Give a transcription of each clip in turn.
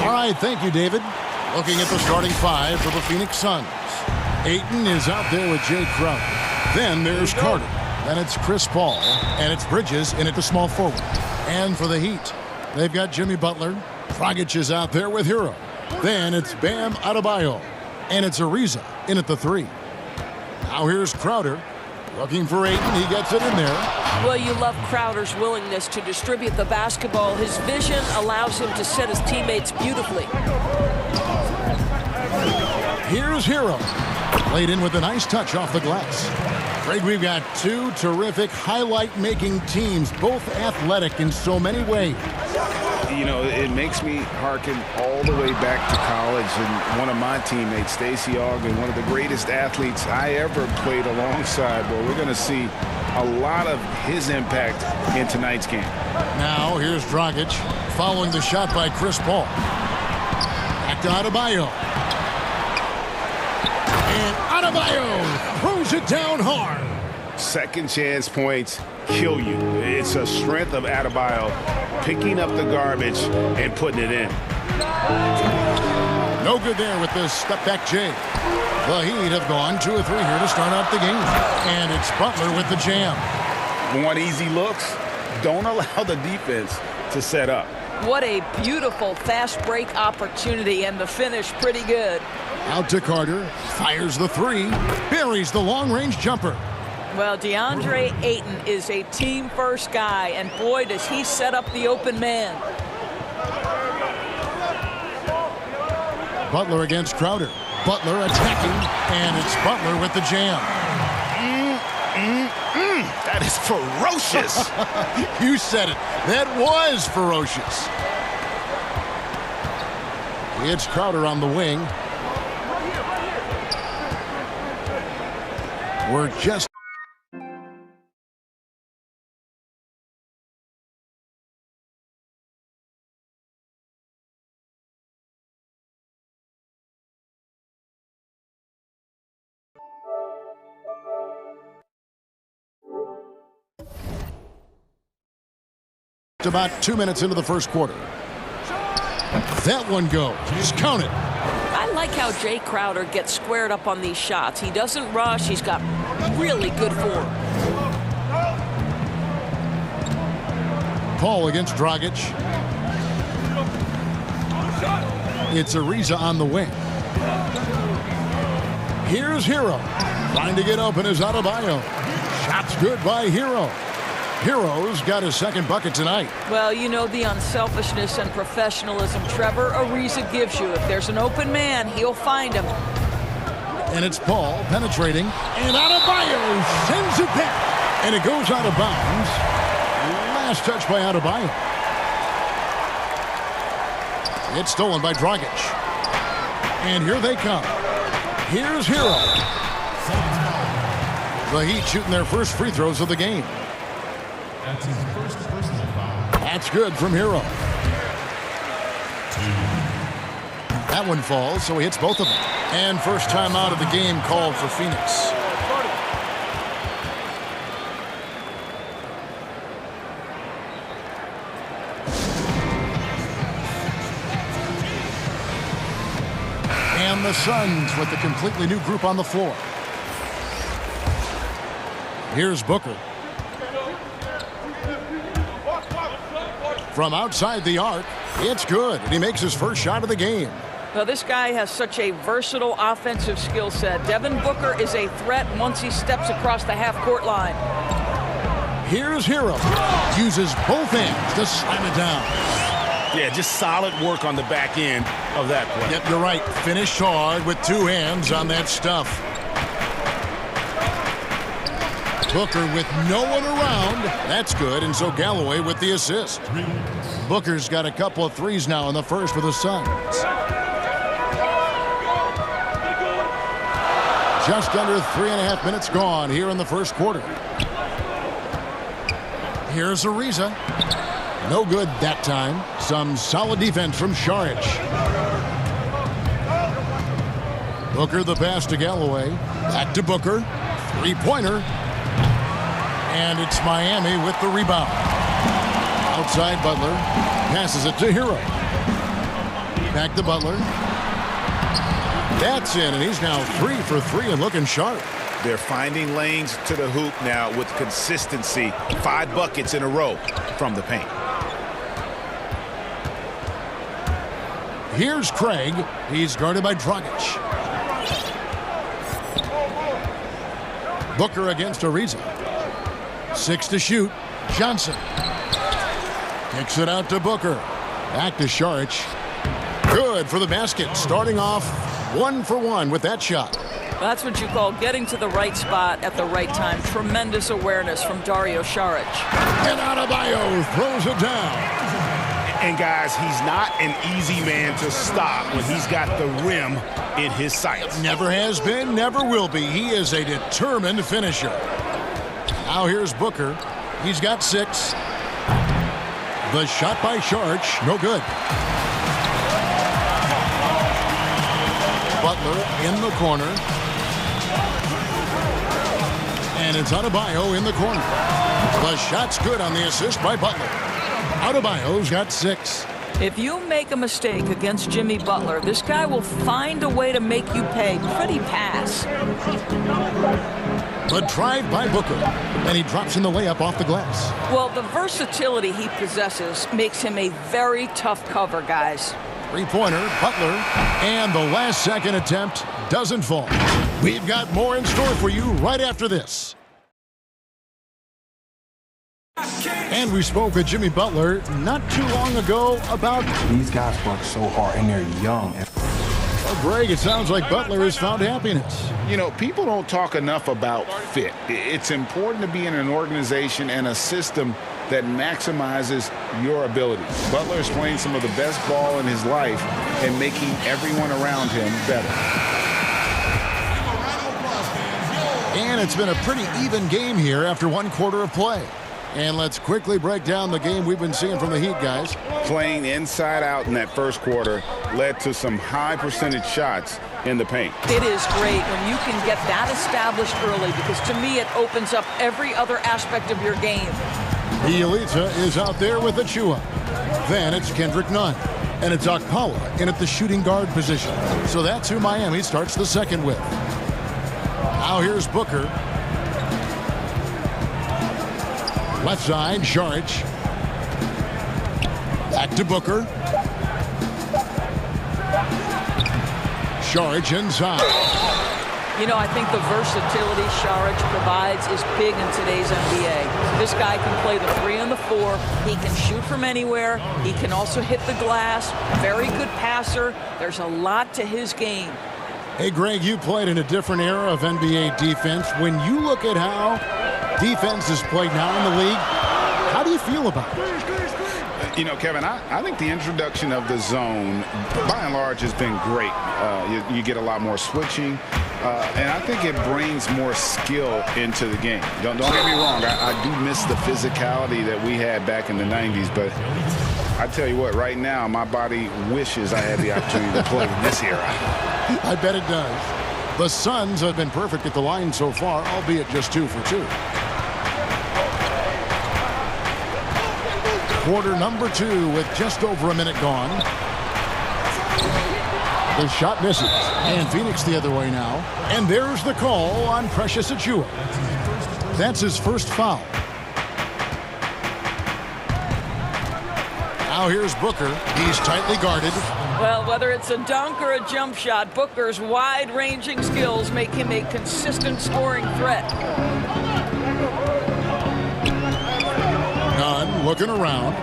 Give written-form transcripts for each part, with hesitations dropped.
All right, thank you, David. Looking at the starting five for the Phoenix Suns. Ayton is out there with Jay Crowder. Then there's Carter. Then it's Chris Paul. And it's Bridges in at the small forward. And for the Heat, they've got Jimmy Butler. Dragic is out there with Hero. Then it's Bam Adebayo. And it's Ariza in at the 3. Now here's Crowder. Looking for Ayton. He gets it in there. Well, you love Crowder's willingness to distribute the basketball. His vision allows him to set his teammates beautifully. Here's Hero. Played in with a nice touch off the glass. Greg, we've got two terrific highlight-making teams, both athletic in so many ways. You know, it makes me hearken all the way back to college, and one of my teammates, Stacey Ogden, one of the greatest athletes I ever played alongside. Well, we're going to see a lot of his impact in tonight's game. Now here's Dragic following the shot by Chris Paul. Back to Adebayo. And Adebayo throws it down hard. Second chance points kill you. It's a strength of Adebayo picking up the garbage and putting it in. No good there with this step back J. The Heat have gone 2 of 3 here to start out the game. And it's Butler with the jam. Want easy looks? Don't allow the defense to set up. What a beautiful fast break opportunity, and the finish pretty good. Out to Carter. Fires the 3. Buries the long-range jumper. Well, DeAndre Ayton is a team-first guy, and boy, does he set up the open man. Butler against Crowder. Butler attacking, and it's Butler with the jam. That is ferocious. You said it. That was ferocious. It's Crowder on the wing. We're just about 2 minutes into the first quarter. That one goes. Just count it. I like how Jay Crowder gets squared up on these shots. He doesn't rush. He's got really good form. Paul against Dragic. It's Ariza on the wing. Here's Hero. Trying to get open is Adebayo. Shot's good by Hero. Hero's got his second bucket tonight. Well, you know the unselfishness and professionalism Trevor Ariza gives you. If there's an open man, he'll find him. And it's Paul penetrating. And Adebayo sends it back. And it goes out of bounds. Last touch by Adebayo. It's stolen by Dragic. And here they come. Here's Hero. The Heat shooting their first free throws of the game. That's his first personal foul. That's good from Hero. That one falls, so he hits both of them. And first time out of the game called for Phoenix. And the Suns with a completely new group on the floor. Here's Booker. From outside the arc, it's good, and he makes his first shot of the game. Well, this guy has such a versatile offensive skill set. Devin Booker is a threat once he steps across the half-court line. Here's Hero. Uses both hands to slam it down. Yeah, just solid work on the back end of that play. Yep, you're right. Finished hard with 2 hands on that stuff. Booker with no one around. That's good, and so Galloway with the assist. Booker's got a couple of threes now in the first for the Suns. Just under 3.5 minutes gone here in the first quarter. Here's Ariza. No good that time. Some solid defense from Šarić. Booker the pass to Galloway. Back to Booker. Three-pointer. And it's Miami with the rebound. Outside Butler. Passes it to Hero. Back to Butler. That's in, and he's now 3 for 3 and looking sharp. They're finding lanes to the hoop now with consistency. 5 buckets in a row from the paint. Here's Craig. He's guarded by Dragic. Booker against Ariza. 6 to shoot. Johnson. Kicks it out to Booker. Back to Saric. Good for the basket. Starting off 1 for 1 with that shot. That's what you call getting to the right spot at the right time. Tremendous awareness from Dario Saric. And Adebayo throws it down. And guys, he's not an easy man to stop when he's got the rim in his sights. Never has been, never will be. He is a determined finisher. Now here's Booker. He's got 6. The shot by Saric, no good. Butler in the corner. And it's Adebayo in the corner. The shot's good on the assist by Butler. Adebayo's got 6. If you make a mistake against Jimmy Butler, this guy will find a way to make you pay. Pretty pass. The drive by Booker. And he drops in the layup off the glass. Well, the versatility he possesses makes him a very tough cover, guys. Three-pointer, Butler, and the last second attempt doesn't fall. We've got more in store for you right after this. And we spoke with Jimmy Butler not too long ago about... These guys work so hard and they're young. Well, Greg, it sounds like Butler has found happiness. You know, people don't talk enough about fit. It's important to be in an organization and a system that maximizes your ability. Butler is playing some of the best ball in his life and making everyone around him better. And it's been a pretty even game here after 1 quarter of play. And let's quickly break down the game we've been seeing from the Heat, guys. Playing inside out in that first quarter led to some high percentage shots in the paint. It is great when you can get that established early because to me it opens up every other aspect of your game. Bielitsa is out there with Achua. Then it's Kendrick Nunn. And it's Okpala in at the shooting guard position. So that's who Miami starts the second with. Now here's Booker. Left side, Saric. Back to Booker. Saric inside. You know, I think the versatility Saric provides is big in today's NBA. This guy can play the 3 and the 4. He can shoot from anywhere. He can also hit the glass. Very good passer. There's a lot to his game. Hey, Greg, you played in a different era of NBA defense. When you look at how defense is played now in the league, how do you feel about it? You know, Kevin, I think the introduction of the zone, by and large, has been great. You get a lot more switching, and I think it brings more skill into the game. Don't get me wrong, I do miss the physicality that we had back in the 90s, but I tell you what, right now, my body wishes I had the opportunity to play in this era. I bet it does. The Suns have been perfect at the line so far, albeit just 2 for 2. Quarter number 2 with just over a minute gone. The shot misses. And Phoenix the other way now. And there's the call on Precious Achua. That's his first foul. Now here's Booker. He's tightly guarded. Well, whether it's a dunk or a jump shot, Booker's wide-ranging skills make him a consistent scoring threat. Nunn looking around.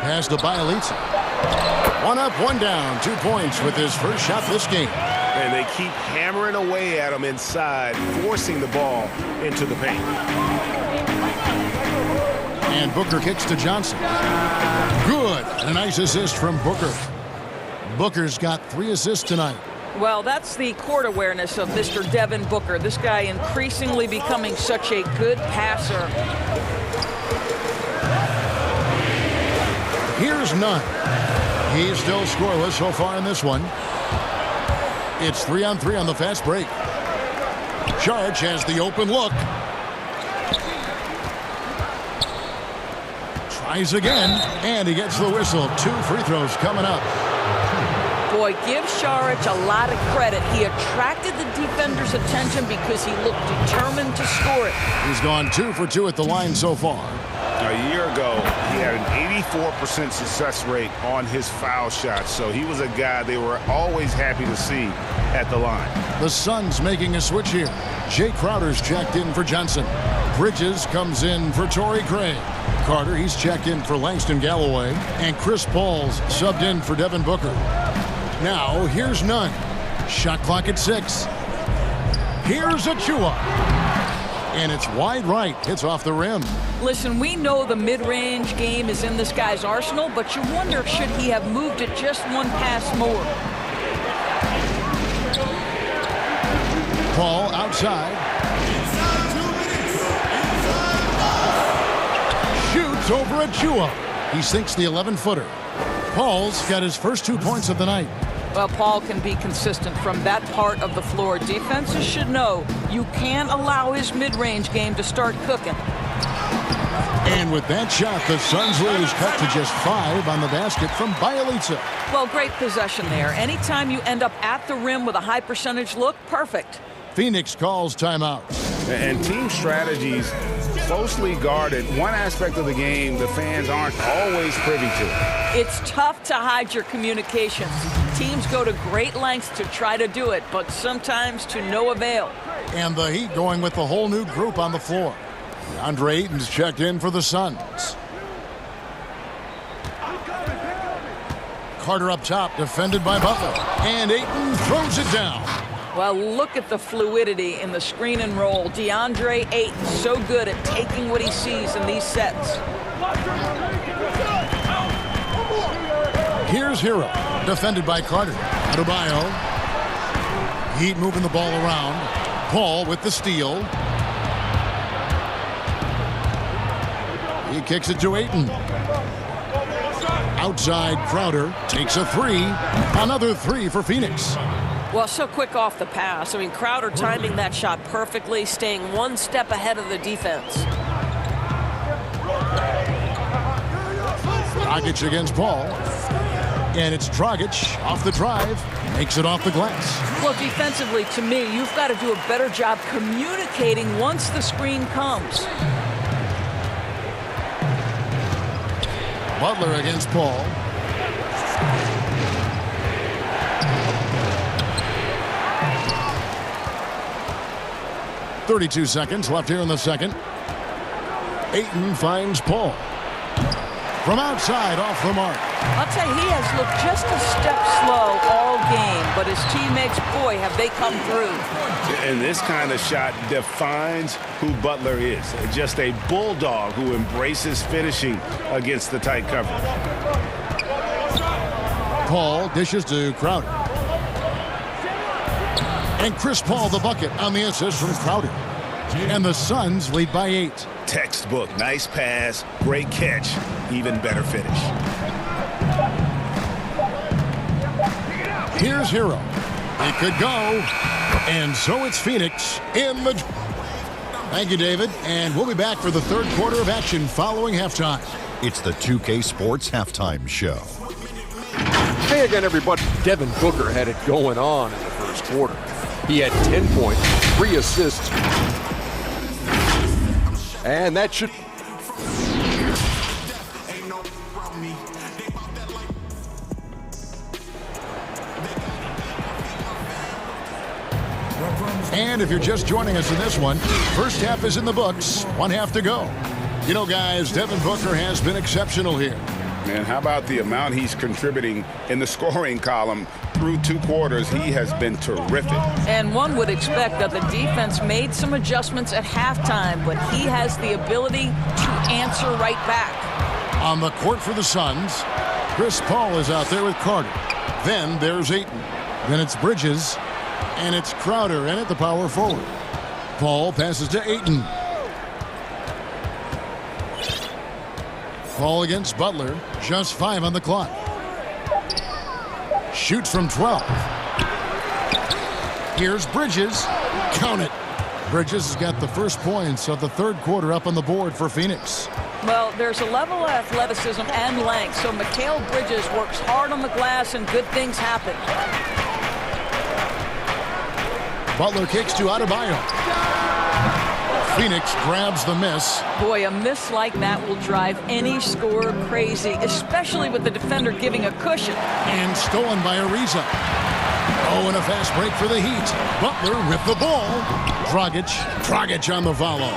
Pass to Bielitsa. 1 up, 1 down. 2 points with his first shot this game. And they keep hammering away at him inside, forcing the ball into the paint. And Booker kicks to Johnson. Good. And a nice assist from Booker. Booker's got 3 assists tonight. Well, that's the court awareness of Mr. Devin Booker. This guy increasingly becoming such a good passer. Here's Nunn. He's still scoreless so far in this one. It's 3-on-3 on the fast break. Sharch has the open look. Tries again, and he gets the whistle. 2 free throws coming up. Boy, give Sharich a lot of credit. He attracted the defender's attention because he looked determined to score it. He's gone 2 for 2 at the line so far. A year ago, he had an 84% success rate on his foul shots, so he was a guy they were always happy to see at the line. The Suns making a switch here. Jay Crowder's checked in for Johnson. Bridges comes in for Torrey Craig. Carter, he's checked in for Langston Galloway. And Chris Paul's subbed in for Devin Booker. Now, here's Nunn. Shot clock at 6. Here's Achua. And it's wide right. Hits off the rim. Listen, we know the mid-range game is in this guy's arsenal, but you wonder, should he have moved it just one pass more? Paul outside. Shoots over Achua. He sinks the 11-footer. Paul's got his first 2 points of the night. Well, Paul can be consistent from that part of the floor. Defenses should know you can't allow his mid-range game to start cooking. And with that shot, the Suns lead is cut to just 5 on the basket from Bialica. Well, great possession there. Anytime you end up at the rim with a high percentage look, perfect. Phoenix calls timeout. And team strategies closely guarded. One aspect of the game the fans aren't always privy to. It's tough to hide your communications. Teams go to great lengths to try to do it, but sometimes to no avail. And the Heat going with the whole new group on the floor. DeAndre Ayton's checked in for the Suns. Carter up top, defended by Butler. And Ayton throws it down. Well, look at the fluidity in the screen and roll. DeAndre Ayton so good at taking what he sees in these sets. Here's Hero, defended by Carter. Adebayo. Heat moving the ball around. Paul with the steal. He kicks it to Ayton. Outside, Crowder takes a 3. Another 3 for Phoenix. Well, so quick off the pass. I mean, Crowder timing that shot perfectly, staying one step ahead of the defense. Dragic against Paul. And it's Dragic off the drive. Makes it off the glass. Well, defensively, to me, you've got to do a better job communicating once the screen comes. Butler against Paul. .32 seconds left here in the second. Ayton finds Paul. From outside, off the mark. I'll tell you, he has looked just a step slow all game, but his teammates, boy, have they come through. And this kind of shot defines who Butler is. Just a bulldog who embraces finishing against the tight coverage. Paul dishes to Crowder. And Chris Paul the bucket on the assist from Crowder. And the Suns lead by 8. Textbook, nice pass, great catch, even better finish. Here's Hero. It could go. And so it's Phoenix in the... Thank you, David. And we'll be back for the third quarter of action following halftime. It's the 2K Sports Halftime Show. Hey again, everybody. Devin Booker had it going on in the first quarter. He had 10 points, 3 assists. And that should... And if you're just joining us in this one, first half is in the books. 1 half to go. You know, guys, Devin Booker has been exceptional here. Man, how about the amount he's contributing in the scoring column through 2 quarters? He has been terrific. And one would expect that the defense made some adjustments at halftime, but he has the ability to answer right back. On the court for the Suns, Chris Paul is out there with Carter. Then there's Ayton. Then it's Bridges. And it's Crowder in at the power forward. Paul passes to Ayton. Paul against Butler. Just 5 on the clock. Shoots from 12. Here's Bridges. Count it. Bridges has got the first points of the third quarter up on the board for Phoenix. Well, there's a level of athleticism and length, so Mikal Bridges works hard on the glass and good things happen. Butler kicks to Adebayo. Phoenix grabs the miss. Boy, a miss like that will drive any scorer crazy, especially with the defender giving a cushion. And stolen by Ariza. Oh, and a fast break for the Heat. Butler with the ball. Dragic on the follow.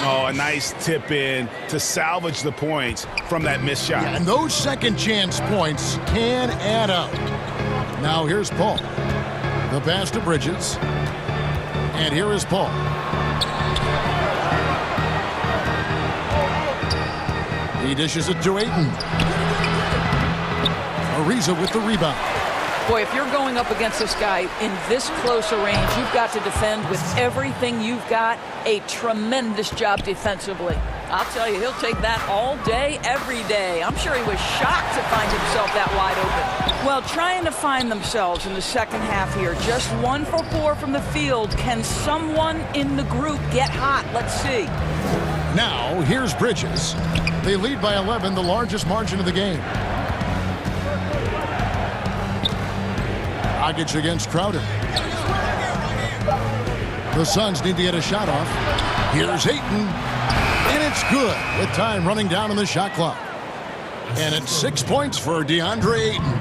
Oh, a nice tip in to salvage the points from that missed shot. Yeah, and those second chance points can add up. Now here's Paul. The pass to Bridges. And here is Paul. He dishes it to Ayton. Ariza with the rebound. Boy, if you're going up against this guy in this close a range, you've got to defend with everything you've got. A tremendous job defensively. I'll tell you, he'll take that all day, every day. I'm sure he was shocked to find himself that wide open. Well, trying to find themselves in the second half here. Just 1 for 4 from the field. Can someone in the group get hot? Let's see. Now, here's Bridges. They lead by 11, the largest margin of the game. Dragic against Crowder. The Suns need to get a shot off. Here's Ayton. And it's good with time running down on the shot clock. And it's 6 points for DeAndre Ayton.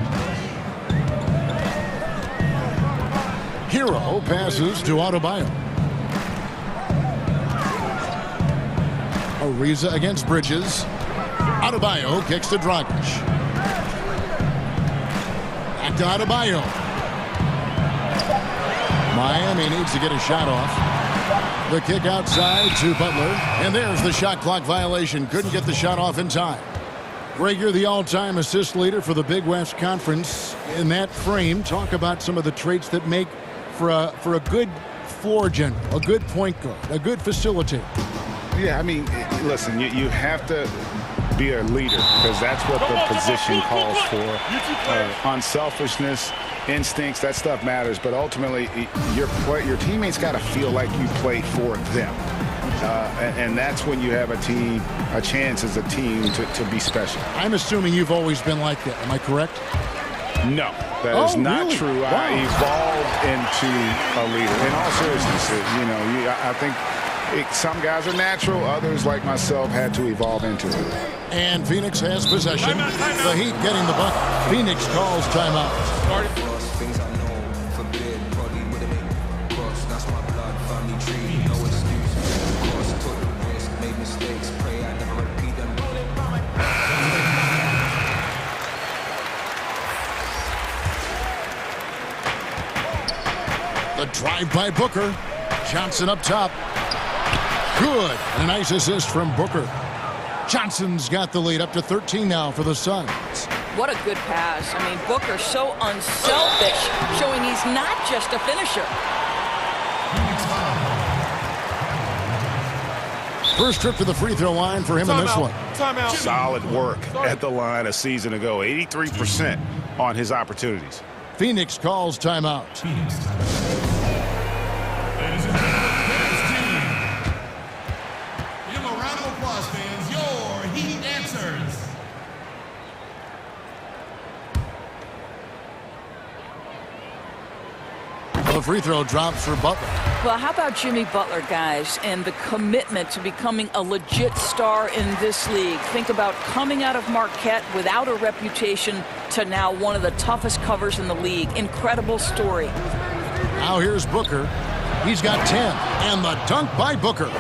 Hero passes to Adebayo. Ariza against Bridges. Adebayo kicks to Dragic. Back to Adebayo. Miami needs to get a shot off. The kick outside to Butler. And there's the shot clock violation. Couldn't get the shot off in time. Greg, you're the all-time assist leader for the Big West Conference. In that frame, talk about some of the traits that make for a good floor general, a good point guard, a good facilitator. Yeah, I mean, listen, you have to be a leader because that's what the position calls for. Unselfishness, instincts, that stuff matters. But ultimately, your teammates got to feel like you play for them. And that's when you have a chance as a team to be special. I'm assuming you've always been like that. Am I correct? No, that is not really? true. Wow. I evolved into a leader. In all seriousness, I think some guys are natural. Others, like myself, had to evolve into it. And Phoenix has possession. The Heat getting the bucket. Phoenix calls timeout. The drive by Booker. Johnson up top. Good. And a nice assist from Booker. Johnson's got the lead up to 13 now for the Suns. What a good pass. I mean, Booker's so unselfish, showing he's not just a finisher. First trip to the free throw line for him in this one. Timeout. Solid work at the line a season ago. 83% on his opportunities. Phoenix calls timeout. Phoenix timeout. Ladies and gentlemen, Phoenix team. Give them a round of applause, fans. Your Heat answers. The free throw drops for Butler. Well, how about Jimmy Butler, guys, and the commitment to becoming a legit star in this league? Think about coming out of Marquette without a reputation to now one of the toughest covers in the league. Incredible story. Now here's Booker. He's got 10. And the dunk by Booker.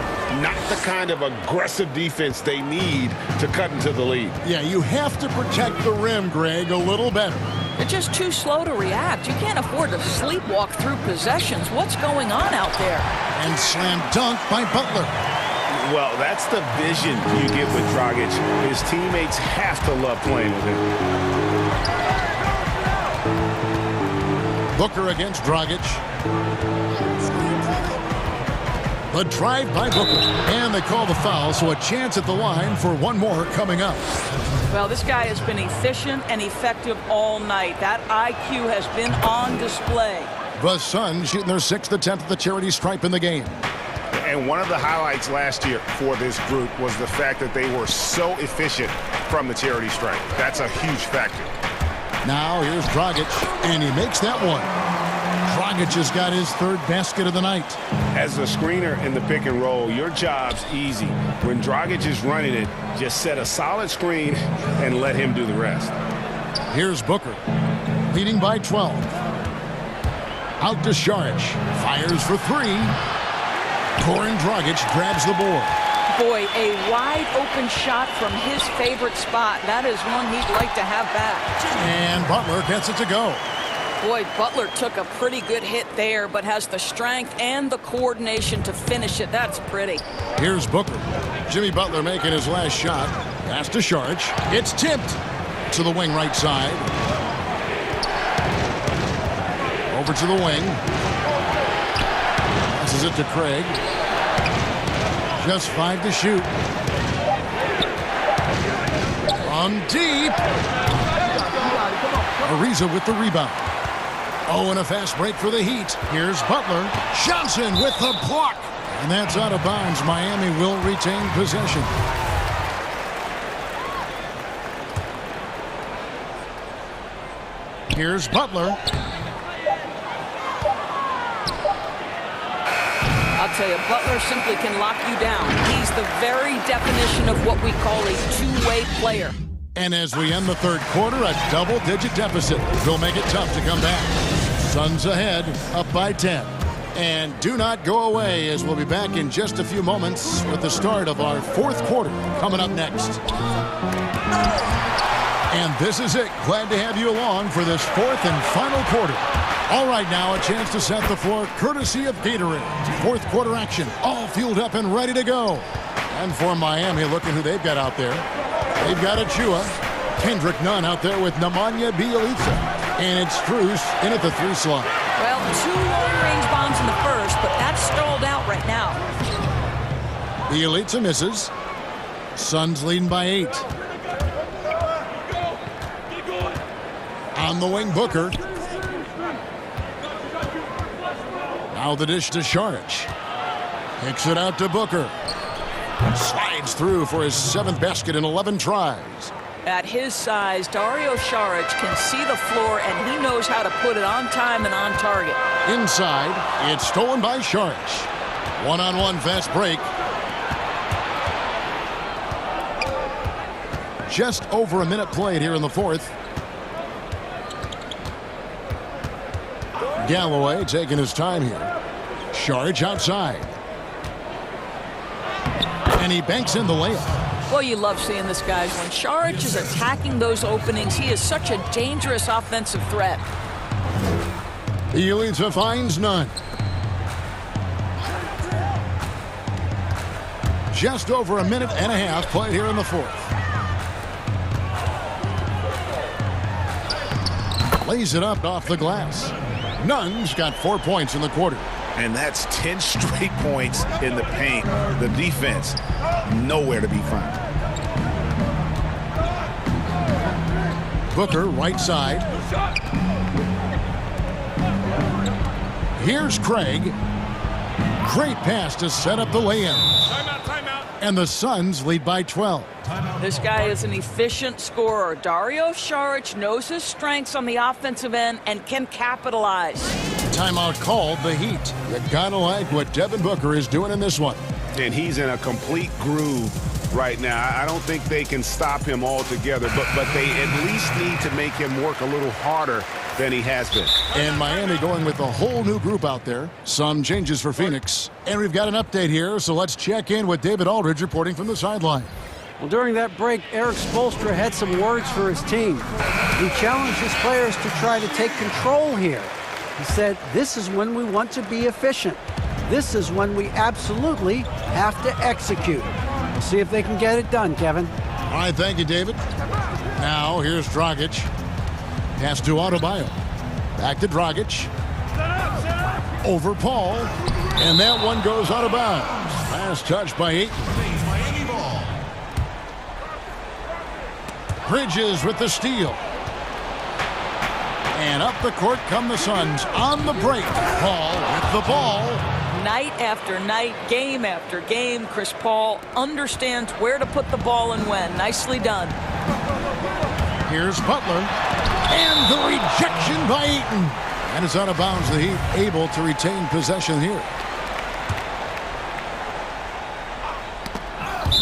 Not the kind of aggressive defense they need to cut into the lead. Yeah, you have to protect the rim, Greg, a little better. They're just too slow to react. You can't afford to sleepwalk through possessions. What's going on out there? And slam dunk by Butler. Well, that's the vision you get with Dragic. His teammates have to love playing with him. Booker against Dragic. The drive by Booker. And they call the foul, so a chance at the line for one more coming up. Well, this guy has been efficient and effective all night. That IQ has been on display. The Suns shooting their 6th attempt at the charity stripe in the game. And one of the highlights last year for this group was the fact that they were so efficient from the charity stripe. That's a huge factor. Now here's Dragic, and he makes that one. Dragic has got his third basket of the night. As a screener in the pick and roll, your job's easy. When Dragic is running it, just set a solid screen and let him do the rest. Here's Booker, leading by 12. Out to Šarić, fires for three. Goran Dragic grabs the board. Boy, a wide open shot from his favorite spot. That is one he'd like to have back. And Butler gets it to go. Boy, Butler took a pretty good hit there, but has the strength and the coordination to finish it. That's pretty. Here's Booker. Jimmy Butler making his last shot. Pass to Šarić. It's tipped to the wing right side. Over to the wing. Passes it to Craig. Just 5 to shoot. From deep. Ariza with the rebound. Oh, and a fast break for the Heat. Here's Butler. Johnson with the block. And that's out of bounds. Miami will retain possession. Here's Butler. I'll tell you, Butler simply can lock you down. He's the very definition of what we call a two-way player. And as we end the third quarter, a double-digit deficit will make it tough to come back. Suns ahead, up by 10. And do not go away, as we'll be back in just a few moments with the start of our fourth quarter coming up next. And this is it. Glad to have you along for this fourth and final quarter. All right, now a chance to set the floor courtesy of Gatorade. Fourth quarter action, all fueled up and ready to go. And for Miami, look at who they've got out there. They've got Achua, Kendrick Nunn out there with Nemanja Bjelica, and it's Strus in at the 3 slot. Well, 2 long-range bombs in the first, but that's stalled out right now. Bjelica misses. Suns leading by 8. On the wing, Booker. Now the dish to Šarić. Kicks it out to Booker. Slides through for his 7th basket in 11 tries. At his size, Dario Šarić can see the floor, and he knows how to put it on time and on target. Inside, it's stolen by Šarić. One-on-one fast break. Just over a minute played here in the fourth. Galloway taking his time here. Šarić outside. And he banks in the layup. Well, you love seeing this, guys. When Šarić is attacking those openings, he is such a dangerous offensive threat. Bjelica finds none. Just over a minute and a half played here in the fourth. Lays it up off the glass. Nunn's got 4 points in the quarter. And that's 10 straight points in the paint. The defense, nowhere to be found. Booker, right side. Here's Craig. Great pass to set up the lay-in. Timeout. And the Suns lead by 12. This guy is an efficient scorer. Dario Šarić knows his strengths on the offensive end and can capitalize. Timeout called, the Heat. You gotta like what Devin Booker is doing in this one. And he's in a complete groove right now. I don't think they can stop him altogether, but they at least need to make him work a little harder than he has been. And Miami going with a whole new group out there. Some changes for Phoenix. And we've got an update here, so let's check in with David Aldridge reporting from the sideline. Well, during that break, Eric Spoelstra had some words for his team. He challenged his players to try to take control here. He said, this is when we want to be efficient. This is when we absolutely have to execute. We'll see if they can get it done, Kevin. All right, thank you, David. Now, here's Dragic. Pass to Adebayo. Back to Dragic. Over Paul. And that one goes out of bounds. Last touch by Ayton. Bridges with the steal. And up the court come the Suns on the break. Paul with the ball. Night after night, game after game, Chris Paul understands where to put the ball and when. Nicely done. Here's Butler. And the rejection by Ayton. And it's out of bounds. The Heat able to retain possession here.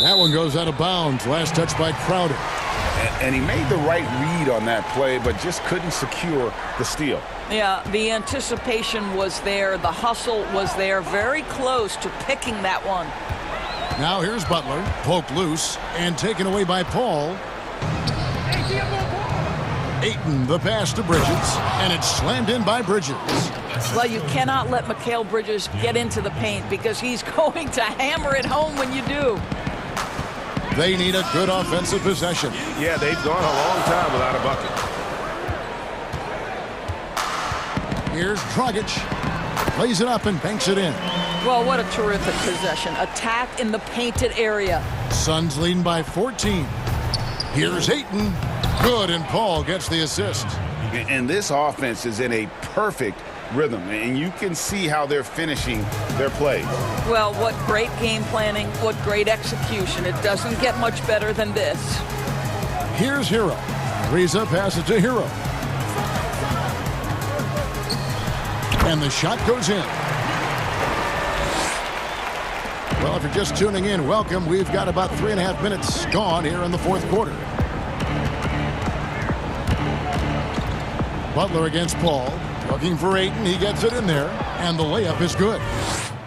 That one goes out of bounds. Last touch by Crowder. And he made the right read on that play, but just couldn't secure the steal. Yeah, the anticipation was there. The hustle was there. Very close to picking that one. Now here's Butler. Poked loose and taken away by Paul. Ayton, the pass to Bridges, and it's slammed in by Bridges. Well, you cannot let Mikal Bridges get into the paint because he's going to hammer it home when you do. They need a good offensive possession. Yeah, they've gone a long time without a bucket. Here's Dragic. Plays it up and banks it in. Well, what a terrific possession. Attack in the painted area. Suns leading by 14. Here's Ayton. Good, and Paul gets the assist. And this offense is in a perfect rhythm, and you can see how they're finishing their plays. Well, what great game planning, what great execution. It doesn't get much better than this. Here's Hero. Reza passes to Hero. And the shot goes in. Well, if you're just tuning in, welcome. We've got about 3.5 minutes gone here in the fourth quarter. Butler against Paul. Looking for Ayton. He gets it in there. And the layup is good.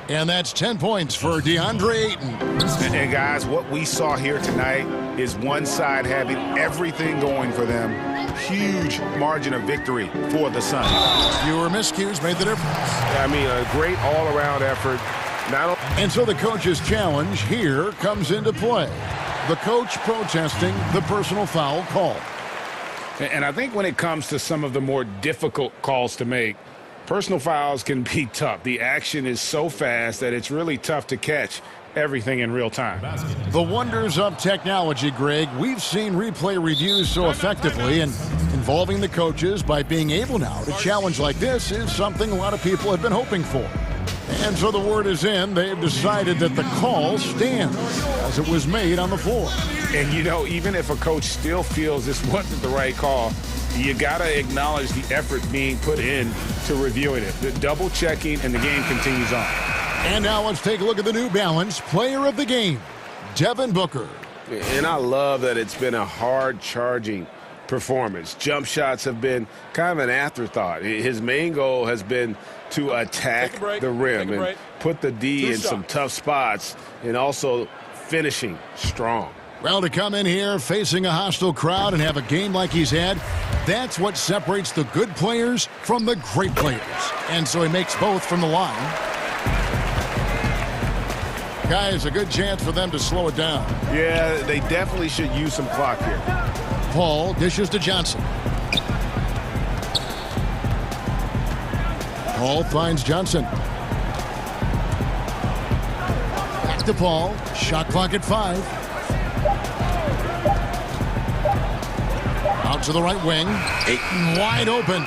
And that's 10 points for DeAndre Ayton. And guys, what we saw here tonight is one side having everything going for them. Huge margin of victory for the Suns. Fewer miscues made the difference. I mean, a great all-around effort. And so the coach's challenge here comes into play. The coach protesting the personal foul call. And I think when it comes to some of the more difficult calls to make, personal fouls can be tough. The action is so fast that it's really tough to catch everything in real time. The wonders of technology, Greg. We've seen replay reviews so effectively, and involving the coaches by being able now to challenge like this is something a lot of people have been hoping for. And so the word is in. They've decided that the call stands as it was made on the floor. And, you know, even if a coach still feels this wasn't the right call, you got to acknowledge the effort being put in to reviewing it. The double checking, and the game continues on. And now let's take a look at the New Balance player of the game, Devin Booker. And I love that it's been a hard-charging performance. Jump shots have been kind of an afterthought. His main goal has been to attack the rim and put the D in some tough spots, and also finishing strong. Well, to come in here facing a hostile crowd and have a game like he's had, that's what separates the good players from the great players. And so he makes both from the line. Guys, a good chance for them to slow it down. Yeah, they definitely should use some clock here. Paul dishes to Johnson. Paul finds Johnson. Back to Paul. Shot clock at 5. Out to the right wing. Ayton wide open.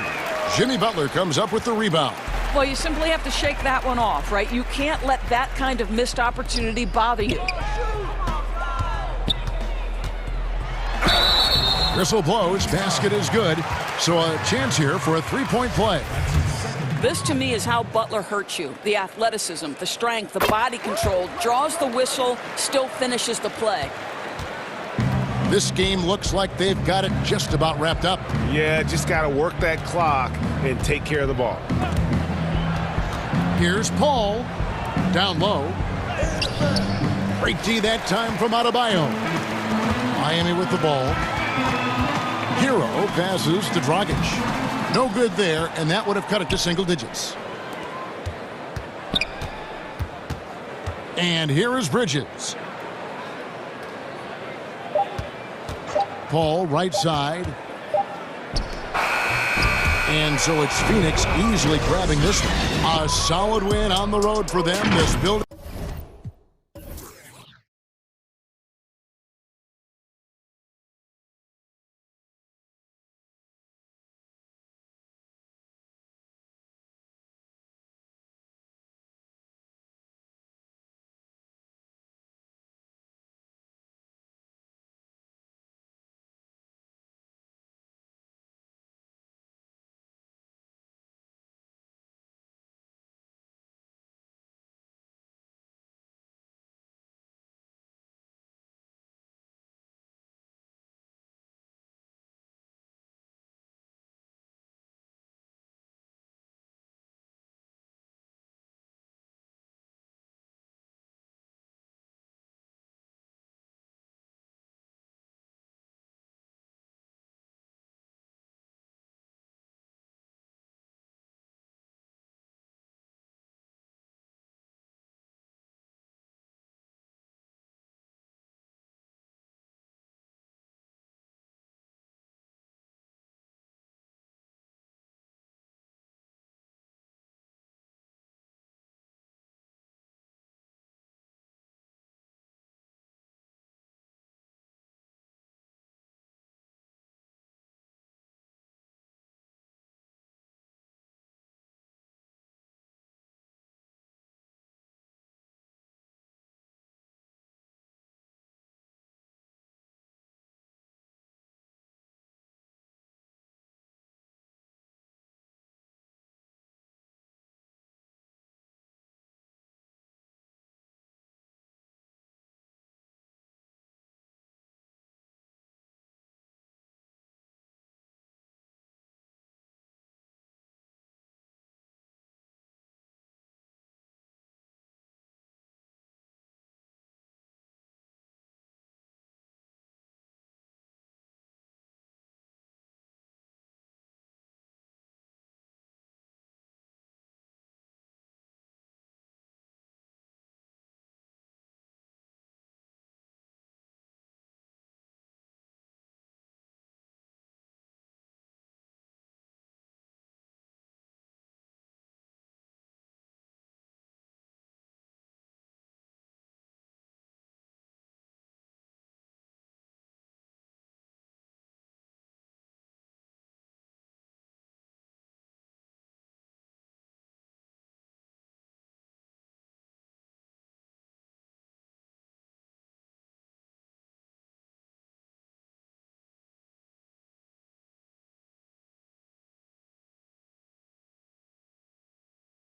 Jimmy Butler comes up with the rebound. Well, you simply have to shake that one off, right? You can't let that kind of missed opportunity bother you. Whistle blows. Basket is good. So a chance here for a three-point play. This, to me, is how Butler hurts you. The athleticism, the strength, the body control, draws the whistle, still finishes the play. This game looks like they've got it just about wrapped up. Yeah, just got to work that clock and take care of the ball. Here's Paul. Down low. Great D that time from Adebayo. Miami with the ball. Hero passes to Dragic. No good there, and that would have cut it to single digits. And here is Bridges. Paul, right side. And so it's Phoenix easily grabbing this one. A solid win on the road for them. This building.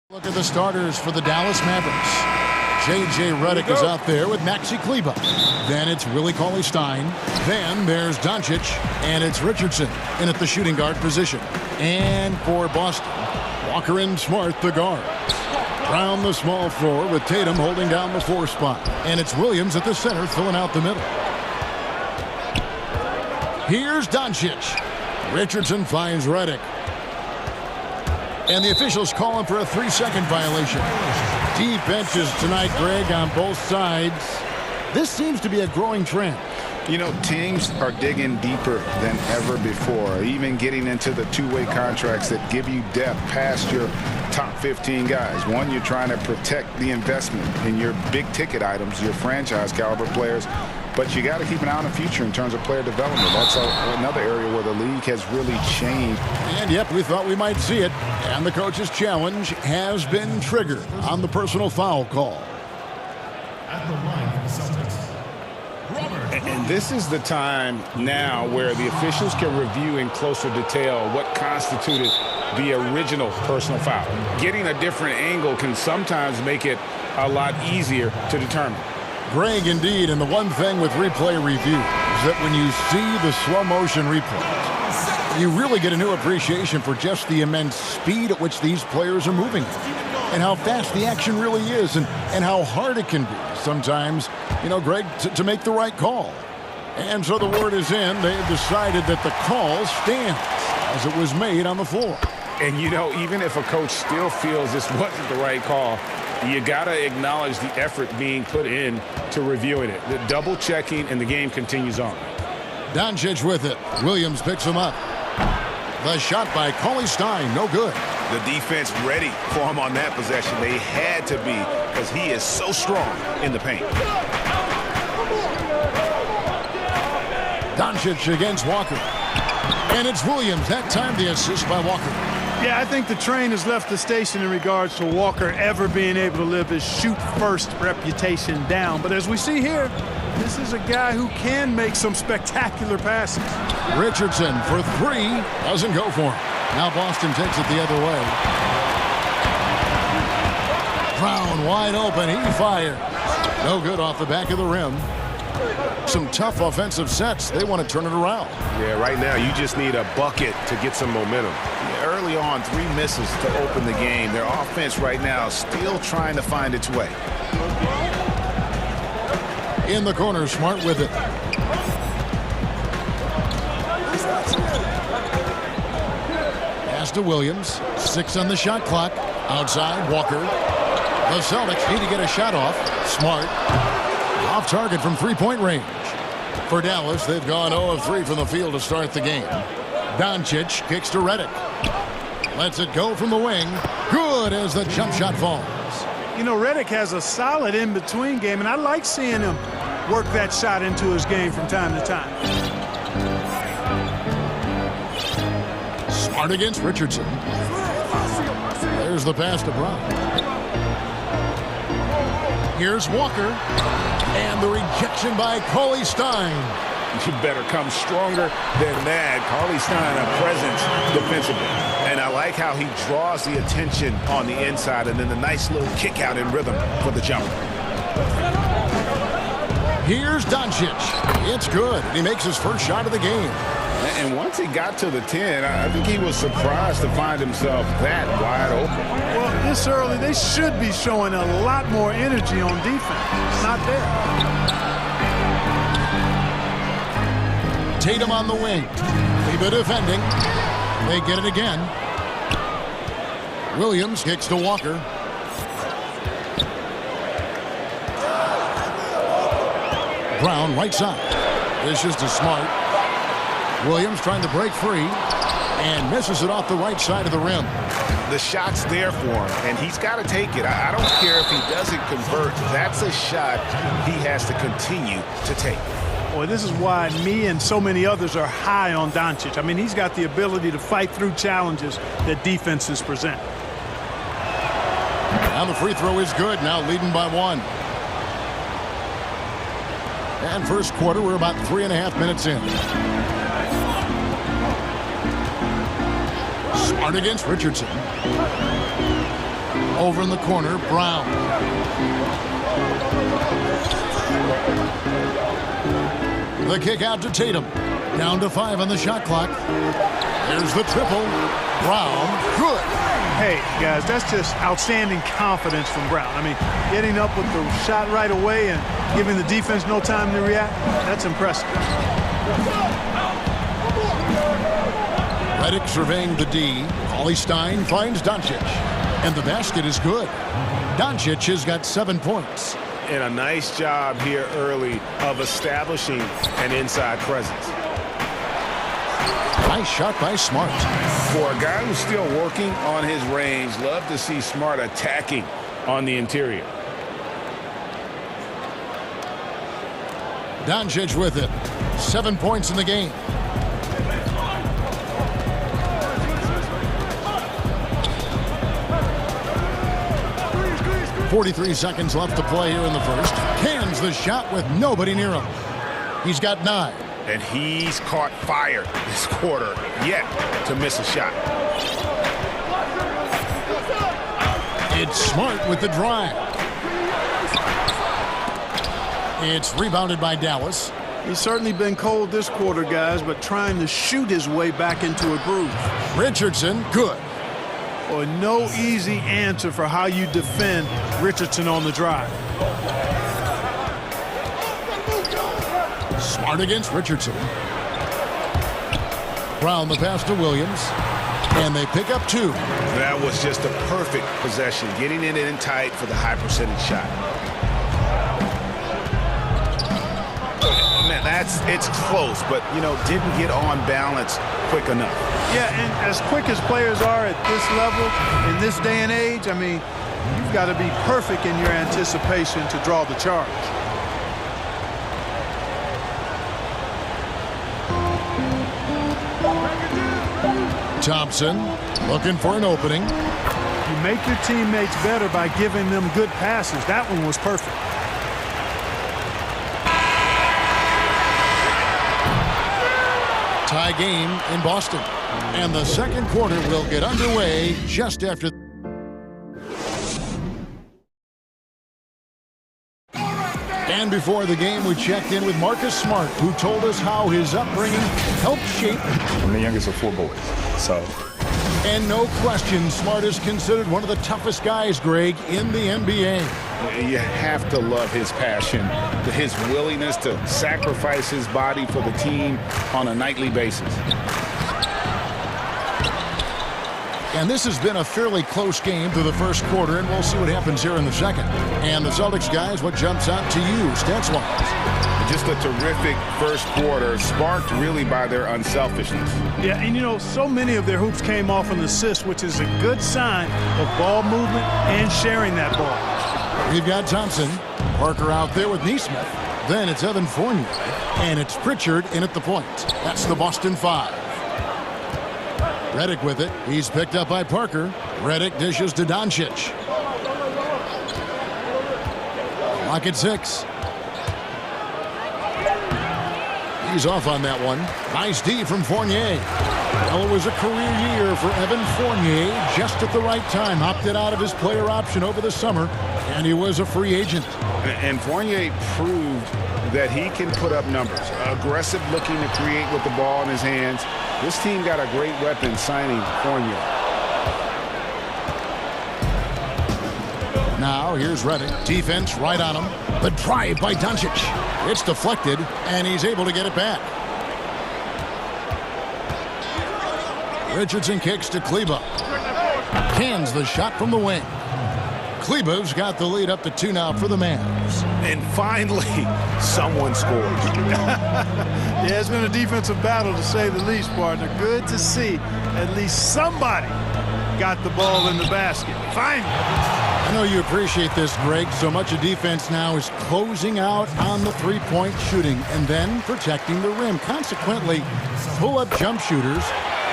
Look at the starters for the Dallas Mavericks. J.J. Redick is out there with Maxi Kleber. Then it's Willie Cauley-Stein. Then there's Doncic, and it's Richardson in at the shooting guard position. And for Boston, Walker and Smart, the guards. Brown the small floor with Tatum holding down the 4 spot. And it's Williams at the center filling out the middle. Here's Doncic. Richardson finds Redick. And the officials calling for a 3-second violation. Deep benches tonight, Greg, on both sides. This seems to be a growing trend. You know, teams are digging deeper than ever before, even getting into the two-way contracts that give you depth past your top 15 guys. One, you're trying to protect the investment in your big-ticket items, your franchise-caliber players, but you got to keep an eye on the future in terms of player development. That's another area where the league has really changed. And, yep, we thought we might see it. And the coach's challenge has been triggered on the personal foul call. At the line for the Celtics, And this is the time now where the officials can review in closer detail what constituted the original personal foul. Getting a different angle can sometimes make it a lot easier to determine. Greg, indeed, and the one thing with replay review is that when you see the slow motion replays, you really get a new appreciation for just the immense speed at which these players are moving and how fast the action really is and how hard it can be sometimes, you know, Greg, to make the right call. And so the word is in. They've decided that the call stands as it was made on the floor. And, you know, even if a coach still feels this wasn't the right call, you got to acknowledge the effort being put in to reviewing it. The double checking, and the game continues on. Doncic with it. Williams picks him up. The shot by Cauley-Stein, no good. The defense ready for him on that possession. They had to be, because he is so strong in the paint. Doncic against Walker. And it's Williams. That time the assist by Walker. Yeah, I think the train has left the station in regards to Walker ever being able to live his shoot-first reputation down. But as we see here, this is a guy who can make some spectacular passes. Richardson for 3. Doesn't go for him. Now Boston takes it the other way. Brown wide open. He fires. No good off the back of the rim. Some tough offensive sets. They want to turn it around. Yeah, right now you just need a bucket to get some momentum. Yeah, early on, 3 misses to open the game. Their offense right now still trying to find its way. In the corner, Smart with it. Pass to Williams. 6 on the shot clock. Outside, Walker. The Celtics need to get a shot off. Smart. Off target from 3-point range. For Dallas, they've gone 0 of 3 from the field to start the game. Doncic kicks to Redick. Lets it go from the wing. Good as the jump shot falls. You know, Redick has a solid in-between game, and I like seeing him work that shot into his game from time to time. Smart against Richardson. There's the pass to Brown. Here's Walker. And the rejection by Cauley-Stein. You better come stronger than that. Cauley-Stein, a presence defensively. And I like how he draws the attention on the inside, and then the nice little kick out in rhythm for the jumper. Here's Doncic. It's good. He makes his first shot of the game. And once he got to the 10, I think he was surprised to find himself that wide open. Well, this early, they should be showing a lot more energy on defense. It's not there. Tatum on the wing. Kleber defending. They get it again. Williams kicks to Walker. Brown right side. Dishes to Smart. Williams trying to break free and misses it off the right side of the rim. The shot's there for him, and he's got to take it. I don't care if he doesn't convert. That's a shot he has to continue to take. Boy, this is why me and so many others are high on Doncic. I mean, he's got the ability to fight through challenges that defenses present. And the free throw is good, now leading by 1. And first quarter, we're about 3.5 minutes in. Smart against Richardson. Over in the corner, Brown. The kick out to Tatum. Down to 5 on the shot clock. There's the triple. Brown, good. Hey, guys, that's just outstanding confidence from Brown. I mean, getting up with the shot right away and giving the defense no time to react, that's impressive. Redick surveying the D. Stein finds Doncic. And the basket is good. Doncic has got 7 points. And a nice job here early of establishing an inside presence. Nice shot by Smart. For a guy who's still working on his range, love to see Smart attacking on the interior. Doncic with it. 7 points in the game. .43 seconds left to play here in the first. Cans the shot with nobody near him. He's got 9. And he's caught fire this quarter, yet to miss a shot. It's Smart with the drive. It's rebounded by Dallas. He's certainly been cold this quarter, guys, but trying to shoot his way back into a groove. Richardson, good. Or no easy answer for how you defend Richardson on the drive. Smart against Richardson. Brown the pass to Williams. And they pick up 2. That was just a perfect possession, getting it in tight for the high percentage shot. Man, it's close, but, you know, didn't get on balance quick enough. Yeah, and as quick as players are at this level, in this day and age, I mean, you've got to be perfect in your anticipation to draw the charge. Thompson looking for an opening. You make your teammates better by giving them good passes. That one was perfect. Tie game in Boston. And the second quarter will get underway just after. And before the game, we checked in with Marcus Smart, who told us how his upbringing helped shape. I'm the youngest of 4 boys, so. And no question, Smart is considered one of the toughest guys, Greg, in the NBA. You have to love his passion, his willingness to sacrifice his body for the team on a nightly basis. And this has been a fairly close game through the first quarter, and we'll see what happens here in the second. And the Celtics, guys, what jumps out to you, stats-wise? Just a terrific first quarter, sparked really by their unselfishness. Yeah, and you know, so many of their hoops came off an assist, which is a good sign of ball movement and sharing that ball. We've got Thompson, Parker out there with Neesmith. Then it's Evan Fournier, and it's Pritchard in at the point. That's the Boston 5. Redick with it. He's picked up by Parker. Redick dishes to Doncic. Clock at 6. He's off on that one. Nice D from Fournier. Well, it was a career year for Evan Fournier. Just at the right time. Opted out of his player option over the summer, and he was a free agent. And Fournier proved that he can put up numbers. Aggressive looking to create with the ball in his hands. This team got a great weapon signing Fournier. Now here's Redick. Defense right on him. The drive by Doncic. It's deflected, and he's able to get it back. Richardson kicks to Kleba. Cans the shot from the wing. Kleba's got the lead up to 2 now for the Mavs. And finally, someone scored. Yeah, it's been a defensive battle to say the least, partner. Good to see at least somebody got the ball in the basket. Finally. I know you appreciate this, Greg. So much of defense now is closing out on the three-point shooting and then protecting the rim. Consequently, pull-up jump shooters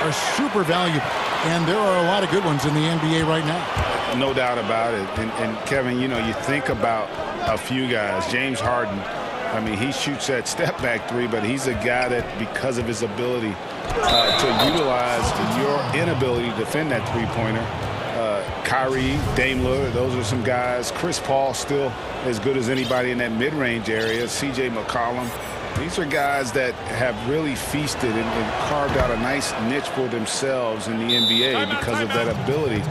are super valuable. And there are a lot of good ones in the NBA right now. No doubt about it. And Kevin, you know, you think about a few guys. James Harden, I mean, he shoots that step-back 3, but he's a guy that, because of his ability to utilize your inability to defend that three-pointer, Kyrie, Dame Lillard, those are some guys. Chris Paul still as good as anybody in that mid-range area. C.J. McCollum. These are guys that have really feasted and carved out a nice niche for themselves in the NBA because of that ability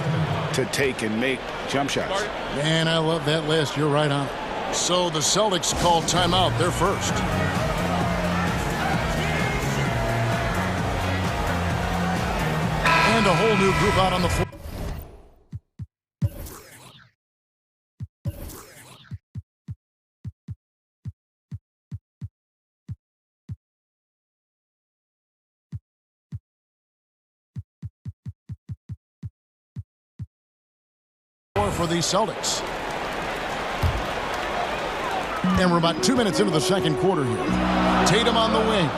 to take and make jump shots. Man, I love that list. You're right on it. So the Celtics call timeout. They're first. And a whole new group out on the floor. For the Celtics. And we're about 2 minutes into the second quarter here. Tatum on the wing.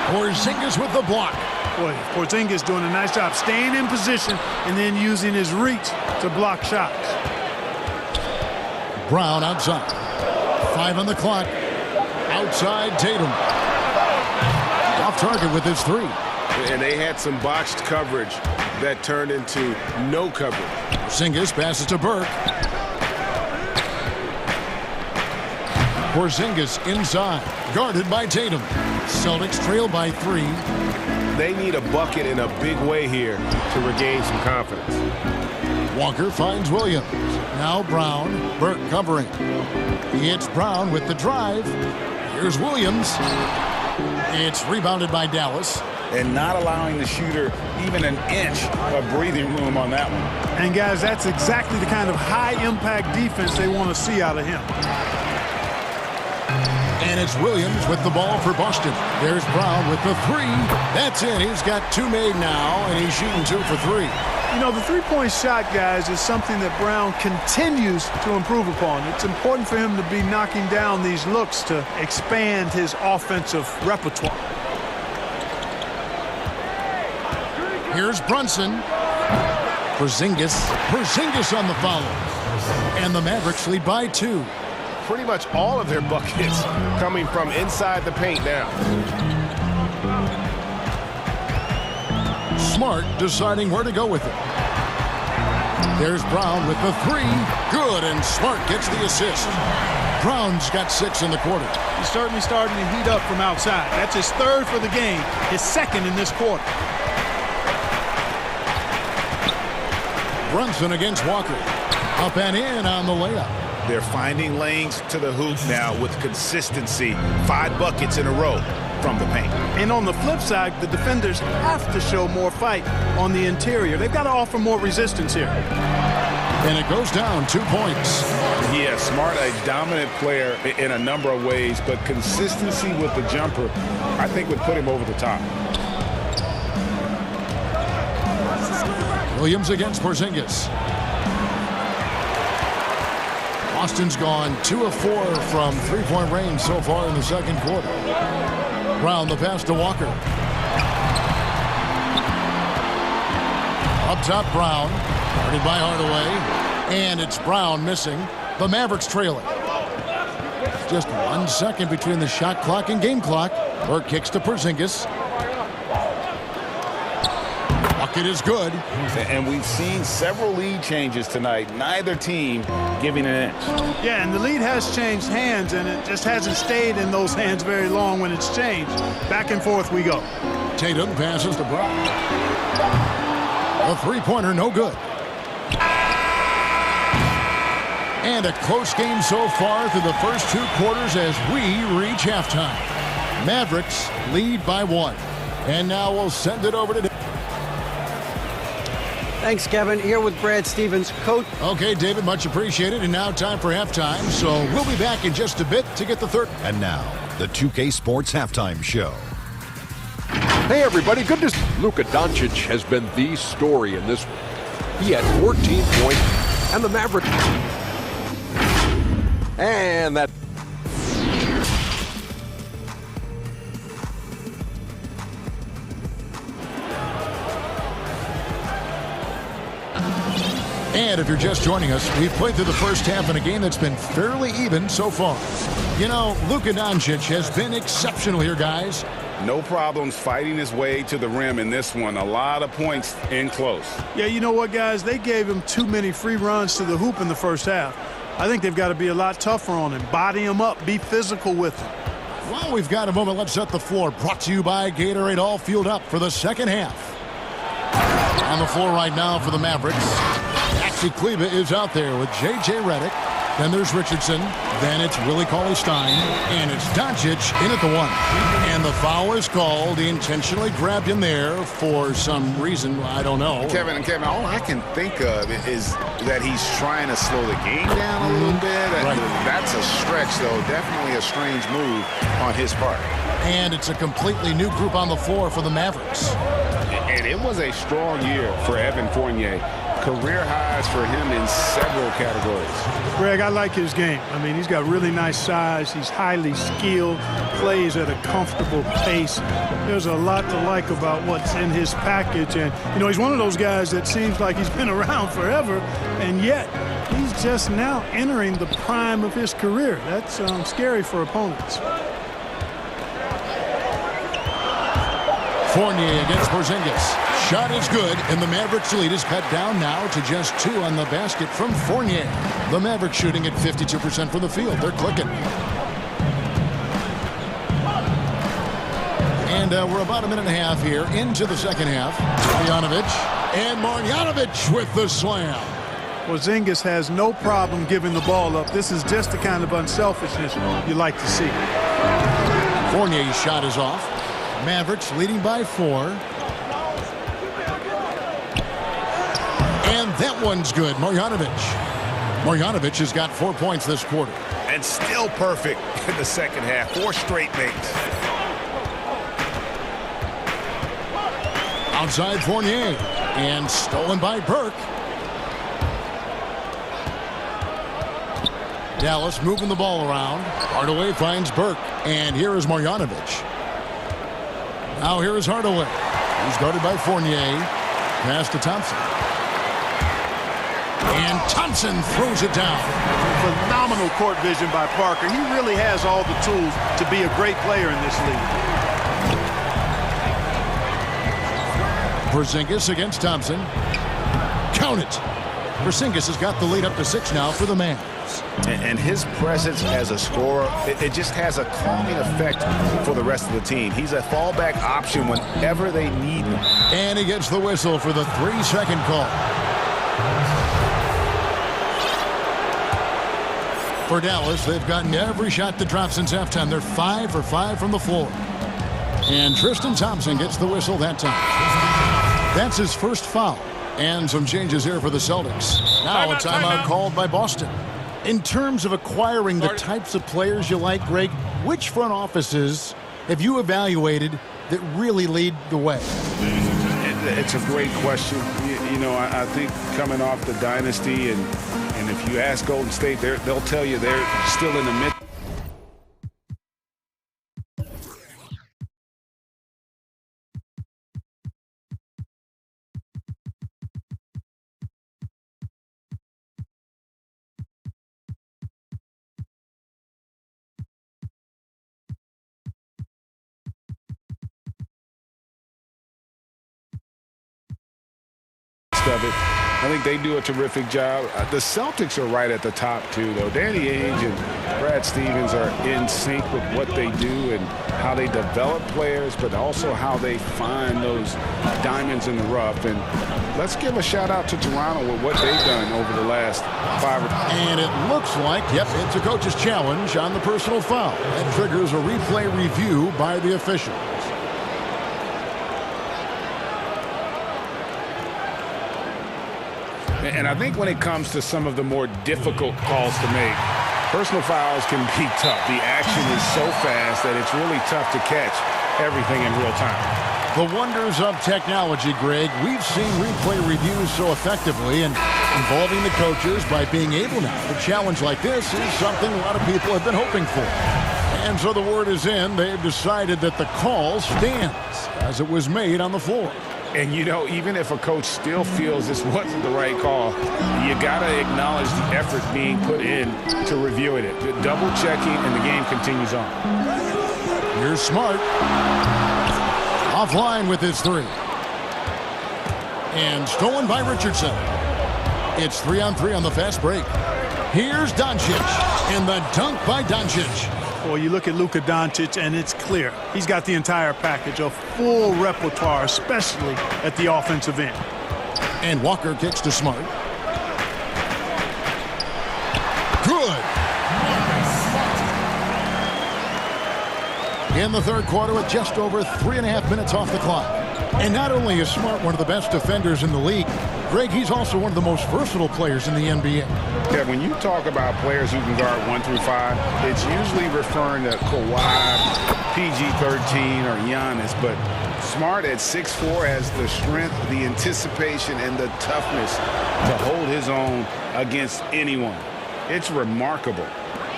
Porzingis with the block. Boy, Porzingis doing a nice job staying in position and then using his reach to block shots. Brown outside. 5 on the clock. Outside Tatum. Off target with his 3. And they had some botched coverage that turned into no coverage. Porzingis passes to Burke. Porzingis inside, guarded by Tatum. Celtics trail by 3. They need a bucket in a big way here to regain some confidence. Walker finds Williams. Now Brown. Burke covering. It's Brown with the drive. Here's Williams. It's rebounded by Dallas. And not allowing the shooter even an inch of breathing room on that one. And guys, that's exactly the kind of high-impact defense they want to see out of him. And it's Williams with the ball for Boston. There's Brown with the 3. That's it. He's got 2 made now, and he's shooting 2 for 3. You know, the three-point shot, guys, is something that Brown continues to improve upon. It's important for him to be knocking down these looks to expand his offensive repertoire. Here's Brunson. Porzingis on the follow. And the Mavericks lead by 2. Pretty much all of their buckets coming from inside the paint now. Smart deciding where to go with it. There's Brown with the 3. Good, and Smart gets the assist. Brown's got 6 in the quarter. He's certainly starting to heat up from outside. That's his 3rd for the game, his 2nd in this quarter. Brunson against Walker. Up and in on the layup. They're finding lanes to the hoop now with consistency. 5 buckets in a row from the paint. And on the flip side, the defenders have to show more fight on the interior. They've got to offer more resistance here. And it goes down 2 points. Yeah, Smart, a dominant player in a number of ways, but consistency with the jumper, I think, would put him over the top. Williams against Porzingis. Boston's gone 2 of 4 from 3-point range so far in the second quarter. Brown the pass to Walker. Up top, Brown. Guarded by Hardaway. And it's Brown missing. The Mavericks trailing. Just 1 second between the shot clock and game clock. Burke kicks to Porzingis. Bucket is good. And we've seen several lead changes tonight. Neither team giving an inch. Yeah, and the lead has changed hands, and it just hasn't stayed in those hands very long when it's changed. Back and forth we go. Tatum passes to Brown. A 3-pointer, no good. And a close game so far through the first 2 quarters as we reach halftime. Mavericks lead by 1. And now we'll send it over to... Thanks, Kevin. Here with Brad Stevens, coach. Okay, David, much appreciated. And now time for halftime. So we'll be back in just a bit to get the third. And now, the 2K Sports Halftime Show. Hey, everybody. Good to see. Luka Doncic has been the story in this one. He had 14 points, and the Mavericks. And that. And if you're just joining us, we've played through the first half in a game that's been fairly even so far. You know, Luka Doncic has been exceptional here, guys. No problems fighting his way to the rim in this one. A lot of points in close. Yeah, you know what, guys? They gave him too many free runs to the hoop in the first half. I think they've got to be a lot tougher on him. Body him up. Be physical with him. Well, we've got a moment. Let's set the floor. Brought to you by Gatorade. All fueled up for the second half. On the floor right now for the Mavericks. Maxi Kleber is out there with J.J. Redick. Then there's Richardson. Then it's Willie Cauley-Stein. And it's Doncic in at the one. And the foul is called. He intentionally grabbed him there for some reason. I don't know. Kevin, all I can think of is that he's trying to slow the game down a little bit. Right. That's a stretch, though. Definitely a strange move on his part. And it's a completely new group on the floor for the Mavericks. And it was a strong year for Evan Fournier. Career highs for him in several categories. Greg, I like his game. I mean, he's got really nice size. He's highly skilled, plays at a comfortable pace. There's a lot to like about what's in his package. And, you know, he's one of those guys that seems like he's been around forever, and yet he's just now entering the prime of his career. That's scary for opponents. Fournier against Porzingis. Shot is good, and the Mavericks lead is cut down now to just 2 on the basket from Fournier. The Mavericks shooting at 52% from the field. They're clicking. And we're about a minute and a half here into the second half. Marjanovic with the slam. Porzingis has no problem giving the ball up. This is just the kind of unselfishness you like to see. Fournier's shot is off. Mavericks leading by 4. And that one's good. Marjanovic has got 4 points this quarter. And still perfect in the second half. 4 straight makes. Outside Fournier. And stolen by Burke. Dallas moving the ball around. Hardaway finds Burke. And here is Marjanovic. Now here is Hardaway. He's guarded by Fournier. Pass to Thompson. And Thompson throws it down. Phenomenal court vision by Parker. He really has all the tools to be a great player in this league. Porzingis against Thompson. Count it. Porzingis has got the lead up to 6 now for the Mavs. And his presence as a scorer, it just has a calming effect for the rest of the team. He's a fallback option whenever they need him. And he gets the whistle for the 3-second call. For Dallas, they've gotten every shot that dropped since halftime. They're 5 for 5 from the floor. And Tristan Thompson gets the whistle that time. That's his first foul. And some changes here for the Celtics. Now a timeout called by Boston. In terms of acquiring the types of players you like, Greg, which front offices have you evaluated that really lead the way? It's a great question. You know, I think coming off the dynasty, and if you ask Golden State, they'll tell you they're still in the midst. Of it. I think they do a terrific job. The Celtics are right at the top too, though. Danny Ainge and Brad Stevens are in sync with what they do and how they develop players, but also how they find those diamonds in the rough. And let's give a shout out to Toronto with what they've done over the last 5 or 10. And it looks like, yep, it's a coach's challenge on the personal foul. That triggers a replay review by the officials. And I think when it comes to some of the more difficult calls to make, personal fouls can be tough. The action is so fast that it's really tough to catch everything in real time. The wonders of technology, Greg. We've seen replay reviews so effectively, and involving the coaches by being able now to challenge like this is something a lot of people have been hoping for. And so the word is in. They've decided that the call stands as it was made on the floor. And, you know, even if a coach still feels this wasn't the right call, you got to acknowledge the effort being put in to reviewing it. Double checking, and the game continues on. Here's Smart. Offline with his three. And stolen by Richardson. It's 3-on-3 on the fast break. Here's Doncic. And the dunk by Doncic. Well, you look at Luka Doncic, and it's clear. He's got the entire package, a full repertoire, especially at the offensive end. And Walker kicks to Smart. Good. In the third quarter with just over 3.5 minutes off the clock. And not only is Smart one of the best defenders in the league, Greg, he's also one of the most versatile players in the NBA. Yeah, when you talk about players who can guard 1 through 5, it's usually referring to Kawhi, PG-13, or Giannis. But Smart at 6'4" has the strength, the anticipation, and the toughness to hold his own against anyone. It's remarkable.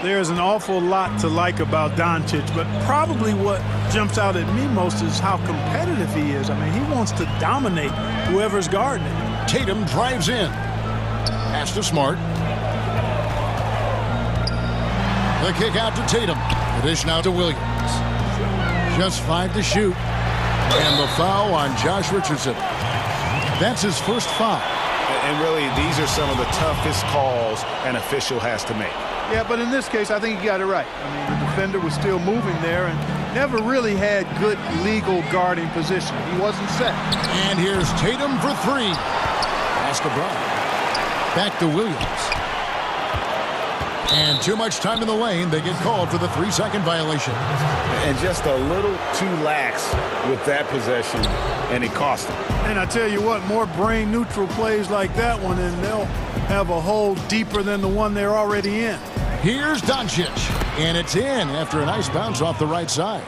There's an awful lot to like about Doncic, but probably what jumps out at me most is how competitive he is. I mean, he wants to dominate whoever's guarding him. Tatum drives in. Pass to Smart. The kick out to Tatum. The dish now to Williams. Just 5 to shoot. And the foul on Josh Richardson. That's his first foul. And really, these are some of the toughest calls an official has to make. Yeah, but in this case, I think he got it right. I mean, the defender was still moving there and never really had good legal guarding position. He wasn't set. And here's Tatum for 3. Pass to Brown. Back to Williams. And too much time in the lane. They get called for the 3-second violation. And just a little too lax with that possession, and it cost them. And I tell you what, more brain-neutral plays like that one, and they'll have a hole deeper than the one they're already in. Here's Doncic, and it's in after a nice bounce off the right side.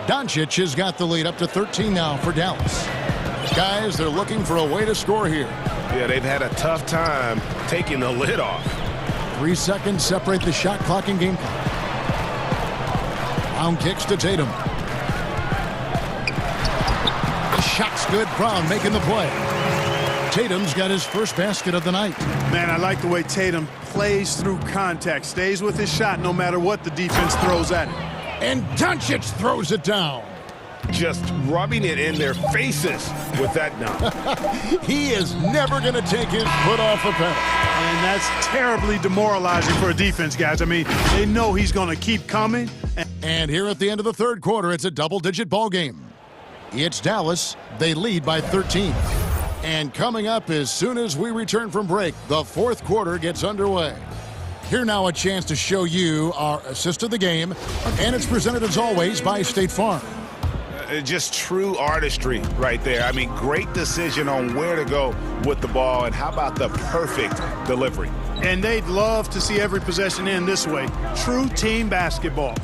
Doncic has got the lead up to 13 now for Dallas. Guys, they're looking for a way to score here. Yeah, they've had a tough time taking the lid off. 3 seconds separate the shot clock and game clock. Brown kicks to Tatum. The shot's good. Brown making the play. Tatum's got his first basket of the night. Man, I like the way Tatum plays through contact, stays with his shot no matter what the defense throws at him. And Doncic throws it down. Just rubbing it in their faces with that dunk. He is never going to take his foot off the pedal. And that's terribly demoralizing for a defense, guys. I mean, they know he's going to keep coming. And here at the end of the third quarter, it's a double-digit ball game. It's Dallas. They lead by 13. And coming up as soon as we return from break, the fourth quarter gets underway. Here now a chance to show you our assist of the game, and it's presented as always by State Farm. Just true artistry right there. I mean, great decision on where to go with the ball, and how about the perfect delivery? And they'd love to see every possession end this way. True team basketball.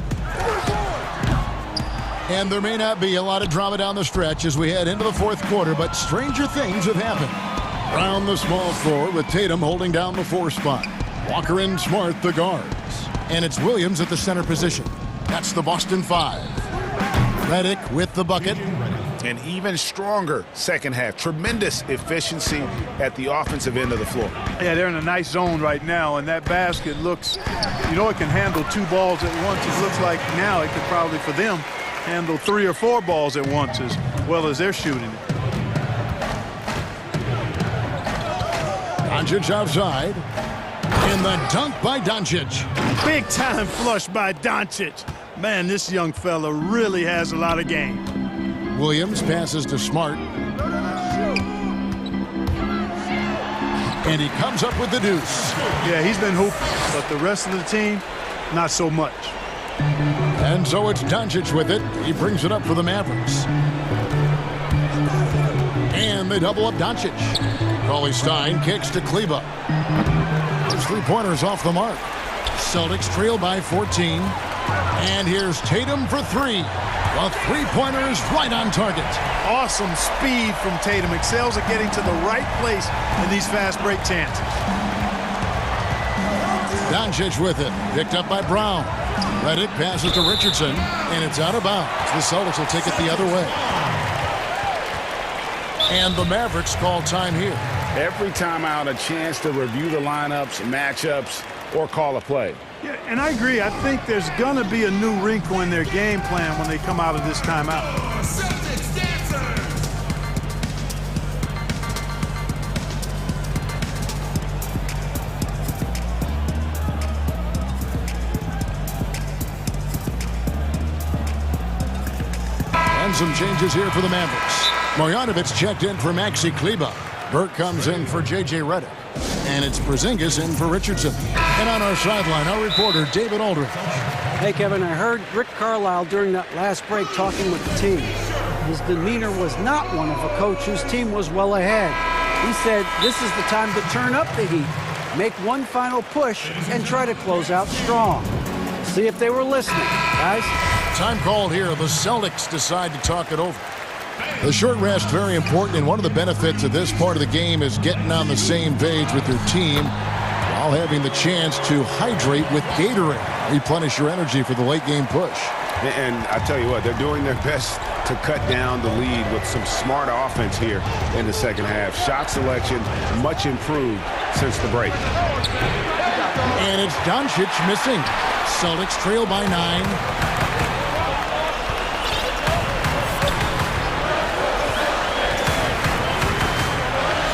And there may not be a lot of drama down the stretch as we head into the fourth quarter, but stranger things have happened. Around the small floor with Tatum holding down the 4 spot. Walker and Smart the guards. And it's Williams at the center position. That's the Boston 5. Redick with the bucket. An even stronger second half. Tremendous efficiency at the offensive end of the floor. Yeah, they're in a nice zone right now, and that basket looks, you know, it can handle 2 balls at once. It looks like now it could probably, for them, handle 3 or 4 balls at once as well as they're shooting it. Doncic outside. And the dunk by Doncic. Big time flush by Doncic. Man, this young fella really has a lot of game. Williams passes to Smart. And he comes up with the deuce. Yeah, he's been hooping, but the rest of the team, not so much. And so it's Doncic with it. He brings it up for the Mavericks. And they double up Doncic. Cauley Stein kicks to Kleba. Those 3-pointers off the mark. Celtics trail by 14. And here's Tatum for 3. The 3-pointer is right on target. Awesome speed from Tatum. Excels at getting to the right place in these fast break chances. Doncic with it. Picked up by Brown. Redick passes to Richardson, and it's out of bounds. The Celtics will take it the other way. And the Mavericks call time here. Every time out, a chance to review the lineups, matchups, or call a play. Yeah, and I agree. I think there's going to be a new wrinkle in their game plan when they come out of this timeout. Celtics dancers. And some changes here for the Mavericks. Marjanovic checked in for Maxi Kleba. Burke comes in for J.J. Redick. And it's Porzingis in for Richardson. And on our sideline, our reporter, David Aldridge. Hey, Kevin, I heard Rick Carlisle during that last break talking with the team. His demeanor was not one of a coach whose team was well ahead. He said this is the time to turn up the heat, make one final push, and try to close out strong. See if they were listening, guys. Time called here. The Celtics decide to talk it over. The short rest, very important, and one of the benefits of this part of the game is getting on the same page with your team while having the chance to hydrate with Gatorade. Replenish your energy for the late game push. And I tell you what, they're doing their best to cut down the lead with some smart offense here in the second half. Shot selection much improved since the break. And it's Doncic missing. Celtics trail by 9.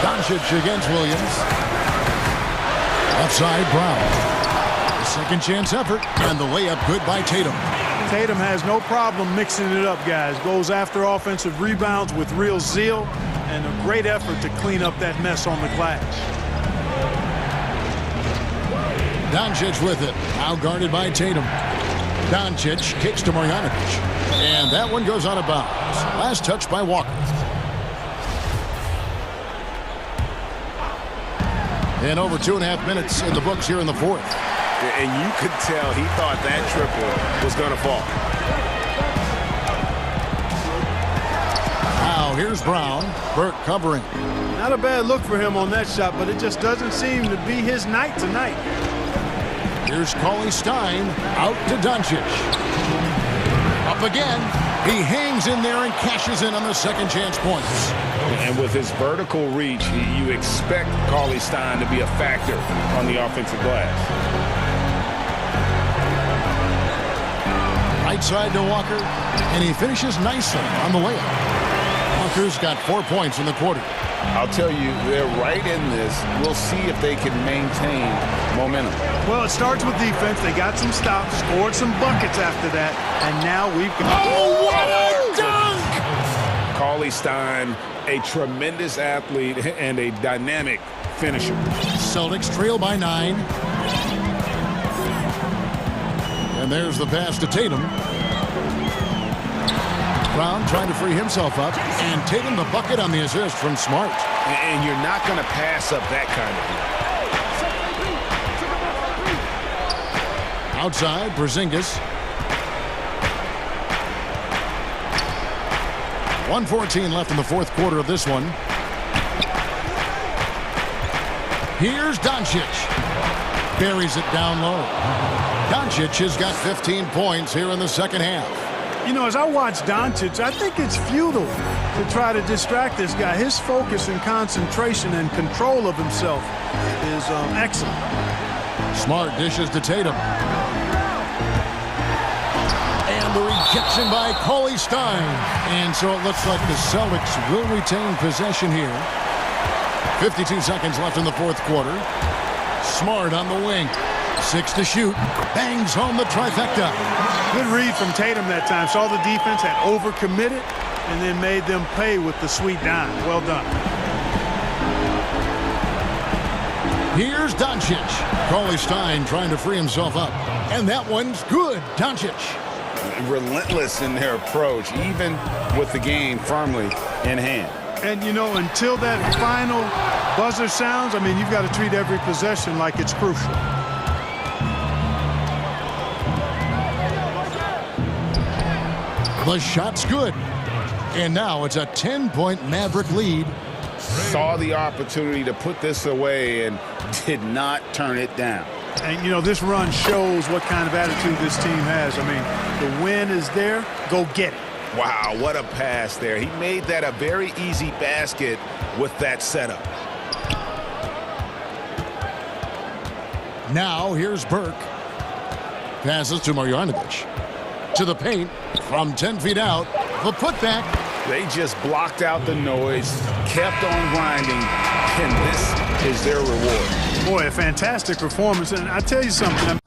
Doncic against Williams. Outside Brown. The second chance effort, and the layup good by Tatum. Tatum has no problem mixing it up, guys. Goes after offensive rebounds with real zeal and a great effort to clean up that mess on the glass. Doncic with it. Now guarded by Tatum. Doncic kicks to Marjanovic. And that one goes out of bounds. Last touch by Walker. And over 2.5 minutes in the books here in the fourth. And you could tell he thought that triple was going to fall. Now here's Brown. Burke covering. Not a bad look for him on that shot, but it just doesn't seem to be his night tonight. Here's Cauley Stein out to Doncic. Up again. He hangs in there and cashes in on the second chance points. And with his vertical reach, you expect Cauley Stein to be a factor on the offensive glass. Right side to Walker, and he finishes nicely on the layup. Walker's got 4 points in the quarter. I'll tell you, they're right in this. We'll see if they can maintain momentum. Well, it starts with defense. They got some stops, scored some buckets after that, and now we've got... Oh, what a dunk! Cauley Stein, a tremendous athlete and a dynamic finisher. Celtics trail by 9. And there's the pass to Tatum. Brown trying to free himself up, and Tatum the bucket on the assist from Smart. And you're not going to pass up that kind of thing. Outside, Porzingis. 1:14 left in the fourth quarter of this one. Here's Doncic. Buries it down low. Doncic has got 15 points here in the second half. You know, as I watch Doncic, I think it's futile to try to distract this guy. His focus and concentration and control of himself is excellent. Smart dishes to Tatum. And the rejection by Cauley Stein. And so it looks like the Celtics will retain possession here. 52 seconds left in the fourth quarter. Smart on the wing. 6 to shoot. Bangs home the trifecta. Good read from Tatum that time. Saw the defense had overcommitted and then made them pay with the sweet dime. Well done. Here's Doncic. Cauley Stein trying to free himself up. And that one's good. Doncic. Relentless in their approach, even with the game firmly in hand. And, you know, until that final buzzer sounds, I mean, you've got to treat every possession like it's crucial. The shot's good. And now it's a 10-point Maverick lead. Saw the opportunity to put this away and did not turn it down. And, you know, this run shows what kind of attitude this team has. I mean, the win is there. Go get it. Wow, what a pass there. He made that a very easy basket with that setup. Now here's Burke. passes to Marjanovic. To the paint from 10 feet out. The putback. They just blocked out the noise, kept on grinding, and this is their reward. Boy, a fantastic performance. And I tell you something.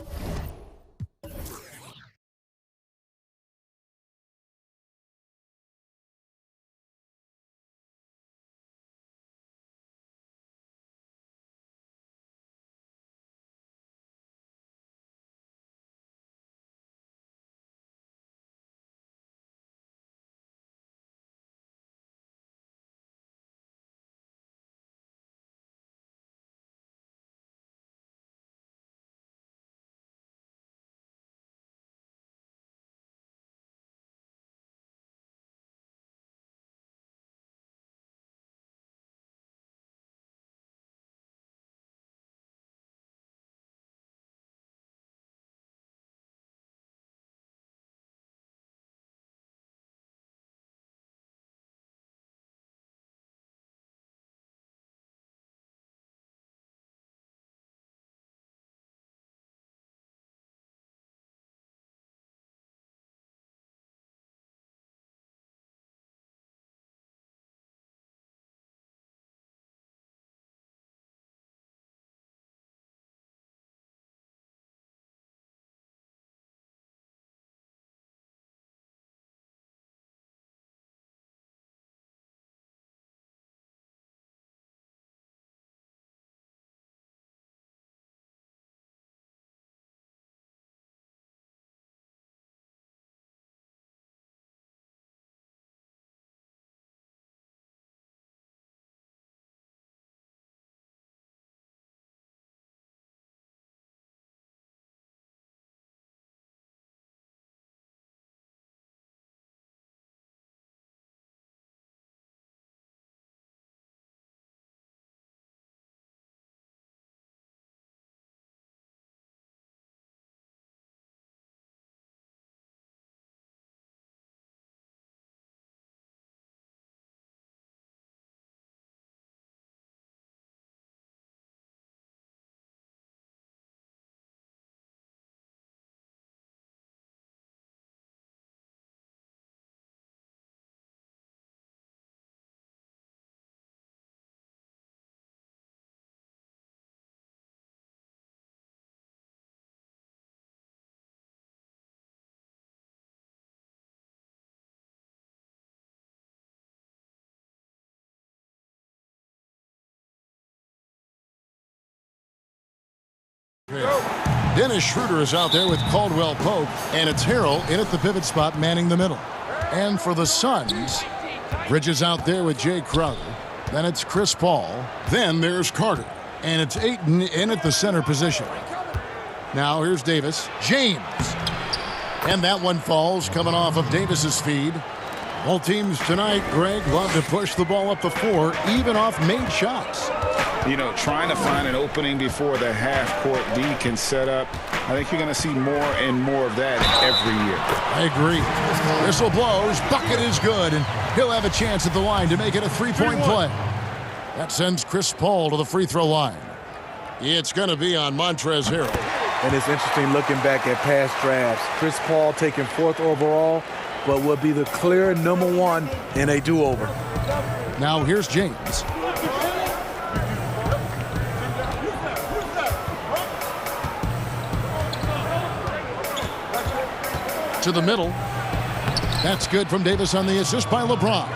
Dennis Schroeder is out there with Caldwell Pope, and it's Harrell in at the pivot spot manning the middle. And for the Suns, Bridges out there with Jay Crowder. Then it's Chris Paul. Then there's Carter. And it's Ayton in at the center position. Now here's Davis. James. And that one falls coming off of Davis's feed. Both teams tonight, Greg, love to push the ball up the floor, even off made shots. You know, trying to find an opening before the half-court D can set up. I think you're going to see more and more of that every year. I agree. Whistle blows. Bucket is good, and he'll have a chance at the line to make it a three-point play. That sends Chris Paul to the free throw line. It's going to be on Montrezl Harrell. And it's interesting looking back at past drafts. Chris Paul taken 4th overall, but will be the clear #1 in a do-over. Now here's James. To the middle. That's good from Davis on the assist by LeBron.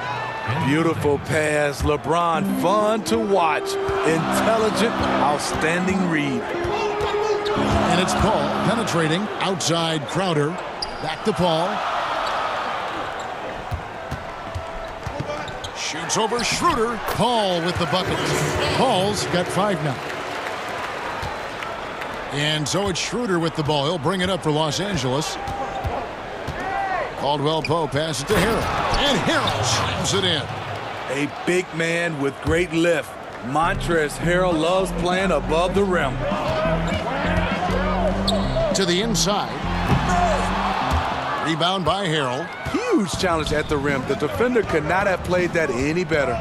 Beautiful pass. LeBron, fun to watch. Intelligent, outstanding read. And it's Paul penetrating outside Crowder. Back to Paul. Shoots over Schroeder. Paul with the bucket. Paul's got 5 now. And so it's Schroeder with the ball. He'll bring it up for Los Angeles. Caldwell Pope passes to Harrell. And Harrell slams it in. A big man with great lift. Montrezl Harrell loves playing above the rim. To the inside. Rebound by Harrell. Huge challenge at the rim. The defender could not have played that any better.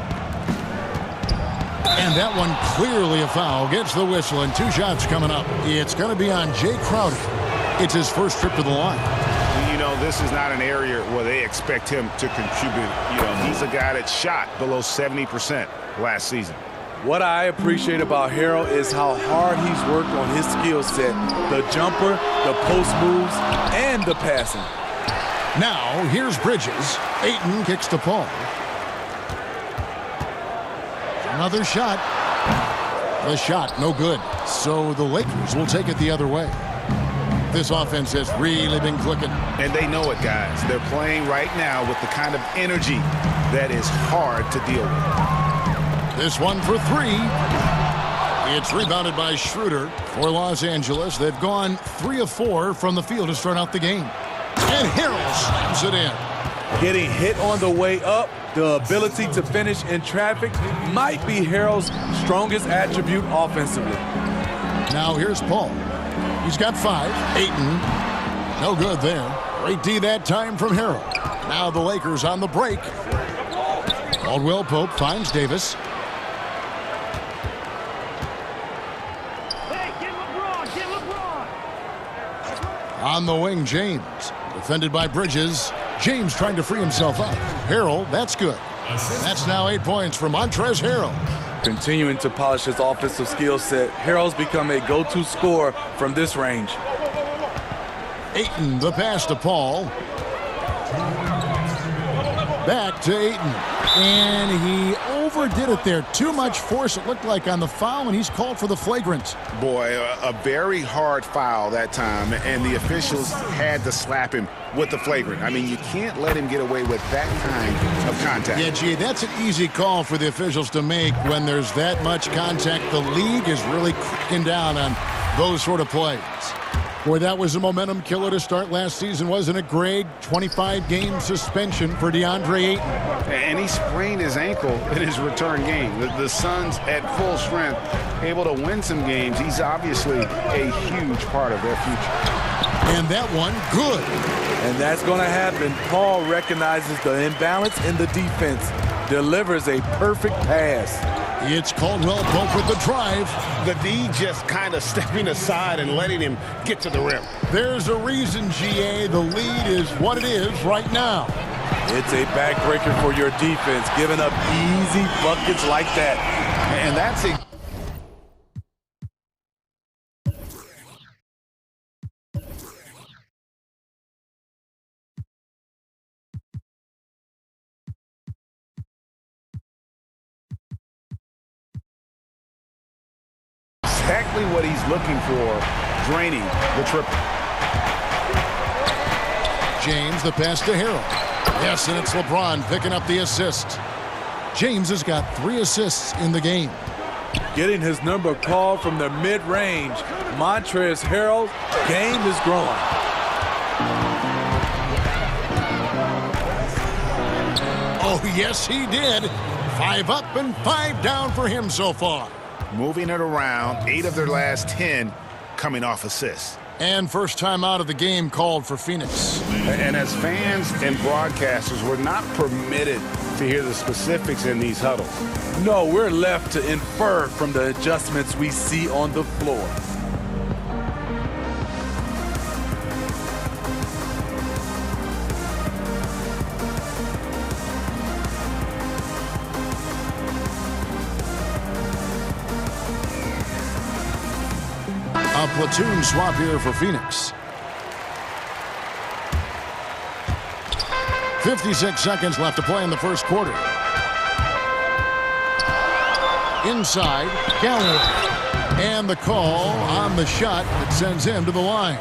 And that one clearly a foul. Gets the whistle and 2 shots coming up. It's going to be on Jay Crowder. It's his first trip to the line. You know, this is not an area where they expect him to contribute. You know, he's a guy that shot below 70% last season. What I appreciate about Harold is how hard he's worked on his skill set. The jumper, the post moves, and the passing. Now, here's Bridges. Ayton kicks to Paul. Another shot. The shot, no good. So the Lakers will take it the other way. This offense has really been clicking. And they know it, guys. They're playing right now with the kind of energy that is hard to deal with. This one for three. It's rebounded by Schroeder for Los Angeles. They've gone 3 of 4 from the field to start out the game. And Harold slams it in. Getting hit on the way up, the ability to finish in traffic might be Harold's strongest attribute offensively. Now here's Paul. He's got 5. Ayton, no good there. Great D that time from Harold. Now the Lakers on the break. Caldwell Pope finds Davis. On the wing, James. Defended by Bridges. James trying to free himself up. Harold, that's good. That's now 8 points for Montrezl Harrell. Continuing to polish his offensive skill set, Harold's become a go-to scorer from this range. Ayton, the pass to Paul. Back to Ayton. And he overdid it there. Too much force, it looked like, on the foul, and he's called for the flagrant. Boy, a very hard foul that time, and the officials had to slap him with the flagrant. I mean, you can't let him get away with that kind of contact. Yeah, gee, that's an easy call for the officials to make when there's that much contact. The league is really cracking down on those sort of plays. Boy, that was a momentum killer to start last season, wasn't it, Greg? 25-game suspension for DeAndre Ayton. And he sprained his ankle in his return game. The Suns at full strength, able to win some games. He's obviously a huge part of their future. And that one, good. And that's going to happen. Paul recognizes the imbalance in the defense, delivers a perfect pass. It's Caldwell Pope with the drive. The D just kind of stepping aside and letting him get to the rim. There's a reason, GA. The lead is what it is right now. It's a backbreaker for your defense, giving up easy buckets like that. And that's a... exactly what he's looking for, draining the triple. James, the pass to Harold. Yes, and it's LeBron picking up the assist. James has got 3 assists in the game. Getting his number called from the mid-range. Montrezl Harrell's game is growing. Oh, yes, he did. 5 up and 5 down for him so far. Moving it around, 8 of their last 10 coming off assists. And first time out of the game called for Phoenix. And as fans and broadcasters, we're not permitted to hear the specifics in these huddles. No, we're left to infer from the adjustments we see on the floor. A platoon swap here for Phoenix. 56 seconds left to play in the first quarter. Inside, Galloway. And the call on the shot that sends him to the line.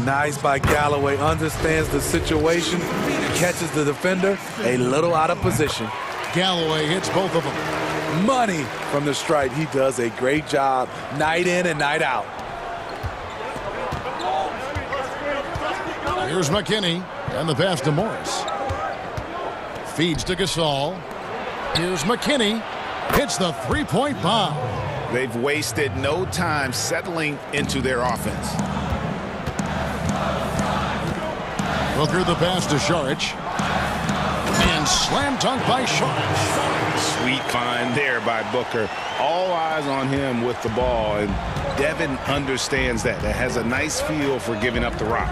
Nice by Galloway. Understands the situation. Catches the defender a little out of position. Galloway hits both of them. Money from the stripe. He does a great job night in and night out. Here's McKinney and the pass to Morris. Feeds to Gasol. Here's McKinney. Hits the three-point bomb. They've wasted no time settling into their offense. Booker the pass to Šarić. And And slam dunk by Sharp. Sweet find there by Booker. All eyes on him with the ball, and Devin understands that. That has a nice feel for giving up the rock.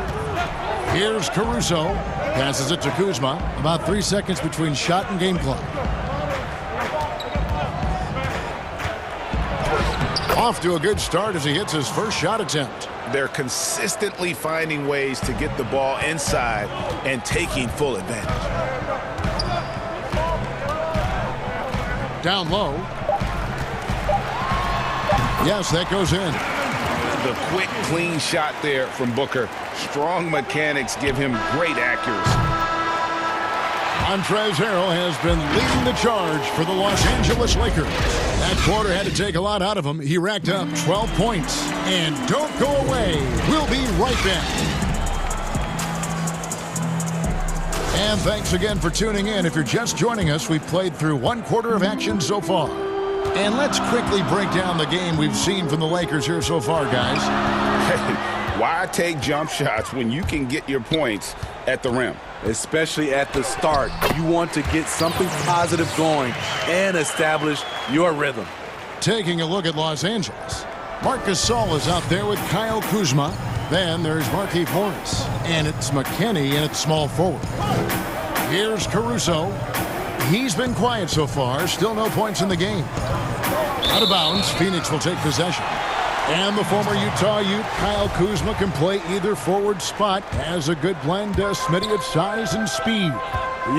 Here's Caruso. Passes it to Kuzma. About 3 seconds between shot and game clock. Off to a good start as he hits his first shot attempt. They're consistently finding ways to get the ball inside and taking full advantage. Down low. Yes, that goes in. The quick, clean shot there from Booker. Strong mechanics give him great accuracy. Montrezl Harrell has been leading the charge for the Los Angeles Lakers. That quarter had to take a lot out of him. He racked up 12 points. And don't go away. We'll be right back. And thanks again for tuning in. If you're just joining us, we've played through 1 quarter of action so far. And let's quickly break down the game we've seen from the Lakers here so far, guys. Why take jump shots when you can get your points at the rim? Especially at the start. You want to get something positive going and establish your rhythm. Taking a look at Los Angeles. Marc Gasol is out there with Kyle Kuzma. Then there's Markieff Morris. And it's McKinney in at small forward. Here's Caruso. He's been quiet so far. Still no points in the game. Out of bounds, Phoenix will take possession. And the former Utah Ute, Kyle Kuzma, can play either forward spot. Has a good blend of Smitty of size and speed.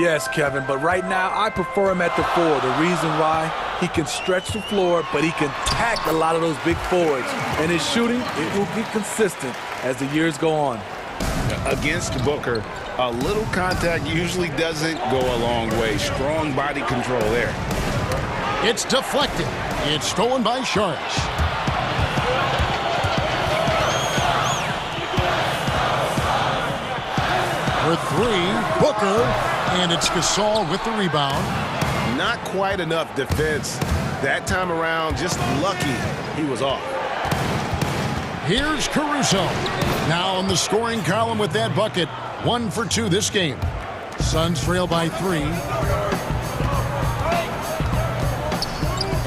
Yes, Kevin, but right now I prefer him at the 4. The reason why, he can stretch the floor, but he can tack a lot of those big forwards. And his shooting, it will be consistent as the years go on. Against Booker, a little contact usually doesn't go a long way. Strong body control there. It's deflected. It's stolen by Sharp. For 3, Booker, and it's Gasol with the rebound. Not quite enough defense that time around. Just lucky he was off. Here's Caruso. Now on the scoring column with that bucket. 1 for 2 this game. Suns trail by 3.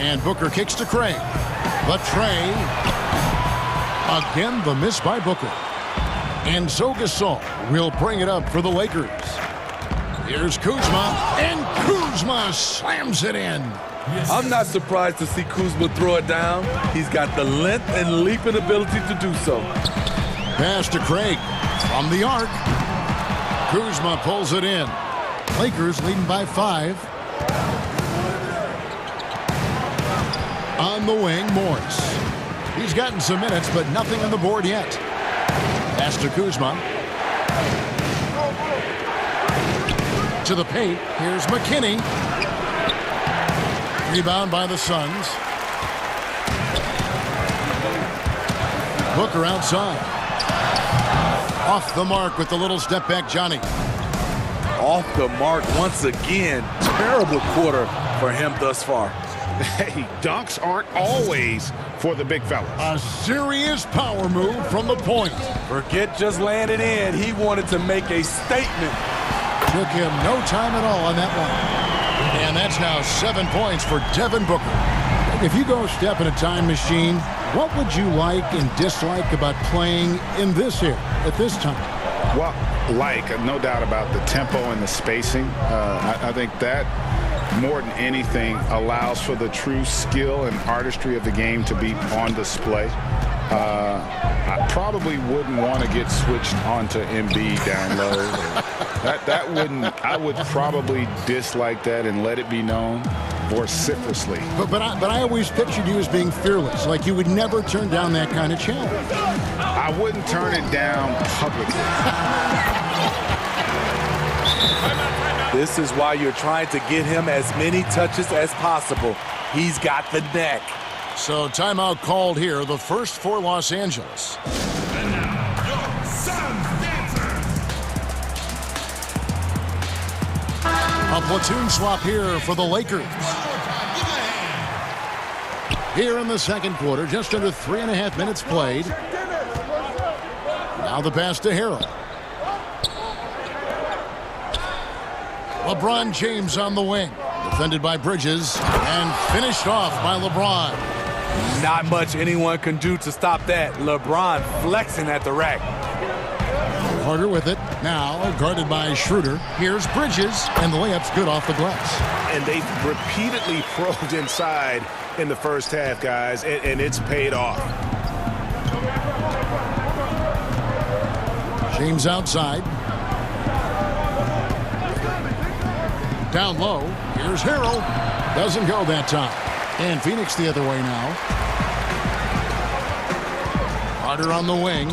And Booker kicks to Craig. But Trey. Again, the miss by Booker. And so Gasol will bring it up for the Lakers. Here's Kuzma. And Kuzma slams it in. I'm not surprised to see Kuzma throw it down. He's got the length and leaping ability to do so. Pass to Craig from the arc. Kuzma pulls it in. Lakers leading by 5. On the wing, Morris. He's gotten some minutes, but nothing on the board yet. Pass to Kuzma. To the paint. Here's McKinney. Rebound by the Suns. Booker outside. Off the mark with the little step back, Johnny. Off the mark once again. Terrible quarter for him thus far. Hey, dunks aren't always for the big fellas. A serious power move from the point. Forget just laying it in. He wanted to make a statement. Took him no time at all on that one. And that's now 7 points for Devin Booker. If you go step in a time machine, what would you like and dislike about playing in this era at this time? Well, no doubt about the tempo and the spacing. I think that more than anything allows for the true skill and artistry of the game to be on display. I probably wouldn't want to get switched onto Embiid down low. I would probably dislike that and let it be known vociferously. But I always pictured you as being fearless, like you would never turn down that kind of challenge. I wouldn't turn it down publicly. This is why you're trying to get him as many touches as possible. He's got the neck. So timeout called here, the first for Los Angeles. And now, your Suns dancers. A platoon swap here for the Lakers. Here in the second quarter, just under 3.5 minutes played. Now the pass to Harrell. LeBron James on the wing. Defended by Bridges and finished off by LeBron. Not much anyone can do to stop that. LeBron flexing at the rack. Carter with it. Now guarded by Schroeder. Here's Bridges, and the layup's good off the glass. And they've repeatedly probed inside in the first half, guys, and it's paid off. James outside. Down low. Here's Harrell. Doesn't go that time. And Phoenix the other way now. Carter on the wing.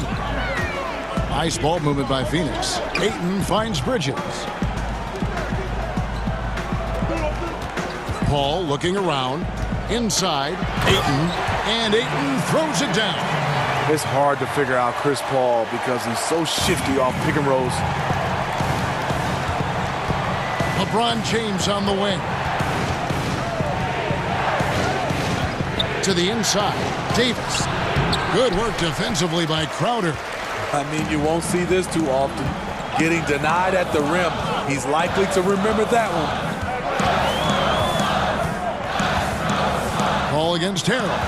Nice ball movement by Phoenix. Ayton finds Bridges. Paul looking around. Inside. Ayton. And Ayton throws it down. It's hard to figure out Chris Paul because he's so shifty off pick and rolls. LeBron James on the wing. To the inside. Davis. Good work defensively by Crowder. I mean, you won't see this too often. Getting denied at the rim. He's likely to remember that one. Paul against Harrell.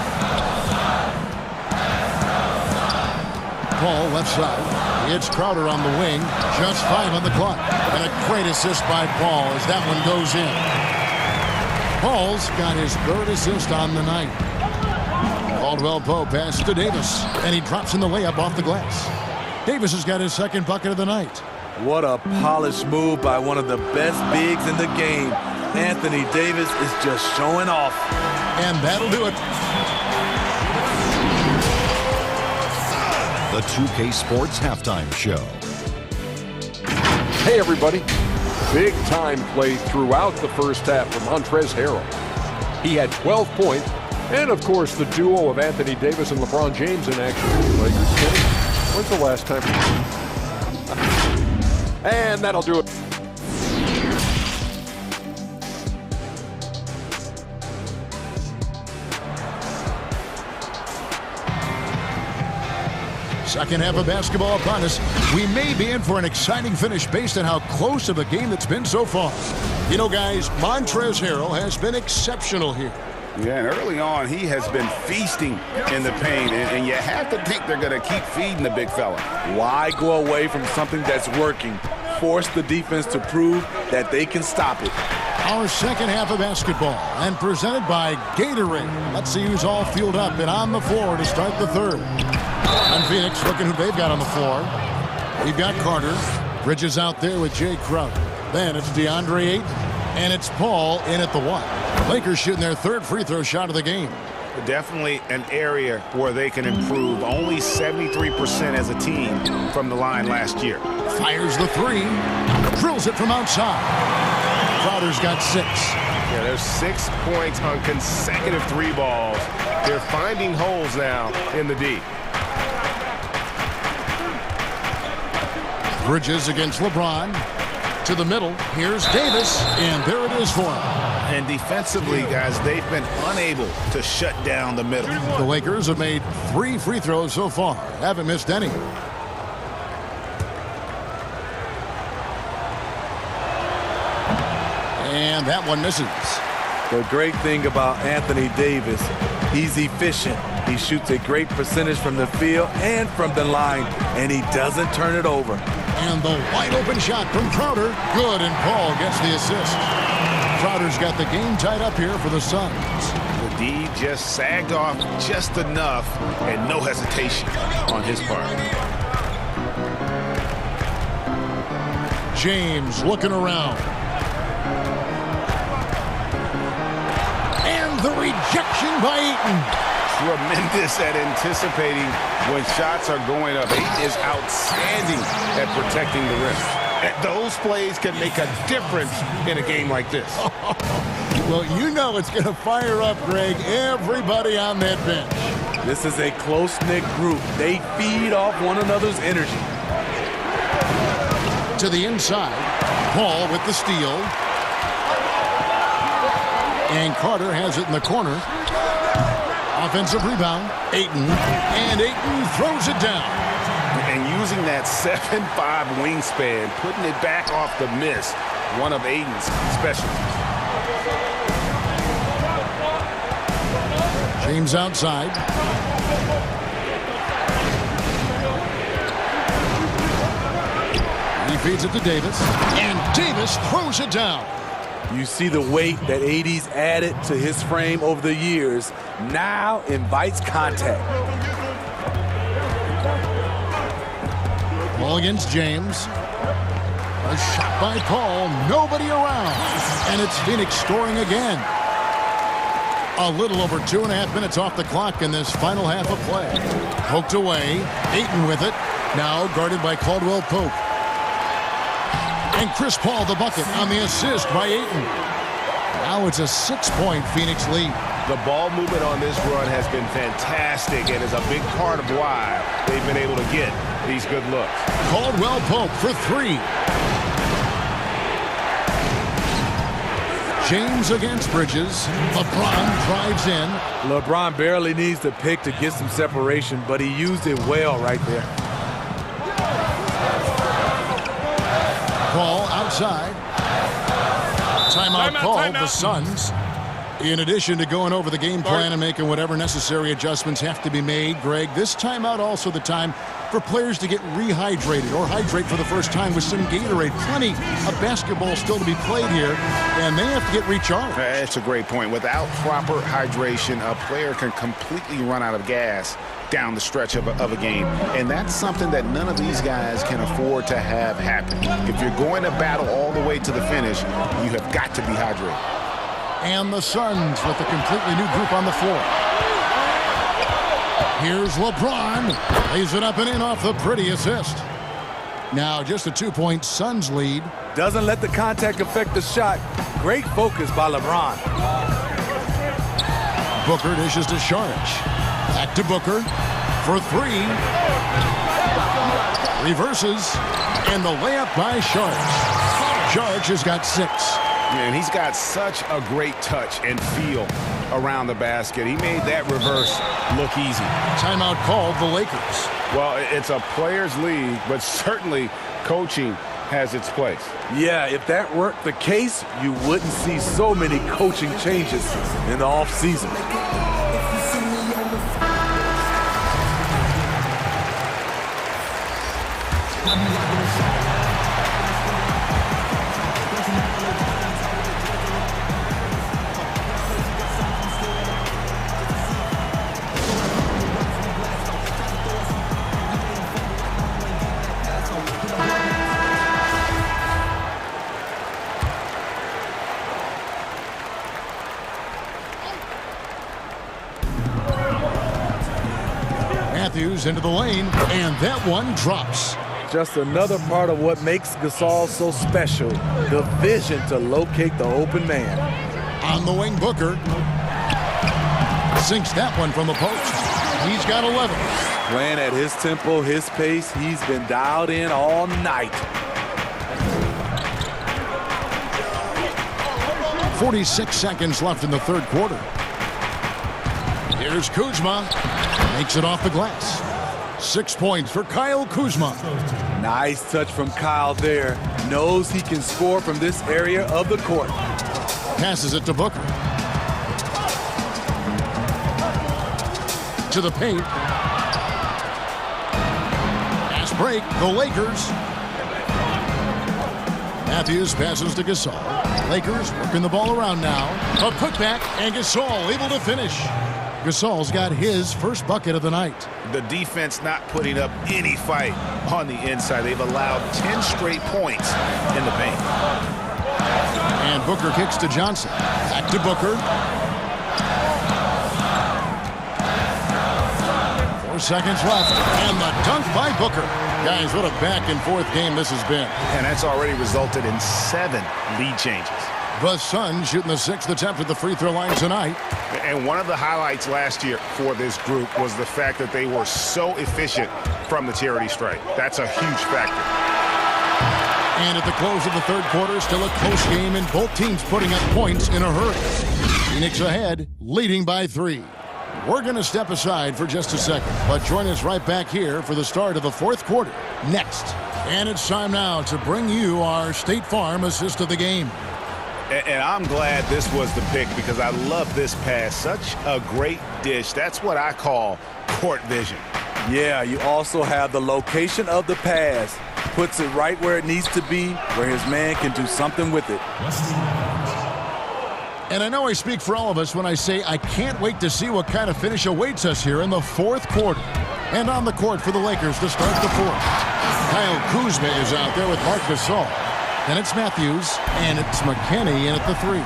Paul left side. It's Crowder on the wing. Just 5 on the clock. And a great assist by Paul as that one goes in. Paul's got his 3rd assist on the night. Caldwell Pope pass to Davis. And he drops in the layup off the glass. Davis has got his 2nd bucket of the night. What a polished move by one of the best bigs in the game. Anthony Davis is just showing off. And that'll do it. The 2K Sports Halftime Show. Hey, everybody. Big time play throughout the first half from Montrezl Harrell. He had 12 points. And, of course, the duo of Anthony Davis and LeBron James in action. Lakers. When's the last time? And that'll do it. Second half of basketball upon us. We may be in for an exciting finish based on how close of a game it's been so far. You know, guys, Montrezl Harrell has been exceptional here. Yeah, and early on, he has been feasting in the paint, and you have to think they're going to keep feeding the big fella. Why go away from something that's working? Force the defense to prove that they can stop it. Our second half of basketball, and presented by Gatorade. Let's see who's all fueled up and on the floor to start the third. And Phoenix looking who they've got on the floor. We've got Carter. Bridges out there with Jay Crowder. Then it's DeAndre Ayton. And it's Paul in at the 1. Lakers shooting their 3rd free throw shot of the game. Definitely an area where they can improve. Only 73% as a team from the line last year. Fires the 3. Drills it from outside. Crowder's got 6. Yeah, there's 6 points on consecutive 3 balls. They're finding holes now in the D. Bridges against LeBron. To the middle. Here's Davis. And there it is for him. And defensively, guys, they've been unable to shut down the middle. The Lakers have made 3 free throws so far. Haven't missed any. And that one misses. The great thing about Anthony Davis, he's efficient. He shoots a great percentage from the field and from the line, and he doesn't turn it over. And the wide open shot from Crowder. Good, and Paul gets the assist. Crowder's got the game tied up here for the Suns. The D just sagged off just enough, and no hesitation on his part. James looking around. And the rejection by Ayton. Tremendous at anticipating when shots are going up. Ayton is outstanding at protecting the rim. Those plays can make a difference in a game like this. Well, you know it's going to fire up, Greg, everybody on that bench. This is a close-knit group. They feed off one another's energy. To the inside. Paul with the steal. And Carter has it in the corner. Offensive rebound. Ayton. And Ayton throws it down. And using that 7'5" wingspan, putting it back off the miss. one of Aiden's specialties. James outside. He feeds it to Davis, and Davis throws it down. You see the weight that AD's added to his frame over the years. Now invites contact. Ball against James. A shot by Paul. Nobody around. And it's Phoenix scoring again. A little over 2.5 minutes off the clock in this final half of play. Poked away. Ayton with it. Now guarded by Caldwell Pope. And Chris Paul the bucket on the assist by Ayton. Now it's a 6-point Phoenix lead. The ball movement on this run has been fantastic and is a big part of why they've been able to get these good looks. Caldwell Pope for 3. James against Bridges. LeBron drives in. LeBron barely needs to pick to get some separation, but he used it well right there. Paul outside. Timeout called. The Suns. In addition to going over the game plan and making whatever necessary adjustments have to be made, Greg, this timeout also the time for players to get rehydrated or hydrate for the first time with some Gatorade. Plenty of basketball still to be played here, and they have to get recharged. That's a great point. Without proper hydration, a player can completely run out of gas down the stretch of a game. And that's something that none of these guys can afford to have happen. If you're going to battle all the way to the finish, you have got to be hydrated. And the Suns with a completely new group on the floor. Here's LeBron. Lays it up and in off the pretty assist. Now just a 2-point Suns lead. Doesn't let the contact affect the shot. Great focus by LeBron. Booker dishes to Saric. Back to Booker for 3. Reverses. And the layup by Saric. Saric has got 6. And he's got such a great touch and feel around the basket. He made that reverse look easy. Timeout called the Lakers. Well, it's a players' league, but certainly coaching has its place. Yeah, if that weren't the case, you wouldn't see so many coaching changes in the offseason. Matthews into the lane, and that one drops. Just another part of what makes Gasol so special, the vision to locate the open man. On the wing, Booker sinks that one from the post. He's got 11. Playing at his tempo, his pace, he's been dialed in all night. 46 seconds left in the third quarter. Here's Kuzma. Makes it off the glass. 6 points for Kyle Kuzma. Nice touch from Kyle there. Knows he can score from this area of the court. Passes it to Booker. To the paint. Fast break, the Lakers. Matthews passes to Gasol. Lakers working the ball around now. A putback, and Gasol able to finish. Gasol's got his first bucket of the night. The defense not putting up any fight on the inside. They've allowed 10 straight points in the paint. And Booker kicks to Johnson. Back to Booker. 4 seconds left. And the dunk by Booker. Guys, what a back and forth game this has been. And that's already resulted in 7 lead changes. The Suns shooting the 6th attempt at the free throw line tonight. And one of the highlights last year for this group was the fact that they were so efficient from the charity stripe. That's a huge factor. And at the close of the third quarter, still a close game, and both teams putting up points in a hurry. Phoenix ahead, leading by 3. We're going to step aside for just a second, but join us right back here for the start of the fourth quarter. Next, And it's time now to bring you our State Farm assist of the game. And I'm glad this was the pick because I love this pass. Such a great dish. That's what I call court vision. Yeah, you also have the location of the pass. Puts it right where it needs to be, where his man can do something with it. And I know I speak for all of us when I say I can't wait to see what kind of finish awaits us here in the fourth quarter. And on the court for the Lakers to start the fourth. Kyle Kuzma is out there with Marc Gasol. Then it's Matthews, and it's McKinney in at the 3.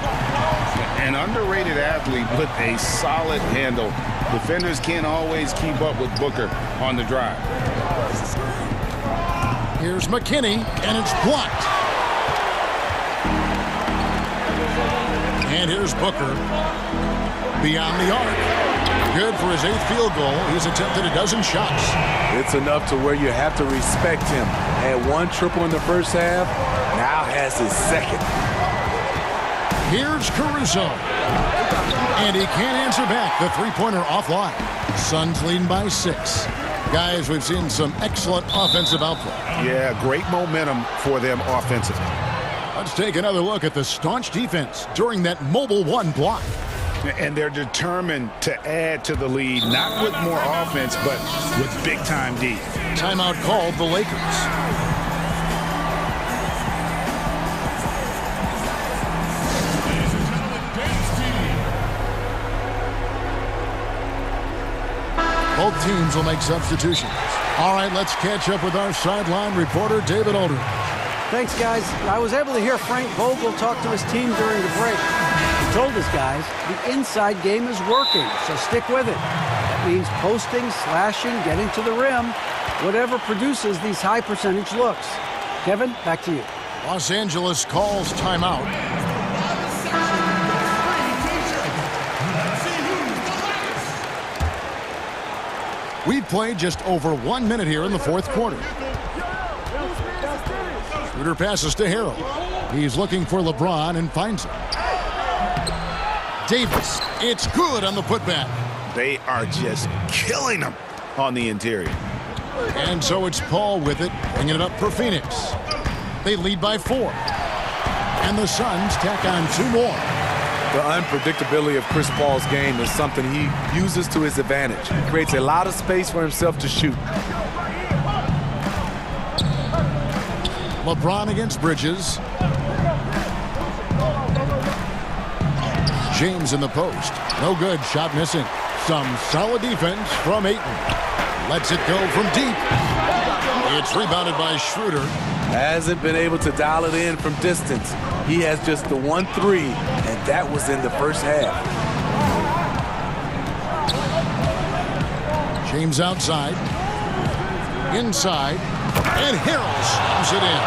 An underrated athlete with a solid handle. Defenders can't always keep up with Booker on the drive. Here's McKinney, and it's blocked. And here's Booker. Beyond the arc. Good for his 8th field goal. He's attempted a dozen shots. It's enough to where you have to respect him. Had 1 triple in the first half, now has his 2nd. Here's Caruso. And he can't answer back. The three-pointer offline. Suns leading by 6. Guys, we've seen some excellent offensive output. Yeah, great momentum for them offensively. Let's take another look at the staunch defense during that mobile 1 block. And they're determined to add to the lead, not with more offense, but with big-time D. Timeout called the Lakers. Both teams will make substitutions. All right, let's catch up with our sideline reporter, David Aldridge. Thanks, guys. I was able to hear Frank Vogel talk to his team during the break. He told his guys the inside game is working, so stick with it. That means posting, slashing, getting to the rim, whatever produces these high percentage looks. Kevin, back to you. Los Angeles calls timeout. We've played just over 1 minute here in the fourth quarter. Schroeder passes to Harrell. He's looking for LeBron and finds him. Davis, it's good on the putback. They are just killing them on the interior. And so it's Paul with it, bringing it up for Phoenix. They lead by 4. And the Suns tack on 2 more. The unpredictability of Chris Paul's game is something he uses to his advantage. He creates a lot of space for himself to shoot. LeBron against Bridges. James in the post. No good. Shot missing. Some solid defense from Ayton. Lets it go from deep. It's rebounded by Schroeder. Hasn't been able to dial it in from distance. He has just the 1 3, and that was in the first half. James outside. Inside. And Harrell slams it in.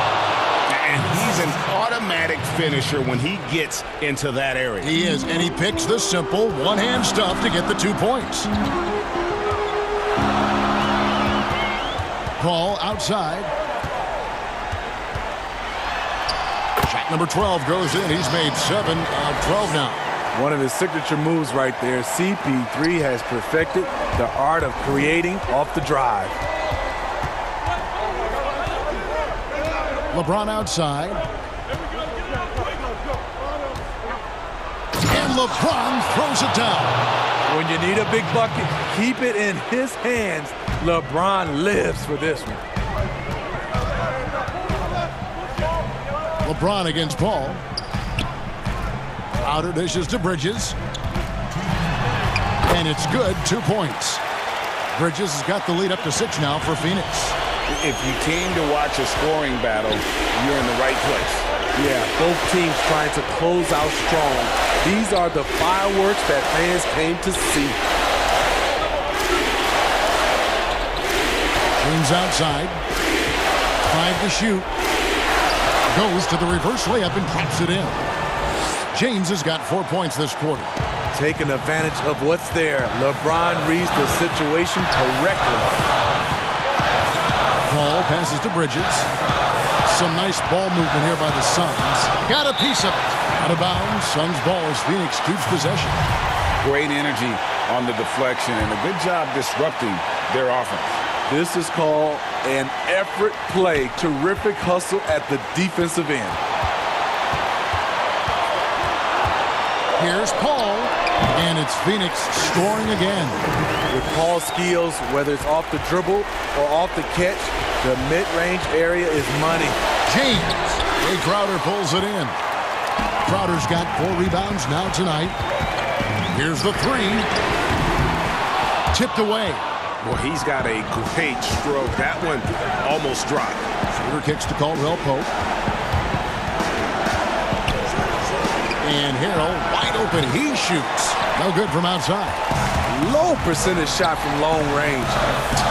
And he's an automatic finisher when he gets into that area. He is, and he picks the simple one-hand stuff to get the 2 points. Paul outside. Shot number 12 goes in. He's made 7 of 12 now. One of his signature moves right there. CP3 has perfected the art of creating off the drive. LeBron outside. And LeBron throws it down. When you need a big bucket, keep it in his hands. LeBron lives for this one. LeBron against Paul. Outer dishes to Bridges. And it's good. 2 points. Bridges has got the lead up to 6 now for Phoenix. If you came to watch a scoring battle, you're in the right place. Yeah, both teams trying to close out strong. These are the fireworks that fans came to see. James outside. 5 to shoot. Goes to the reverse layup and drops it in. James has got 4 points this quarter. Taking advantage of what's there. LeBron reads the situation correctly. Paul passes to Bridges. Some nice ball movement here by the Suns. Got a piece of it. Out of bounds. Suns ball as Phoenix keeps possession. Great energy on the deflection and a good job disrupting their offense. This is called An effort play. Terrific hustle at the defensive end. Here's Paul, and it's Phoenix scoring again. With Paul's skills, whether it's off the dribble or off the catch, the mid-range area is money. James. Jay Crowder pulls it in. Crowder's got 4 rebounds now tonight. Here's the 3. Tipped away. Well, he's got a great stroke. That one almost dropped. Shooter kicks to Caldwell Pope. And Harrell wide open. He shoots. No good from outside. Low percentage shot from long range.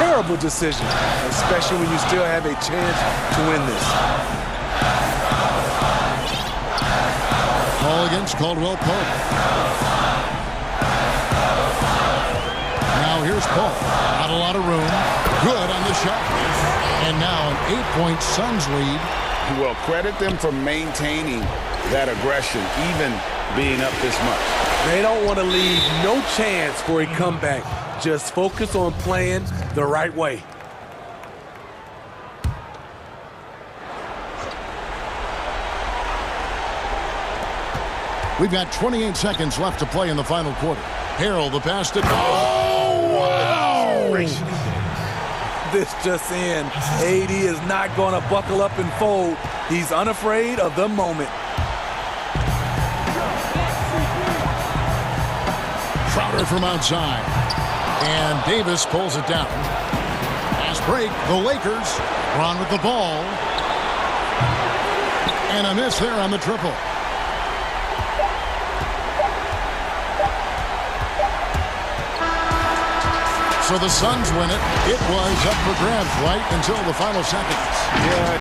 Terrible decision, especially when you still have a chance to win this. Ball against Caldwell Pope. Now here's Paul. Not a lot of room. Good on the shot. And now an 8-point Suns lead. Well, credit them for maintaining that aggression, even being up this much. They don't want to leave no chance for a comeback. Just focus on playing the right way. We've got 28 seconds left to play in the final quarter. Harrell, the pass to... Oh, wow! This just in. AD is not going to buckle up and fold. He's unafraid of the moment. Crowder from outside. And Davis pulls it down. Fast break. The Lakers run with the ball. And a miss there on the triple. So the Suns win it. It was up for grabs right until the final seconds. Yeah.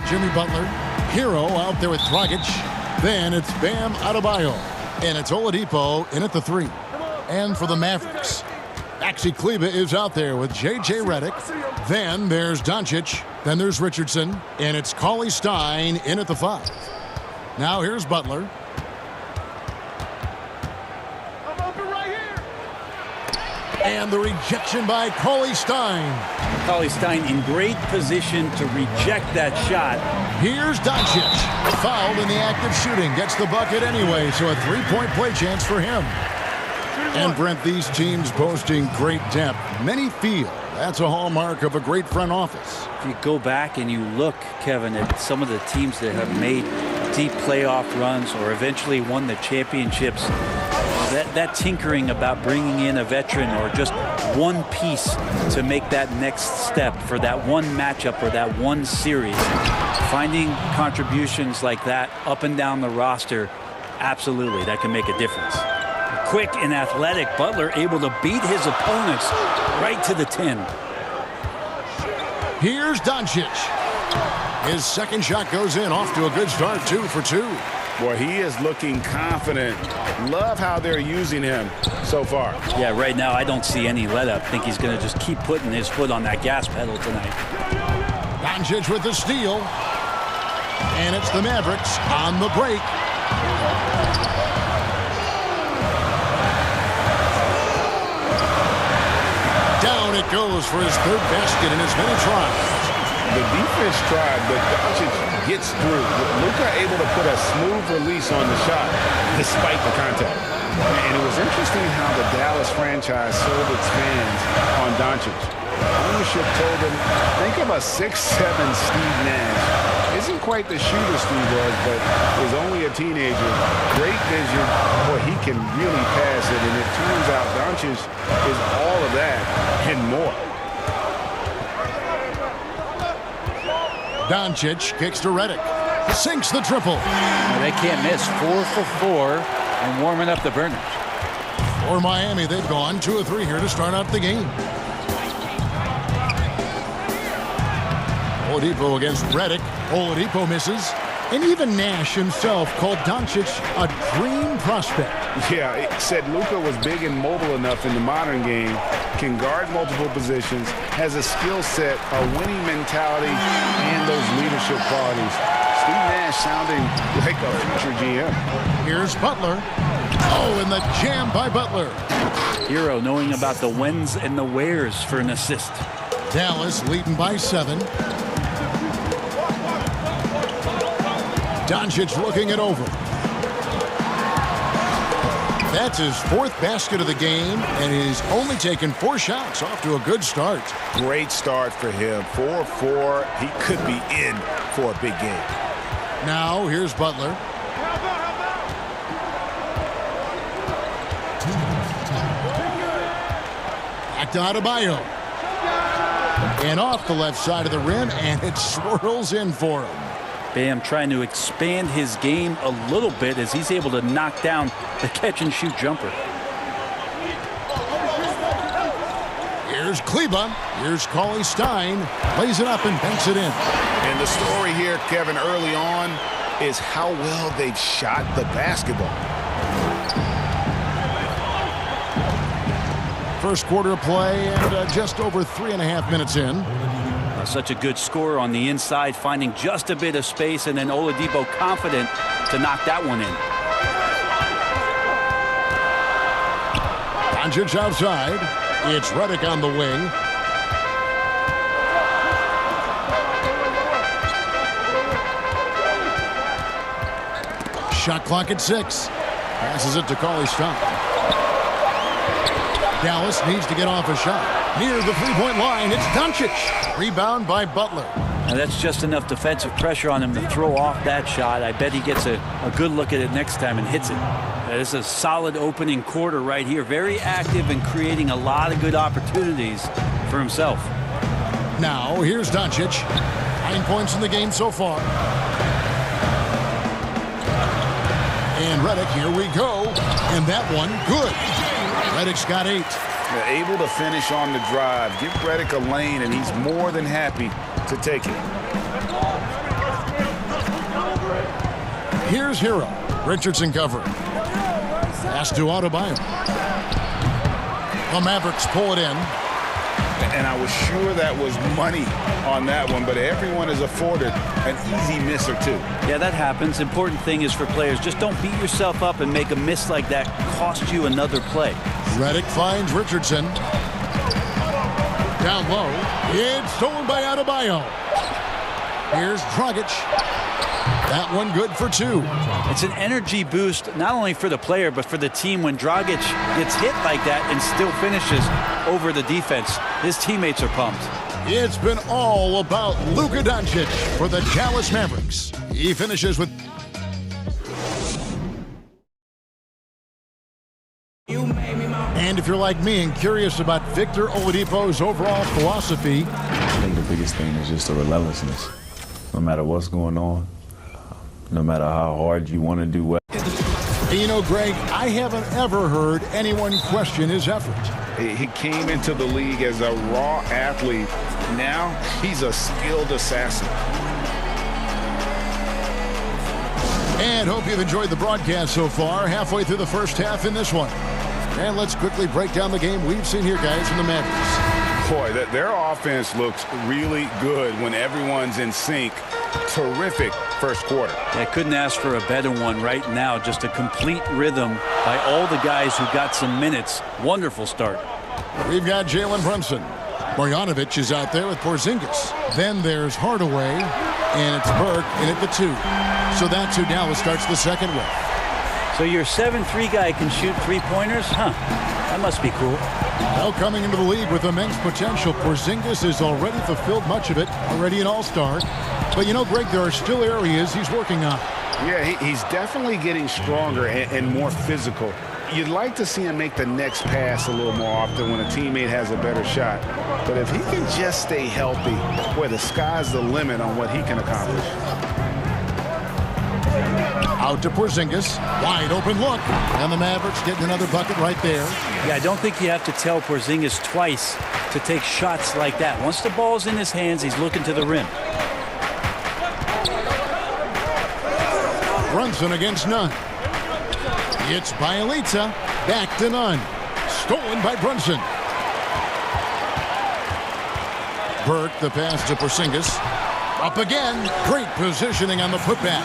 Jimmy Butler, Hero out there with Dragic. Then it's Bam Adebayo. And it's Oladipo in at the 3. And for the Mavericks, Maxi Kleber is out there with J.J. Redick. Then there's Doncic. Then there's Richardson. And it's Cauley Stein in at the 5. Now here's Butler. And the rejection by Cauley Stein. Cauley Stein in great position to reject that shot. Here's Doncic. Fouled in the act of shooting. Gets the bucket anyway, so a 3-point play chance for him. And Brent, these teams boasting great depth. Many feel that's a hallmark of a great front office. If you go back and you look, Kevin, at some of the teams that have made deep playoff runs or eventually won the championships, that tinkering about bringing in a veteran or just one piece to make that next step for that one matchup or that one series, finding contributions like that up and down the roster, absolutely, that can make a difference. Quick and athletic, Butler able to beat his opponents right to the 10. Here's Doncic. His second shot goes in, off to a good start, 2 for 2. Boy, he is looking confident. Love how they're using him so far. Yeah, right now I don't see any let up. I think he's going to just keep putting his foot on that gas pedal tonight. Doncic with the steal. And it's the Mavericks on the break. Down it goes for his third basket in as many tries. The defense tried, but Doncic gets through. Luka able to put a smooth release on the shot despite the contact. And it was interesting how the Dallas franchise sold its fans on Doncic. Ownership told them, think of a 6'7" Steve Nash. Isn't quite the shooter Steve was, but is only a teenager. Great vision. Boy, he can really pass it, and it turns out Doncic is all of that and more. Doncic kicks to Redick. Sinks the triple. They can't miss. 4 for 4 and warming up the burners. For Miami, they've gone 2 of 3 here to start out the game. Oladipo against Redick. Oladipo misses. And even Nash himself called Doncic a dream prospect. Yeah, it said Luka was big and mobile enough in the modern game, can guard multiple positions, has a skill set, a winning mentality, and those leadership qualities. Steve Nash sounding like a future GM. Here's Butler. Oh, and the jam by Butler. Hero knowing about the whens and the wheres for an assist. Dallas leading by 7. Doncic looking it over. That's his 4th basket of the game, and he's only taken 4 shots. Off to a good start. Great start for him. 4-4. He could be in for a big game. Now here's Butler. Back to Adebayo. And off the left side of the rim, and it swirls in for him. Bam trying to expand his game a little bit as he's able to knock down the catch-and-shoot jumper. Here's Kleber. Here's Cauley Stein. Plays it up and banks it in. And the story here, Kevin, early on is how well they've shot the basketball. First quarter of play and just over 3.5 minutes in. Such a good score on the inside, finding just a bit of space, and then Oladipo confident to knock that one in. Doncic outside. It's Redick on the wing. Shot clock at 6. Passes it to Cauley Stein. Dallas needs to get off a shot. Near the 3-point line, it's Doncic. Rebound by Butler. And that's just enough defensive pressure on him to throw off that shot. I bet he gets a good look at it next time and hits it. This is a solid opening quarter right here. Very active and creating a lot of good opportunities for himself. Now, here's Doncic. 9 points in the game so far. And Redick, here we go. And that one, good. Redick's got 8. They're able to finish on the drive. Give Redick a lane, and he's more than happy to take it. Here's Hero. Richardson covering. Pass to Adebayo. The Mavericks pull it in. And I was sure that was money on that one, but everyone is afforded an easy miss or two. Yeah, that happens. Important thing is for players, just don't beat yourself up and make a miss like that cost you another play. Redick finds Richardson. Down low. It's stolen by Adebayo. Here's Dragic. That one good for two. It's an energy boost, not only for the player, but for the team when Dragic gets hit like that and still finishes over the defense. His teammates are pumped. It's been all about Luka Doncic for the Dallas Mavericks. He finishes with... And if you're like me and curious about Victor Oladipo's overall philosophy... I think the biggest thing is just the relentlessness. No matter what's going on, no matter how hard you want to do what. You know, Greg, I haven't ever heard anyone question his effort. He came into the league as a raw athlete. Now he's a skilled assassin. And hope you've enjoyed the broadcast so far. Halfway through the first half in this one. And let's quickly break down the game we've seen here, guys, from the Mavericks. Boy, their offense looks really good when everyone's in sync. Terrific first quarter. I couldn't ask for a better one right now. Just a complete rhythm by all the guys who got some minutes. Wonderful start. We've got Jalen Brunson. Marjanovic is out there with Porzingis. Then there's Hardaway, and it's Burke in at the 2. So that's who Dallas starts the second with. So your 7'3" guy can shoot three-pointers? Huh. That must be cool. Now coming into the league with immense potential, Porzingis has already fulfilled much of it, already an all-star. But you know, Greg, there are still areas he's working on. Yeah, he's definitely getting stronger and more physical. You'd like to see him make the next pass a little more often when a teammate has a better shot. But if he can just stay healthy, boy, the sky's the limit on what he can accomplish. Out to Porzingis. Wide open look. And the Mavericks getting another bucket right there. Yeah, I don't think you have to tell Porzingis twice to take shots like that. Once the ball's in his hands, he's looking to the rim. Brunson against Nunn. It's Bielitsa. Back to Nunn. Stolen by Brunson. Burke, the pass to Porzingis. Up again. Great positioning on the putback.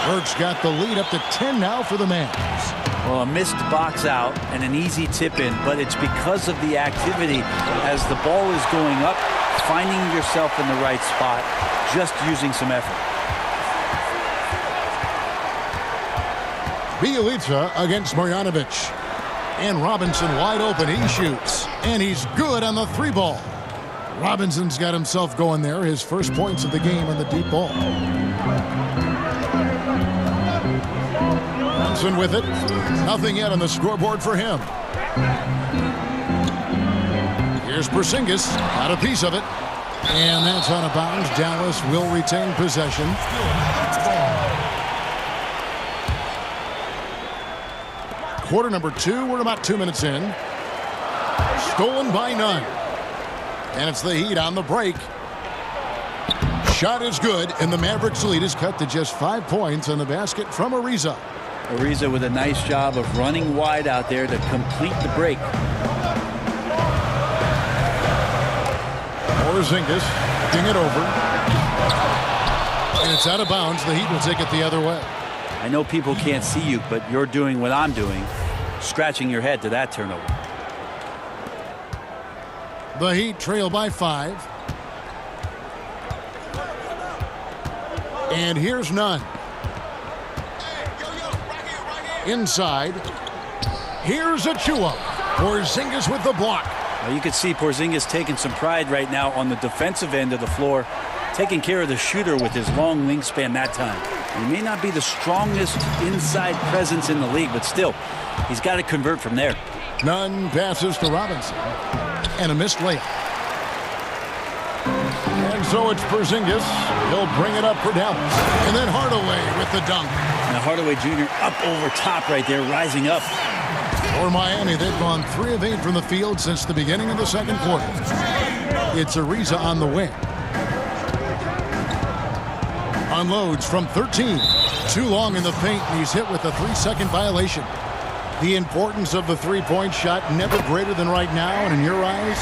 Burke's got the lead up to 10 now for the Mavs. Well, a missed box out and an easy tip in, but it's because of the activity as the ball is going up, finding yourself in the right spot, just using some effort. Bielitsa against Marjanovic. And Robinson wide open. He shoots. And he's good on the 3-ball. Robinson's got himself going there. His first points of the game on the deep ball. Brunson with it. Nothing yet on the scoreboard for him. Here's Porzingis. Got a piece of it. And that's out of bounds. Dallas will retain possession. Quarter number 2. We're about 2 minutes in. Stolen by Nunn. And it's the Heat on the break. Shot is good, and the Mavericks lead is cut to just 5 points on the basket from Ariza. Ariza with a nice job of running wide out there to complete the break. Porzingis ding it over. And it's out of bounds. The Heat will take it the other way. I know people can't see you, but you're doing what I'm doing, scratching your head to that turnover. The Heat trail by 5. And here's Nunn. Inside. Here's Achua. Porzingis with the block. Well, you can see Porzingis taking some pride right now on the defensive end of the floor, taking care of the shooter with his long wingspan that time. He may not be the strongest inside presence in the league, but still, he's got to convert from there. Nunn passes to Robinson. And a missed layup. And so it's Porzingis. He'll bring it up for Dallas. And then Hardaway with the dunk. Now Hardaway Jr. up over top right there, rising up. For Miami, they've gone 3 of 8 from the field since the beginning of the second quarter. It's Ariza on the wing. unloads from 13. Too long in the paint, and he's hit with a 3-second violation. The importance of the three-point shot never greater than right now, and in your eyes,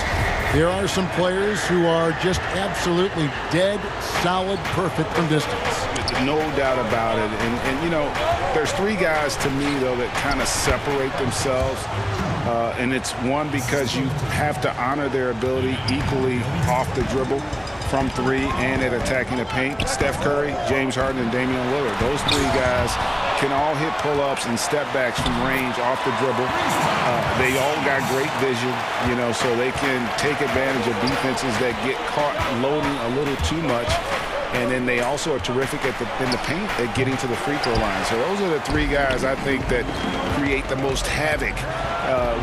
there are some players who are just absolutely dead, solid, perfect from distance. No doubt about it. And you know, there's three guys to me, though, that kind of separate themselves. And it's one, because you have to honor their ability equally off the dribble, from three, and at attacking the paint. Steph Curry, James Harden, and Damian Lillard. Those three guys can all hit pull-ups and step-backs from range off the dribble. They all got great vision, you know, so they can take advantage of defenses that get caught loading a little too much. And then they also are terrific in the paint at getting to the free throw line. So those are the three guys I think that create the most havoc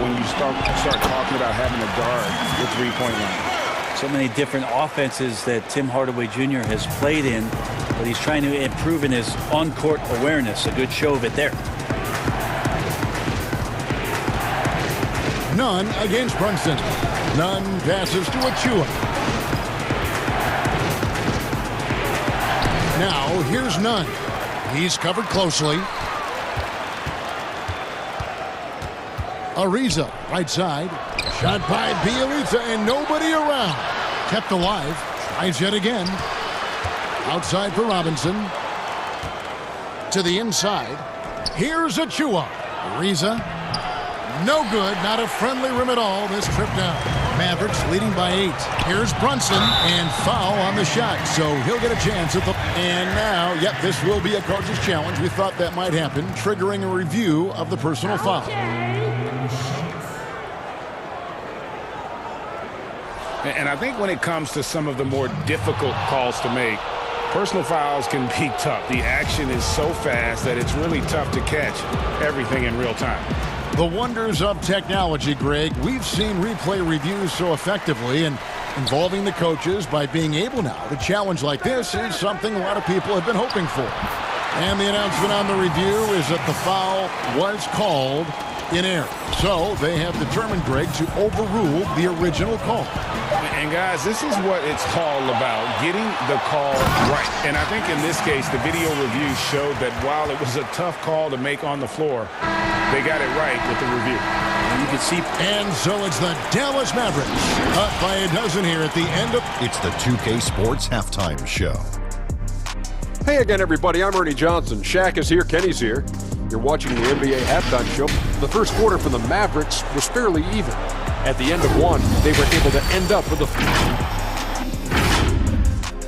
when you start talking about having a guard with three-point line. So many different offenses that Tim Hardaway Jr. has played in, but he's trying to improve in his on-court awareness. A good show of it there. Nunn against Brunson. Nunn passes to Achua. Now, here's Nunn. He's covered closely. Ariza, right side. Shot by Bielitsa, and nobody around. Kept alive. Tries yet again. Outside for Robinson. To the inside. Here's Achua. Ariza. No good. Not a friendly rim at all this trip down. Mavericks leading by 8. Here's Brunson, and foul on the shot, so he'll get a chance at the... And now, yep, this will be a coach's challenge. We thought that might happen, triggering a review of the personal foul. And I think when it comes to some of the more difficult calls to make, personal fouls can be tough. The action is so fast that it's really tough to catch everything in real time. The wonders of technology, Greg. We've seen replay reviews so effectively, and involving the coaches by being able now to challenge like this is something a lot of people have been hoping for. And the announcement on the review is that the foul was called in error. So they have determined, Greg, to overrule the original call. And guys, this is what it's all about, getting the call right. And I think in this case, the video review showed that while it was a tough call to make on the floor, they got it right with the review. And you can see. And so it's the Dallas Mavericks up by a dozen here at the end of... It's the 2K Sports Halftime Show. Hey again, everybody. I'm Ernie Johnson. Shaq is here. Kenny's here. You're watching the NBA Halftime Show. The first quarter for the Mavericks was fairly even. At the end of one, they were able to end up with a...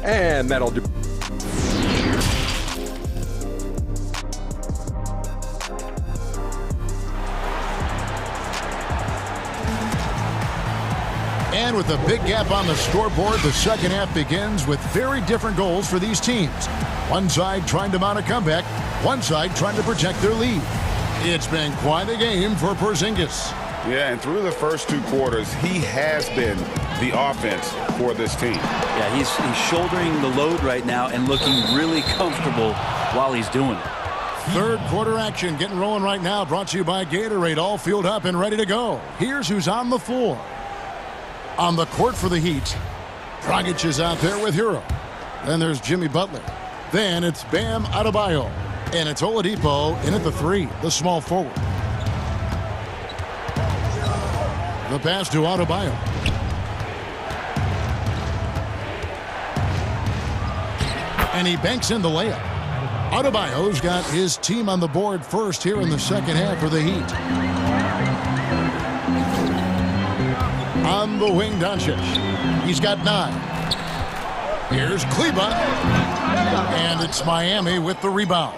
And that'll do. And with a big gap on the scoreboard, the second half begins with very different goals for these teams. One side trying to mount a comeback, one side trying to protect their lead. It's been quite a game for Porzingis. Yeah, and through the first two quarters, he has been the offense for this team. Yeah, he's shouldering the load right now and looking really comfortable while he's doing it. Third quarter action getting rolling right now, brought to you by Gatorade, all fueled up and ready to go. Here's who's on the floor. On the court for the Heat, Dragic is out there with Hero. Then there's Jimmy Butler. Then it's Bam Adebayo. And it's Oladipo in at the 3, the small forward. The pass to Adebayo. And he banks in the layup. Adebayo's got his team on the board first here in the second half for the Heat. On the wing, Doncic. He's got 9. Here's Kleba. And it's Miami with the rebound.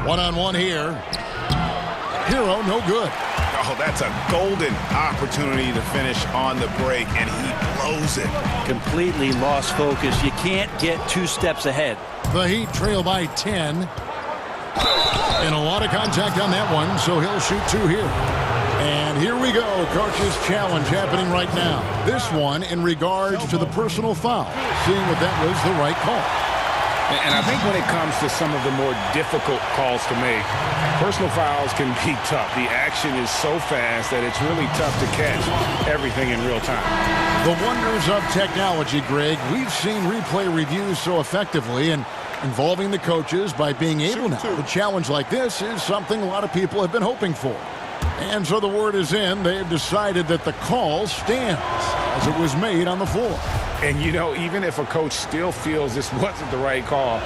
One-on-one here. Hero, no good. Oh, that's a golden opportunity to finish on the break, and he blows it. Completely lost focus. You can't get 2 steps ahead. The Heat trail by 10. And a lot of contact on that one, so he'll shoot 2 here. And here we go, coach's challenge happening right now. This one in regards to the personal foul, seeing if that was the right call. And I think when it comes to some of the more difficult calls to make, personal fouls can be tough. The action is so fast that it's really tough to catch everything in real time. The wonders of technology, Greg. We've seen replay reviews so effectively, and involving the coaches by being able now to challenge like this is something a lot of people have been hoping for. And so the word is in. They have decided that the call stands as it was made on the floor. And, you know, even if a coach still feels this wasn't the right call,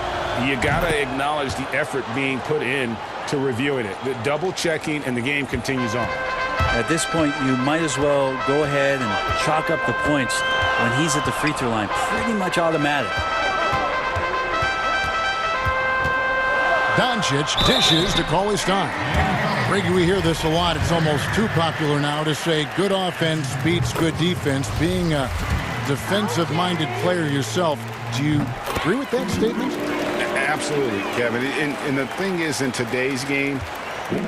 you got to acknowledge the effort being put in to reviewing it. The double checking, and the game continues on. At this point, you might as well go ahead and chalk up the points when he's at the free throw line. Pretty much automatic. Doncic dishes to Cauley Stein. Brady, we hear this a lot. It's almost too popular now to say good offense beats good defense. Being a defensive-minded player yourself, do you agree with that statement? Absolutely, Kevin. And the thing is, in today's game,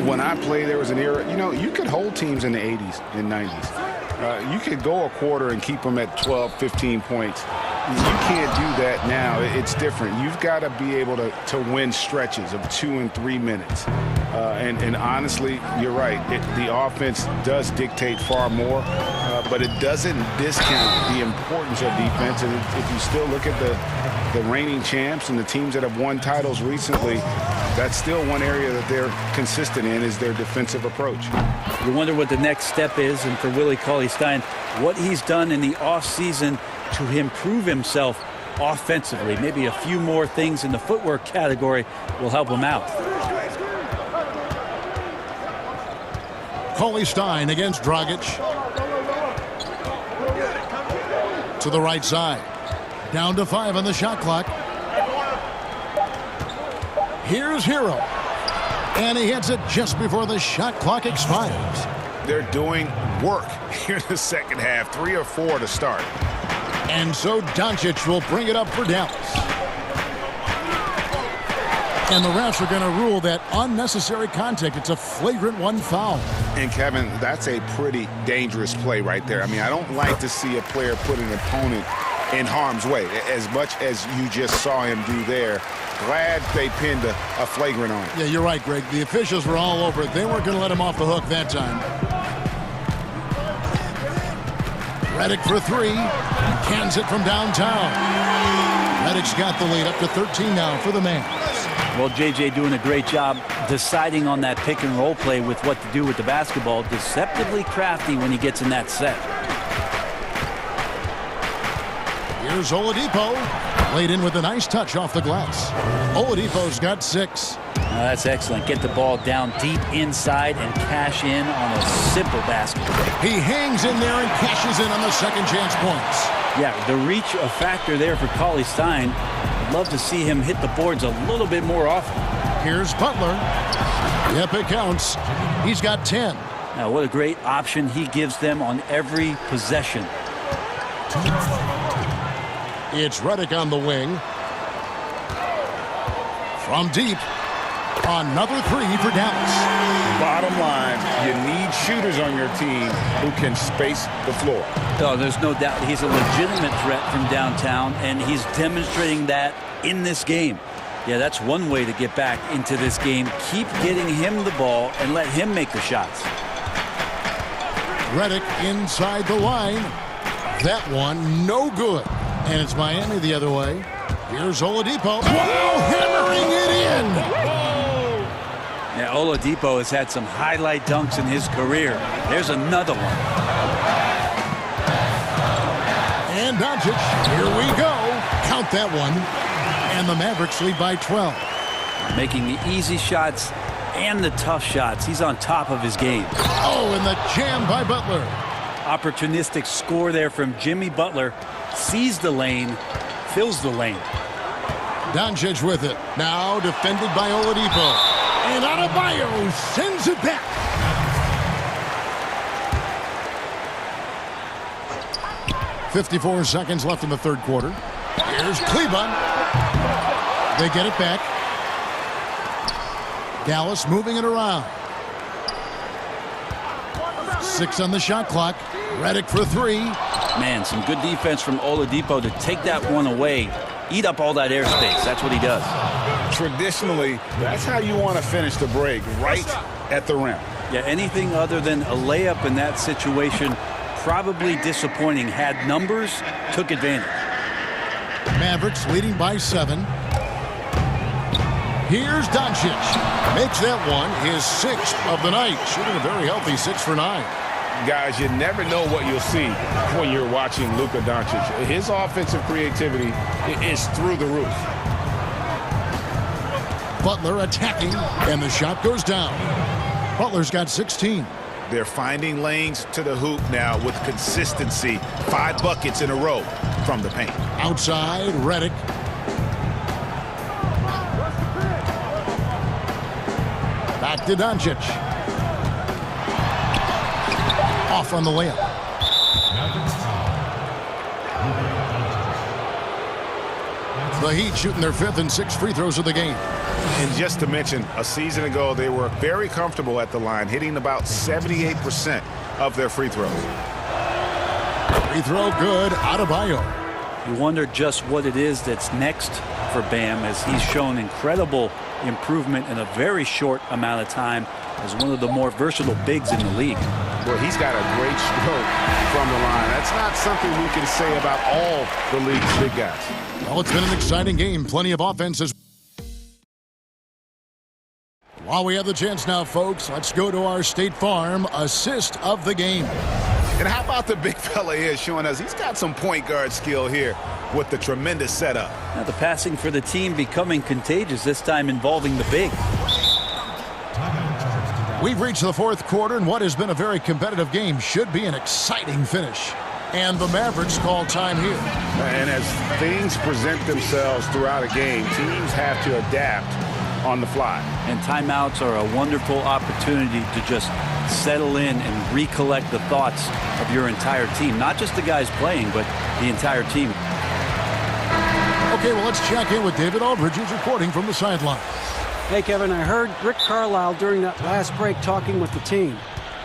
when I played, there was an era, you know, you could hold teams in the 80s and 90s. You could go a quarter and keep them at 12, 15 points. You can't do that now. It's different. You've got to be able to win stretches of 2 and 3 minutes. And honestly, you're right. The offense does dictate far more, but it doesn't discount the importance of defense. And if you still look at the reigning champs and the teams that have won titles recently, that's still one area that they're consistent in, is their defensive approach. You wonder what the next step is, and for Willie Cauley-Stein, what he's done in the offseason to improve himself offensively. Maybe a few more things in the footwork category will help him out. Cauley-Stein against Dragic. To the right side. Down to 5 on the shot clock. Here's Hero. And he hits it just before the shot clock expires. They're doing work here in the second half. 3 or 4 to start. And so Doncic will bring it up for Dallas. And the refs are going to rule that unnecessary contact. It's a flagrant 1 foul. And, Kevin, that's a pretty dangerous play right there. I mean, I don't like to see a player put an opponent in harm's way, as much as you just saw him do there. Glad they pinned a flagrant on it. Yeah, you're right, Greg. The officials were all over it. They weren't going to let him off the hook that time. Redick for 3. Cans it from downtown. Redick's got the lead up to 13 now for the man. Well, JJ doing a great job deciding on that pick and roll play with what to do with the basketball. Deceptively crafty when he gets in that set. Here's Oladipo. Laid in with a nice touch off the glass. Oladipo's got 6. That's excellent. Get the ball down deep inside and cash in on a simple basket. He hangs in there and cashes in on the second chance points. Yeah, the reach a factor there for Cauley-Stein. I'd love to see him hit the boards a little bit more often. Here's Butler. Yep, it counts. He's got 10. Now, what a great option he gives them on every possession. It's Redick on the wing. From deep. Another 3 for Dallas. Bottom line, you need shooters on your team who can space the floor. Oh, there's no doubt he's a legitimate threat from downtown, and he's demonstrating that in this game. Yeah, that's one way to get back into this game. Keep getting him the ball and let him make the shots. Redick inside the line. That one, no good. And it's Miami the other way. Here's Oladipo. Wow, hammering it in. Yeah, Oladipo has had some highlight dunks in his career. There's another one. And Doncic, here we go. Count that one. And the Mavericks lead by 12. Making the easy shots and the tough shots. He's on top of his game. Oh, and the jam by Butler. Opportunistic score there from Jimmy Butler. Sees the lane, fills the lane. Doncic with it. Now defended by Oladipo. And Adebayo sends it back. .54 seconds left in the third quarter. Here's Cleveland. They get it back. Dallas moving it around. 6 on the shot clock. Redick for 3. Man, some good defense from Oladipo to take that one away. eat up all that airspace. That's what he does. Traditionally, that's how you want to finish the break, right at the rim. Yeah, anything other than a layup in that situation, probably disappointing. Had numbers, took advantage. Mavericks leading by 7. Here's Doncic. Makes that one his 6th of the night. Shooting a very healthy 6 for 9. Guys, you never know what you'll see when you're watching Luka Doncic. His offensive creativity is through the roof. Butler attacking, and the shot goes down. Butler's got 16. They're finding lanes to the hoop now with consistency. 5 buckets in a row from the paint. Outside, Redick. Back to Doncic. Off on the layup. The Heat shooting their 5th and 6th free throws of the game. And just to mention, a season ago, they were very comfortable at the line, hitting about 78% of their free throws. Free throw good, Adebayo. You wonder just what it is that's next for Bam, as he's shown incredible improvement in a very short amount of time as one of the more versatile bigs in the league. Well, he's got a great stroke from the line. That's not something we can say about all the league's big guys. Well, it's been an exciting game. Plenty of offenses. While we have the chance now, folks, let's go to our State Farm assist of the game. And how about the big fella here showing us he's got some point guard skill here with the tremendous setup. Now the passing for the team becoming contagious, this time involving the big. We've reached the 4th quarter, and what has been a very competitive game should be an exciting finish. And the Mavericks call time here. And as things present themselves throughout a game, teams have to adapt on the fly. And timeouts are a wonderful opportunity to just settle in and recollect the thoughts of your entire team. Not just the guys playing, but the entire team. Okay, well, let's check in with David Aldridge, who's reporting from the sideline. Hey, Kevin, I heard Rick Carlisle during that last break talking with the team.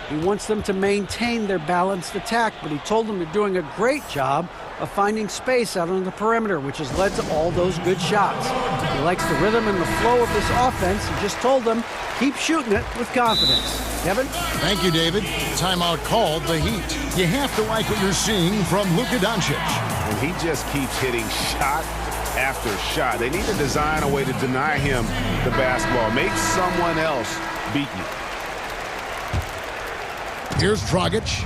He wants them to maintain their balanced attack, but he told them they're doing a great job of finding space out on the perimeter, which has led to all those good shots. He likes the rhythm and the flow of this offense. He just told them, keep shooting it with confidence. Kevin? Thank you, David. Timeout called the Heat. You have to like what you're seeing from Luka Doncic. And he just keeps hitting shot after shot. They need to design a way to deny him the basketball. Make someone else beat you. Here's Dragic.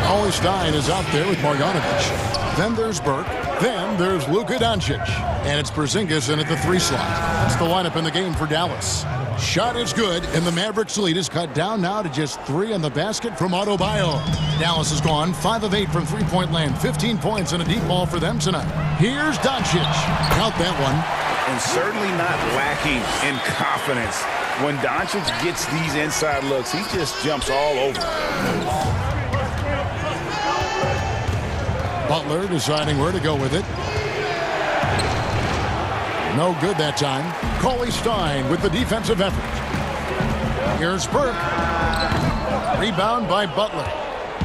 Ollie Stein is out there with Marjanovic. Then there's Burke. Then there's Luka Doncic. And it's Porzingis in at the 3 slot. That's the lineup in the game for Dallas. Shot is good, and the Mavericks lead is cut down now to just 3 in the basket from Adebayo. Dallas has gone 5 of 8 from three-point land. 15 points and a deep ball for them tonight. Here's Doncic. Count that one. And certainly not lacking in confidence. When Doncic gets these inside looks, he just jumps all over. Butler deciding where to go with it. No good that time. Ollie Stein with the defensive effort. Here's Burke. Rebound by Butler.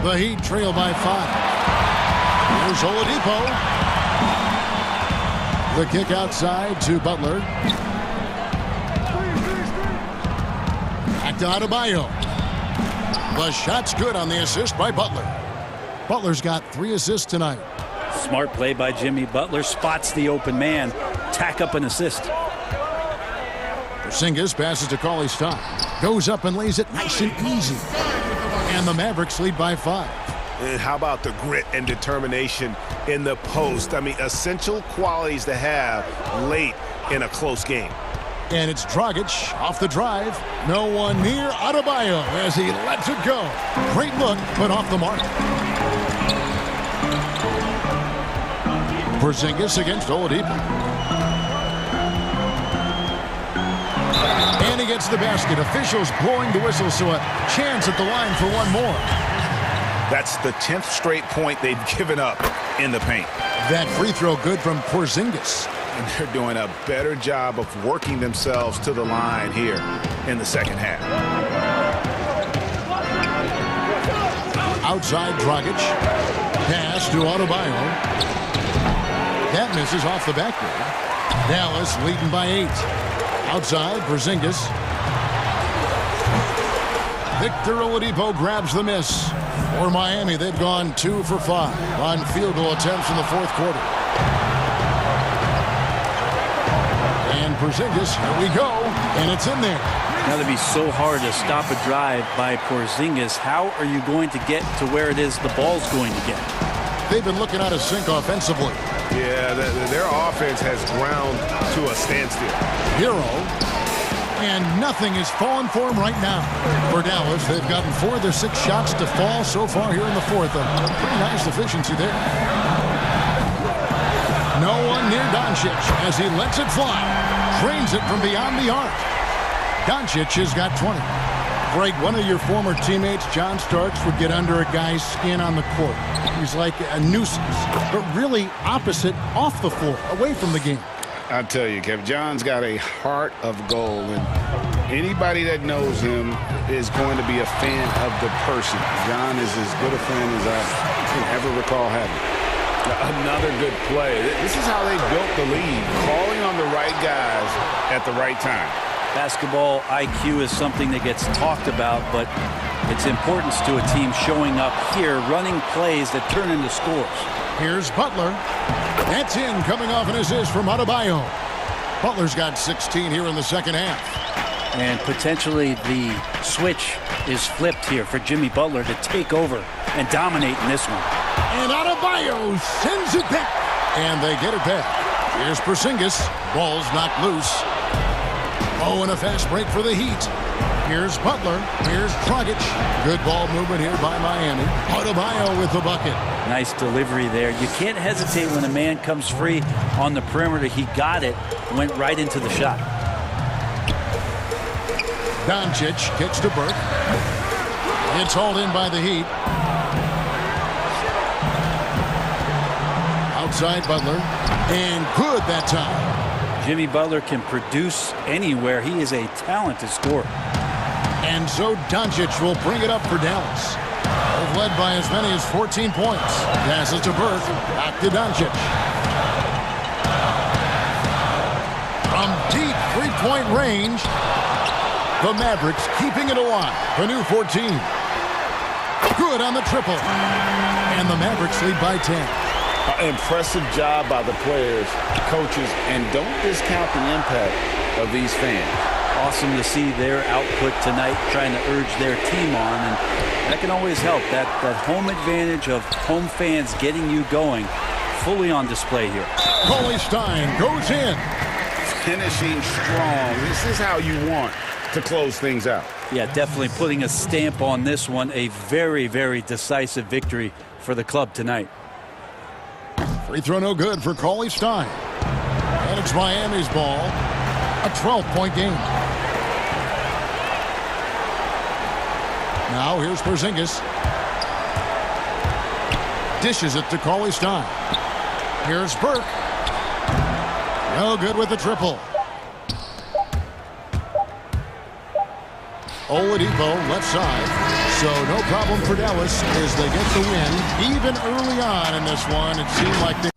The Heat trail by 5. Here's Oladipo. The kick outside to Butler. Back to Adebayo. The shot's good on the assist by Butler. Butler's got 3 assists tonight. Smart play by Jimmy Butler. Spots the open man. Tack up an assist. Porzingis passes to Ollie Stein. Goes up and lays it nice and easy. And the Mavericks lead by 5. And how about the grit and determination in the post? I mean, essential qualities to have late in a close game. And it's Dragic off the drive. No one near Adebayo as he lets it go. Great look, but off the mark. Porzingis against Oladipo. And he gets the basket. Officials blowing the whistle, so a chance at the line for one more. That's the 10th straight point they've given up in the paint. That free throw good from Porzingis. And they're doing a better job of working themselves to the line here in the second half. Outside Dragic. Pass to Adebayo. That misses off the backboard. Dallas leading by 8. Outside, Porzingis. Victor Oladipo grabs the miss. For Miami, they've gone 2 for 5 on field goal attempts in the fourth quarter. And Porzingis, here we go, and it's in there. Now, it'd be so hard to stop a drive by Porzingis. How are you going to get to where it is the ball's going to get? They've been looking out of sync offensively. Yeah, their offense has ground to a standstill. Hero. And nothing is falling for him right now. For Dallas, they've gotten 4 of their 6 shots to fall so far here in the fourth. A pretty nice efficiency there. No one near Doncic as he lets it fly. Trains it from beyond the arc. Doncic has got 20. Greg, one of your former teammates, John Starks, would get under a guy's skin on the court. He's like a nuisance, but really opposite off the floor, away from the game. I tell you, Kevin, John's got a heart of gold, and anybody that knows him is going to be a fan of the person. John is as good a fan as I can ever recall having. Another good play. This is how they built the lead, calling on the right guys at the right time. Basketball IQ is something that gets talked about, but its importance to a team showing up here, running plays that turn into scores. Here's Butler. That's in, coming off an assist from Adebayo. Butler's got 16 here in the second half. And potentially the switch is flipped here for Jimmy Butler to take over and dominate in this one. And Adebayo sends it back. And they get it back. Here's Porzingis. Ball's knocked loose. Oh, and a fast break for the Heat. Here's Butler. Here's Dragic. Good ball movement here by Miami. Adebayo with the bucket. Nice delivery there. You can't hesitate when a man comes free on the perimeter. He got it, went right into the shot. Doncic kicks to Burke. It's hauled in by the Heat. Outside Butler. And good that time. Jimmy Butler can produce anywhere. He is a talented scorer. And so Doncic will bring it up for Dallas. They've led by as many as 14 points. Passes to Burke. Back to Doncic. From deep three-point range, the Mavericks keeping it alive. The new 14. Good on the triple. And the Mavericks lead by 10. Impressive job by the players, coaches, and don't discount the impact of these fans. Awesome to see their output tonight, trying to urge their team on, and that can always help. That home advantage of home fans getting you going, fully on display here. Cauley Stein goes in. Finishing strong. This is how you want to close things out. Yeah, definitely putting a stamp on this one. A very, very decisive victory for the club tonight. Free throw no good for Cauley Stein. And it's Miami's ball. A 12-point game. Now here's Porzingis. Dishes it to Cauley Stein. Here's Burke. No good with the triple. Oladipo left side. So no problem for Dallas as they get the win. Even early on in this one, it seemed like they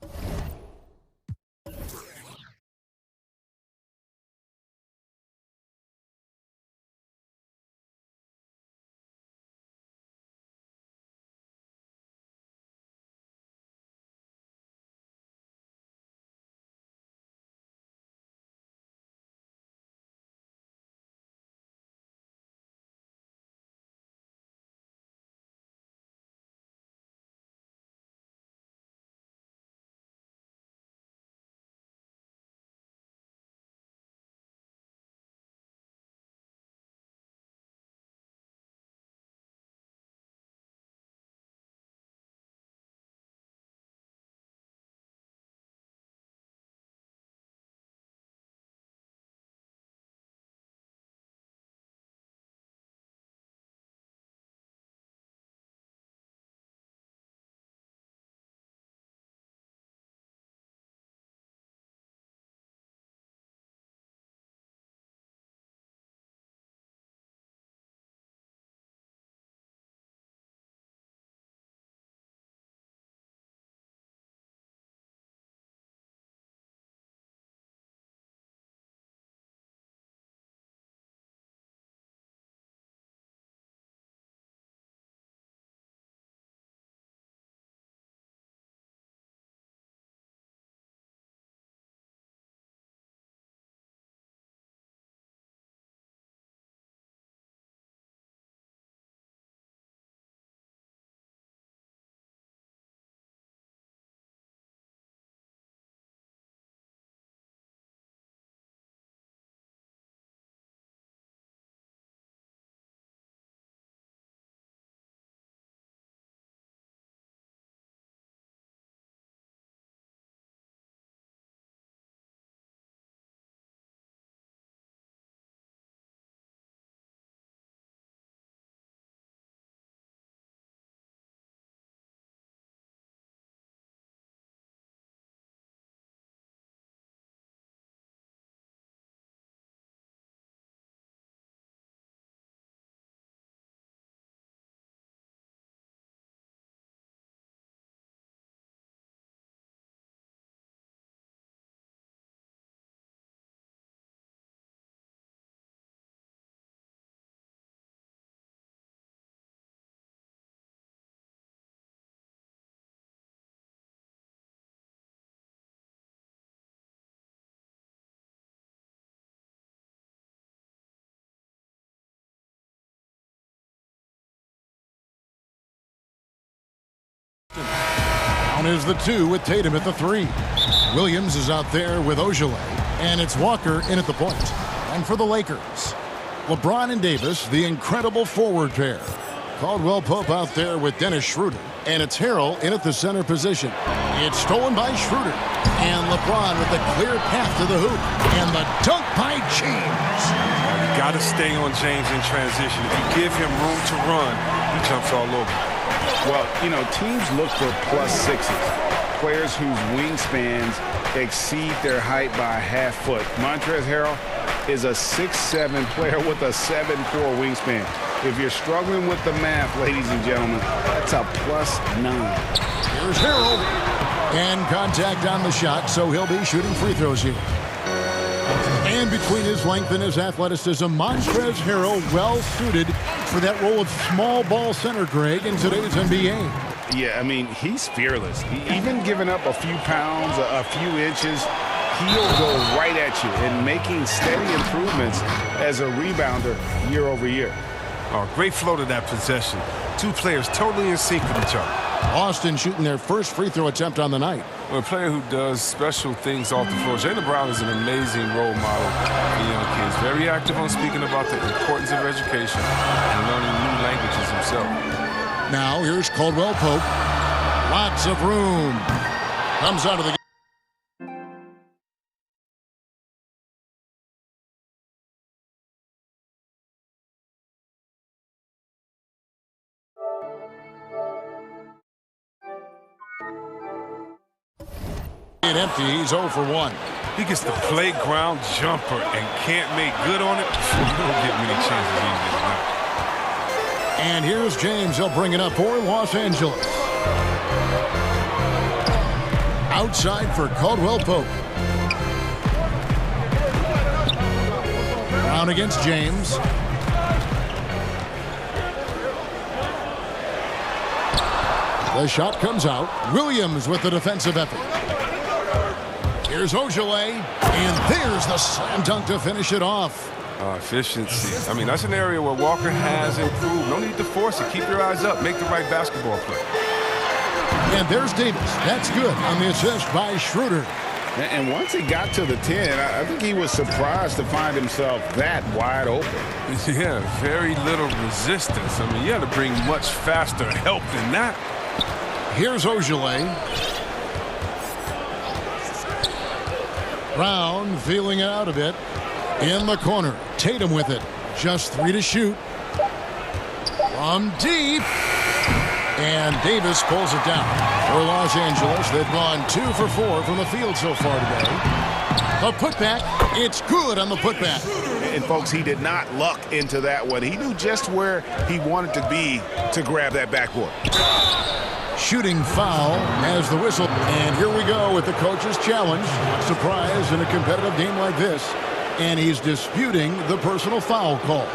Brown is the 2 with Tatum at the 3. Williams is out there with Ojale, and it's Walker in at the point. And for the Lakers, LeBron and Davis, the incredible forward pair. Caldwell Pope out there with Dennis Schroeder, and it's Harrell in at the center position. It's stolen by Schroeder, and LeBron with the clear path to the hoop, and the dunk by James. You got to stay on James in transition. If you give him room to run, he jumps all over. Well, you know, teams look for +6s, players whose wingspans exceed their height by a half foot. Montrezl Harrell is a 6'7" player with a 7'4" wingspan. If you're struggling with the math, ladies and gentlemen, that's a +9. Here's Harrell. And contact on the shot, so he'll be shooting free throws here. And between his length and his athleticism, Montrezl Harrell well-suited for that role of small ball center, Greg, in today's NBA. Yeah, I mean, he's fearless. Even giving up a few pounds, a few inches, he'll go right at you and making steady improvements as a rebounder year over year. Oh, great flow to that possession. Two players totally in sync with each other. Austin shooting their first free throw attempt on the night. Well, a player who does special things off the floor. Jaylen Brown is an amazing role model for young kids. Very active on speaking about the importance of education and learning new languages himself. Now here's Caldwell Pope. Lots of room. Comes out of the game. Empty. He's 0 for 1. He gets the playground jumper and can't make good on it. You don't get many chances easy tonight. And here's James. He'll bring it up for Los Angeles. Outside for Caldwell Pope. Brown against James. The shot comes out. Williams with the defensive effort. Here's Ojale, and there's the slam dunk to finish it off. Efficiency. I mean, that's an area where Walker has improved. No need to force it. Keep your eyes up. Make the right basketball play. And there's Davis. That's good on the assist by Schroeder. And once he got to the 10, I think he was surprised to find himself that wide open. Yeah, very little resistance. I mean, you had to bring much faster help than that. Here's Ojale. Brown feeling it out a bit. In the corner. Tatum with it. Just 3 to shoot. From deep. And Davis pulls it down. For Los Angeles, they've gone 2 for 4 from the field so far today. The putback. It's good on the putback. And, folks, he did not luck into that one. He knew just where he wanted to be to grab that backboard. Shooting foul as the whistle. And here we go with the coach's challenge. Surprise in a competitive game like this. And he's disputing the personal foul call.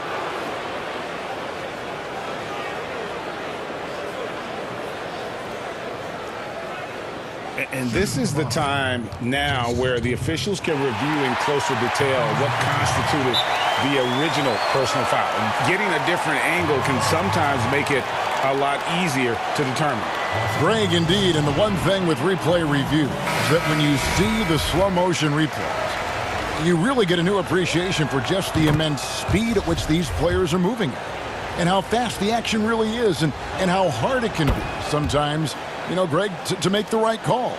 And this is the time now where the officials can review in closer detail what constituted the original personal foul. And getting a different angle can sometimes make it a lot easier to determine. Greg, indeed, and the one thing with replay review is that when you see the slow motion replays, you really get a new appreciation for just the immense speed at which these players are moving at, and how fast the action really is, and how hard it can be sometimes, you know, Greg, to make the right call.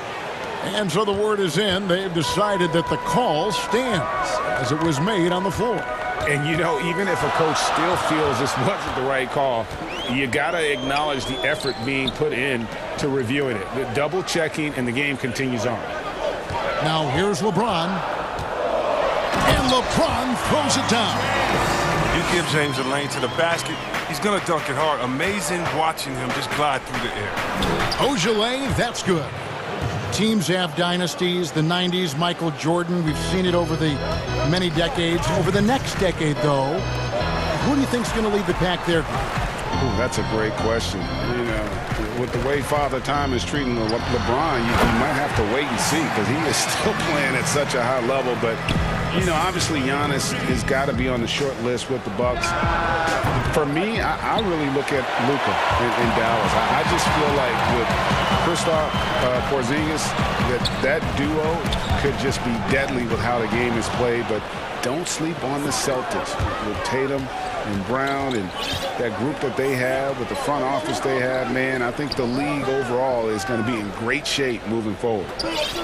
And so the word is in. They've decided that the call stands as it was made on the floor. And, you know, even if a coach still feels this wasn't the right call, you got to acknowledge the effort being put in to reviewing it. The double checking, and the game continues on. Now here's LeBron. And LeBron throws it down. You give James a lane to the basket, he's going to dunk it hard. Amazing watching him just glide through the air. Ojale, that's good. Teams have dynasties. The 90s, Michael Jordan. We've seen it over the many decades. Over the next decade, though, who do you think's going to lead the pack there? Ooh, that's a great question. You know, with the way Father Time is treating LeBron, you might have to wait and see, because he is still playing at such a high level. But You know, obviously Giannis has got to be on the short list with the Bucks. For me, I really look at Luka in Dallas. I just feel like with Kristaps Porzingis, that duo could just be deadly with how the game is played. But don't sleep on the Celtics with Tatum and Brown and that group that they have with the front office they have. Man, I think the league overall is going to be in great shape moving forward.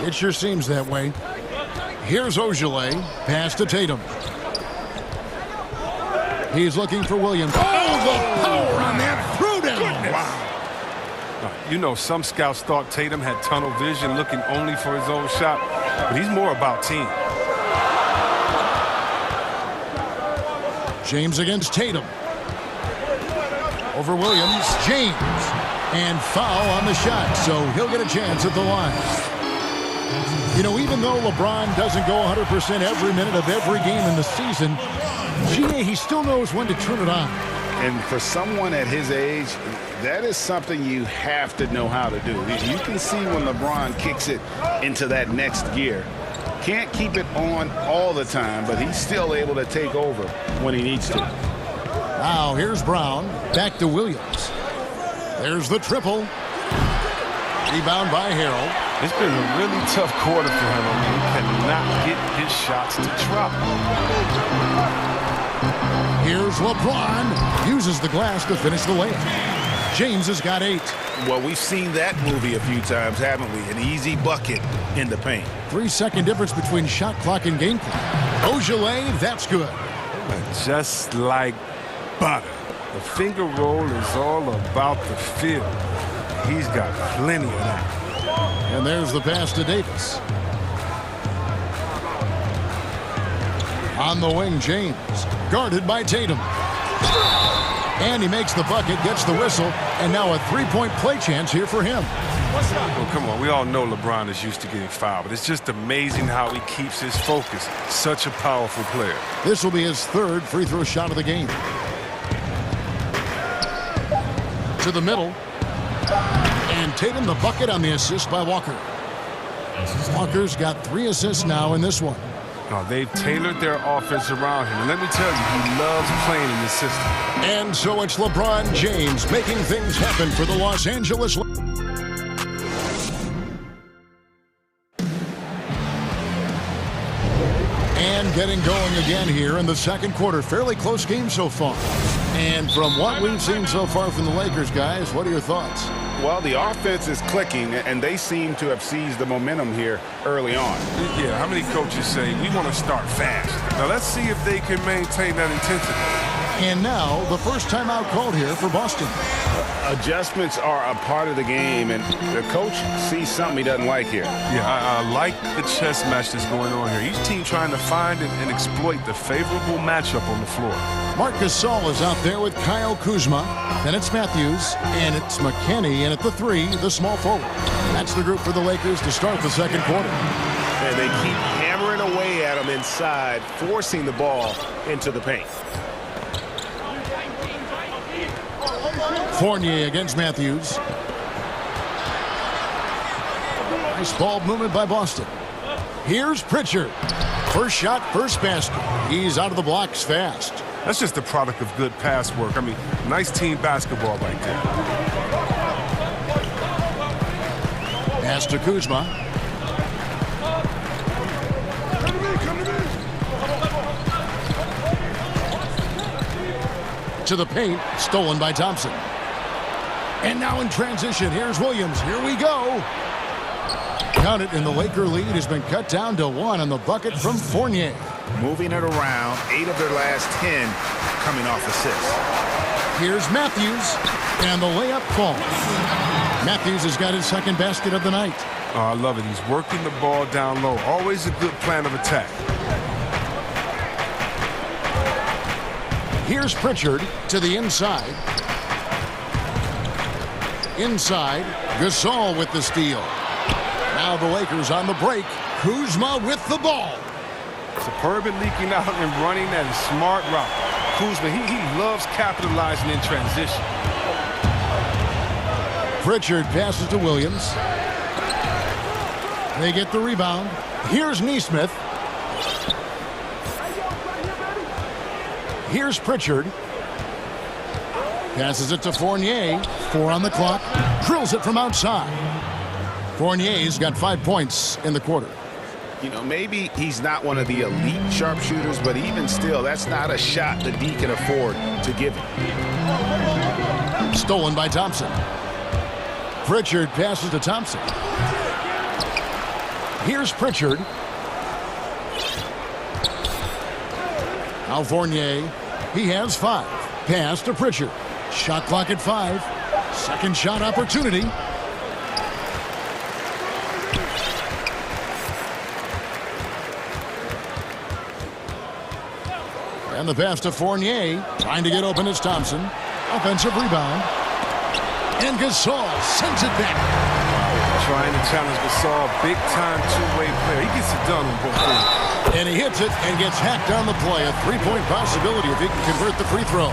It sure seems that way. Here's Ojale, pass to Tatum. He's looking for Williams. Oh, the power on that throwdown. Wow. You know, some scouts thought Tatum had tunnel vision, looking only for his own shot, but he's more about team. James against Tatum. Over Williams, James. And foul on the shot, so he'll get a chance at the line. You know, even though LeBron doesn't go 100% every minute of every game in the season, he still knows when to turn it on. And for someone at his age, that is something you have to know how to do. You can see when LeBron kicks it into that next gear. Can't keep it on all the time, but he's still able to take over when he needs to. Now here's Brown, back to Williams. There's the triple. Rebound by Harrell. It's been a really tough quarter for him. I mean, he cannot get his shots to drop. Here's LeBron. Uses the glass to finish the layup. James has got 8. Well, we've seen that movie a few times, haven't we? An easy bucket in the paint. 3-second difference between shot clock and game clock. Ojale, that's good. Just like butter. The finger roll is all about the feel. He's got plenty of that. And there's the pass to Davis. On the wing, James. Guarded by Tatum. And he makes the bucket, gets the whistle, and now a three-point play chance here for him. Well, come on, we all know LeBron is used to getting fouled, but it's just amazing how he keeps his focus. Such a powerful player. This will be his 3rd free throw shot of the game. To the middle. And Tatum the bucket on the assist by Walker. Walker's got 3 assists now in this one. Oh, they've tailored their offense around him. And let me tell you, he loves playing in this system. And so it's LeBron James making things happen for the Los Angeles Lakers. And getting going again here in the second quarter. Fairly close game so far. And from what we've seen so far from the Lakers, guys, what are your thoughts? Well, the offense is clicking, and they seem to have seized the momentum here early on. Yeah, how many coaches say, we want to start fast? Now, let's see if they can maintain that intensity. And now, the first timeout called here for Boston. Adjustments are a part of the game, and the coach sees something he doesn't like here. Yeah, I like the chess match that's going on here. Each team trying to find and exploit the favorable matchup on the floor. Marc Gasol is out there with Kyle Kuzma. Then it's Matthews, and it's McKinney, and at the 3, the small forward. That's the group for the Lakers to start the second quarter. And they keep hammering away at him inside, forcing the ball into the paint. Fournier against Matthews. Nice ball movement by Boston. Here's Pritchard. First shot, first basket. He's out of the blocks fast. That's just the product of good pass work. I mean, nice team basketball right there. Pass to Kuzma. To the paint, stolen by Thompson. And now in transition, here's Williams. Here we go. Count it, and the Laker lead has been cut down to 1 on the bucket from Fournier. Moving it around, 8 of their last 10 coming off assists. Here's Matthews, and the layup falls. Matthews has got his second basket of the night. Oh, I love it. He's working the ball down low. Always a good plan of attack. Here's Pritchard to the inside. Inside, Gasol with the steal. Now the Lakers on the break. Kuzma with the ball. Superb at leaking out and running that smart route. Kuzma, he loves capitalizing in transition. Pritchard passes to Williams. They get the rebound. Here's Nesmith. Here's Pritchard. Passes it to Fournier. 4 on the clock. Drills it from outside. Fournier's got 5 points in the quarter. You know, maybe he's not one of the elite sharpshooters, but even still, that's not a shot that D can afford to give him. Stolen by Thompson. Pritchard passes to Thompson. Here's Pritchard. Now Fournier. He has 5. Pass to Pritchard. Shot clock at 5. Second shot opportunity. And the pass to Fournier. Trying to get open is Thompson. Offensive rebound. And Gasol sends it back. Trying to challenge Gasol. Big-time two-way player. He gets it done on both ends. And he hits it and gets hacked on the play. A 3-point possibility if he can convert the free throw.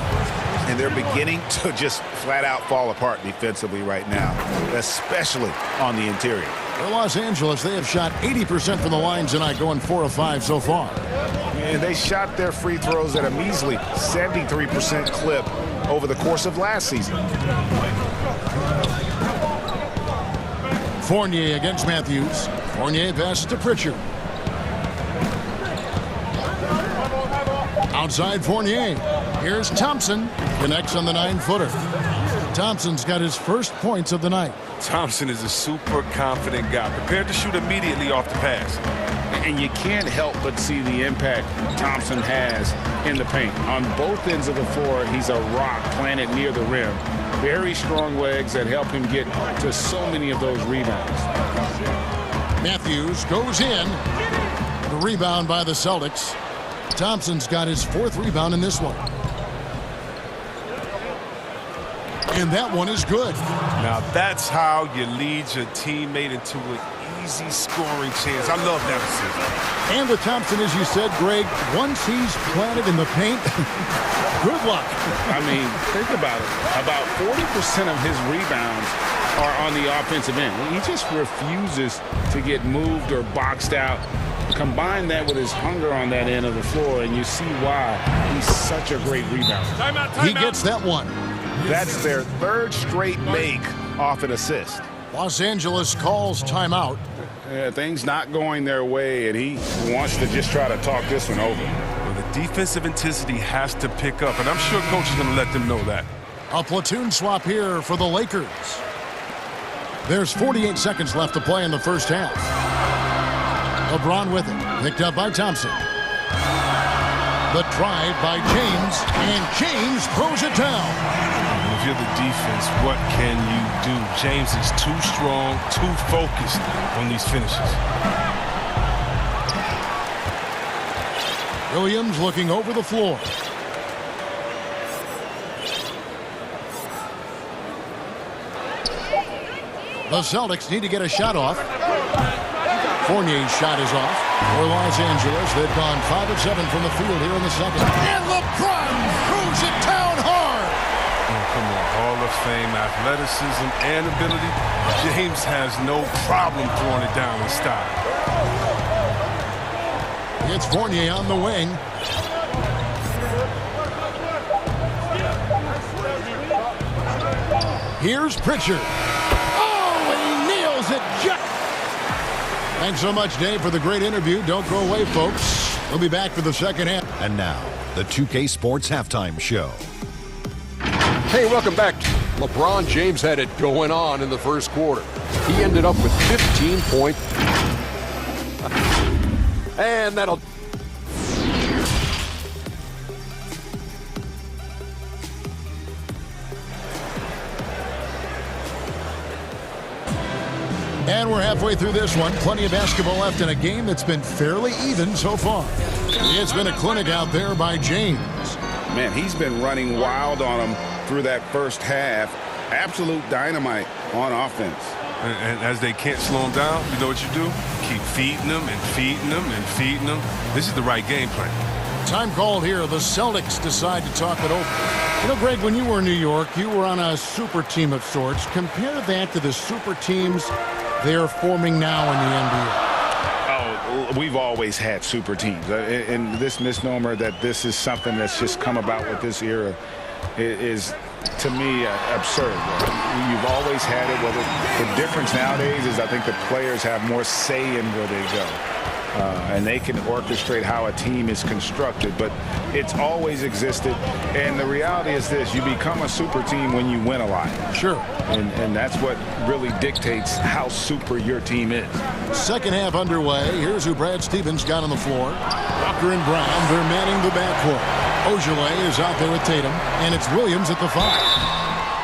And they're beginning to just flat-out fall apart defensively right now, especially on the interior. For Los Angeles, they have shot 80% from the line tonight, going 4 of 5 so far. And they shot their free throws at a measly 73% clip over the course of last season. Fournier against Matthews. Fournier passes to Pritchard. Outside Fournier. Here's Thompson. Connects on the 9-footer. Thompson's got his first points of the night. Thompson is a super confident guy, prepared to shoot immediately off the pass. And you can't help but see the impact Thompson has in the paint. On both ends of the floor, he's a rock planted near the rim. Very strong legs that help him get to so many of those rebounds. Matthews goes in. The rebound by the Celtics. Thompson's got his 4th rebound in this one. And that one is good. Now that's how you lead your teammate into an easy scoring chance. I love that decision. And with Thompson, as you said, Greg, once he's planted in the paint, good luck. I mean, think about it. About 40% of his rebounds are on the offensive end. He just refuses to get moved or boxed out. Combine that with his hunger on that end of the floor, and you see why he's such a great rebounder. He gets that one. That's their 3rd straight make off an assist. Los Angeles calls timeout. Things not going their way, and he wants to just try to talk this one over. Well, the defensive intensity has to pick up, and I'm sure coach is going to let them know that. A platoon swap here for the Lakers. There's 48 seconds left to play in the first half. LeBron with it. Picked up by Thompson. The drive by James, and James throws it down. If you're the defense, what can you do? James is too strong, too focused on these finishes. Williams looking over the floor. The Celtics need to get a shot off. Fournier's shot is off. For Los Angeles, they've gone 5 of 7 from the field here in the second. And LeBron throws it down hard. Oh, come on, Hall of Fame, athleticism and ability. James has no problem throwing it down in style. It's Fournier on the wing. Here's Pritchard. Oh, and he nails it just. Thanks so much, Dave, for the great interview. Don't go away, folks. We'll be back for the second half. And now, the 2K Sports Halftime Show. Hey, welcome back. LeBron James had it going on in the first quarter. He ended up with 15 points. And that'll... And we're halfway through this one. Plenty of basketball left in a game that's been fairly even so far. It's been a clinic out there by James. Man, he's been running wild on him through that first half. Absolute dynamite on offense. And as they can't slow him down, you know what you do? Keep feeding them and feeding them and feeding them. This is the right game plan. Time called here. The Celtics decide to talk it over. You know, Greg, when you were in New York, you were on a super team of sorts. Compare that to the super teams they are forming now in the NBA. we've always had super teams. And this misnomer that this is something that's just come about with this era is, to me, absurd. You've always had it. The difference nowadays is I think the players have more say in where they go. And they can orchestrate how a team is constructed, but it's always existed. And the reality is this: you become a super team when you win a lot. Sure. And that's what really dictates how super your team is. Second half underway. Here's who Brad Stevens got on the floor. Walker and Brown, they're manning the backcourt. Ogilvy is out there with Tatum, and it's Williams at the 5.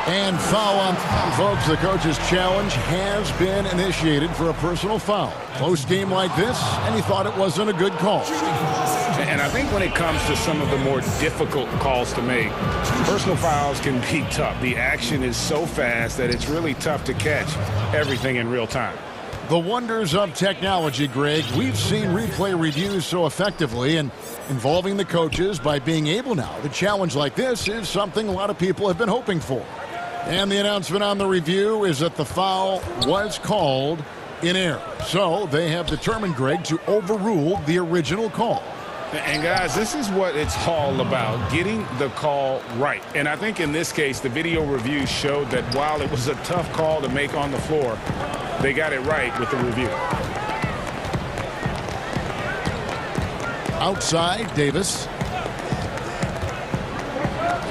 And foul on folks. The coach's challenge has been initiated for a personal foul. Close game like this, and he thought it wasn't a good call. And I think when it comes to some of the more difficult calls to make, personal fouls can be tough. The action is so fast that it's really tough to catch everything in real time. The wonders of technology, Greg. We've seen replay reviews so effectively, and involving the coaches by being able now to challenge like this is something a lot of people have been hoping for. And the announcement on the review is that the foul was called in error. So they have determined, Greg, to overrule the original call. And guys, this is what it's all about, getting the call right. And I think in this case, the video review showed that while it was a tough call to make on the floor, they got it right with the review. Outside, Davis.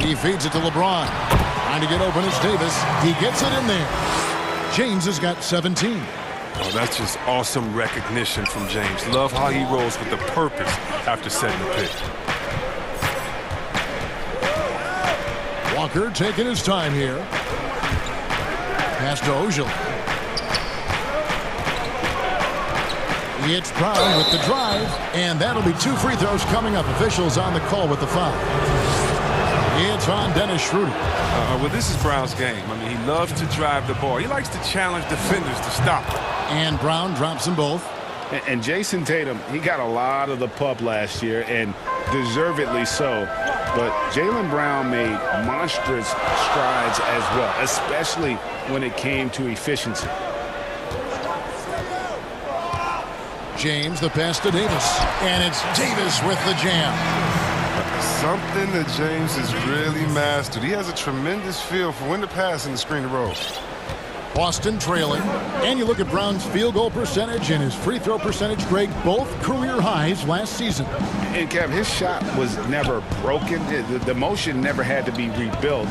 He feeds it to LeBron. Trying to get open is Davis. He gets it in there. James has got 17. Oh, that's just awesome recognition from James. Love how he rolls with the purpose after setting the pick. Walker taking his time here. Pass to Ojil. It's Brown with the drive, and that'll be 2 free throws coming up. Officials on the call with the foul. It's on Dennis Schroeder. Well, this is Brown's game. I mean, he loves to drive the ball. He likes to challenge defenders to stop him. And Brown drops them both. And Jason Tatum, he got a lot of the pub last year, and deservedly so. But Jaylen Brown made monstrous strides as well, especially when it came to efficiency. James, the pass to Davis. And it's Davis with the jam. Something that James has really mastered. He has a tremendous feel for when to pass and the screen to roll. Boston trailing. And you look at Brown's field goal percentage and his free throw percentage, Greg, both career highs last season. And Kev, his shot was never broken. The motion never had to be rebuilt.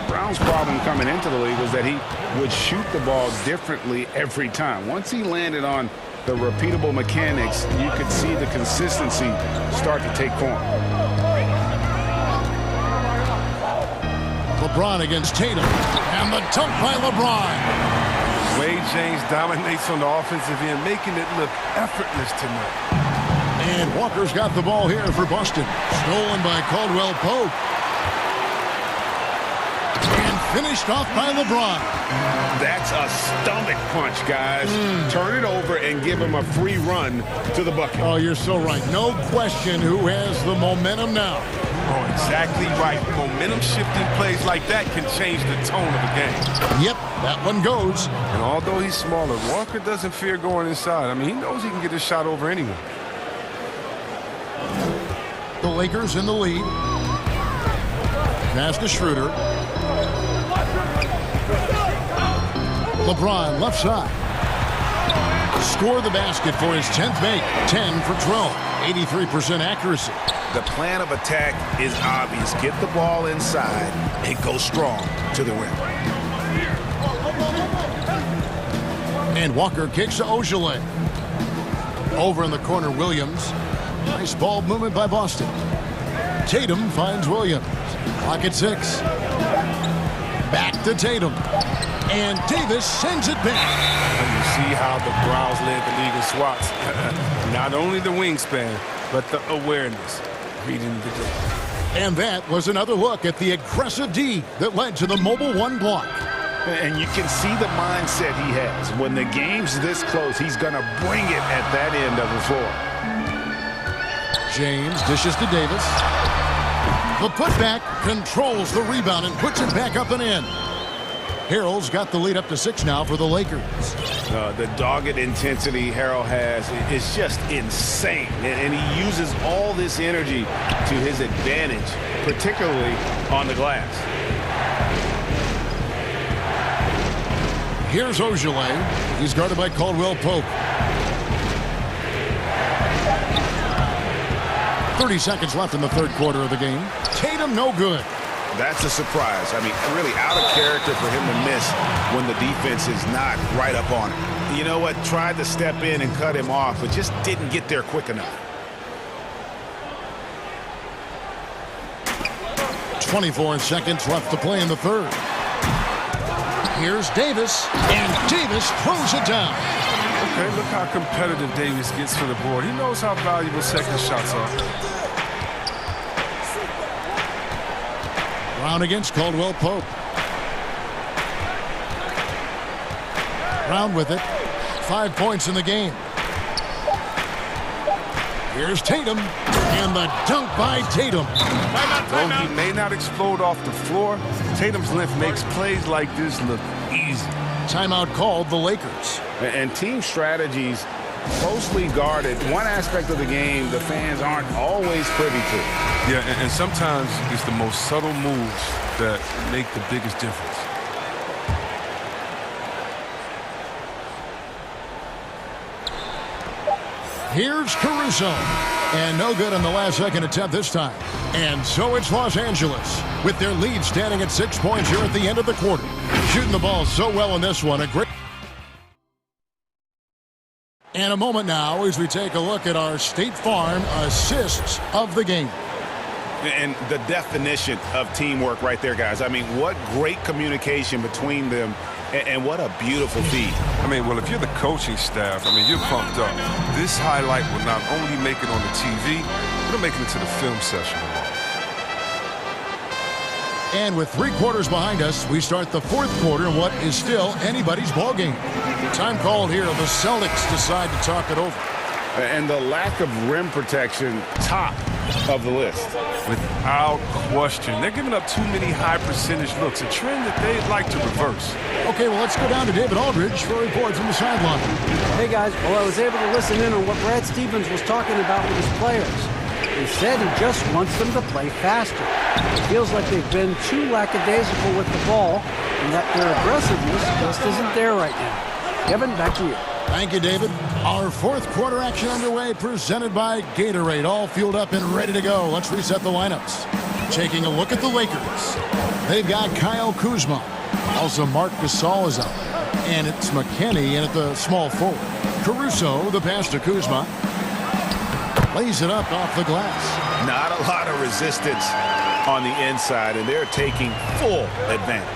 Brown's problem coming into the league was that he would shoot the ball differently every time. Once he landed on the repeatable mechanics, you could see the consistency start to take form. LeBron against Tatum. And the dunk by LeBron. Way James dominates on the offensive end, making it look effortless tonight. And Walker's got the ball here for Boston. Stolen by Caldwell Pope. And finished off by LeBron. That's a stomach punch, guys. Turn it over and give him a free run to the bucket. Oh, you're so right. No question who has the momentum now. Oh, exactly right. Momentum-shifting plays like that can change the tone of a game. Yep, that one goes. And although he's smaller, Walker doesn't fear going inside. I mean, he knows he can get his shot over anyone. The Lakers in the lead. Pass to Schroeder. LeBron left side. Score the basket for his 10th make. 10 for 12. 83% accuracy. The plan of attack is obvious. Get the ball inside and go strong to the rim. And Walker kicks to Ogilvy. Over in the corner, Williams. Nice ball movement by Boston. Tatum finds Williams. Clock at 6. Back to Tatum. And Davis sends it back. You see how the Browns led the league in swats. Not only the wingspan, but the awareness. Reading the game. And that was another look at the aggressive D that led to the Mobile One block. And you can see the mindset he has. When the game's this close, he's going to bring it at that end of the floor. James dishes to Davis. The putback controls the rebound and puts it back up and in. Harrell's got the lead up to 6 now for the Lakers. The dogged intensity Harrell has is just insane. And he uses all this energy to his advantage, particularly on the glass. Here's Ojale. He's guarded by Caldwell Pope. 30 seconds left in the third quarter of the game. Tatum, no good. That's a surprise. I mean, really out of character for him to miss when the defense is not right up on him. You know what? Tried to step in and cut him off, but just didn't get there quick enough. 24 seconds left to play in the third. Here's Davis, and Davis throws it down. Okay, look how competitive Davis gets for the board. He knows how valuable second shots are. Brown against Caldwell Pope. Brown with it. 5 points in the game. Here's Tatum, and the dunk by Tatum. Though he may not explode off the floor, Tatum's length makes plays like this look easy. Timeout called the Lakers. And team strategies closely guarded. One aspect of the game the fans aren't always privy to. Yeah, and sometimes it's the most subtle moves that make the biggest difference. Here's Caruso. And no good on the last second attempt this time. And so it's Los Angeles with their lead standing at 6 points here at the end of the quarter. Shooting the ball so well in this one. A great. And a moment now as we take a look at our State Farm assists of the game. And the definition of teamwork right there, guys. I mean, what great communication between them, and what a beautiful feed. I mean, well, if you're the coaching staff, I mean, you're pumped up. This highlight will not only make it on the TV, it'll make it into the film session. And with 3 quarters behind us, we start the fourth quarter in what is still anybody's ball game. Time called here. The Celtics decide to talk it over. And the lack of rim protection, top of the list. Without question. They're giving up too many high percentage looks, a trend that they'd like to reverse. Okay, well, let's go down to David Aldridge for a report from the sideline. Hey, guys. Well, I was able to listen in on what Brad Stevens was talking about with his players. He said he just wants them to play faster. It feels like they've been too lackadaisical with the ball and that their aggressiveness just isn't there right now. Kevin, back to you. Thank you, David. Our fourth quarter action underway, presented by Gatorade. All fueled up and ready to go. Let's reset the lineups. Taking a look at the Lakers. They've got Kyle Kuzma. Also, Marc Gasol is out. And it's McKinney in at the small forward. Caruso, the pass to Kuzma. Lays it up off the glass. Not a lot of resistance on the inside, and they're taking full advantage.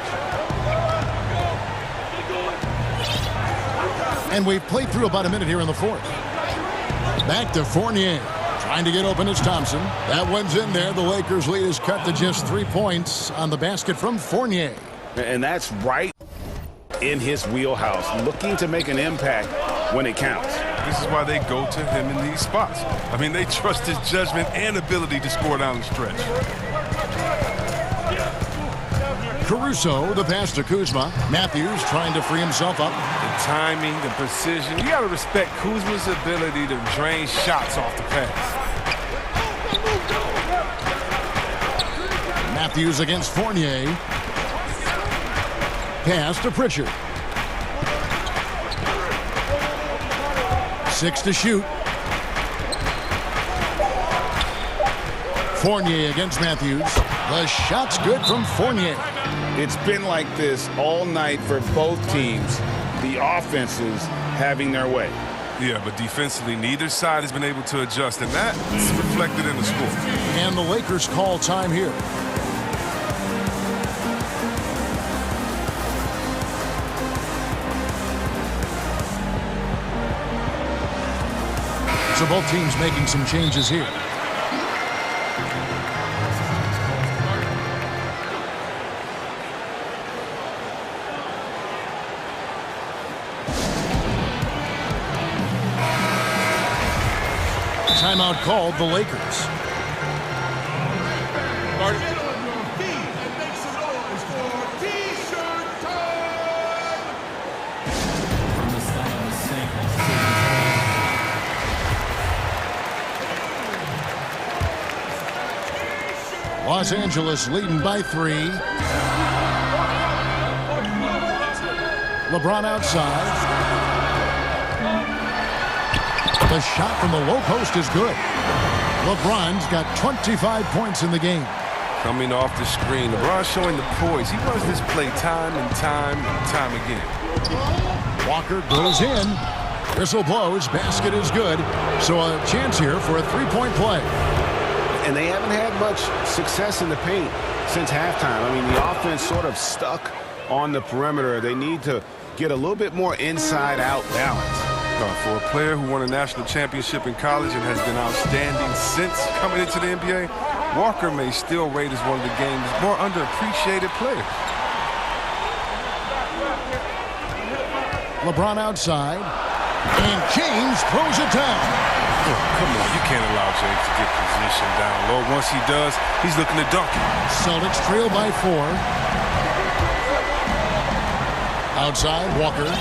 And we've played through about a minute here in the fourth. Back to Fournier. Trying to get open is Thompson. That one's in there. The Lakers' lead is cut to just 3 points on the basket from Fournier. And that's right in his wheelhouse, looking to make an impact when it counts. This is why they go to him in these spots. I mean, they trust his judgment and ability to score down the stretch. Caruso, the pass to Kuzma. Matthews trying to free himself up. The timing, the precision. You got to respect Kuzma's ability to drain shots off the pass. Matthews against Fournier. Pass to Pritchard. 6 to shoot. Fournier against Matthews. The shot's good from Fournier. It's been like this all night for both teams. The offenses having their way. Yeah, but defensively, neither side has been able to adjust, and that's reflected in the score. And the Lakers call time here. So both teams making some changes here. Timeout called the Lakers. Los Angeles leading by 3. LeBron outside. The shot from the low post is good. LeBron's got 25 points in the game. Coming off the screen, LeBron showing the poise. He runs this play time and time and time again. Walker goes in. Whistle blows. Basket is good. So a chance here for a three-point play. And they haven't had much success in the paint since halftime. I mean, the offense sort of stuck on the perimeter. They need to get a little bit more inside-out balance. For a player who won a national championship in college and has been outstanding since coming into the NBA, Walker may still rate as one of the game's more underappreciated players. LeBron outside. And James throws it down. Oh, come on, you can't allow James to get position down low. Once he does, he's looking to dunk it. Celtics trail by 4. Outside, Walker.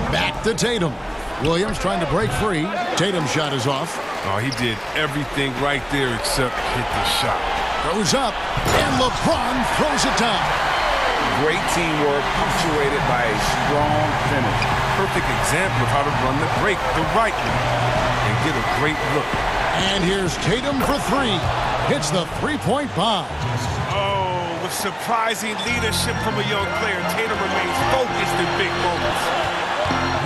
Back to Tatum. Williams trying to break free. Tatum's shot is off. Oh, he did everything right there except hit the shot. Throws up, and LeBron throws it down. Great teamwork, punctuated by a strong finish. Perfect example of how to run the break the right way and get a great look. And here's Tatum for 3. Hits the three-point bomb. Oh, with surprising leadership from a young player, Tatum remains focused in big moments.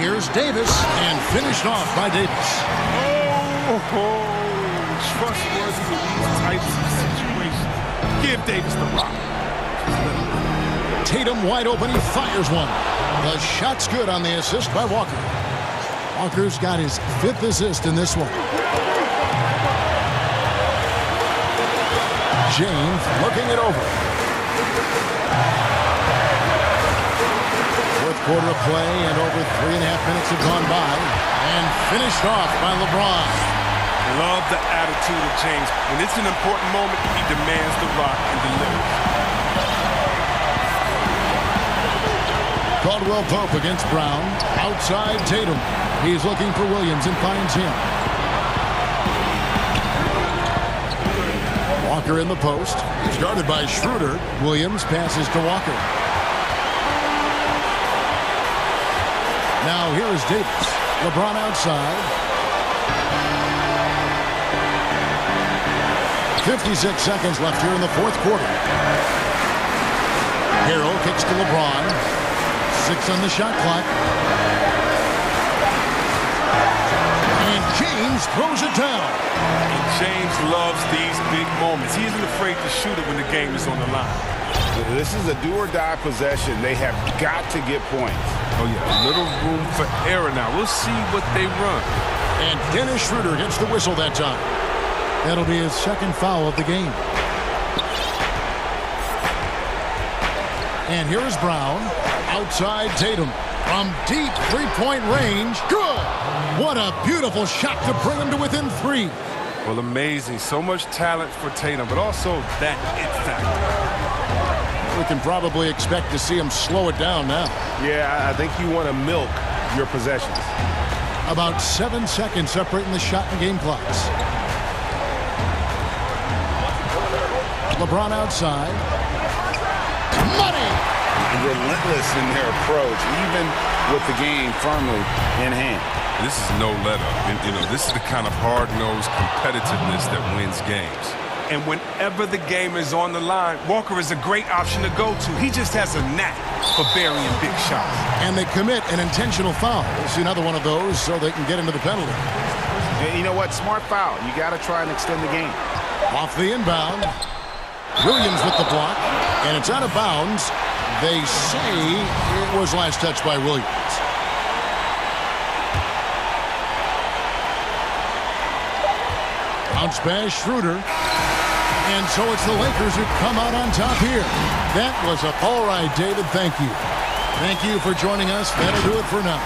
Here's Davis, and finished off by Davis. Trustworthy in these types of situations. Give Davis the rock. Tatum wide open, he fires one. The shot's good on the assist by Walker. Walker's got his 5th assist in this one. James looking it over. Fourth quarter of play, and over 3.5 minutes have gone by. And finished off by LeBron. Love the attitude of James. When it's an important moment, he demands the rock and delivers. Caldwell Pope against Brown. Outside Tatum. He's looking for Williams and finds him. Walker in the post. He's guarded by Schroeder. Williams passes to Walker. Now here is Davis. LeBron outside. 56 seconds left here in the fourth quarter. Harrell kicks to LeBron. 6 on the shot clock. And James throws it down. And James loves these big moments. He isn't afraid to shoot it when the game is on the line. This is a do-or-die possession. They have got to get points. Oh, yeah, a little room for error now. We'll see what they run. And Dennis Schroeder gets the whistle that time. That'll be his 2nd foul of the game. And here is Brown. Outside Tatum. From deep three-point range. Good! What a beautiful shot to bring him to within 3. Well, amazing. So much talent for Tatum, but also that it factor. We can probably expect to see him slow it down now. Yeah, I think you want to milk your possessions. About 7 seconds separating the shot and game clocks. LeBron outside. Money! Relentless in their approach, even with the game firmly in hand. This is no let-up. And, this is the kind of hard-nosed competitiveness that wins games. And whenever the game is on the line, Walker is a great option to go to. He just has a knack for burying big shots. And they commit an intentional foul. We'll see another one of those so they can get into the penalty. And you know what? Smart foul. You got to try and extend the game. Off the inbound. Williams with the block. And it's out of bounds. They say it was last touched by Williams. Bounce pass, Schroeder. And so it's the Lakers who come out on top here. That was all right, David. Thank you. Thank you for joining us. That'll do it for now.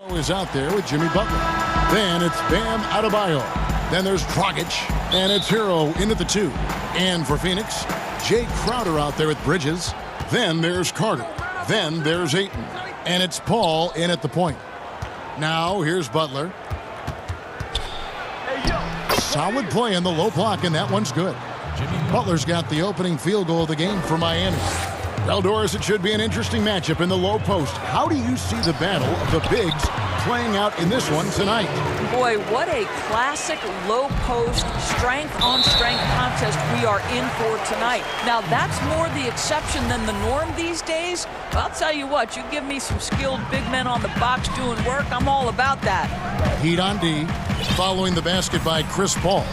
Is out there with Jimmy Butler. Then it's Bam Adebayo. Then there's Dragic, and it's Hero into the 2. And for Phoenix, Jay Crowder out there with Bridges. Then there's Carter. Then there's Ayton. And it's Paul in at the point. Now here's Butler. Solid play in the low block, and that one's good. Butler's got the opening field goal of the game for Miami. Well, Doris, it should be an interesting matchup in the low post. How do you see the battle of the bigs playing out in this one tonight? Boy, what a classic low post, strength-on-strength contest we are in for tonight. Now, that's more the exception than the norm these days. I'll tell you what, you give me some skilled big men on the box doing work, I'm all about that. Heat on D, following the basket by Chris Paul.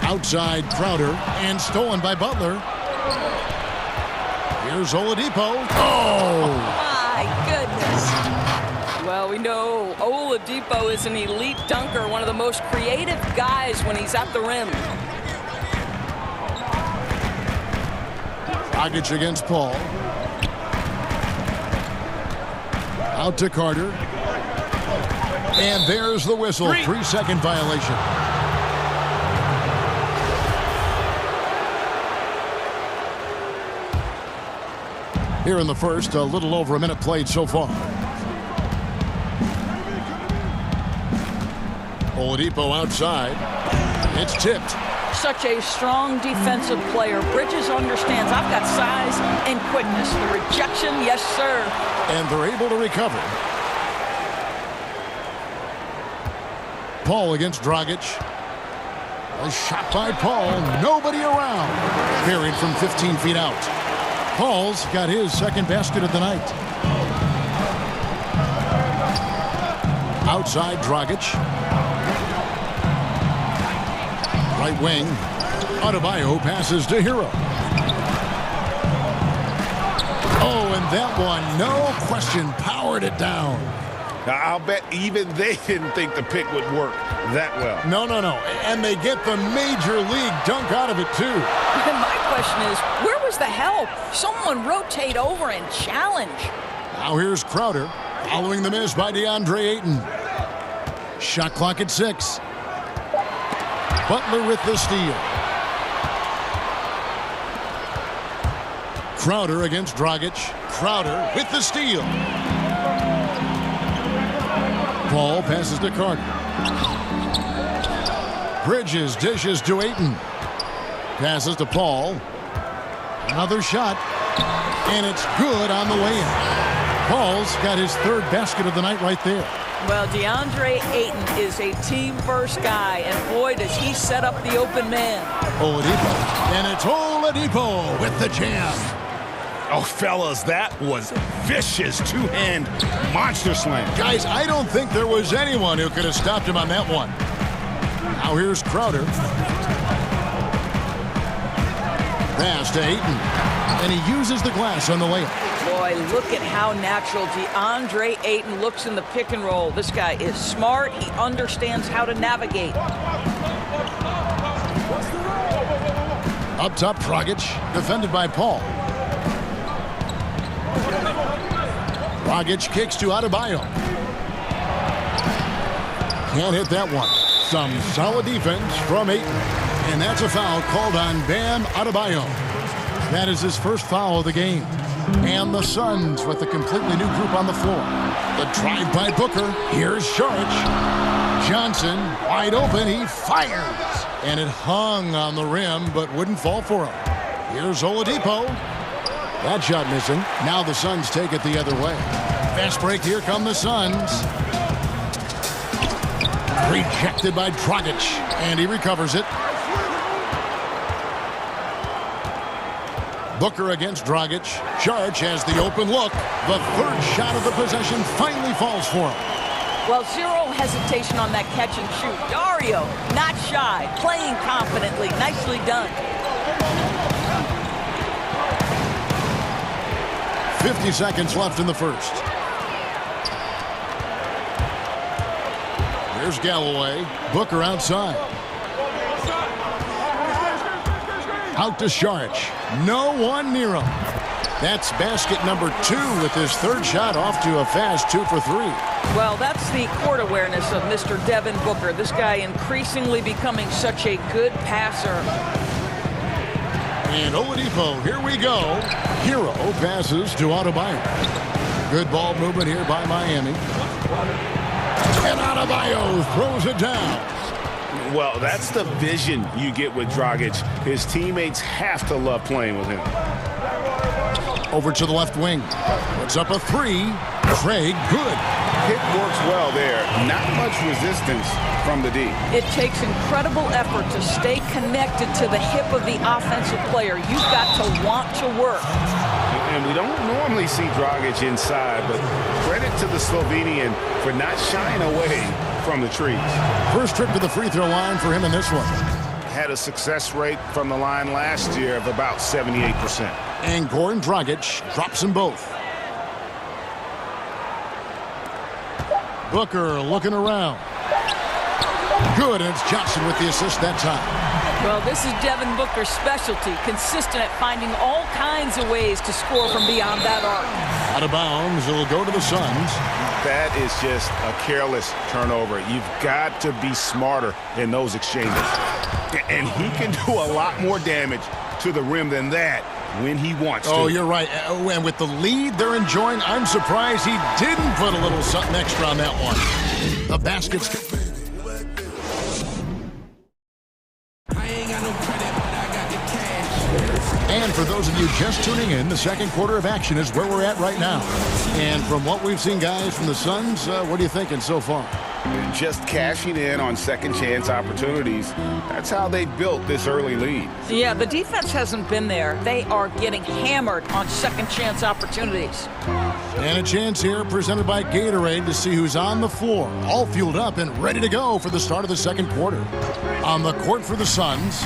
Outside Crowder, and stolen by Butler. Here's Oladipo. Oh! My goodness. Well, we know Oladipo is an elite dunker, one of the most creative guys when he's at the rim. Dragic against Paul. Out to Carter. And there's the whistle. 3-second violation. Here in the first, a little over a minute played so far. Oladipo outside. It's tipped. Such a strong defensive player. Bridges understands I've got size and quickness. The rejection, yes, sir. And they're able to recover. Paul against Dragic. A shot by Paul. Nobody around. Carried from 15 feet out. Paul's got his second basket of the night. Outside Dragic. Right wing. Adebayo passes to Hero. Oh, and that one, no question, powered it down. Now, I'll bet even they didn't think the pick would work that well. No. And they get the major league dunk out of it, too. My question is, where was the help? Someone rotate over and challenge. Now here's Crowder, following the miss by DeAndre Ayton. Shot clock at 6. Butler with the steal. Crowder against Dragic. Crowder with the steal. Paul passes to Carter. Bridges dishes to Ayton. Passes to Paul. Another shot. And it's good on the way in. Paul's got his third basket of the night right there. Well, DeAndre Ayton is a team-first guy, and boy, does he set up the open man. Oladipo. And it's Oladipo with the jam. Oh, fellas, that was vicious two-hand monster slam. Guys, I don't think there was anyone who could have stopped him on that one. Now here's Crowder. Pass to Ayton. And he uses the glass on the layup. Boy, look at how natural DeAndre Ayton looks in the pick and roll. This guy is smart. He understands how to navigate. Up top, Dragic, defended by Paul. Dragic kicks to Adebayo. Can't hit that one. Some solid defense from Ayton. And that's a foul called on Bam Adebayo. That is his first foul of the game. And the Suns with a completely new group on the floor. The drive by Booker. Here's Saric. Johnson wide open. He fires. And it hung on the rim but wouldn't fall for him. Here's Oladipo. That shot missing. Now the Suns take it the other way. Fast break. Here come the Suns. Rejected by Dragic. And he recovers it. Booker against Dragic. Saric has the open look. The third shot of the possession finally falls for him. Well, zero hesitation on that catch and shoot. Dario, not shy, playing confidently. Nicely done. 50 seconds left in the first. There's Galloway. Booker outside. Out to Šarić. No one near him. That's basket number 2 with his third shot off to a fast 2 for 3. Well, that's the court awareness of Mr. Devin Booker. This guy increasingly becoming such a good passer. And Oladipo, here we go. Hero passes to Adebayo. Good ball movement here by Miami. And Adebayo throws it down. Well, that's the vision you get with Dragic. His teammates have to love playing with him. Over to the left wing. Puts up a 3. Trey, good. Hit works well there. Not much resistance from the D. It takes incredible effort to stay connected to the hip of the offensive player. You've got to want to work. And we don't normally see Dragic inside, but credit to the Slovenian for not shying away from the trees. First trip to the free throw line for him in this one. Had a success rate from the line last year of about 78%. And Goran Dragic drops them both. Booker looking around. Good, and it's Johnson with the assist that time. Well, this is Devin Booker's specialty, consistent at finding all kinds of ways to score from beyond that arc. Out of bounds, it'll go to the Suns. That is just a careless turnover. You've got to be smarter in those exchanges. And he can do a lot more damage to the rim than that when he wants to. Oh, you're right. And with the lead they're enjoying, I'm surprised he didn't put a little something extra on that one. The basket's... And for those of you just tuning in, the second quarter of action is where we're at right now. And from what we've seen, guys, from the Suns, what are you thinking so far? Just cashing in on second chance opportunities. That's how they built this early lead. Yeah, the defense hasn't been there. They are getting hammered on second chance opportunities. And a chance here presented by Gatorade to see who's on the floor, all fueled up and ready to go for the start of the second quarter. On the court for the Suns,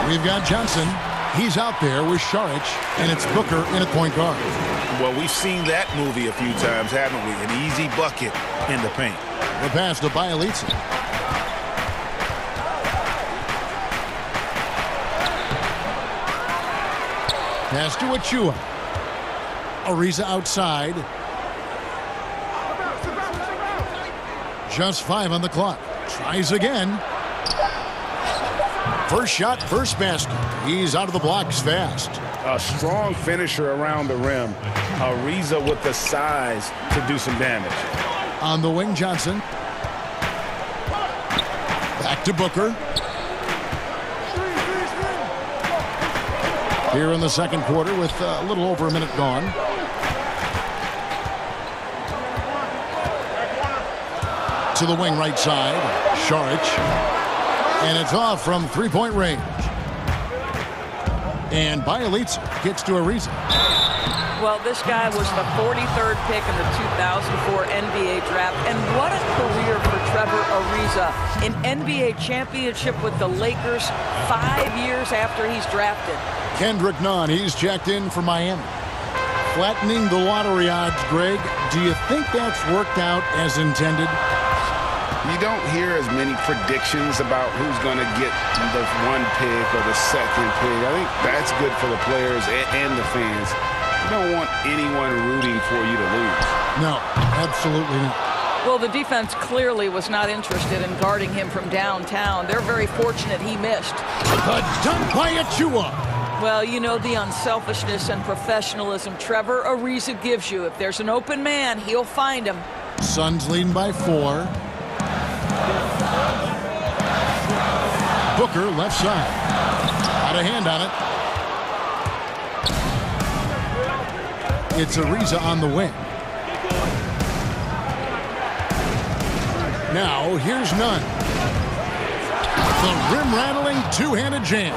we've got Johnson. He's out there with Šarić, and it's Booker in at point guard. Well, we've seen that movie a few times, haven't we? An easy bucket in the paint. The pass to Bielitsa. Pass to Achua. Ariza outside. Just 5 on the clock. Tries again. First shot, first basket. He's out of the blocks fast. A strong finisher around the rim. Ariza with the size to do some damage. On the wing, Johnson. Back to Booker. Here in the second quarter with a little over a minute gone. To the wing right side. Šarić. And it's off from three-point range. And Bielitsa gets to Ariza. Well, this guy was the 43rd pick in the 2004 NBA draft. And what a career for Trevor Ariza. An NBA championship with the Lakers 5 years after he's drafted. Kendrick Nunn, he's checked in for Miami. Flattening the lottery odds, Greg. Do you think that's worked out as intended? You don't hear as many predictions about who's going to get the one pick or the second pick. I think that's good for the players and the fans. You don't want anyone rooting for you to lose. No, absolutely not. Well, the defense clearly was not interested in guarding him from downtown. They're very fortunate he missed. The dunk by Achua. Well, you know the unselfishness and professionalism Trevor Ariza gives you. If there's an open man, he'll find him. Suns leading by 4. Booker left side. Got a hand on it. It's Ariza on the wing. Now here's Nunn. The rim-rattling two-handed jam.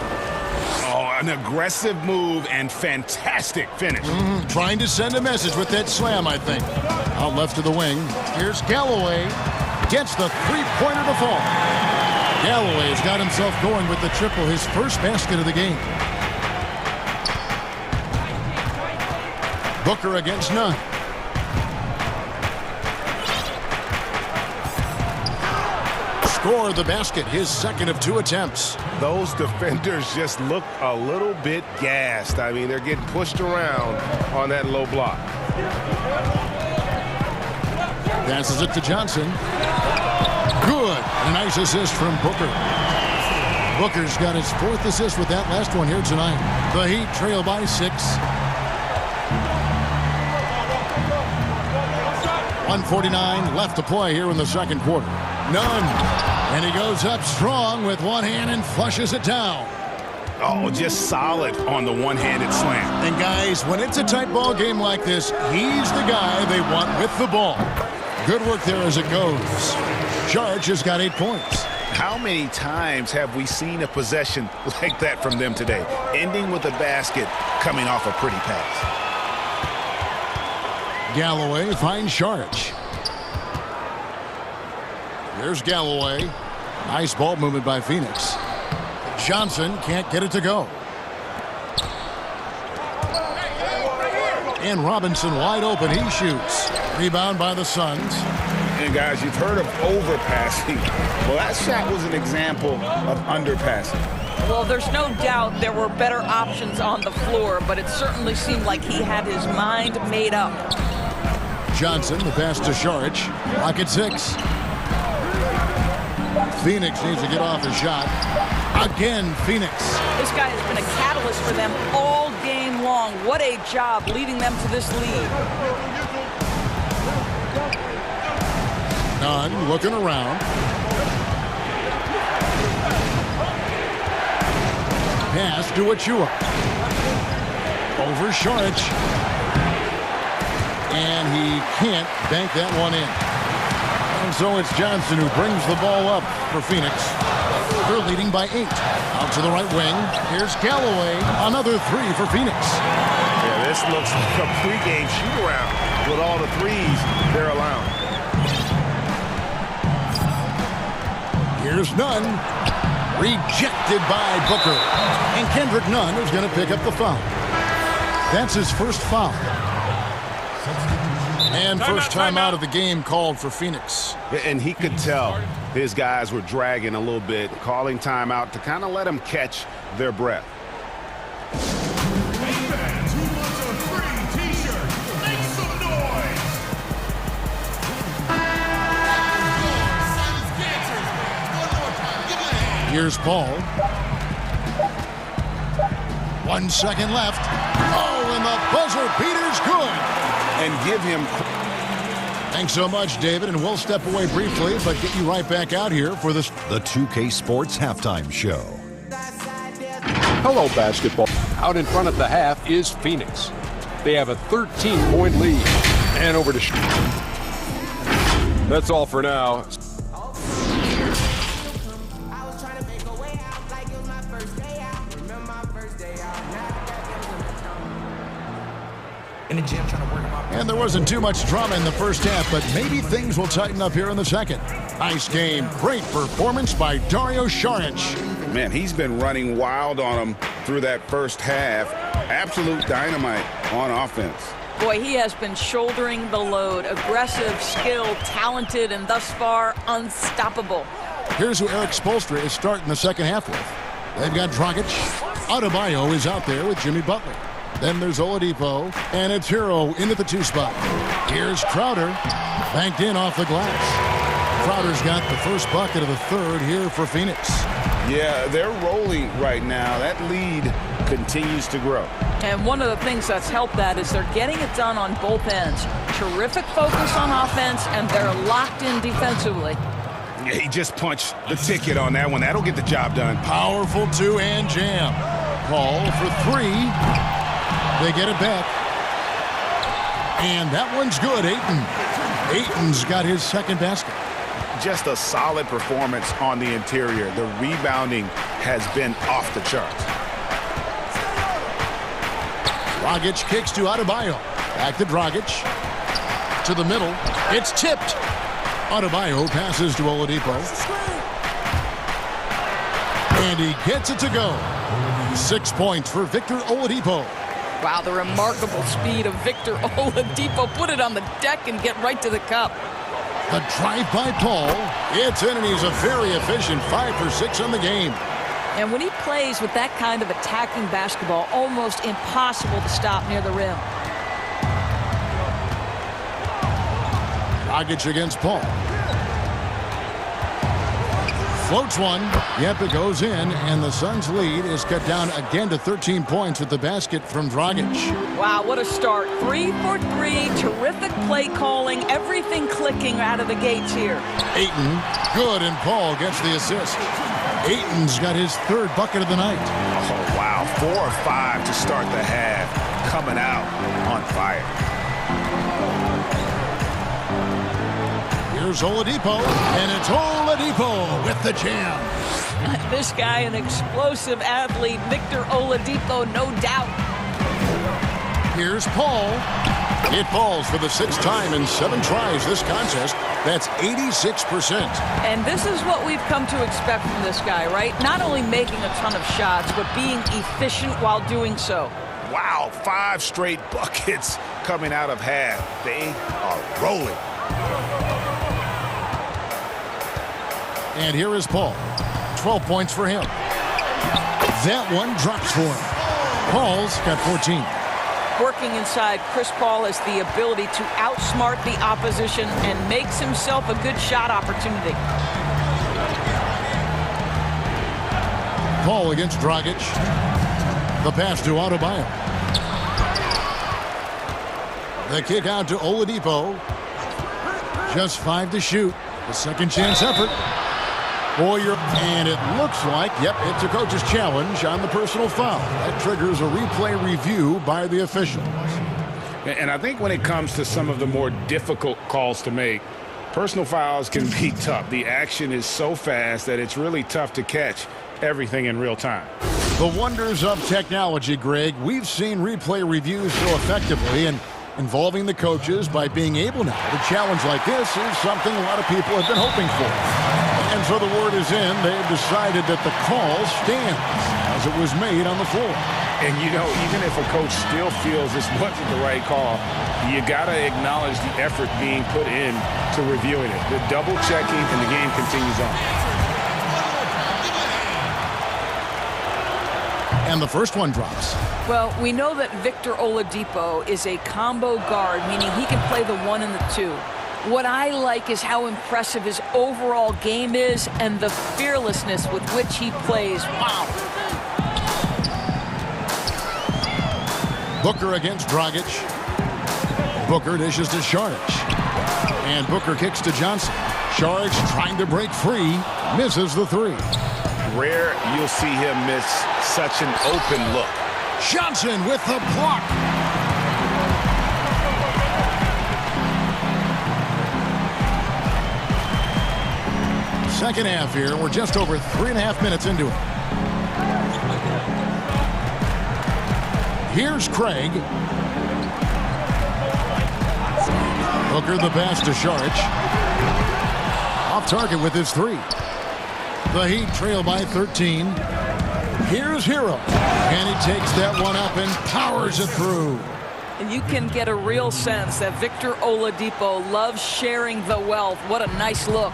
Oh, an aggressive move and fantastic finish. Trying to send a message with that slam, I think. Out left to the wing. Here's Galloway. Gets the three-pointer to fall. Galloway's got himself going with the triple, his first basket of the game. Booker against Nunn. score the basket, his second of 2 attempts. Those defenders just look a little bit gassed. I mean, they're getting pushed around on that low block. Passes it to Johnson. Good. A nice assist from Booker. Booker's got his 4th assist with that last one here tonight. The Heat trail by 6. 1:49 left to play here in the second quarter. None. And he goes up strong with one hand and flushes it down. Oh, just solid on the one-handed slam. And guys, when it's a tight ball game like this, he's the guy they want with the ball. Good work there as it goes. Sharge has got 8 points. How many times have we seen a possession like that from them today? Ending with a basket, coming off a pretty pass. Galloway finds Sharge. Here's Galloway. Nice ball movement by Phoenix. Johnson can't get it to go. And Robinson wide open. He shoots. Rebound by the Suns. And guys, you've heard of overpassing. Well, that shot was an example of underpassing. Well, there's no doubt there were better options on the floor, but it certainly seemed like he had his mind made up. Johnson, the pass to Sharge. Rocket 6. Phoenix needs to get off his shot. Again, Phoenix. This guy has been a catalyst for them all game long. What a job leading them to this lead. Nunn looking around. Pass to Achua. Over Sharge. And he can't bank that one in. And so it's Johnson who brings the ball up for Phoenix. They're leading by 8. Out to the right wing. Here's Galloway. Another 3 for Phoenix. Yeah, this looks like a pregame shoot-around with all the threes they're allowing. Here's Nunn. Rejected by Booker. And Kendrick Nunn is going to pick up the foul. That's his first foul. And first time out of the game called for Phoenix. And he could tell his guys were dragging a little bit, calling timeout to kind of let them catch their breath. Hey fans, who wants a free t-shirt? Make some noise! Here's Paul. 1 second left. Oh, and the buzzer beater's good. And give him... Thanks so much, David, and we'll step away briefly, but get you right back out here for this. The 2K Sports Halftime Show. Hello, basketball. Out in front of the half is Phoenix. They have a 13-point lead. And over to... That's all for now. And there wasn't too much drama in the first half, but maybe things will tighten up here in the second. Nice game. Great performance by Dario Saric. Man, he's been running wild on them through that first half. Absolute dynamite on offense. Boy, he has been shouldering the load. Aggressive, skilled, talented, and thus far unstoppable. Here's who Eric Spoelstra is starting the second half with. They've got Dragic. Adebayo is out there with Jimmy Butler. Then there's Oladipo, and it's Hero into the 2 spot. Here's Crowder, banked in off the glass. Crowder's got the first bucket of the third here for Phoenix. Yeah, they're rolling right now. That lead continues to grow. And one of the things that's helped that is they're getting it done on both ends. Terrific focus on offense, and they're locked in defensively. Yeah, he just punched the ticket on that one. That'll get the job done. Powerful 2-hand jam. Paul for 3. They get it back. And that one's good, Ayton's got his second basket. Just a solid performance on the interior. The rebounding has been off the charts. Dragic kicks to Adebayo. Back to Dragic. To the middle. It's tipped. Adebayo passes to Oladipo. And he gets it to go. 6 points for Victor Oladipo. Wow, the remarkable speed of Victor Oladipo. Put it on the deck and get right to the cup. The drive by Paul. It's in, and he's a very efficient 5 for 6 on the game. And when he plays with that kind of attacking basketball, almost impossible to stop near the rim. Dragic against Paul. Floats one. Yep, it goes in, and the Suns' lead is cut down again to 13 points with the basket from Dragic. Wow, what a start. 3 for 3. Terrific play calling. Everything clicking out of the gates here. Ayton, good, and Paul gets the assist. Ayton's got his 3rd bucket of the night. Oh, wow. 4 or 5 to start the half. Coming out on fire. Here's Oladipo, and it's Oladipo with the jam. This guy, an explosive athlete, Victor Oladipo, no doubt. Here's Paul. It falls for the 6th time in 7 tries this contest. That's 86%. And this is what we've come to expect from this guy, right? Not only making a ton of shots, but being efficient while doing so. Wow, 5 straight buckets coming out of half. They are rolling. And here is Paul. 12 points for him. That one drops for him. Paul's got 14. Working inside, Chris Paul has the ability to outsmart the opposition and makes himself a good shot opportunity. Paul against Dragic. The pass to Adebayo. The kick out to Oladipo. Just 5 to shoot. The second chance effort. Boyer, and it looks like, yep, it's a coach's challenge on the personal foul. That triggers a replay review by the officials. And I think when it comes to some of the more difficult calls to make, personal fouls can be tough. The action is so fast that it's really tough to catch everything in real time. The wonders of technology, Greg. We've seen replay reviews so effectively, and involving the coaches by being able now to challenge like this is something a lot of people have been hoping for. And so the word is in. They've decided that the call stands as it was made on the floor. And, you know, even if a coach still feels this wasn't the right call, you got to acknowledge the effort being put in to reviewing it. The double checking, and the game continues on. And the first one drops. Well, we know that Victor Oladipo is a combo guard, meaning he can play the 1 and the 2. What I like is how impressive his overall game is and the fearlessness with which he plays. Wow. Booker against Dragic. Booker dishes to Šarić. And Booker kicks to Johnson. Šarić trying to break free. Misses the 3. Rare you'll see him miss such an open look. Johnson with the block. Second half here. We're just over 3.5 minutes into it. Here's Craig. Booker the pass to Šarić. Off target with his 3. The Heat trail by 13. Here's Hero. And he takes that one up and powers it through. And you can get a real sense that Victor Oladipo loves sharing the wealth. What a nice look.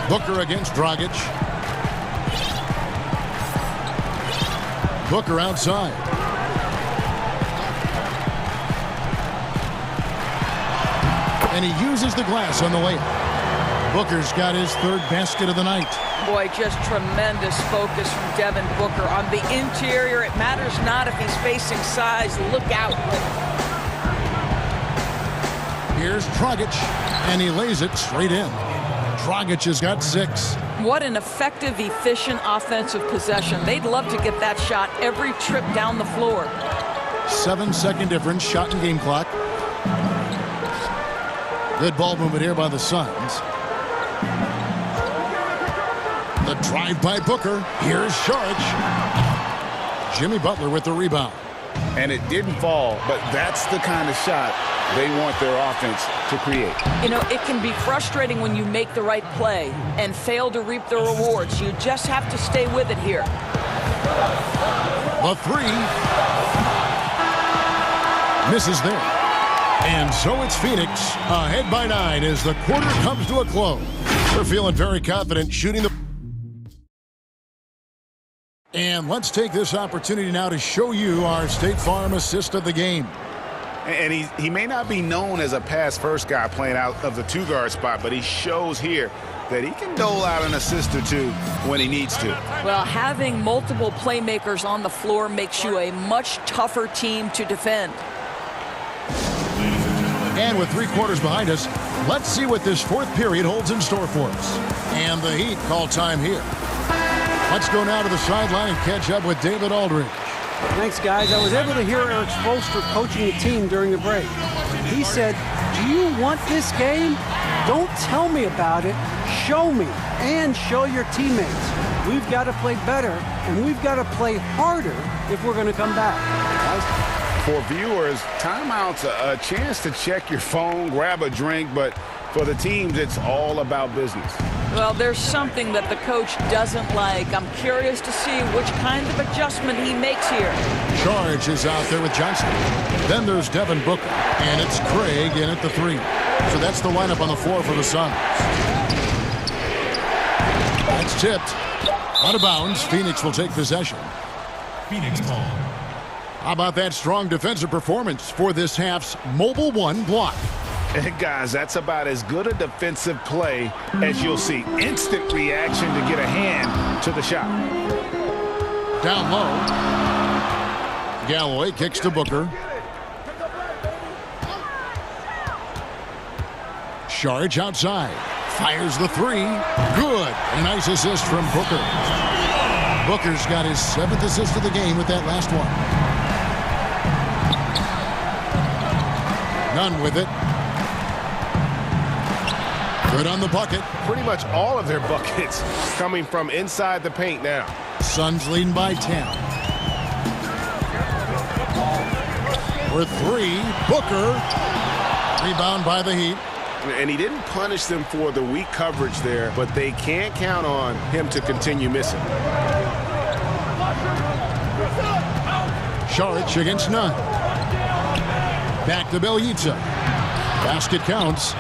Booker against Dragic. Booker outside. And he uses the glass on the layup. Booker's got his 3rd basket of the night. Boy, just tremendous focus from Devin Booker. On the interior, it matters not if he's facing size. Look out. Here's Dragic, and he lays it straight in. Dragic has got 6. What an effective, efficient offensive possession. They'd love to get that shot every trip down the floor. 7-second difference, shot and game clock. Good ball movement here by the Suns. The drive by Booker. Here's Šarić. Jimmy Butler with the rebound. And it didn't fall, but that's the kind of shot they want their offense to create. You know, it can be frustrating when you make the right play and fail to reap the rewards. You just have to stay with it here. The 3. Misses there. And so it's Phoenix ahead by 9 as the quarter comes to a close. We're feeling very confident shooting the... And let's take this opportunity now to show you our State Farm assist of the game. And he may not be known as a pass-first guy playing out of the two-guard spot, but he shows here that he can dole out an assist or two when he needs to. Well, having multiple playmakers on the floor makes you a much tougher team to defend. And with 3 quarters behind us, let's see what this fourth period holds in store for us. And the Heat call time here. Let's go now to the sideline and catch up with David Aldridge. Thanks, guys. I was able to hear Eric Spoelstra coaching the team during the break. He said, do you want this game? Don't tell me about it. Show me and show your teammates. We've got to play better, and we've got to play harder if we're going to come back. Guys? For viewers, timeout's a chance to check your phone, grab a drink, but for the teams, it's all about business. Well, there's something that the coach doesn't like. I'm curious to see which kind of adjustment he makes here. Charge is out there with Johnson. Then there's Devin Booker, and it's Craig in at the 3. So that's the lineup on the floor for the Suns. That's tipped. Out of bounds, Phoenix will take possession. Phoenix ball. How about that strong defensive performance for this half's Mobile 1 block? And guys, that's about as good a defensive play as you'll see. Instant reaction to get a hand to the shot. Down low. Galloway kicks to Booker. Charge outside. Fires the 3. Good. A nice assist from Booker. Booker's got his 7th assist of the game with that last one. None with it. Good on the bucket. Pretty much all of their buckets coming from inside the paint now. Suns leading by 10. For 3, Booker. Rebound by the Heat. And he didn't punish them for the weak coverage there, but they can't count on him to continue missing. Saric against Nunn. Back to Bjelica. Basket counts.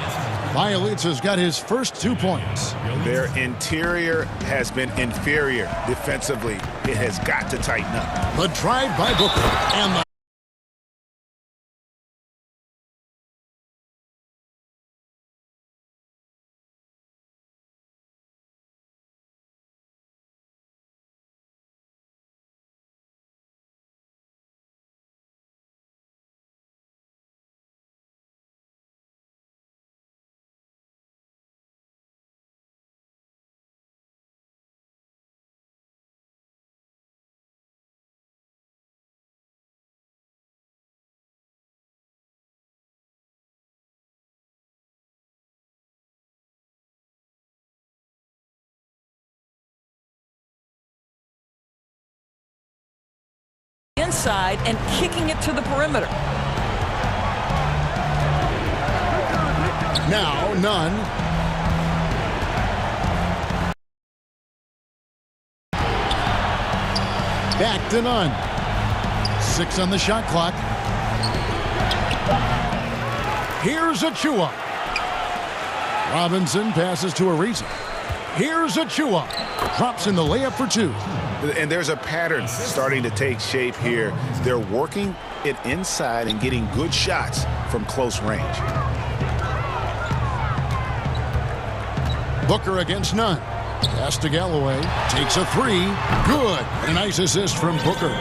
Bjelica's got his first 2 points. Their interior has been inferior defensively. It has got to tighten up. The drive by Booker. And the inside and kicking it to the perimeter. now Nunn. Back to Nunn. 6 on the shot clock. Here's Achua. Robinson passes to Ariza. Here's Achua. Drops in the layup for 2. And there's a pattern starting to take shape here. They're working it inside and getting good shots from close range. Booker against Nunn. Pass to Galloway. Takes a 3. Good. A nice assist from Booker.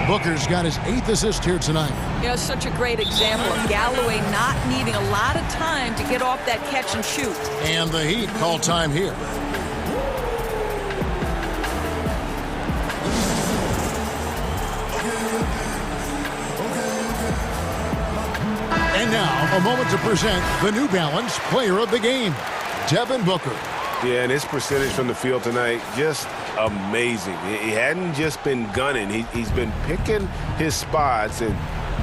Booker's got his 8th assist here tonight. You know, such a great example of Galloway not needing a lot of time to get off that catch and shoot. And the Heat call time here. And now, a moment to present the New Balance Player of the Game, Devin Booker. Yeah, and his percentage from the field tonight, just amazing. He hadn't just been gunning. He's been picking his spots, and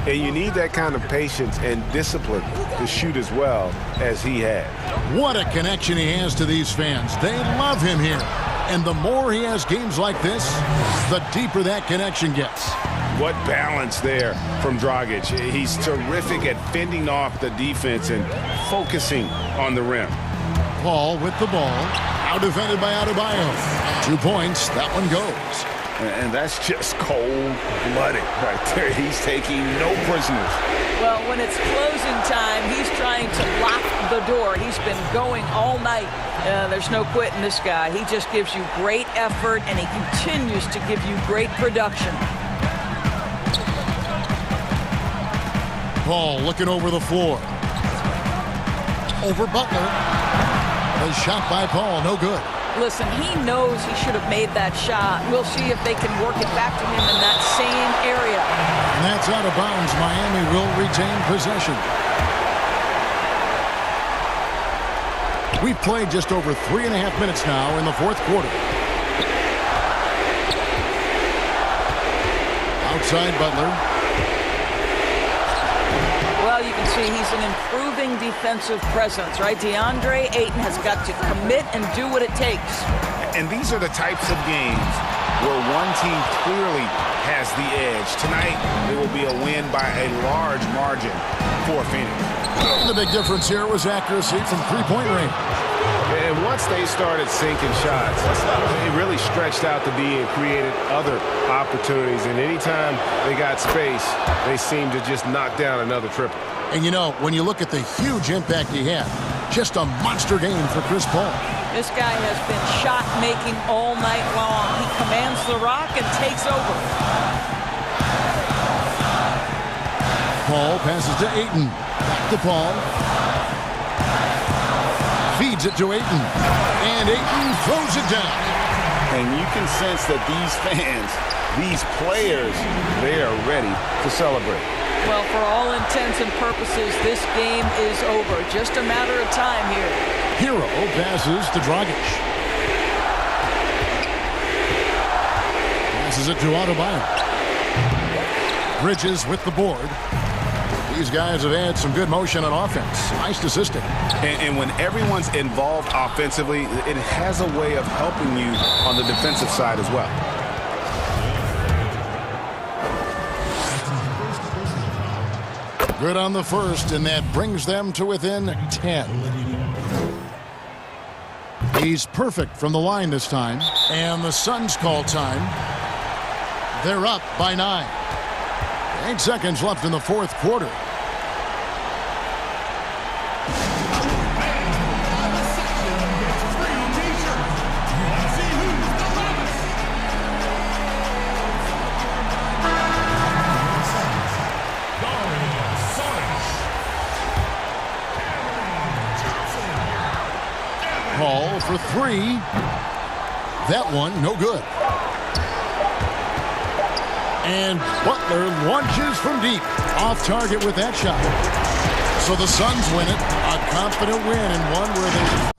you need that kind of patience and discipline to shoot as well as he had. What a connection he has to these fans. They love him here. And the more he has games like this, the deeper that connection gets. What balance there from Dragic. He's terrific at fending off the defense and focusing on the rim. Paul with the ball. Out defended by Adebayo. 2 points. That one goes. And that's just cold-blooded right there. He's taking no prisoners. Well, when it's closing time, he's trying to lock the door. He's been going all night. There's no quitting this guy. He just gives you great effort, and he continues to give you great production. Paul looking over the floor. Over Butler. A shot by Paul, no good. Listen, he knows he should have made that shot. We'll see if they can work it back to him in that same area. And that's out of bounds. Miami will retain possession. We've played just over 3.5 minutes now in the fourth quarter. Outside Butler. Well, you can see he's an improving defensive presence, right? DeAndre Ayton has got to commit and do what it takes. And these are the types of games where one team clearly has the edge. Tonight, it will be a win by a large margin for Phoenix. The big difference here was accuracy from three-point range. And once they started sinking shots, it really stretched out the D and created other opportunities. And anytime they got space, they seemed to just knock down another triple. And you know, when you look at the huge impact he had, just a monster game for Chris Paul. This guy has been shot-making all night long. He commands the rock and takes over. Paul passes to Ayton. Back to Paul. Feeds it to Ayton. And Ayton throws it down. And you can sense that these fans, these players, they are ready to celebrate. Well, for all intents and purposes, this game is over. Just a matter of time here. Hero passes to Dragic. Passes it to Adebayo. Bridges with the board. These guys have had some good motion on offense. Nice assisting. And when everyone's involved offensively, it has a way of helping you on the defensive side as well. Good on the first, and that brings them to within 10. He's perfect from the line this time, and the Suns call time. They're up by 9. 8 seconds left in the fourth quarter. Paul for 3. That one, no good. And Butler launches from deep. Off target with that shot. So the Suns win it. A confident win and one where they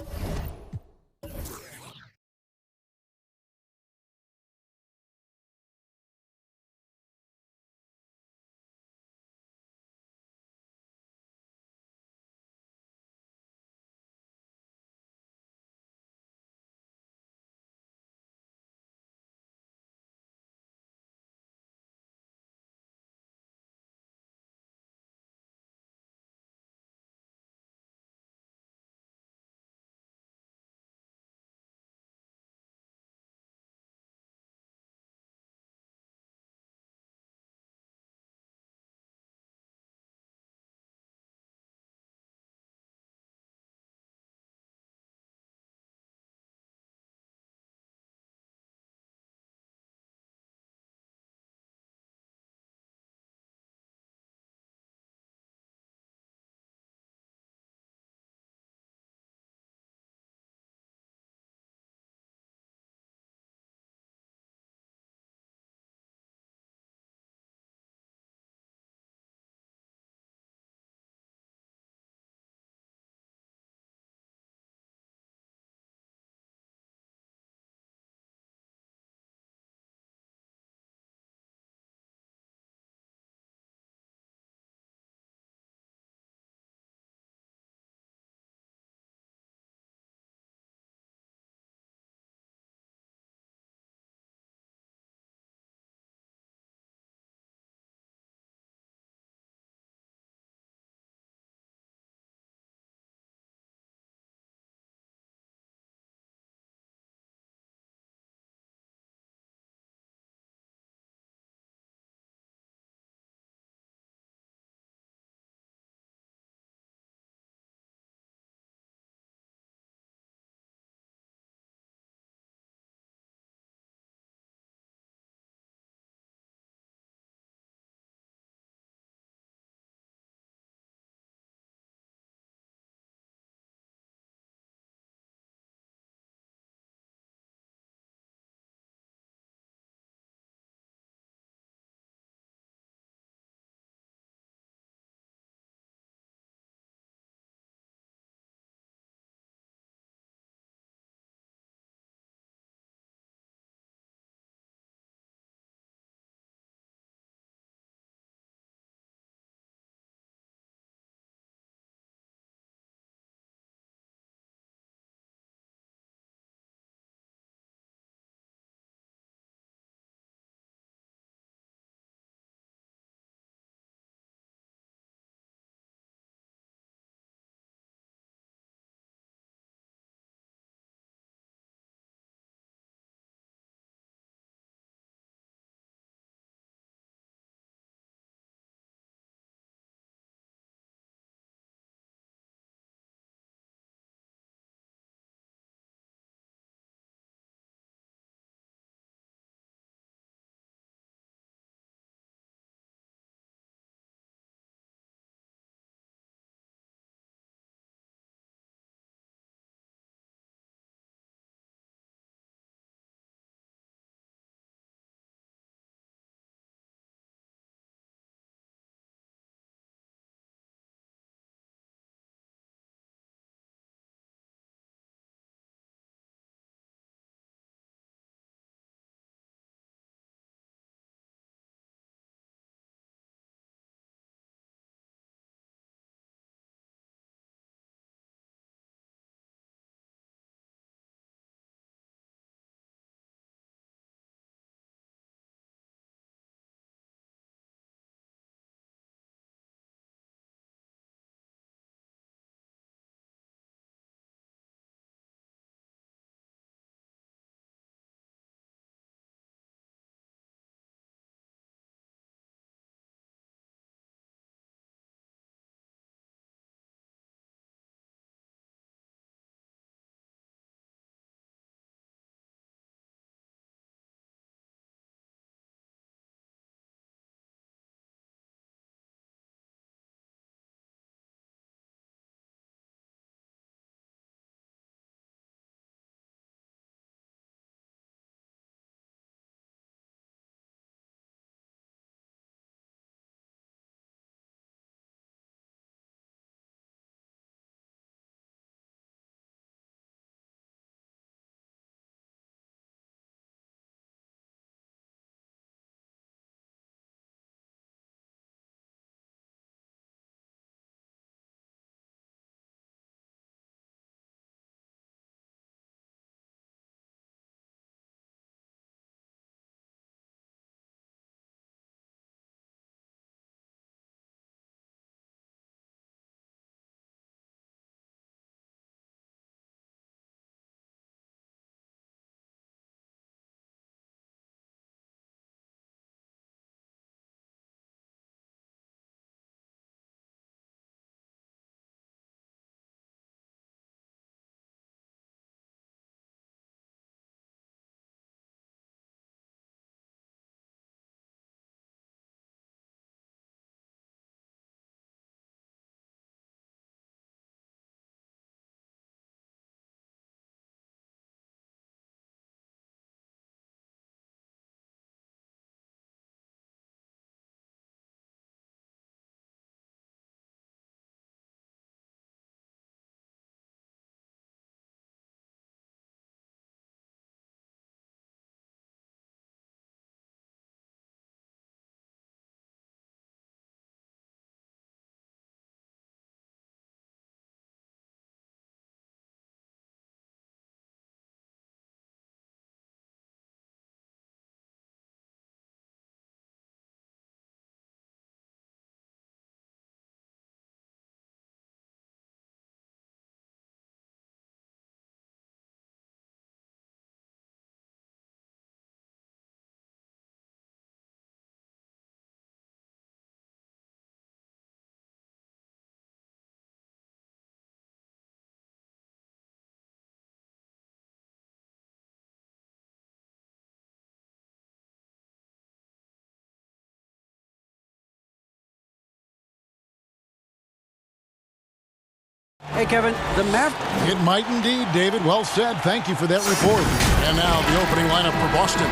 Hey, Kevin, the map. It might indeed, David. Well said. Thank you for that report. And now the opening lineup for Boston.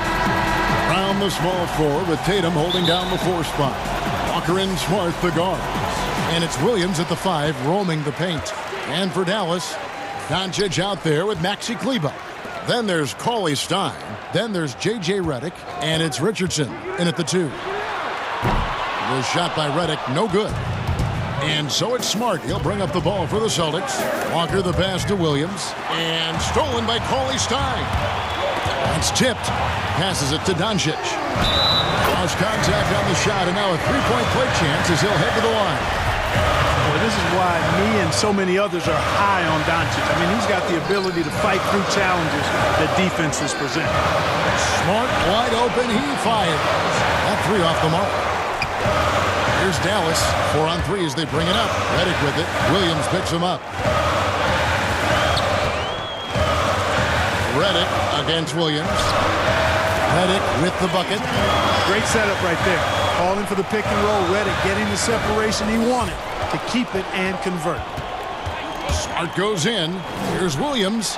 Brown, the small forward, with Tatum holding down the 4 spot. Walker and Smart, the guards. And it's Williams at the 5, roaming the paint. And for Dallas, Doncic out there with Maxi Kleber. Then there's Cauley Stein. Then there's J.J. Redick. And it's Richardson in at the 2. The shot by Redick, no good. And so it's Smart. He'll bring up the ball for the Celtics. Walker the pass to Williams. And stolen by Cauley Stein. It's tipped. Passes it to Doncic. Lost contact on the shot, and now a three-point play chance as he'll head to the line. Well, this is why me and so many others are high on Doncic. I mean, he's got the ability to fight through challenges that defenses present. Smart wide open. He fires. That 3 off the mark. Here's Dallas. 4 on 3 as they bring it up. Redick with it. Williams picks him up. Redick against Williams. Redick with the bucket. Great setup right there. Calling for the pick and roll. Redick getting the separation he wanted to keep it and convert. Smart goes in. Here's Williams.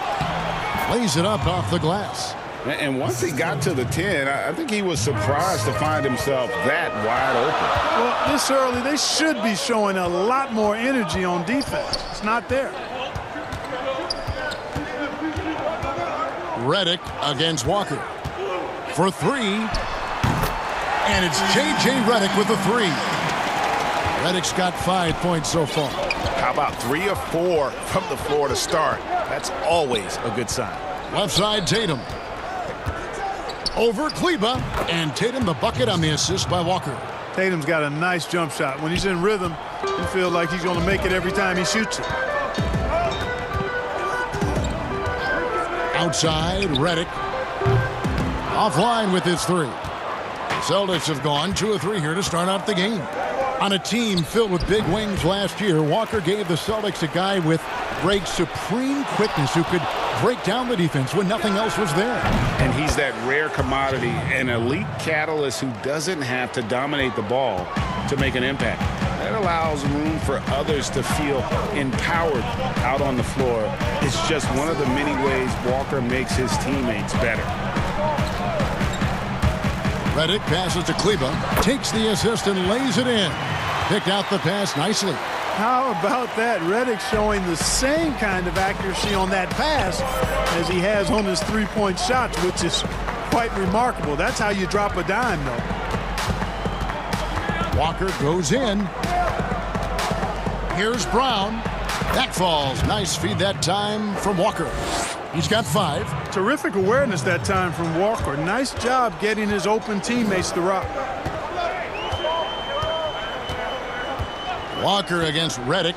Lays it up off the glass. And once he got to the 10, I think he was surprised to find himself that wide open. Well, this early, they should be showing a lot more energy on defense. It's not there. Redick against Walker for 3. And it's J.J. Redick with the 3. Redick's got 5 points so far. How about 3 or 4 from the floor to start? That's always a good sign. Left side, Tatum. Over Kleber, and Tatum the bucket on the assist by Walker. Tatum's got a nice jump shot. When he's in rhythm, you feel like he's going to make it every time he shoots it. Outside, Redick. Offline with his 3. Celtics have gone 2 of 3 here to start out the game. On a team filled with big wings last year, Walker gave the Celtics a guy with great supreme quickness who could break down the defense when nothing else was there. And he's that rare commodity, an elite catalyst who doesn't have to dominate the ball to make an impact. That allows room for others to feel empowered out on the floor. It's just one of the many ways Walker makes his teammates better. Redick passes to Kleber, takes the assist and lays it in. Picked out the pass nicely. How about that? Redick showing the same kind of accuracy on that pass as he has on his three-point shots, which is quite remarkable. That's how you drop a dime, though. Walker goes in. Here's Brown. That falls. Nice feed that time from Walker. He's got 5. Terrific awareness that time from Walker. Nice job getting his open teammates the rock. Walker against Redick.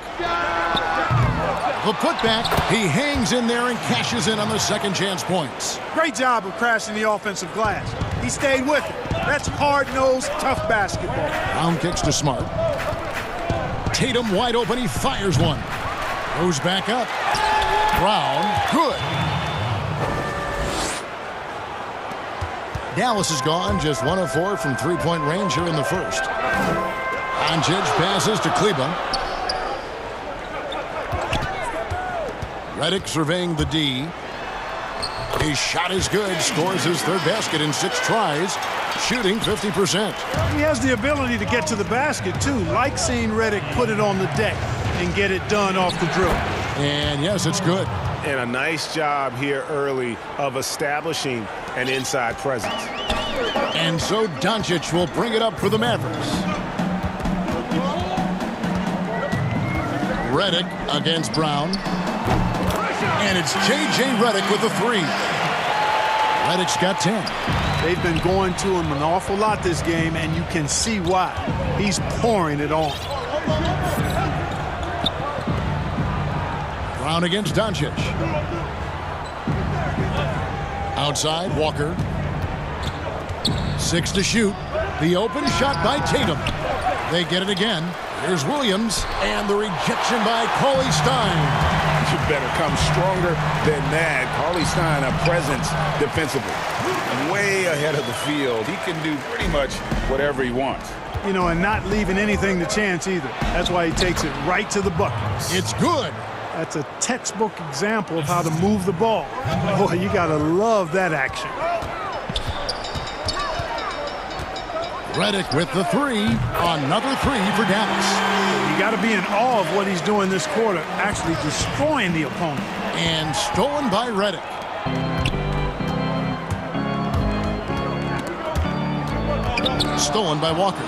The putback. He hangs in there and cashes in on the second chance points. Great job of crashing the offensive glass. He stayed with it. That's hard-nosed, tough basketball. Brown kicks to Smart. Tatum wide open. He fires one. Goes back up. Brown. Good. Dallas is gone. Just 1 of 4 from three-point range here in the first. Doncic passes to Kleber. Redick surveying the D. His shot is good. Scores his 3rd basket in 6 tries. Shooting 50%. He has the ability to get to the basket, too. Like seeing Redick put it on the deck and get it done off the drill. And yes, it's good. And a nice job here early of establishing an inside presence. And so Doncic will bring it up for the Mavericks. Redick against Brown. And it's J.J. Redick with the 3. Redick's got 10. They've been going to him an awful lot this game, and you can see why. He's pouring it on. Brown against Doncic. Outside, Walker. 6 to shoot. The open shot by Tatum. They get it again. Here's Williams, and the rejection by Cauley Stein. You better come stronger than that. Cauley Stein, a presence defensively. Way ahead of the field. He can do pretty much whatever he wants. You know, and not leaving anything to chance either. That's why he takes it right to the bucket. It's good. That's a textbook example of how to move the ball. Boy, you got to love that action. Redick with the three. Another three for Dallas. You got to be in awe of what he's doing this quarter, actually destroying the opponent. And stolen by Redick. Stolen by Walker.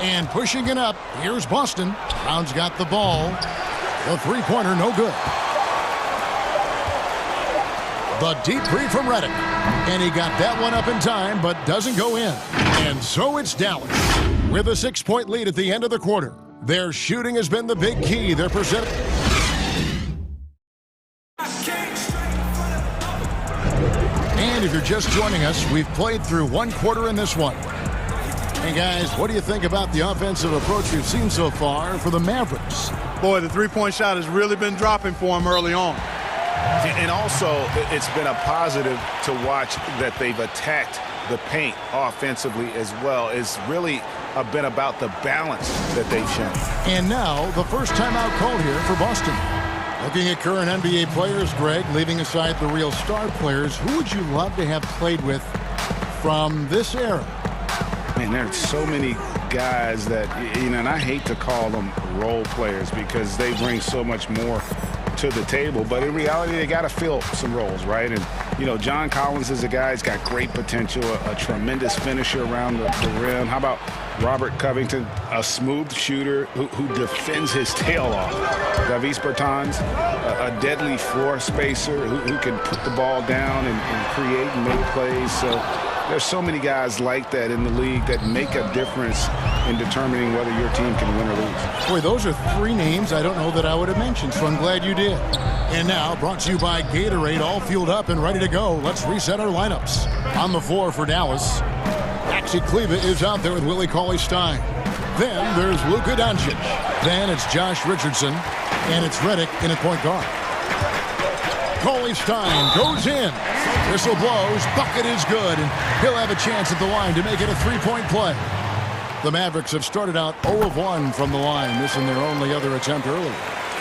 And pushing it up, here's Boston. Brown's got the ball. The three-pointer, no good. The deep three from Redick. And he got that one up in time, but doesn't go in. And so it's Dallas with a 6-point lead at the end of the quarter. Their shooting has been the big key. They're presented. And if you're just joining us, we've played through one quarter in this one. And guys, what do you think about the offensive approach we've seen so far for the Mavericks? Boy, the three-point shot has really been dropping for him early on. And also, it's been a positive to watch that they've attacked the paint offensively as well. It's really been about the balance that they've shown. And now, the first timeout called here for Boston. Looking at current NBA players, Greg, leaving aside the real star players, who would you love to have played with from this era? Man, there's so many guys that, you know, and I hate to call them role players because they bring so much more to the table, but in reality they got to fill some roles, right? And you know, John Collins is a guy who's got great potential, a tremendous finisher around the rim. How about Robert Covington, a smooth shooter who defends his tail off? Davis Bertans, a deadly floor spacer who can put the ball down and create and make plays. So there's so many guys like that in the league that make a difference in determining whether your team can win or lose. Boy, those are three names I don't know that I would have mentioned, so I'm glad you did. And now, brought to you by Gatorade, all fueled up and ready to go. Let's reset our lineups. On the floor for Dallas, Maxi Kleba is out there with Willie Cauley-Stein. Then there's Luka Doncic. Then it's Josh Richardson, and it's Redick in at point guard. Cauley-Stein goes in. Whistle blows, bucket is good, and he'll have a chance at the line to make it a three-point play. The Mavericks have started out 0 of 1 from the line, missing their only other attempt earlier.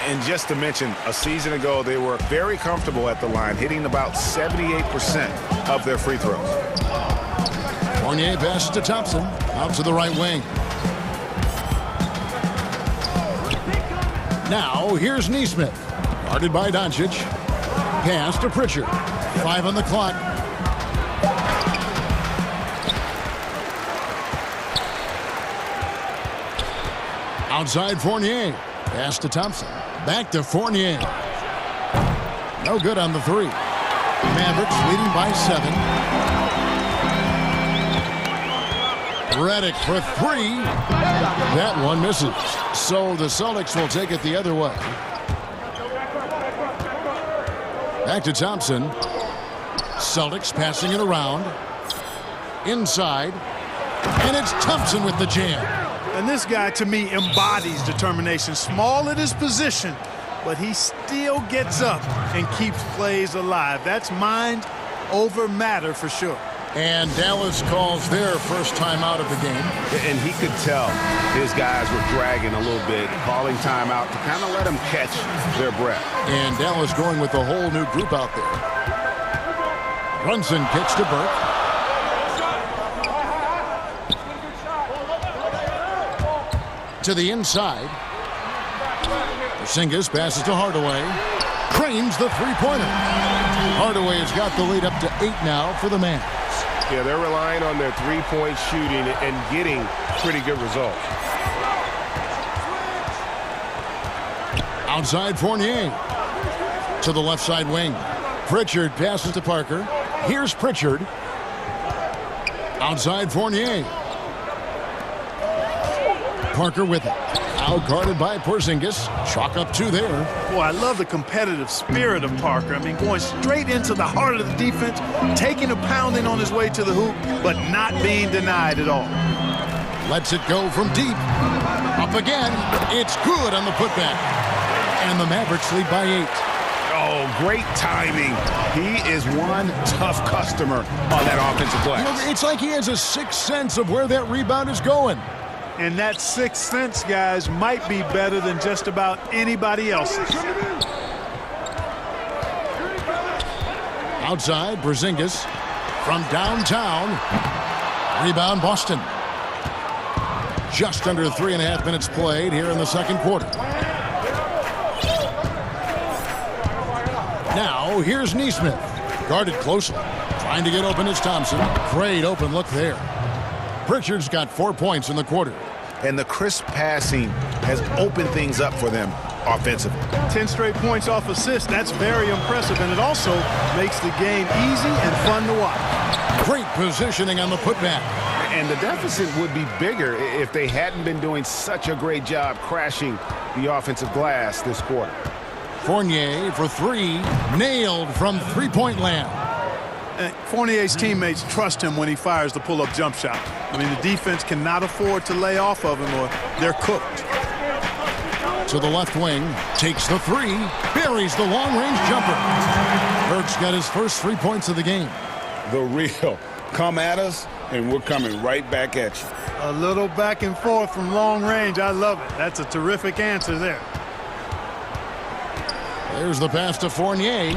And just to mention, a season ago, they were very comfortable at the line, hitting about 78% of their free throws. Fournier passes to Thompson, out to the right wing. Now, here's Nesmith, guarded by Doncic. Pass to Pritchard. 5 on the clock. Outside Fournier. Pass to Thompson. Back to Fournier. No good on the three. Mavericks leading by 7. Redick for 3. That one misses. So the Celtics will take it the other way. Back to Thompson. Celtics passing it around. Inside. And it's Thompson with the jam. And this guy, to me, embodies determination. Small at his position, but he still gets up and keeps plays alive. That's mind over matter for sure. And Dallas calls their first time out of the game. And he could tell his guys were dragging a little bit, calling timeout to kind of let them catch their breath. And Dallas going with a whole new group out there. Brunson kicks to Burke. To the inside. Porzingis passes to Hardaway. Cranes the three-pointer. Hardaway has got the lead up to 8 now for the Mavs. Yeah, they're relying on their three-point shooting and getting pretty good results. Outside Fournier. To the left side wing. Pritchard passes to Parker. Here's Pritchard. Outside Fournier. Parker with it. Out guarded by Porzingis. Chalk up 2 there. Boy, I love the competitive spirit of Parker. I mean, going straight into the heart of the defense, taking a pounding on his way to the hoop, but not being denied at all. Lets it go from deep. Up again. It's good on the putback. And the Mavericks lead by 8. Oh, great timing. He is one tough customer on that offensive glass. You know, it's like he has a sixth sense of where that rebound is going. And that sixth sense, guys, might be better than just about anybody else's. Outside, Porzingis from downtown. Rebound, Boston. Just under 3.5 minutes played here in the second quarter. Now, here's Nesmith. Guarded closely. Trying to get open is Thompson. Great open look there. Pritchard's got 4 points in the quarter. And the crisp passing has opened things up for them offensively. 10 straight points off assists. That's very impressive, and it also makes the game easy and fun to watch. Great positioning on the putback. And the deficit would be bigger if they hadn't been doing such a great job crashing the offensive glass this quarter. Fournier for three. Nailed from three-point land. Fournier's teammates trust him when he fires the pull-up jump shot. I mean, the defense cannot afford to lay off of him or they're cooked. To the left wing, takes the three, buries the long-range jumper. Burke's got his first 3 points of the game. The real come at us, and we're coming right back at you. A little back and forth from long range. I love it. That's a terrific answer there. There's the pass to Fournier.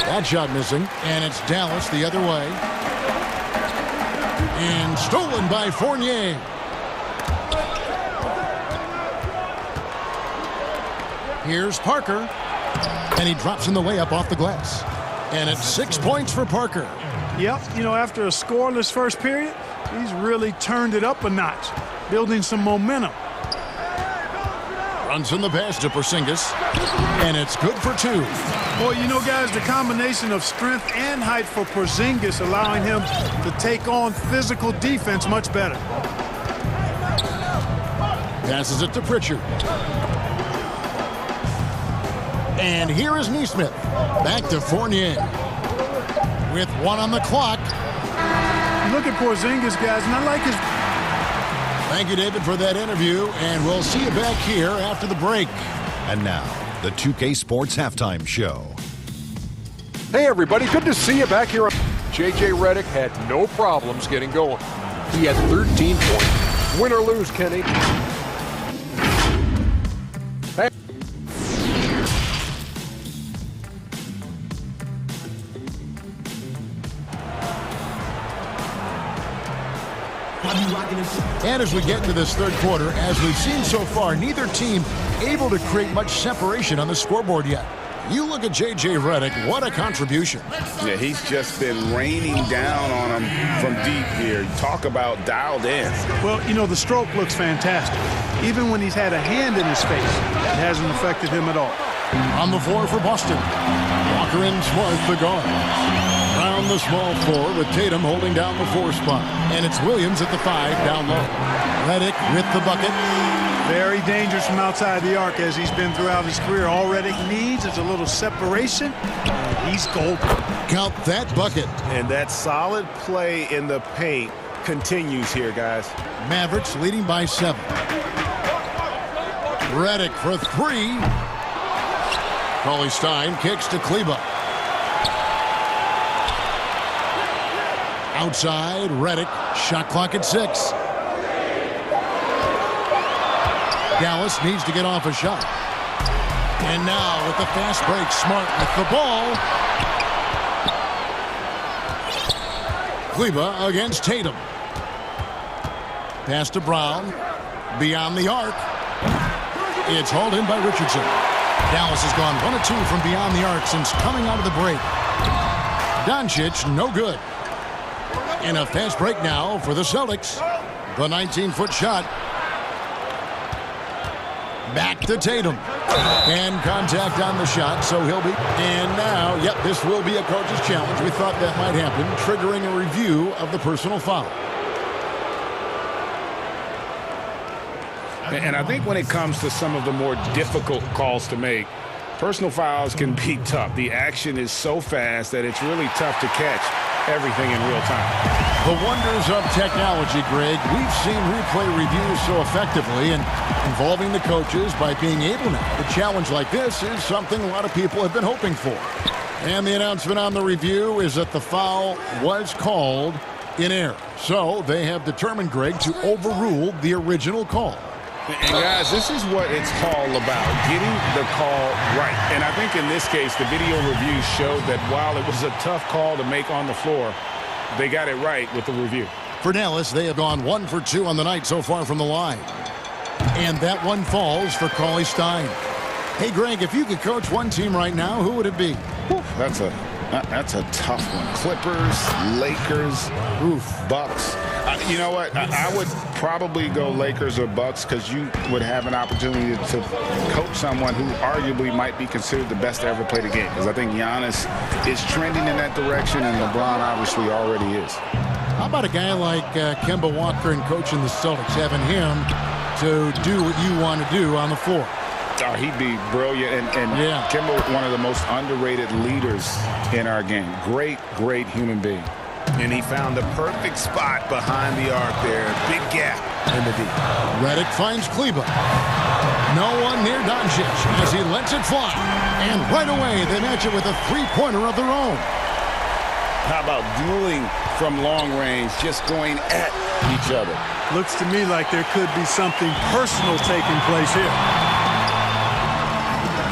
That shot missing, and it's Dallas the other way. And stolen by Fournier. Here's Parker, and he drops in the layup off the glass. And it's 6 points for Parker. Yep, you know, after a scoreless first period, he's really turned it up a notch, building some momentum. Runs in the pass to Porzingis, and it's good for two. Boy, you know, guys, the combination of strength and height for Porzingis allowing him to take on physical defense much better. Passes it to Pritchard. And here is Nesmith. Back to Fournier. With 1 on the clock. Look at Porzingis, guys, and I like his... Thank you, David, for that interview, and we'll see you back here after the break. And now, the 2K Sports Halftime Show. Hey, everybody, good to see you back here. J.J. Redick had no problems getting going. He had 13 points. Win or lose, Kenny. Hey. And as we get into this third quarter, as we've seen so far, neither team able to create much separation on the scoreboard yet. You look at J.J. Redick, what a contribution. Yeah, he's just been raining down on him from deep here. Talk about dialed in. Well, you know, the stroke looks fantastic. Even when he's had a hand in his face, it hasn't affected him at all. On the floor for Boston. Walker and Smart, the guard. Around the small floor with Tatum holding down the 4 spot. And it's Williams at the 5 down low. Redick with the bucket. Very dangerous from outside the arc as he's been throughout his career. All Redick needs is a little separation, and he's golden. Count that bucket. And that solid play in the paint continues here, guys. Mavericks leading by 7. Redick for 3. Cauley-Stein kicks to Kleba. Outside, Redick. Shot clock at 6. Dallas needs to get off a shot. And now with the fast break, Smart with the ball. Kleba against Tatum. Pass to Brown. Beyond the arc. It's hauled in by Richardson. Dallas has gone 1 of 2 from beyond the arc since coming out of the break. Doncic, no good. And a fast break now for the Celtics. The 19-foot shot. Back to Tatum. And contact on the shot, so he'll be... And now, yep, this will be a coach's challenge. We thought that might happen, triggering a review of the personal foul. And I think when it comes to some of the more difficult calls to make, personal fouls can be tough. The action is so fast that it's really tough to catch everything in real time. The wonders of technology, Greg. We've seen replay reviews so effectively and involving the coaches by being able now. A challenge like this is something a lot of people have been hoping for. And the announcement on the review is that the foul was called in air. So they have determined, Greg, to overrule the original call. And guys, this is what it's all about, getting the call right. And I think in this case, the video review showed that while it was a tough call to make on the floor, they got it right with the review. For Dallas, they have gone 1 for 2 on the night so far from the line. And that one falls for Cauley Stein. Hey, Greg, if you could coach one team right now, who would it be? That's a tough one. Clippers, Lakers, Bucks. You know what? I would probably go Lakers or Bucks because you would have an opportunity to coach someone who arguably might be considered the best to ever play the game. Because I think Giannis is trending in that direction, and LeBron obviously already is. How about a guy like Kemba Walker and coaching the Celtics, having him to do what you want to do on the floor? Oh, he'd be brilliant. And Kemba, one of the most underrated leaders in our game. Great human being. And he found the perfect spot behind the arc there. Big gap in the D. Redick finds Kleber. No one near Doncic as he lets it fly. And right away, they match it with a three-pointer of their own. How about dueling from long range, just going at each other? Looks to me like there could be something personal taking place here.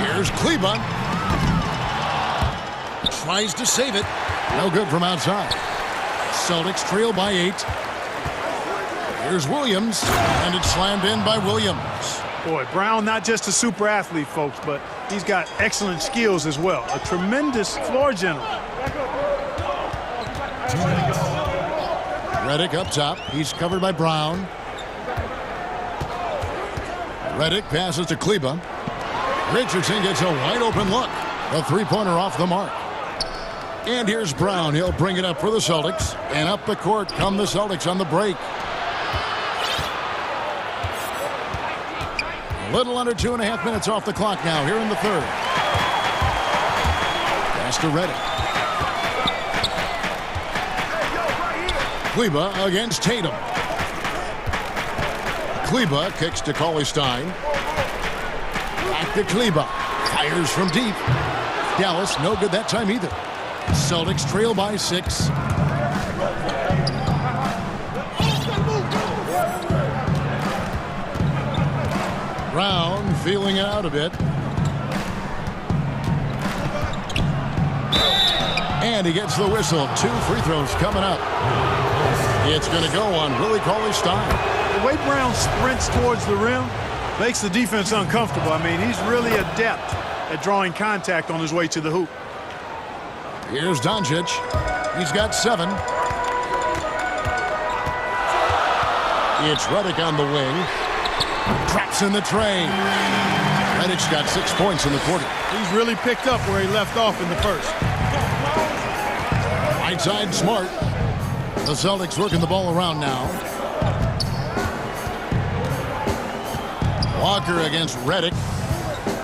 Here's Kleber. Tries to save it. No good from outside. Celtics trail by 8. Here's Williams, and it's slammed in by Williams. Boy, Brown not just a super athlete, folks, but he's got excellent skills as well. A tremendous floor general. Redick up top. He's covered by Brown. Redick passes to Kleber. Richardson gets a wide open look. A three-pointer off the mark. And here's Brown. He'll bring it up for the Celtics. And up the court come the Celtics on the break. A little under 2.5 minutes off the clock now here in the third. Pass to Redick. Kleber against Tatum. Kleber kicks to Cauley Stein. Back to Kleber. Fires from deep. Dallas no good that time either. Celtics trail by 6. Brown feeling it out a bit. And he gets the whistle. 2 free throws coming up. It's going to go on Willie Cauley Stein. The way Brown sprints towards the rim makes the defense uncomfortable. I mean, he's really adept at drawing contact on his way to the hoop. Here's Doncic. He's got 7. It's Redick on the wing. Drops in the tray. Redick's got 6 points in the quarter. He's really picked up where he left off in the first. Right side, Smart. The Celtics working the ball around now. Walker against Redick.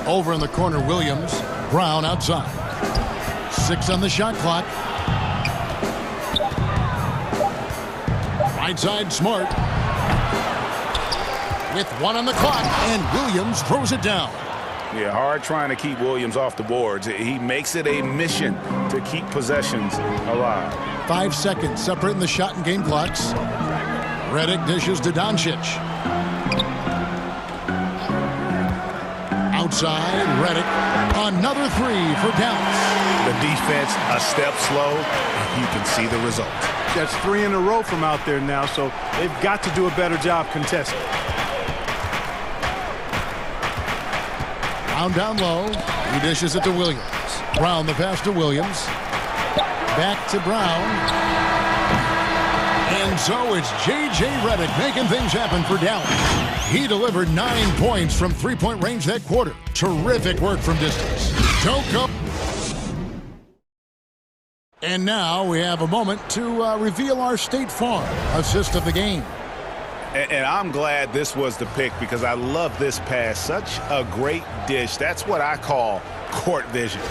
Over in the corner, Williams. Brown outside. 6 on the shot clock. Right side, Smart. With 1 on the clock, and Williams throws it down. Yeah, hard trying to keep Williams off the boards. He makes it a mission to keep possessions alive. 5 seconds separating the shot and game clocks. Redick dishes to Doncic. Outside, Redick. Another 3 for Dallas. The defense a step slow, and you can see the result. That's 3 in a row from out there now, so they've got to do a better job contesting. Brown down low. He dishes it to Williams. Brown the pass to Williams. Back to Brown. And so it's J.J. Redick making things happen for Dallas. He delivered 9 points from three-point range that quarter. Terrific work from distance. Don't go. And now we have a moment to reveal our State Farm assist of the game. And I'm glad this was the pick because I love this pass. Such a great dish. That's what I call court vision.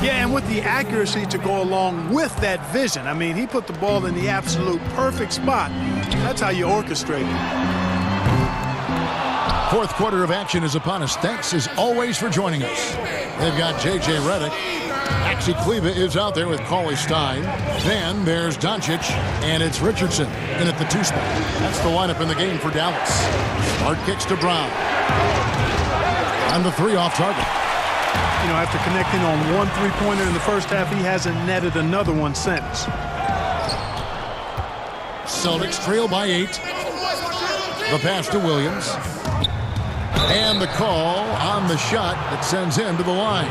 Yeah, and with the accuracy to go along with that vision. I mean, he put the ball in the absolute perfect spot. That's how you orchestrate it. Fourth quarter of action is upon us. Thanks as always for joining us. They've got J.J. Redick. Maxi Kleba is out there with Cauley Stein. Then there's Doncic, and it's Richardson in at the 2 spot. That's the lineup in the game for Dallas. Smart kicks to Brown. And the 3 off target. You know, after connecting on 1 3-pointer in the first half, he hasn't netted another one since. Celtics trail by 8. The pass to Williams. And the call on the shot that sends him to the line.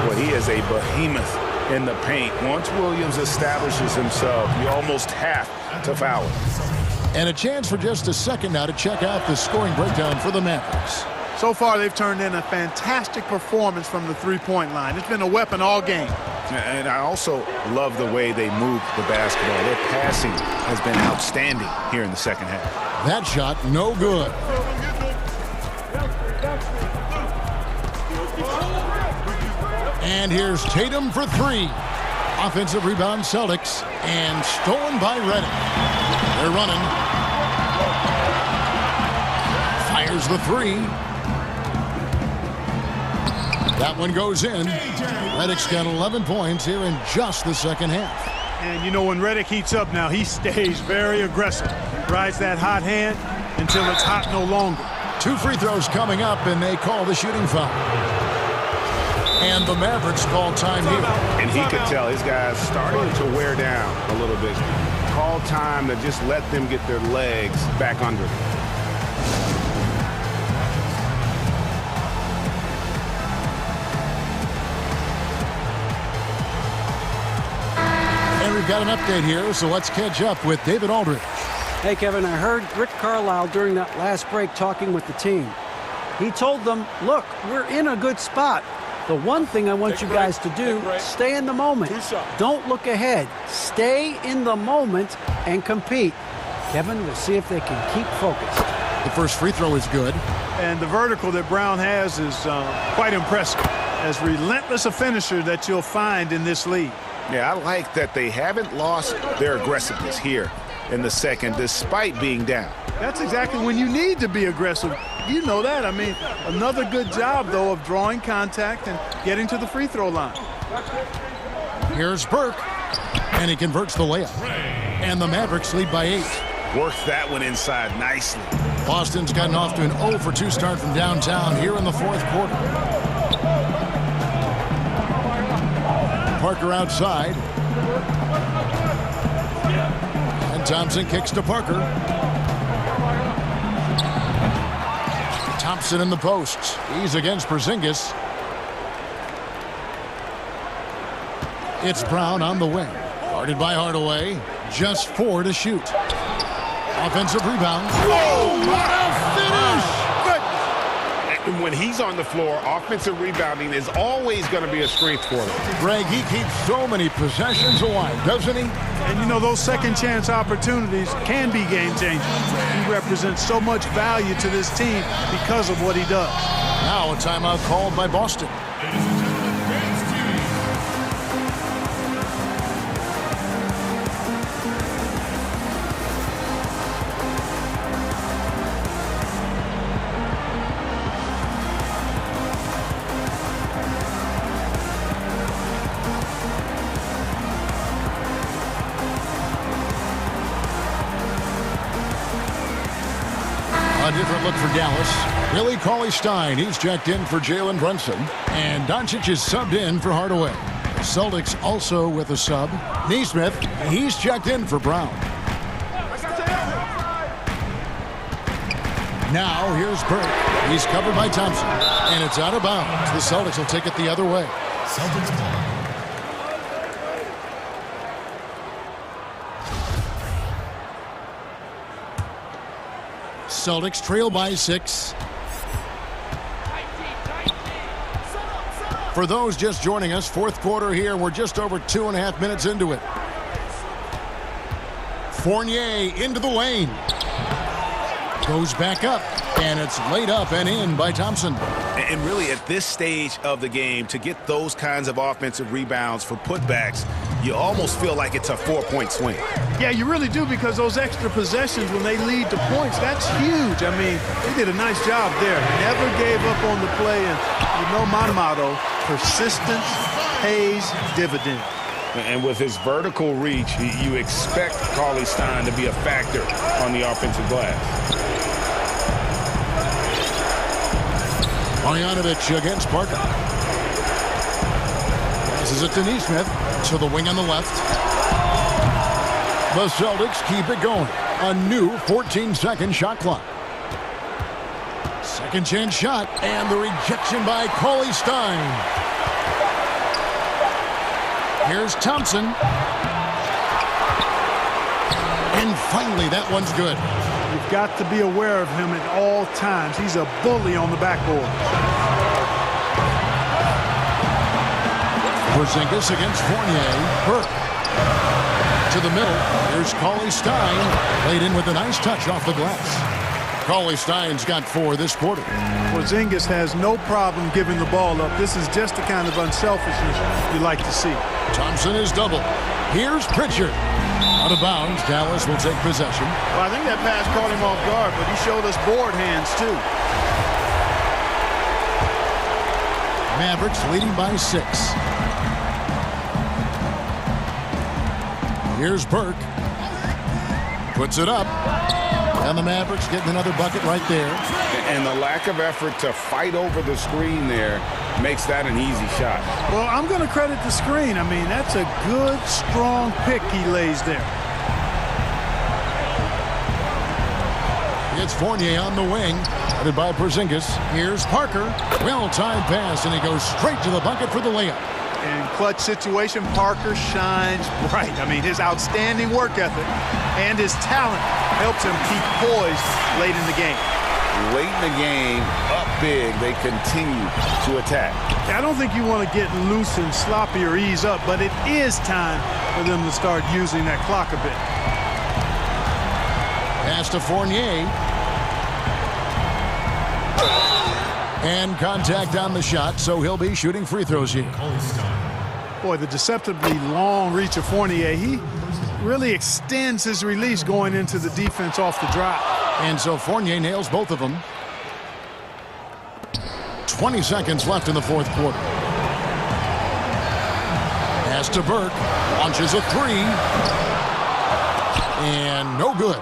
Well, he is a behemoth in the paint. Once Williams establishes himself, you almost have to foul him. And a chance for just a second now to check out the scoring breakdown for the Mavericks. So far, they've turned in a fantastic performance from the three-point line. It's been a weapon all game. And I also love the way they move the basketball. Their passing has been outstanding here in the second half. That shot, no good. And here's Tatum for 3. Offensive rebound, Celtics, and stolen by Redick. They're running. Fires the 3. That one goes in. Redick's got 11 points here in just the second half. And you know, when Redick heats up now, he stays very aggressive. Rides that hot hand until it's hot no longer. 2 free throws coming up, and they call the shooting foul. And the Mavericks call time here. And he could tell his guys starting to wear down a little bit. Call time to just let them get their legs back under them. And we've got an update here, so let's catch up with David Aldridge. Hey, Kevin, I heard Rick Carlisle during that last break talking with the team. He told them, look, we're in a good spot. The one thing I want you guys to do, stay in the moment. Don't look ahead. Stay in the moment and compete. Kevin, we'll see if they can keep focused. The first free throw is good. And the vertical that Brown has is quite impressive. As relentless a finisher that you'll find in this league. Yeah, I like that they haven't lost their aggressiveness here in the second, despite being down. That's exactly when you need to be aggressive. You know that. I mean, another good job, though, of drawing contact and getting to the free throw line. Here's Burke, and he converts the layup. And the Mavericks lead by 8. Worked that one inside nicely. Boston's gotten off to an 0 for 2 start from downtown here in the fourth quarter. Parker outside. And Thompson kicks to Parker. Thompson in the post. He's against Porzingis. It's Brown on the wing. Guarded by Hardaway. Just 4 to shoot. Offensive rebound. Oh, what a finish! And when he's on the floor, offensive rebounding is always going to be a strength for him. Greg, he keeps so many possessions alive, doesn't he? And you know, those second chance opportunities can be game changers. He represents so much value to this team because of what he does. Now a timeout called by Boston. A different look for Dallas. Billy Cauley Stein, he's checked in for Jalen Brunson. And Doncic is subbed in for Hardaway. Celtics also with a sub. Neesmith, he's checked in for Brown. Now here's Burke. He's covered by Thompson. And it's out of bounds. The Celtics will take it the other way. Celtics ball. Celtics trail by 6. For those just joining us, fourth quarter here. We're just over 2.5 minutes into it. Fournier into the lane. Goes back up, and it's laid up and in by Thompson. And really, at this stage of the game, to get those kinds of offensive rebounds for putbacks, you almost feel like it's a 4-point swing. Yeah, you really do, because those extra possessions, when they lead to points, that's huge. I mean, they did a nice job there. Never gave up on the play, and you know my motto, persistence pays dividends. And with his vertical reach, you expect Cauley Stein to be a factor on the offensive glass. Marjanovic against Parker. This is it to Neesmith, to the wing on the left. The Celtics keep it going. A new 14-second shot clock. Second chance shot, and the rejection by Cauley Stein. Here's Thompson. And finally, that one's good. You've got to be aware of him at all times. He's a bully on the backboard. Porzingis against Fournier. Burke to the middle. Here's Cauley Stein. Laid in with a nice touch off the glass. Cauley Stein's got 4 this quarter. Porzingis has no problem giving the ball up. This is just the kind of unselfishness you like to see. Thompson is double. Here's Pritchard. Out of bounds. Dallas will take possession. Well, I think that pass caught him off guard, but he showed us board hands, too. Mavericks leading by 6. Here's Burke. Puts it up. And the Mavericks getting another bucket right there. And the lack of effort to fight over the screen there makes that an easy shot. Well, I'm going to credit the screen. I mean, that's a good, strong pick he lays there. It's Fournier on the wing, headed by Porzingis. Here's Parker. Well-timed pass, and he goes straight to the bucket for the layup. In clutch situation, Parker shines bright. I mean, his outstanding work ethic and his talent helps him keep poised late in the game. Late in the game, up big, they continue to attack. I don't think you want to get loose and sloppy or ease up, but it is time for them to start using that clock a bit. Pass to Fournier. And contact on the shot, so he'll be shooting free throws here. Boy, the deceptively long reach of Fournier, he really extends his release going into the defense off the drop. And so Fournier nails both of them. 20 seconds left in the fourth quarter. Pass to Burke. Launches a 3. And no good.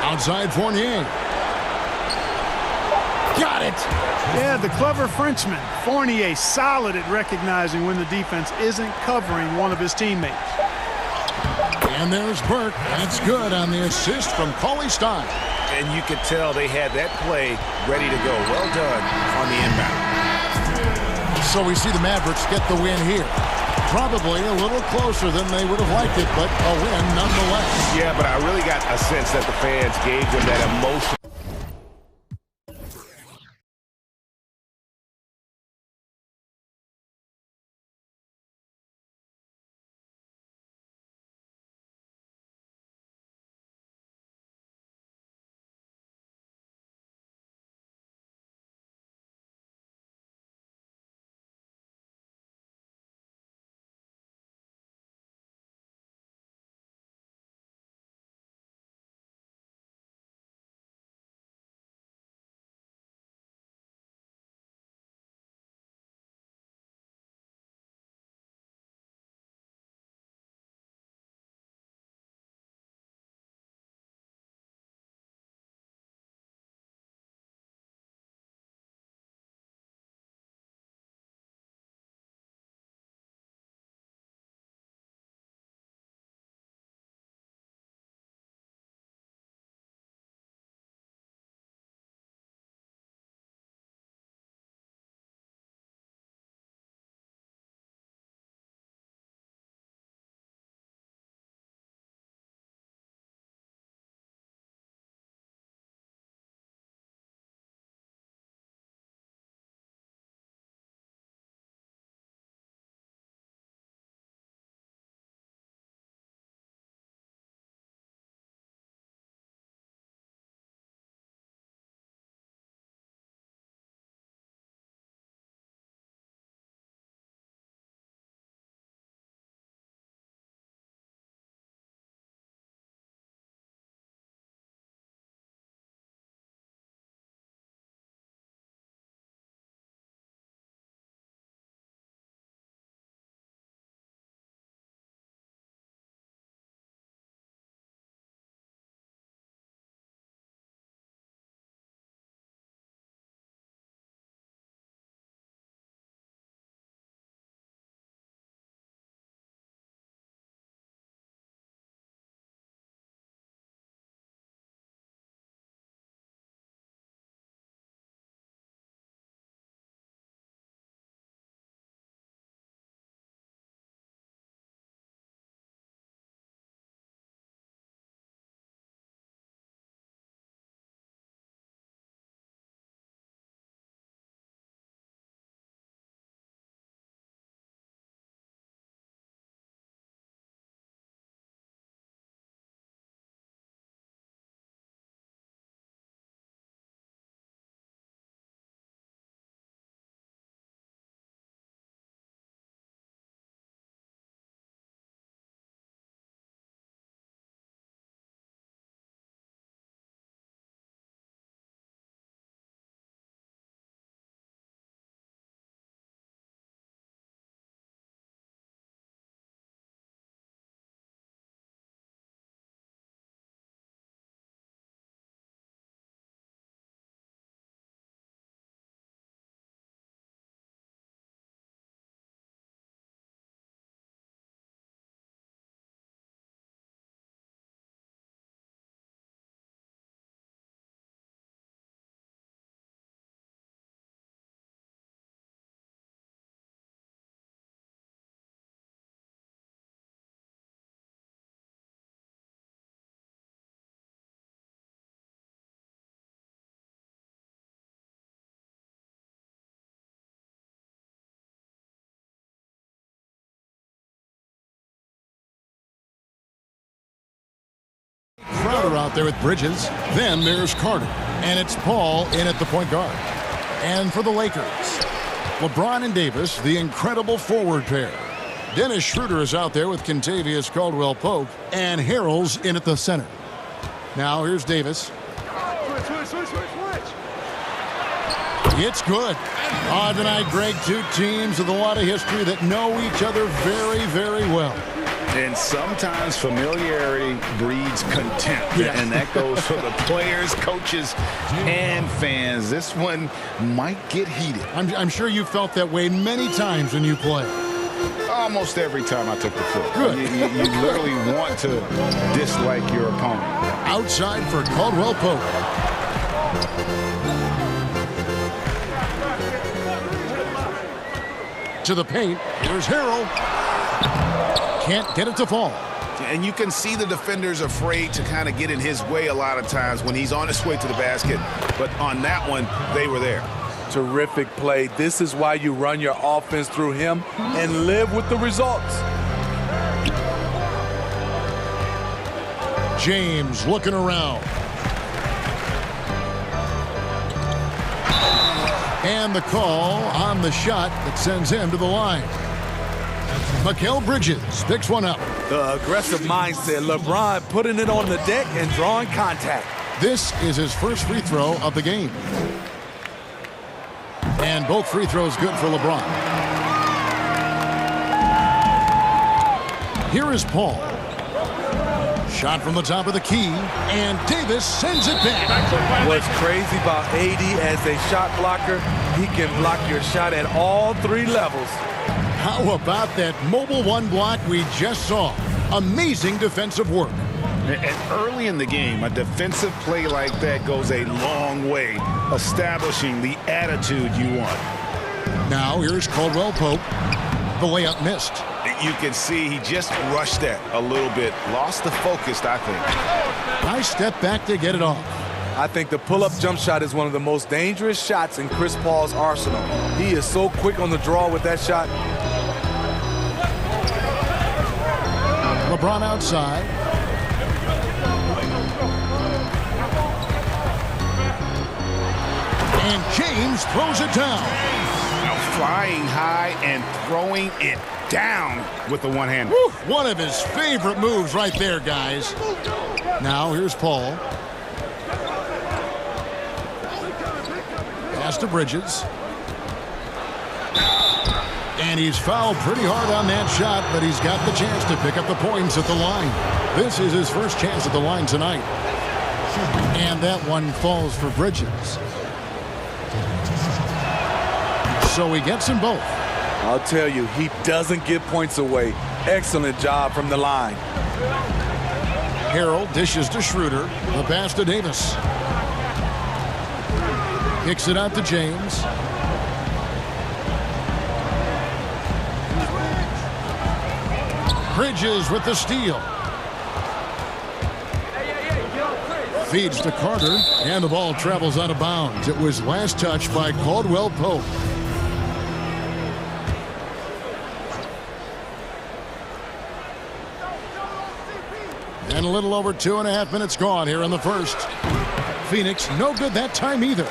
Outside Fournier. Got it. Yeah, the clever Frenchman. Fournier solid at recognizing when the defense isn't covering one of his teammates. And there's Burke. That's good on the assist from Cauley Stein. And you could tell they had that play ready to go. Well done on the inbound. So we see the Mavericks get the win here. Probably a little closer than they would have liked it, but a win nonetheless. Yeah, but I really got a sense that the fans gave them that emotion. Crowder out there with Bridges. Then there's Carter. And it's Paul in at the point guard. And for the Lakers, LeBron and Davis, the incredible forward pair. Dennis Schroeder is out there with Kentavious Caldwell-Pope. And Harrell's in at the center. Now here's Davis. It's good. Tonight, Greg, two teams with a lot of history that know each other very, very well. And sometimes familiarity breeds contempt. Yeah. And that goes for the players, coaches, and fans. This one might get heated. I'm sure you felt that way many times when you play. Almost every time I took the floor. Good. You literally want to dislike your opponent. Outside for Caldwell-Pope. To the paint. Here's Harrell. Can't get it to fall. And you can see the defenders afraid to kind of get in his way a lot of times when he's on his way to the basket. But on that one, they were there. Terrific play. This is why you run your offense through him and live with the results. James looking around. And the call on the shot that sends him to the line. Mikal Bridges picks one up. The aggressive mindset. LeBron putting it on the deck and drawing contact. This is his first free throw of the game. And both free throws good for LeBron. Here is Paul. Shot from the top of the key, and Davis sends it back. What's crazy about AD as a shot blocker, he can block your shot at all three levels. How about that mobile one block we just saw? Amazing defensive work. And early in the game, a defensive play like that goes a long way, establishing the attitude you want. Now here's Caldwell-Pope. The layup missed. You can see he just rushed that a little bit. Lost the focus, I think. Nice step back to get it off. I think the pull-up jump shot is one of the most dangerous shots in Chris Paul's arsenal. He is so quick on the draw with that shot. LeBron outside. And James throws it down. Now flying high and throwing it down with the one-hander. One of his favorite moves right there, guys. Now here's Paul. Pass to Bridges. And he's fouled pretty hard on that shot, but he's got the chance to pick up the points at the line. This is his first chance at the line tonight. And that one falls for Bridges. So he gets them both. I'll tell you, he doesn't give points away. Excellent job from the line. Harrell dishes to Schroeder. The pass to Davis. Kicks it out to James. Bridges with the steal. Feeds to Carter, and the ball travels out of bounds. It was last touched by Caldwell-Pope. And a little over 2.5 minutes gone here in the first. Phoenix, no good that time either.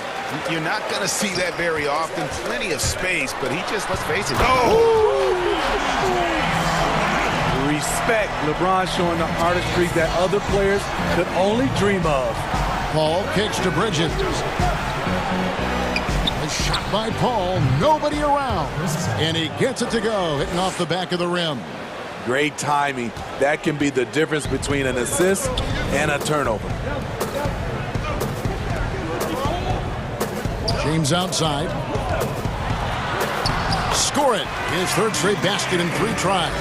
You're not going to see that very often. Plenty of space, but he just, let's face it. Respect. LeBron showing the artistry that other players could only dream of. Paul kicks to Bridges. A shot by Paul. Nobody around. And he gets it to go, hitting off the back of the rim. Great timing. That can be the difference between an assist and a turnover. James outside. Score it. His third straight basket in 3 tries.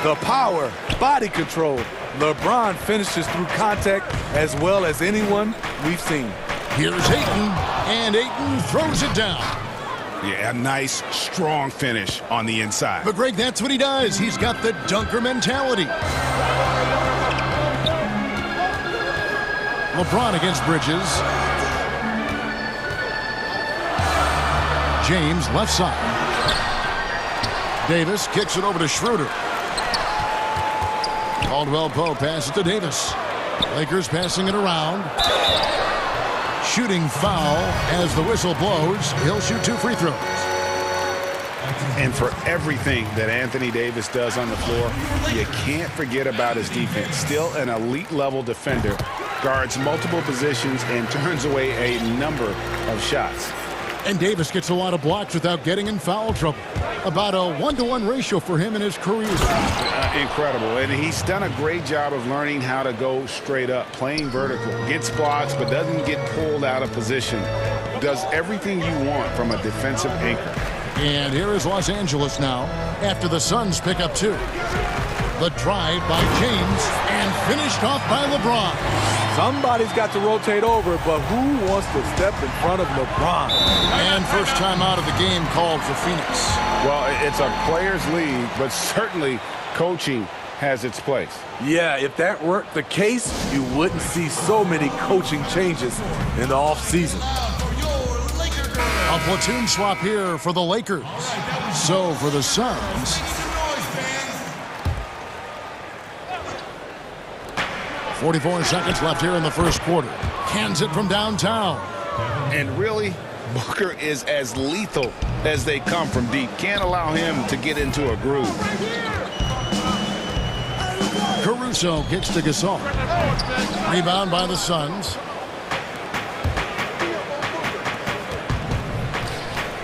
The power, body control. LeBron finishes through contact as well as anyone we've seen. Here's Ayton, and Ayton throws it down. Yeah, a nice, strong finish on the inside. But, Greg, that's what he does. He's got the dunker mentality. LeBron against Bridges. James left side. Davis kicks it over to Schroeder. Caldwell-Pope passes to Davis. Lakers passing it around. Shooting foul as the whistle blows. He'll shoot 2 free throws. And for everything that Anthony Davis does on the floor, you can't forget about his defense. Still an elite level defender, guards multiple positions and turns away a number of shots. And Davis gets a lot of blocks without getting in foul trouble. About a 1-to-1 ratio for him in his career. Incredible. And he's done a great job of learning how to go straight up, playing vertical. Gets blocks, but doesn't get pulled out of position. Does everything you want from a defensive anchor. And here is Los Angeles now after the Suns pick up 2. The drive by James and finished off by LeBron. Somebody's got to rotate over, but who wants to step in front of LeBron? And first time out of the game called for Phoenix. Well, it's a players' league, but certainly coaching has its place. Yeah, if that weren't the case, you wouldn't see so many coaching changes in the offseason. A platoon swap here for the Lakers. So for the Suns, 44 seconds left here in the first quarter. Cans it from downtown. And really, Booker is as lethal as they come from deep. Can't allow him to get into a groove. Caruso gets to Gasol. Rebound by the Suns.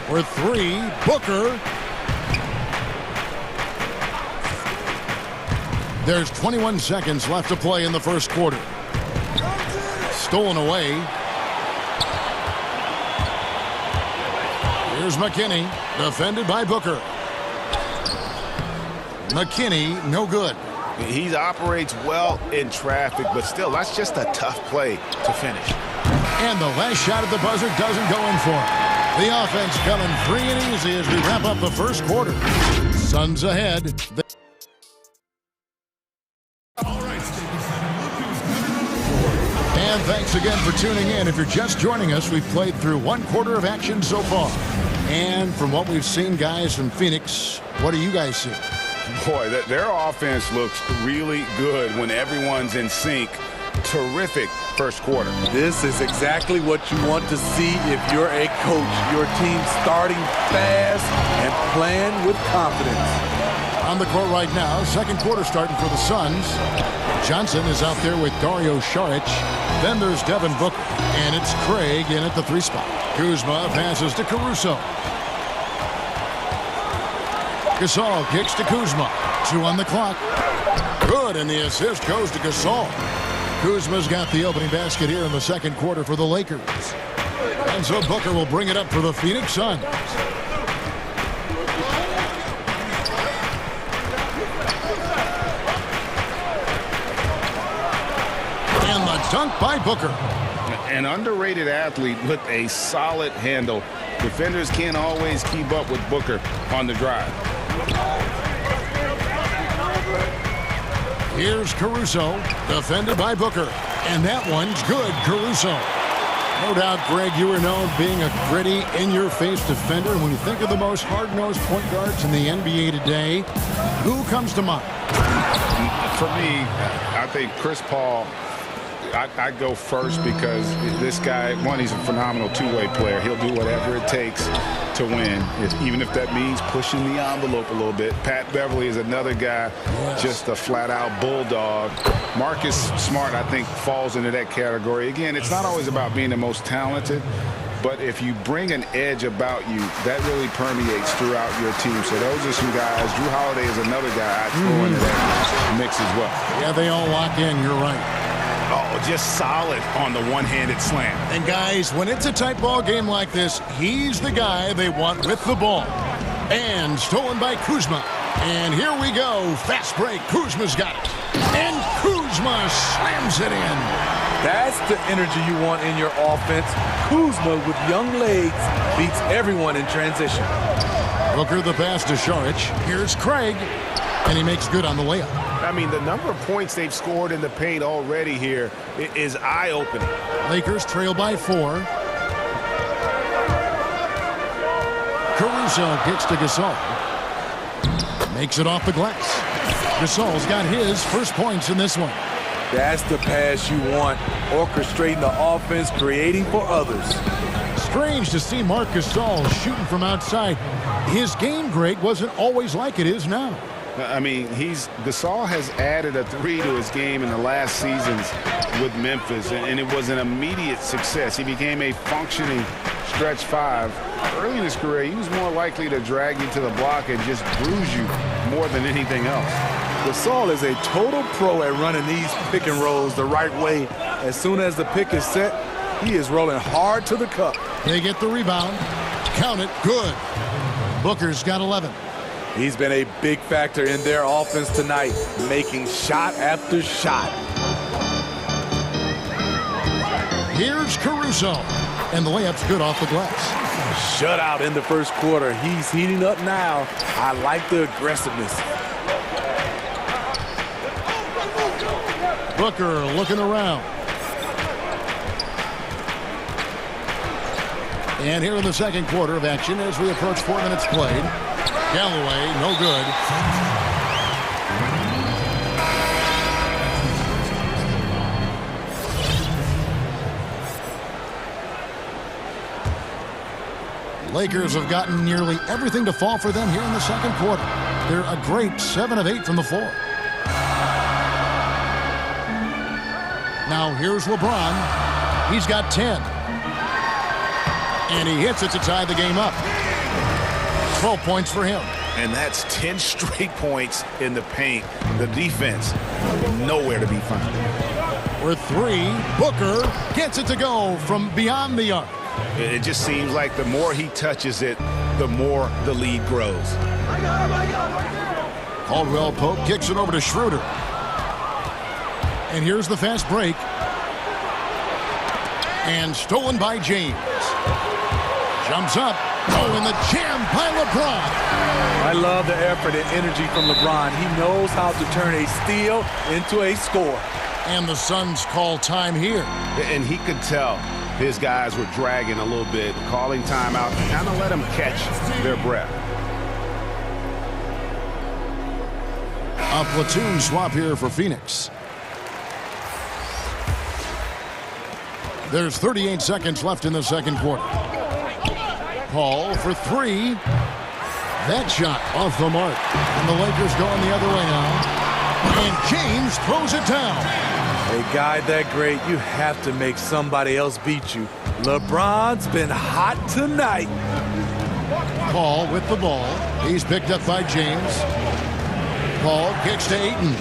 For 3, Booker. There's 21 seconds left to play in the first quarter. Stolen away. Here's McKinney, defended by Booker. McKinney, no good. He operates well in traffic, but still, that's just a tough play to finish. And the last shot at the buzzer doesn't go in for him. The offense coming free and easy as we wrap up the first quarter. Suns ahead. And thanks again for tuning in. If you're just joining us, we've played through 1 quarter of action so far. And from what we've seen, guys, from Phoenix, what do you guys see? Boy, their offense looks really good when everyone's in sync. Terrific first quarter. This is exactly what you want to see if you're a coach. Your team starting fast and playing with confidence. On the court right now, second quarter starting for the Suns. Johnson is out there with Dario Saric. Then there's Devin Booker. And it's Craig in at the 3 spot. Kuzma passes to Caruso. Gasol kicks to Kuzma. 2 on the clock. Good, and the assist goes to Gasol. Kuzma's got the opening basket here in the second quarter for the Lakers. And so Booker will bring it up for the Phoenix Suns. And the dunk by Booker. An underrated athlete with a solid handle. Defenders can't always keep up with Booker on the drive. Here's Caruso, defended by Booker. And that one's good, Caruso. No doubt, Greg, you were known being a gritty, in-your-face defender. When you think of the most hard-nosed point guards in the NBA today, who comes to mind? For me, I think Chris Paul. I go first because this guy, one, he's a phenomenal two-way player. He'll do whatever it takes to win, even if that means pushing the envelope a little bit. Pat Beverly is another guy, just a flat-out bulldog. Marcus Smart, I think, falls into that category. Again, it's not always about being the most talented, but if you bring an edge about you, that really permeates throughout your team. So those are some guys. Drew Holiday is another guy I'd throw into that mix as well. Yeah, they all lock in. You're right. Oh, just solid on the one-handed slam. And guys, when it's a tight ball game like this, he's the guy they want with the ball. And stolen by Kuzma. And here we go. Fast break. Kuzma's got it. And Kuzma slams it in. That's the energy you want in your offense. Kuzma with young legs beats everyone in transition. Booker the pass to Saric. Here's Craig. And he makes good on the layup. I mean, the number of points they've scored in the paint already here is eye-opening. Lakers trail by 4. Caruso gets to Gasol. Makes it off the glass. Gasol's got his first points in this one. That's the pass you want, orchestrating the offense, creating for others. Strange to see Marc Gasol shooting from outside. His game, Greg, wasn't always like it is now. I mean, Gasol has added a 3 to his game in the last seasons with Memphis, and it was an immediate success. He became a functioning stretch 5. Early in his career, he was more likely to drag you to the block and just bruise you more than anything else. Gasol is a total pro at running these pick and rolls the right way. As soon as the pick is set, he is rolling hard to the cup. They get the rebound. Count it. Good. Booker's got 11. He's been a big factor in their offense tonight, making shot after shot. Here's Caruso. And the layup's good off the glass. Shutout in the first quarter. He's heating up now. I like the aggressiveness. Booker looking around. And here in the second quarter of action as we approach 4 minutes played. Galloway, no good. Lakers have gotten nearly everything to fall for them here in the second quarter. They're a great 7 of 8 from the floor. Now here's LeBron. He's got 10. And he hits it to tie the game up. 12 points for him. And that's 10 straight points in the paint. The defense, nowhere to be found. For 3, Booker gets it to go from beyond the arc. It just seems like the more he touches it, the more the lead grows. Caldwell Pope kicks it over to Schroeder. And here's the fast break. And stolen by James. Jumps up. Oh, and the jam by LeBron. I love the effort and energy from LeBron. He knows how to turn a steal into a score. And the Suns call time here. And he could tell his guys were dragging a little bit, calling timeout, kind of let them catch their breath. A platoon swap here for Phoenix. There's 38 seconds left in the second quarter. Paul for 3. That shot off the mark. And the Lakers going the other way now. And James throws it down. A guy that great, you have to make somebody else beat you. LeBron's been hot tonight. Paul with the ball. He's picked up by James. Paul kicks to Ayton.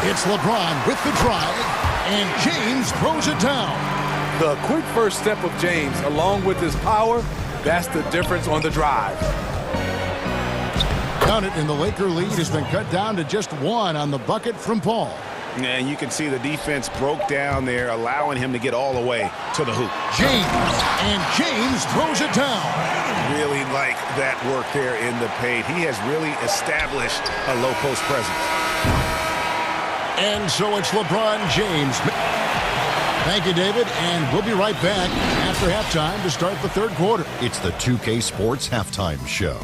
It's LeBron with the drive, and James throws it down. The quick first step of James, along with his power, that's the difference on the drive. Count it, and the Laker lead has been cut down to just 1 on the bucket from Paul. And you can see the defense broke down there, allowing him to get all the way to the hoop. James throws it down. Really like that work there in the paint. He has really established a low post presence. And so it's LeBron James. Thank you, David, and we'll be right back after halftime to start the third quarter. It's the 2K Sports Halftime Show.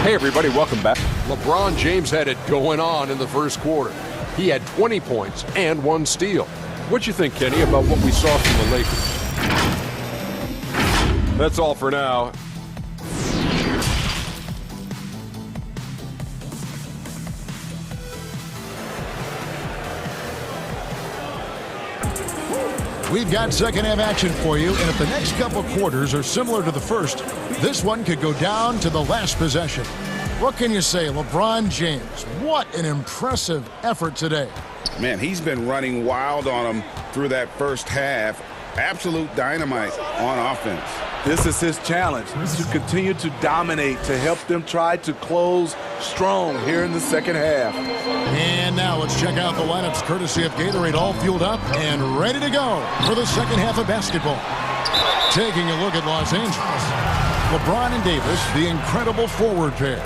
Hey, everybody, welcome back. LeBron James had it going on in the first quarter. He had 20 points and 1 steal. What you think, Kenny, about what we saw from the Lakers? That's all for now. We've got second half action for you, and if the next couple quarters are similar to the first, this one could go down to the last possession. What can you say, LeBron James? What an impressive effort today. Man, he's been running wild on them through that first half. Absolute dynamite on offense. This is his challenge, to continue to dominate, to help them try to close strong here in the second half. And now let's check out the lineups courtesy of Gatorade, all fueled up and ready to go for the second half of basketball. Taking a look at Los Angeles. LeBron and Davis, the incredible forward pair.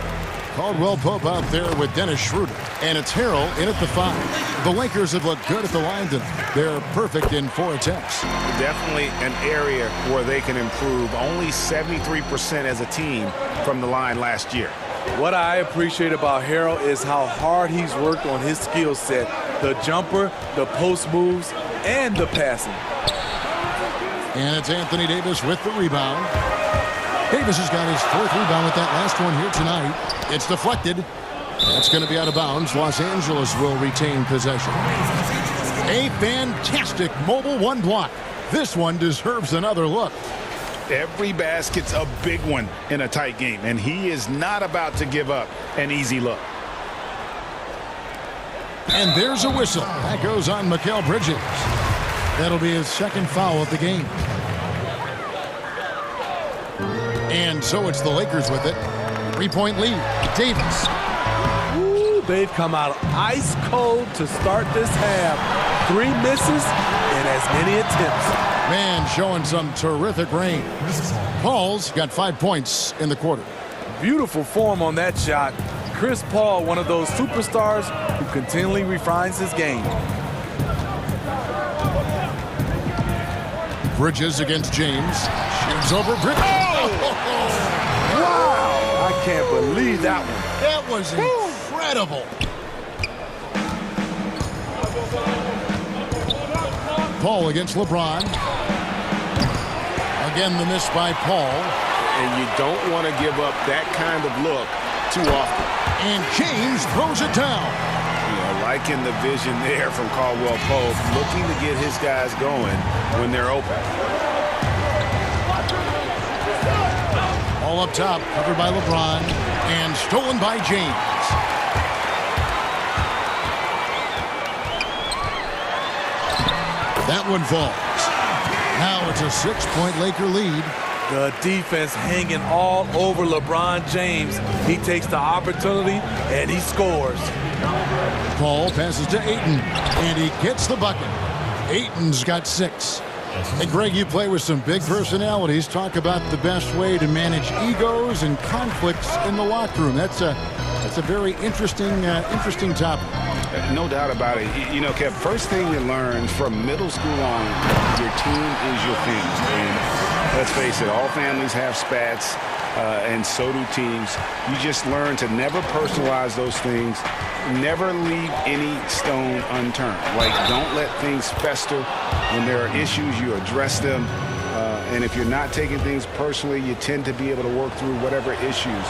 Caldwell Pope out there with Dennis Schroeder. And it's Harrell in at the 5. The Lakers have looked good at the line tonight. They're perfect in 4 attempts. Definitely an area where they can improve. Only 73% as a team from the line last year. What I appreciate about Harrell is how hard he's worked on his skill set. The jumper, the post moves, and the passing. And it's Anthony Davis with the rebound. Davis has got his 4th rebound with that last one here tonight. It's deflected. That's going to be out of bounds. Los Angeles will retain possession. A fantastic mobile 1 block. This one deserves another look. Every basket's a big one in a tight game, and he is not about to give up an easy look. And there's a whistle. That goes on Mikal Bridges. That'll be his 2nd foul of the game. And so it's the Lakers with it. 3-point lead. Davis. Ooh, they've come out ice cold to start this half. 3 misses and as many attempts. Man, showing some terrific range. Paul's got 5 points in the quarter. Beautiful form on that shot. Chris Paul, one of those superstars who continually refines his game. Bridges against James. Shoots over Bridges. Oh! Wow! I can't believe that one. That was incredible. Paul against LeBron. Again, the miss by Paul. And you don't want to give up that kind of look too often. And James throws it down. Liking the vision there from Caldwell Pope, looking to get his guys going when they're open. All up top, covered by LeBron, and stolen by James. That one falls. Now it's a 6-point Laker lead. The defense hanging all over LeBron James. He takes the opportunity and he scores. Paul passes to Ayton, and he gets the bucket. Ayton's got 6. And Greg, you play with some big personalities. Talk about the best way to manage egos and conflicts in the locker room. That's a very interesting topic. No doubt about it. You know, Kev, first thing you learn from middle school on, your team is your family. And let's face it, all families have spats, and so do teams. You just learn to never personalize those things. Never leave any stone unturned. Like, don't let things fester. When there are issues, you address them. And if you're not taking things personally, you tend to be able to work through whatever issues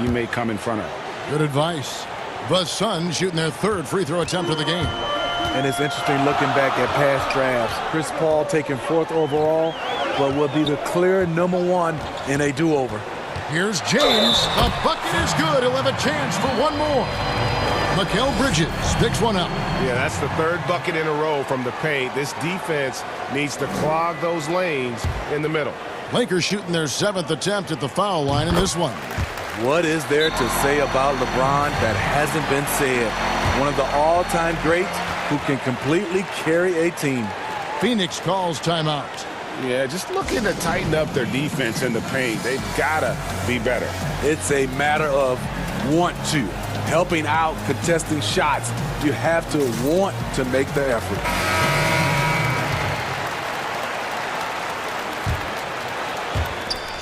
you may come in front of. Good advice. The Suns shooting their 3rd free throw attempt of the game. And it's interesting looking back at past drafts. Chris Paul taking 4th overall, but will be the clear #1 in a do-over. Here's James. The bucket is good. He'll have a chance for one more. Mikal Bridges picks one up. Yeah, that's the 3rd bucket in a row from the paint. This defense needs to clog those lanes in the middle. Lakers shooting their 7th attempt at the foul line in this one. What is there to say about LeBron that hasn't been said? One of the all-time greats who can completely carry a team. Phoenix calls timeout. Yeah, just looking to tighten up their defense in the paint. They've got to be better. It's a matter of want to. Helping out, contesting shots. You have to want to make the effort.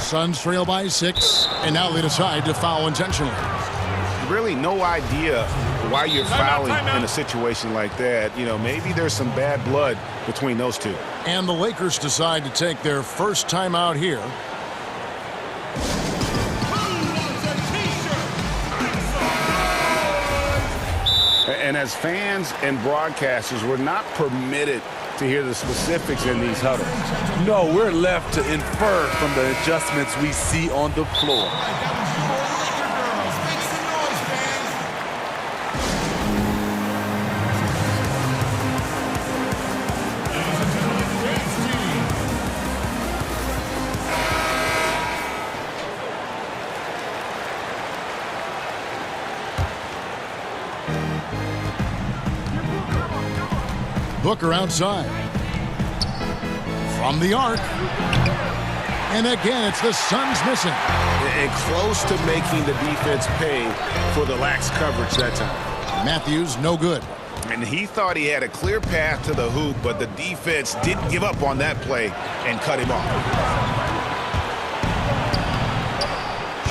Suns trail by 6, and now they decide to foul intentionally. Really no idea why you're fouling in a situation like that. You know, maybe there's some bad blood between those two. And the Lakers decide to take their first timeout here. And as fans and broadcasters, we're not permitted to hear the specifics in these huddles. No, we're left to infer from the adjustments we see on the floor. Booker outside. From the arc. And again, it's the Suns missing. and close to making the defense pay for the lax coverage that time. Matthews, no good. And he thought he had a clear path to the hoop, but the defense didn't give up on that play and cut him off.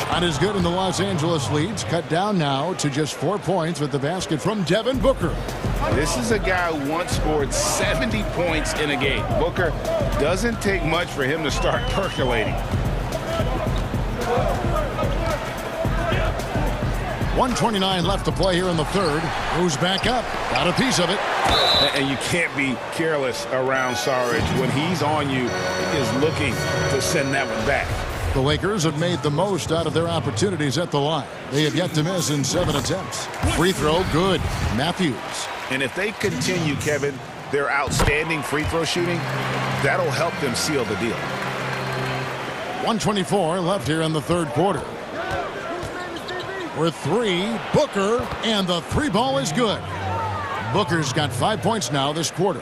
Shot is good, and the Los Angeles leads cut down now to just 4 points with the basket from Devin Booker. This is a guy who once scored 70 points in a game. Booker, doesn't take much for him to start percolating. 1:29 left to play here in the third. Moves back up. Got a piece of it. And you can't be careless around Saric. When he's on you, he is looking to send that one back. The Lakers have made the most out of their opportunities at the line. They have yet to miss in 7 attempts. Free throw, good. Matthews. And if they continue, Kevin, their outstanding free throw shooting, that'll help them seal the deal. 1:24 left here in the third quarter. For three, Booker, and the three ball is good. Booker's got 5 points now this quarter.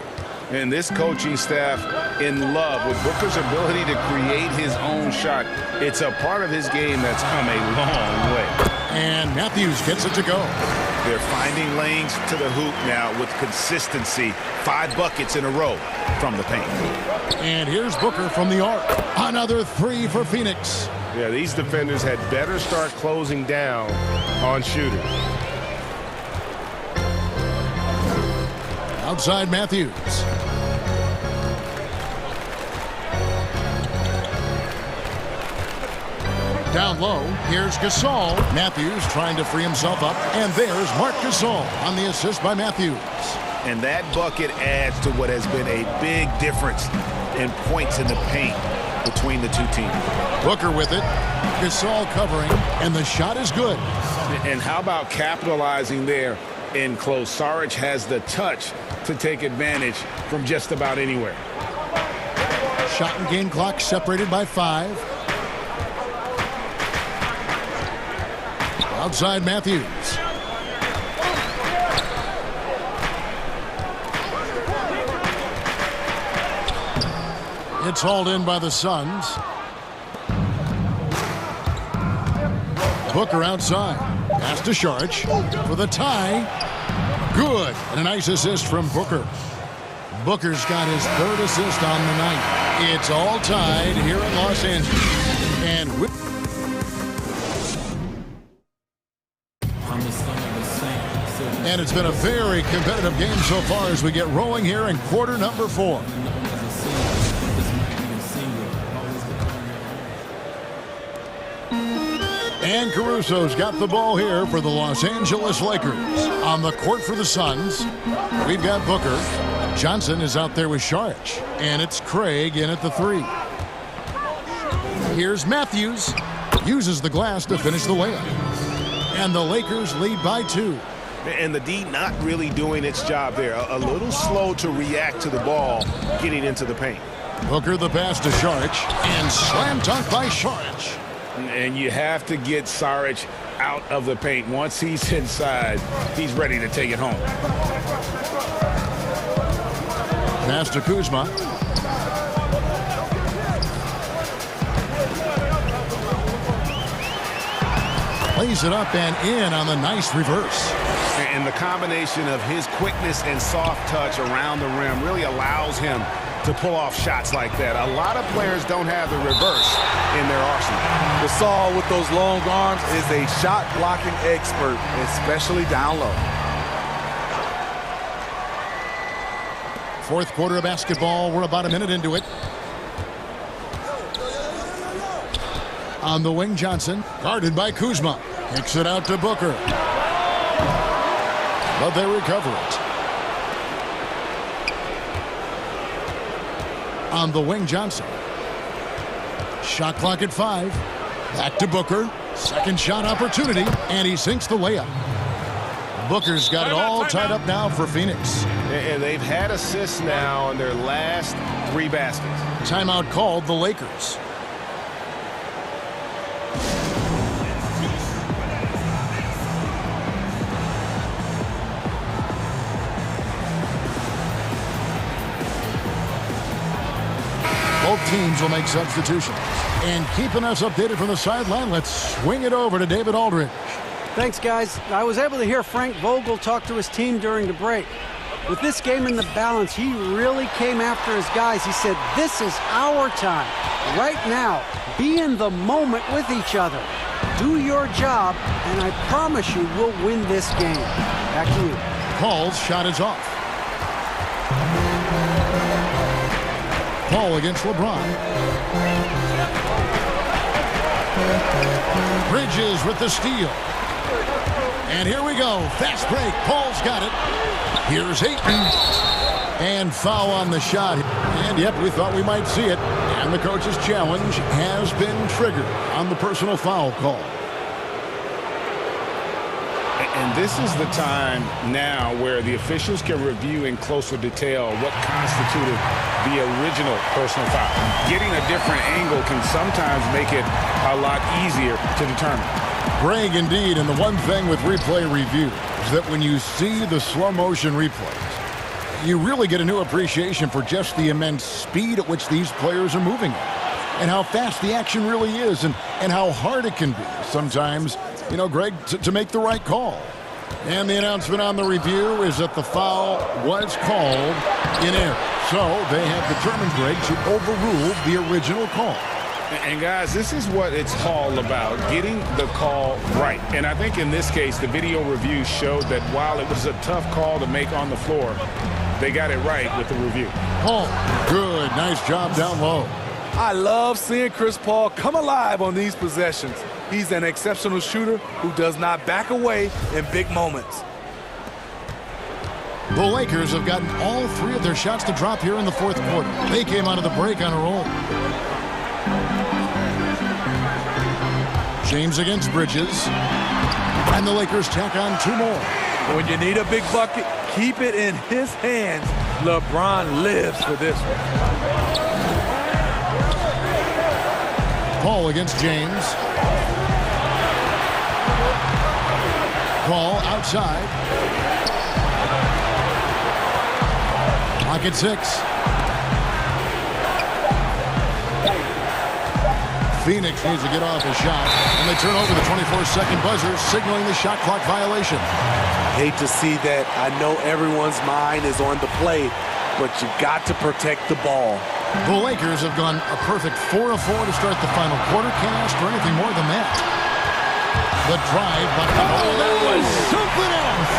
And this coaching staff in love with Booker's ability to create his own shot. It's a part of his game that's come a long way. And Matthews gets it to go. They're finding lanes to the hoop now with consistency. 5 buckets in a row from the paint. And here's Booker from the arc. Another three for Phoenix. Yeah, these defenders had better start closing down on shooters. Outside Matthews. Down low, here's Gasol. Matthews trying to free himself up. And there's Marc Gasol on the assist by Matthews. And that bucket adds to what has been a big difference in points in the paint between the two teams. Booker with it. Gasol covering, and the shot is good. And how about capitalizing there in close? Saric has the touch to take advantage from just about anywhere. Shot and game clock separated by 5. Outside Matthews. It's hauled in by the Suns. Booker outside. Pass to Saric for the tie. Good. And a nice assist from Booker. Booker's got his 3rd assist on the night. It's all tied here in Los Angeles. And And it's been a very competitive game so far as we get rolling here in quarter number 4. And Caruso's got the ball here for the Los Angeles Lakers. On the court for the Suns, we've got Booker. Johnson is out there with Saric. And it's Craig in at the 3. Here's Matthews. Uses the glass to finish the layup. And the Lakers lead by 2. And the D not really doing its job there. A little slow to react to the ball getting into the paint. Booker the pass to Saric. And slam dunk by Saric. And you have to get Saric out of the paint. Once he's inside, he's ready to take it home. Pass to Kuzma. Plays it up and in on the nice reverse. And the combination of his quickness and soft touch around the rim really allows him to pull off shots like that. A lot of players don't have the reverse in their arsenal. Gasol with those long arms is a shot blocking expert, especially down low. 4th quarter of basketball. We're about a minute into it. On the wing, Johnson, guarded by Kuzma. Kicks it out to Booker. But they recover it. On the wing, Johnson. Shot clock at 5. Back to Booker. Second shot opportunity, and he sinks the layup. Booker's got it all tied up now for Phoenix. And they've had assists now on their last 3 baskets. Timeout called the Lakers. Both teams will make substitutions. And keeping us updated from the sideline, let's swing it over to David Aldridge. Thanks, guys. I was able to hear Frank Vogel talk to his team during the break. With this game in the balance, he really came after his guys. He said, this is our time. Right now, be in the moment with each other. Do your job, and I promise you we'll win this game. Back to you. Paul's shot is off. Paul against LeBron. Bridges with the steal. And here we go. Fast break. Paul's got it. Here's Ayton. And foul on the shot. And yep, we thought we might see it. And the coach's challenge has been triggered on the personal foul call. And this is the time now where the officials can review in closer detail what constituted the original personal foul. Getting a different angle can sometimes make it a lot easier to determine. Greg, indeed, and the one thing with replay review is that when you see the slow motion replays, you really get a new appreciation for just the immense speed at which these players are moving and how fast the action really is and how hard it can be sometimes, you know, Greg, to make the right call. And the announcement on the review is that the foul was called in error. So they have determined, Greg, to overrule the original call. And guys, this is what it's all about, getting the call right. And I think in this case, the video review showed that while it was a tough call to make on the floor, they got it right with the review. Oh, good. Nice job down low. I love seeing Chris Paul come alive on these possessions. He's an exceptional shooter who does not back away in big moments. The Lakers have gotten all three of their shots to drop here in the fourth quarter. They came out of the break on a roll. James against Bridges. And the Lakers tack on two more. When you need a big bucket, keep it in his hands. LeBron lives for this one. Paul against James. Paul outside. Clock at 6. Phoenix needs to get off a shot, and they turn over the 24-second buzzer, signaling the shot clock violation. Hate to see that. I know everyone's mind is on the play, but you got to protect the ball. The Lakers have gone a perfect 4 of 4 to start the final quarter. Can't ask for anything more than that. The drive, but oh, that was something else.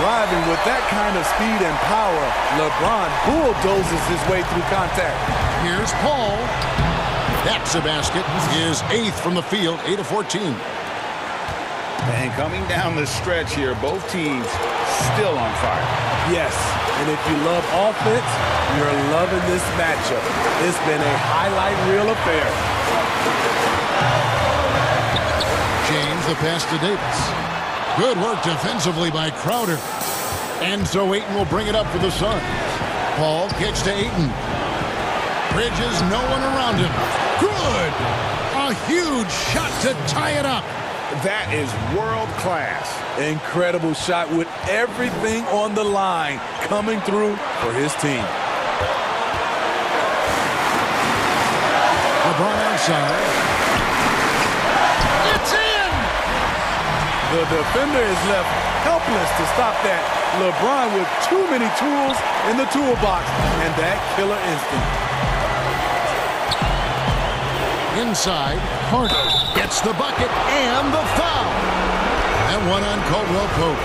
Driving with that kind of speed and power, LeBron bulldozes his way through contact. Here's Paul. That's a basket. His 8th from the field, 8 of 14. And coming down the stretch here, both teams still on fire. Yes, and if you love offense, you're loving this matchup. It's been a highlight reel affair. James, the pass to Davis. Good work defensively by Crowder. And so Ayton will bring it up for the Suns. Paul kicks to Ayton. Bridges, no one around him. Good! A huge shot to tie it up. That is world class. Incredible shot with everything on the line coming through for his team. LeBron outside. It's in! The defender is left helpless to stop that. LeBron with too many tools in the toolbox and that killer instinct. Inside, Carter gets the bucket and the foul. And one on Caldwell Pope.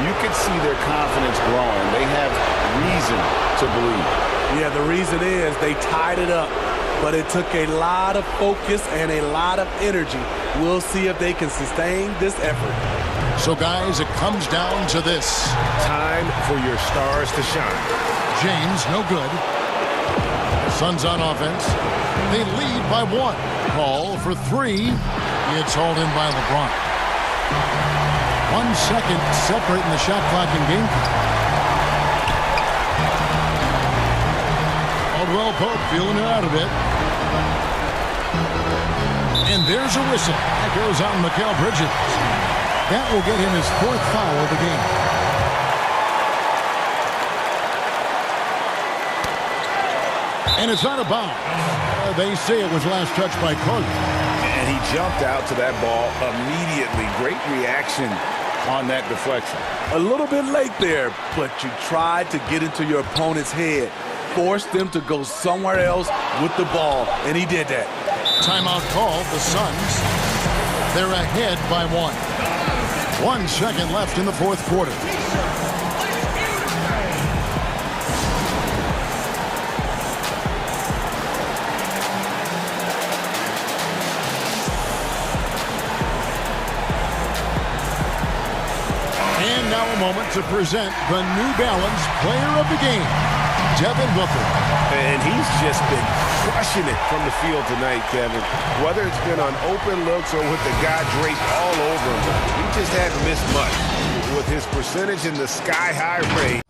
You can see their confidence growing. They have reason to believe. Yeah, the reason is they tied it up. But it took a lot of focus and a lot of energy. We'll see if they can sustain this effort. So, guys, it comes down to this. Time for your stars to shine. James, no good. Suns on offense. They lead by 1. Paul for 3. It's hauled in by LeBron. 1 second separating the shot clock and game clock. Caldwell Pope feeling it out a bit. And there's a whistle. That goes on Mikal Bridges. That will get him his 4th foul of the game. And it's out of bounds. They say it was last touched by Collier. And he jumped out to that ball immediately. Great reaction on that deflection. A little bit late there, but you tried to get into your opponent's head. Force them to go somewhere else with the ball, and he did that. Timeout called. The Suns, they're ahead by 1. 1 second left in the fourth quarter. And now a moment to present the New Balance Player of the Game, Devin Booker. And he's just been crushing it from the field tonight, Kevin. Whether it's been on open looks or with the guy draped all over him, he just hadn't missed much. With his percentage in the sky-high range.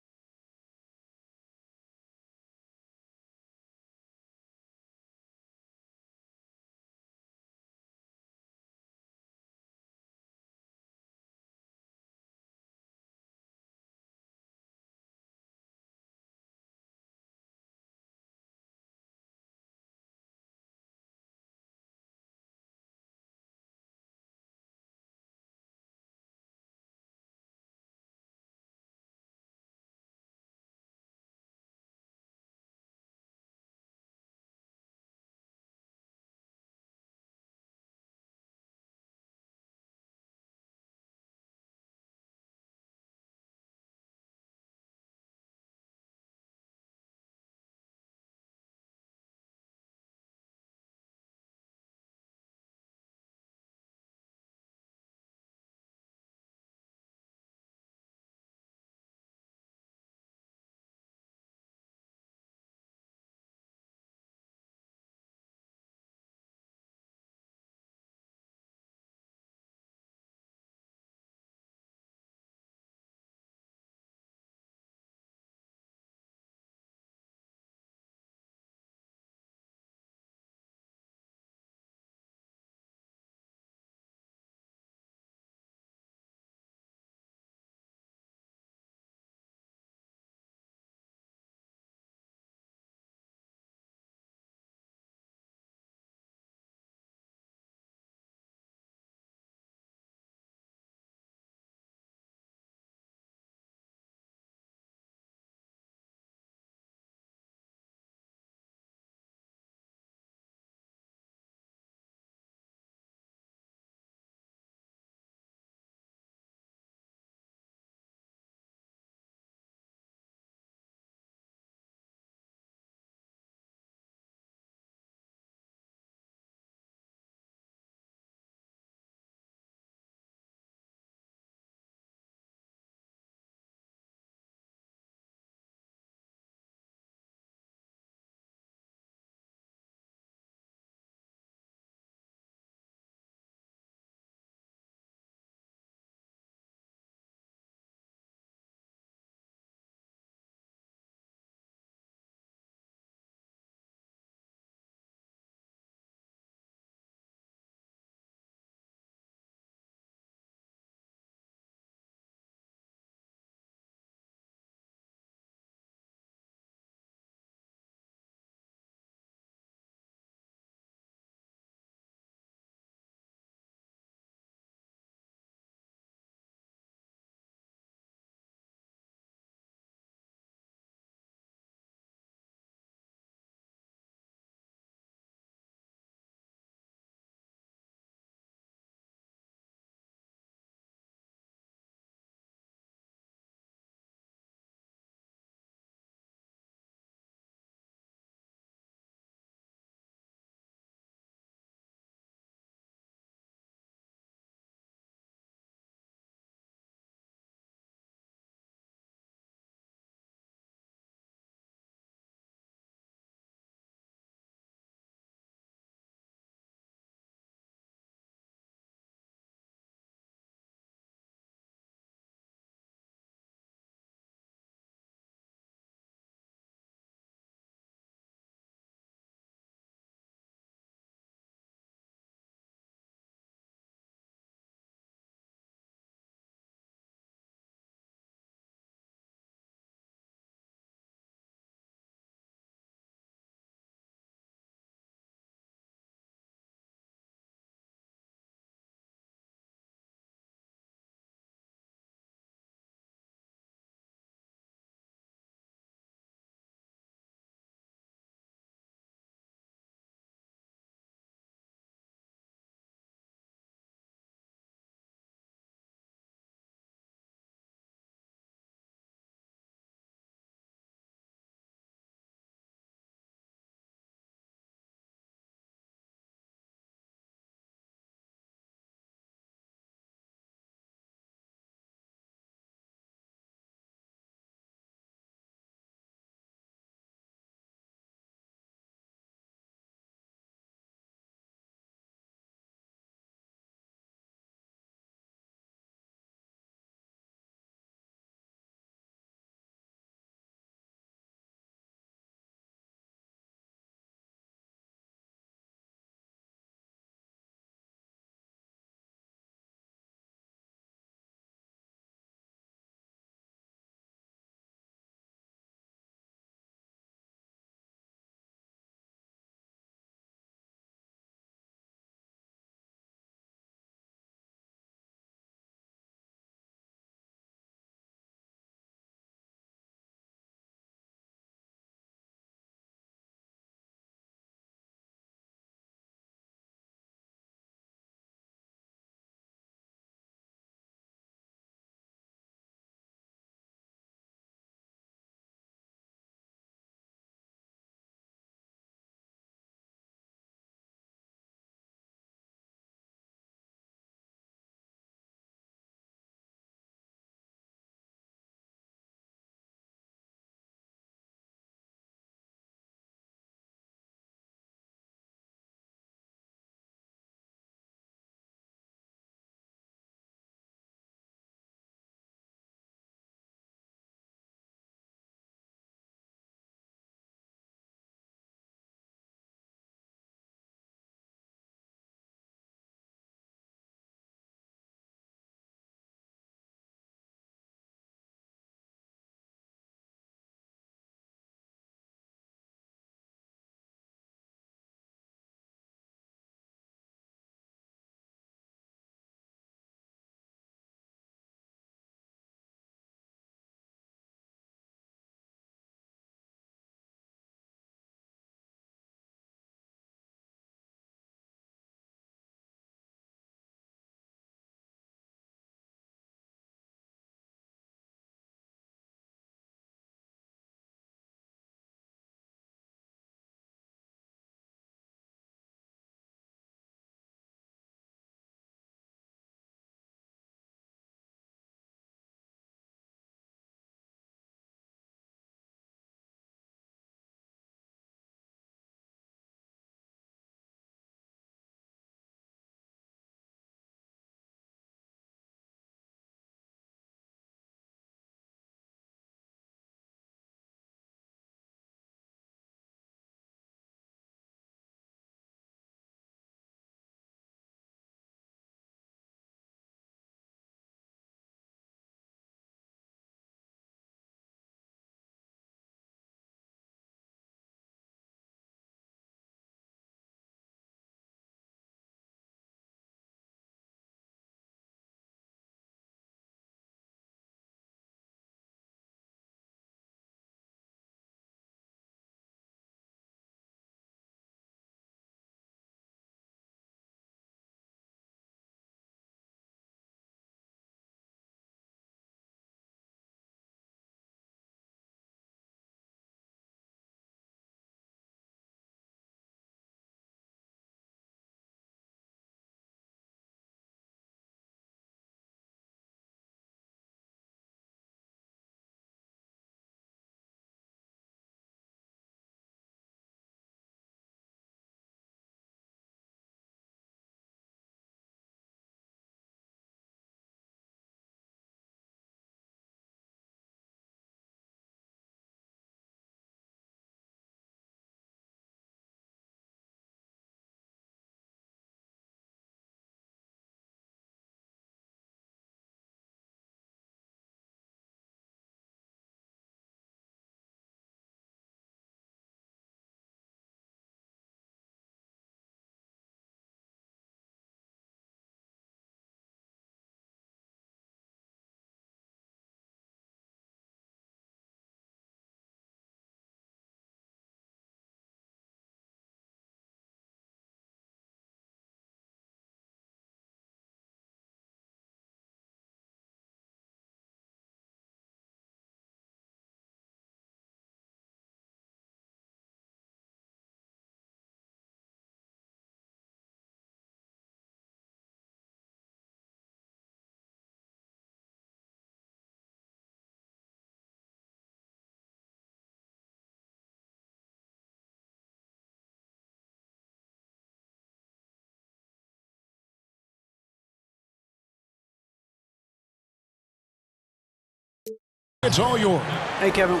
It's all yours. Hey, Kevin,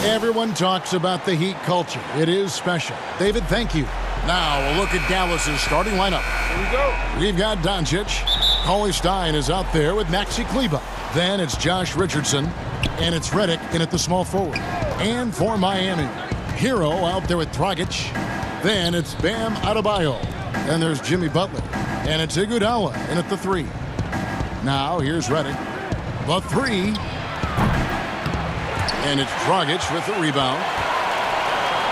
Everyone talks about the Heat culture. It is special. David, thank you. Now we'll look at Dallas's starting lineup. Here we go. We've got Doncic. Cauley Stein is out there with Maxi Kleber. Then it's Josh Richardson. And it's Redick in at the small forward. And for Miami, Hero out there with Dragic. Then it's Bam Adebayo. And there's Jimmy Butler. And it's Iguodala in at the 3. Now here's Redick. The 3. And it's Dragic with the rebound.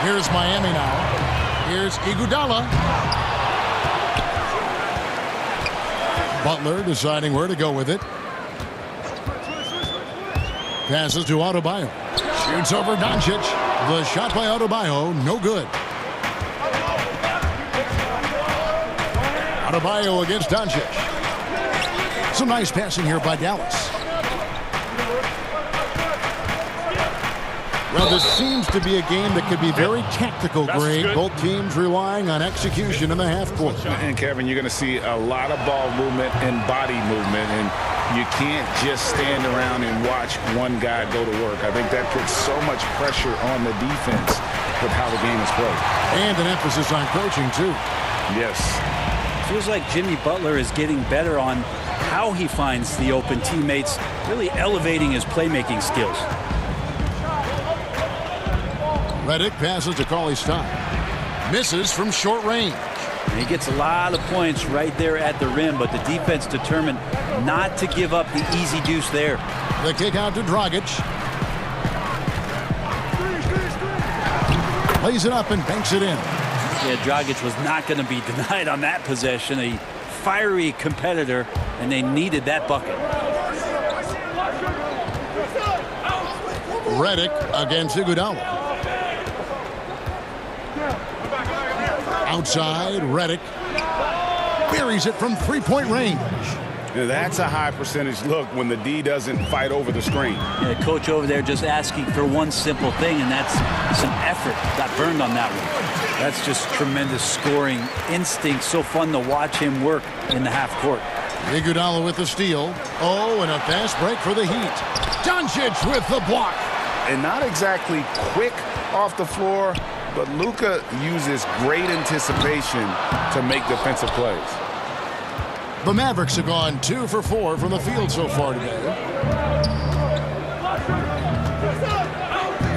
Here's Miami now. Here's Iguodala. Butler deciding where to go with it. Passes to Adebayo. Shoots over Doncic. The shot by Adebayo, no good. Adebayo against Doncic. Some nice passing here by Dallas. Well, this seems to be a game that could be very tactical, Greg. Both teams relying on execution in the half court. And, Kevin, you're going to see a lot of ball movement and body movement, and you can't just stand around and watch one guy go to work. I think that puts so much pressure on the defense with how the game is played. And an emphasis on coaching, too. Yes. Feels like Jimmy Butler is getting better on how he finds the open teammates, really elevating his playmaking skills. Redick passes to Cauley Stein. Misses from short range. He gets a lot of points right there at the rim, but the defense determined not to give up the easy deuce there. The kick out to Dragic. Lays it up and banks it in. Yeah, Dragic was not going to be denied on that possession. A fiery competitor, and they needed that bucket. Redick against Iguodala. Outside, Redick buries it from three-point range. Now that's a high percentage look when the D doesn't fight over the screen. Yeah, coach over there just asking for one simple thing, and that's some effort. Got burned on that one. That's just tremendous scoring instinct. So fun to watch him work in the half court. Iguodala with the steal. Oh, and a fast break for the Heat. Doncic with the block. And not exactly quick off the floor, but Luka uses great anticipation to make defensive plays. The Mavericks have gone 2 for 4 from the field so far today.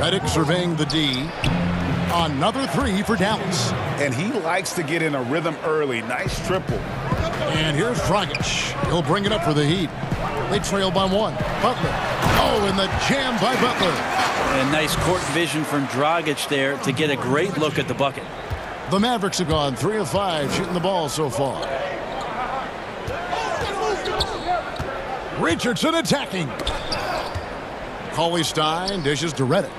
Redick surveying the D. Another 3 for Dallas. And he likes to get in a rhythm early. Nice triple. And here's Dragic. He'll bring it up for the Heat. They trail by 1. Butler. Oh, and the jam by Butler. And nice court vision from Dragic there to get a great look at the bucket. The Mavericks have gone 3 of 5 shooting the ball so far. Richardson attacking. Cauley Stein dishes to Redick.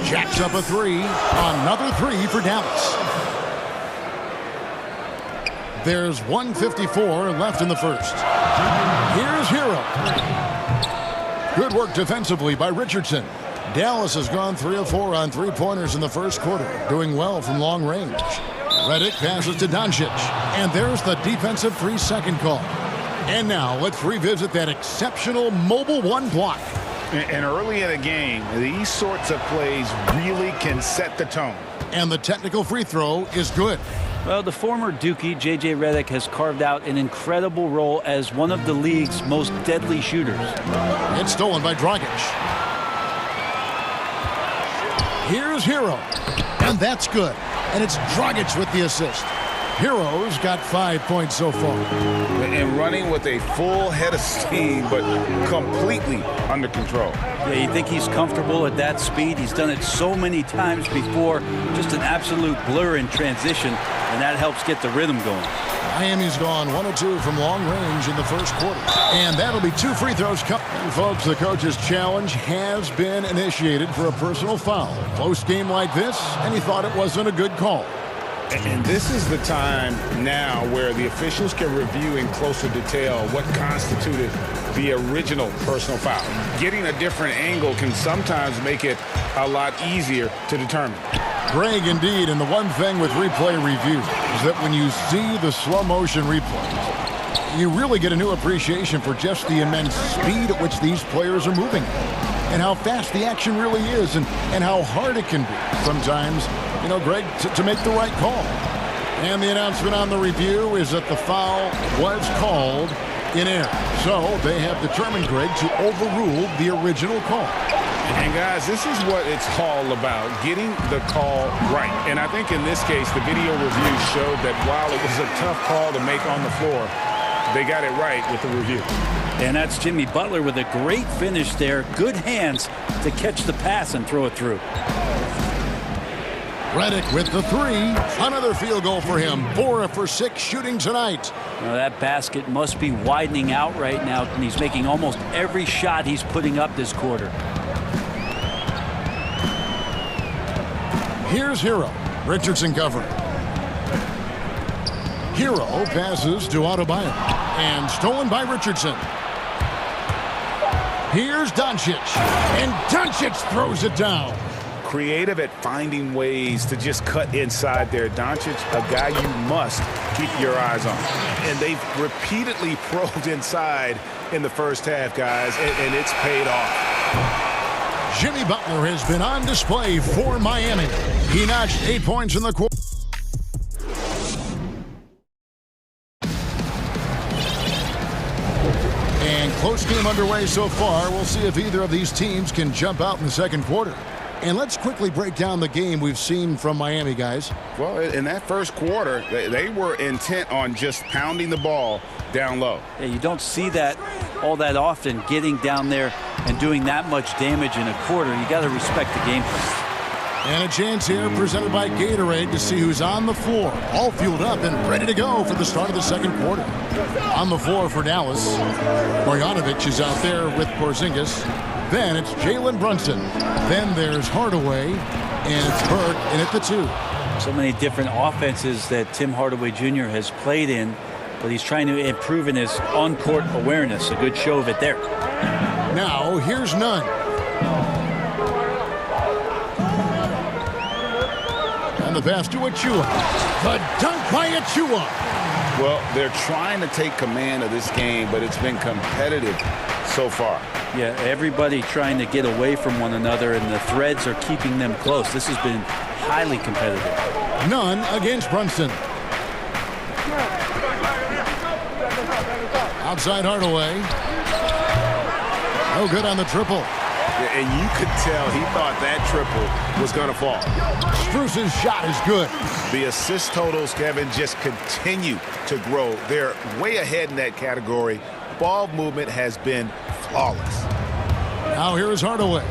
Jacks up a 3. Another 3 for Dallas. There's 1:54 left in the first. Here's Hero. Good work defensively by Richardson. Dallas has gone 3 of 4 on three-pointers in the first quarter, doing well from long range. Redick passes to Doncic, and there's the defensive 3-second call. And now let's revisit that exceptional mobile 1 block. And early in the game, these sorts of plays really can set the tone. And the technical free throw is good. Well, the former Dookie, J.J. Redick, has carved out an incredible role as one of the league's most deadly shooters. It's stolen by Dragic. Here's Hero. And that's good. And it's Dragic with the assist. Hero's got 5 points so far. And running with a full head of steam, but completely under control. Yeah, you think he's comfortable at that speed? He's done it so many times before. Just an absolute blur in transition, and that helps get the rhythm going. Miami's gone 1 of 2 from long range in the first quarter. And that'll be 2 free throws. And folks, the coach's challenge has been initiated for a personal foul. Close game like this, and he thought it wasn't a good call. And this is the time now where the officials can review in closer detail what constituted the original personal foul. Getting a different angle can sometimes make it a lot easier to determine. Greg, indeed, and the one thing with replay review is that when you see the slow motion replays, You really get a new appreciation for just the immense speed at which these players are moving and how fast the action really is and how hard it can be sometimes, you know, Greg, to make the right call. And the announcement on the review is that the foul was called in air. So they have determined, Greg, to overrule the original call. And guys, this is what it's all about, getting the call right. And I think in this case, the video review showed that while it was a tough call to make on the floor, they got it right with the review. And that's Jimmy Butler with a great finish there. Good hands to catch the pass and throw it through. Redick with the three. Another field goal for him. 4 for 6 shooting tonight. Now that basket must be widening out right now, and he's making almost every shot he's putting up this quarter. Here's Hero. Richardson covering. Hero passes to Adebayo. And stolen by Richardson. Here's Doncic. And Doncic throws it down. Creative at finding ways to just cut inside there. Doncic, a guy you must keep your eyes on. And they've repeatedly probed inside in the first half, guys, and it's paid off. Jimmy Butler has been on display for Miami. He notched 8 points in the quarter. And close game underway so far. We'll see if either of these teams can jump out in the second quarter. And let's quickly break down the game we've seen from Miami, guys. Well, in that first quarter, they were intent on just pounding the ball down low. Yeah, you don't see that all that often, getting down there and doing that much damage in a quarter. You got to respect the game plan. And a chance here presented by Gatorade to see who's on the floor, all fueled up and ready to go for the start of the second quarter. On the floor for Dallas, Bogdanovic is out there with Porzingis. Then it's Jalen Brunson. Then there's Hardaway, and it's Burke in at the 2. So many different offenses that Tim Hardaway Jr. has played in, but he's trying to improve in his on-court awareness. A good show of it there. Now, here's Nunn. And the pass to Achua. The dunk by Achua. Well, they're trying to take command of this game, but it's been competitive so far. Yeah, everybody trying to get away from one another, and the threads are keeping them close. This has been highly competitive. Nunn against Brunson. Outside Hardaway. No good on the triple. And you could tell he thought that triple was going to fall. Spruce's shot is good. The assist totals, Kevin, just continue to grow. They're way ahead in that category. Ball movement has been flawless. Now here is Hardaway.